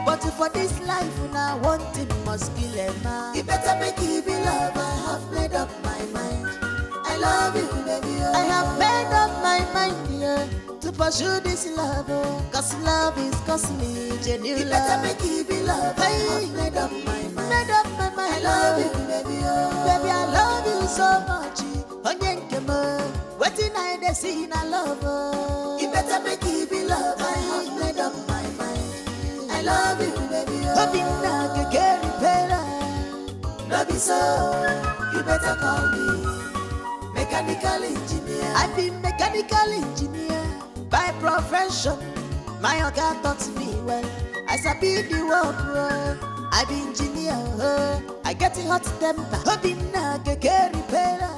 but for this life now one thing must kill a man. You better make it be love. I have made up my mind. I love you, baby. I have made up my mind, yeah, to pursue this love, cause love is costly, genuine. You better make it be love. I have made up my mind. Made up my mind. I love you, baby. Baby, I love you so much. Waiting I dey see na love. You better make it be love. I have made up my mind. I love you, baby. Hoping I can carry better. No be so, you better call me mechanical engineer. I've been mechanical engineer by profession. My oga taught me well. I sabi the work. I be engineer. I get a hot temper. Hoping I can carry better.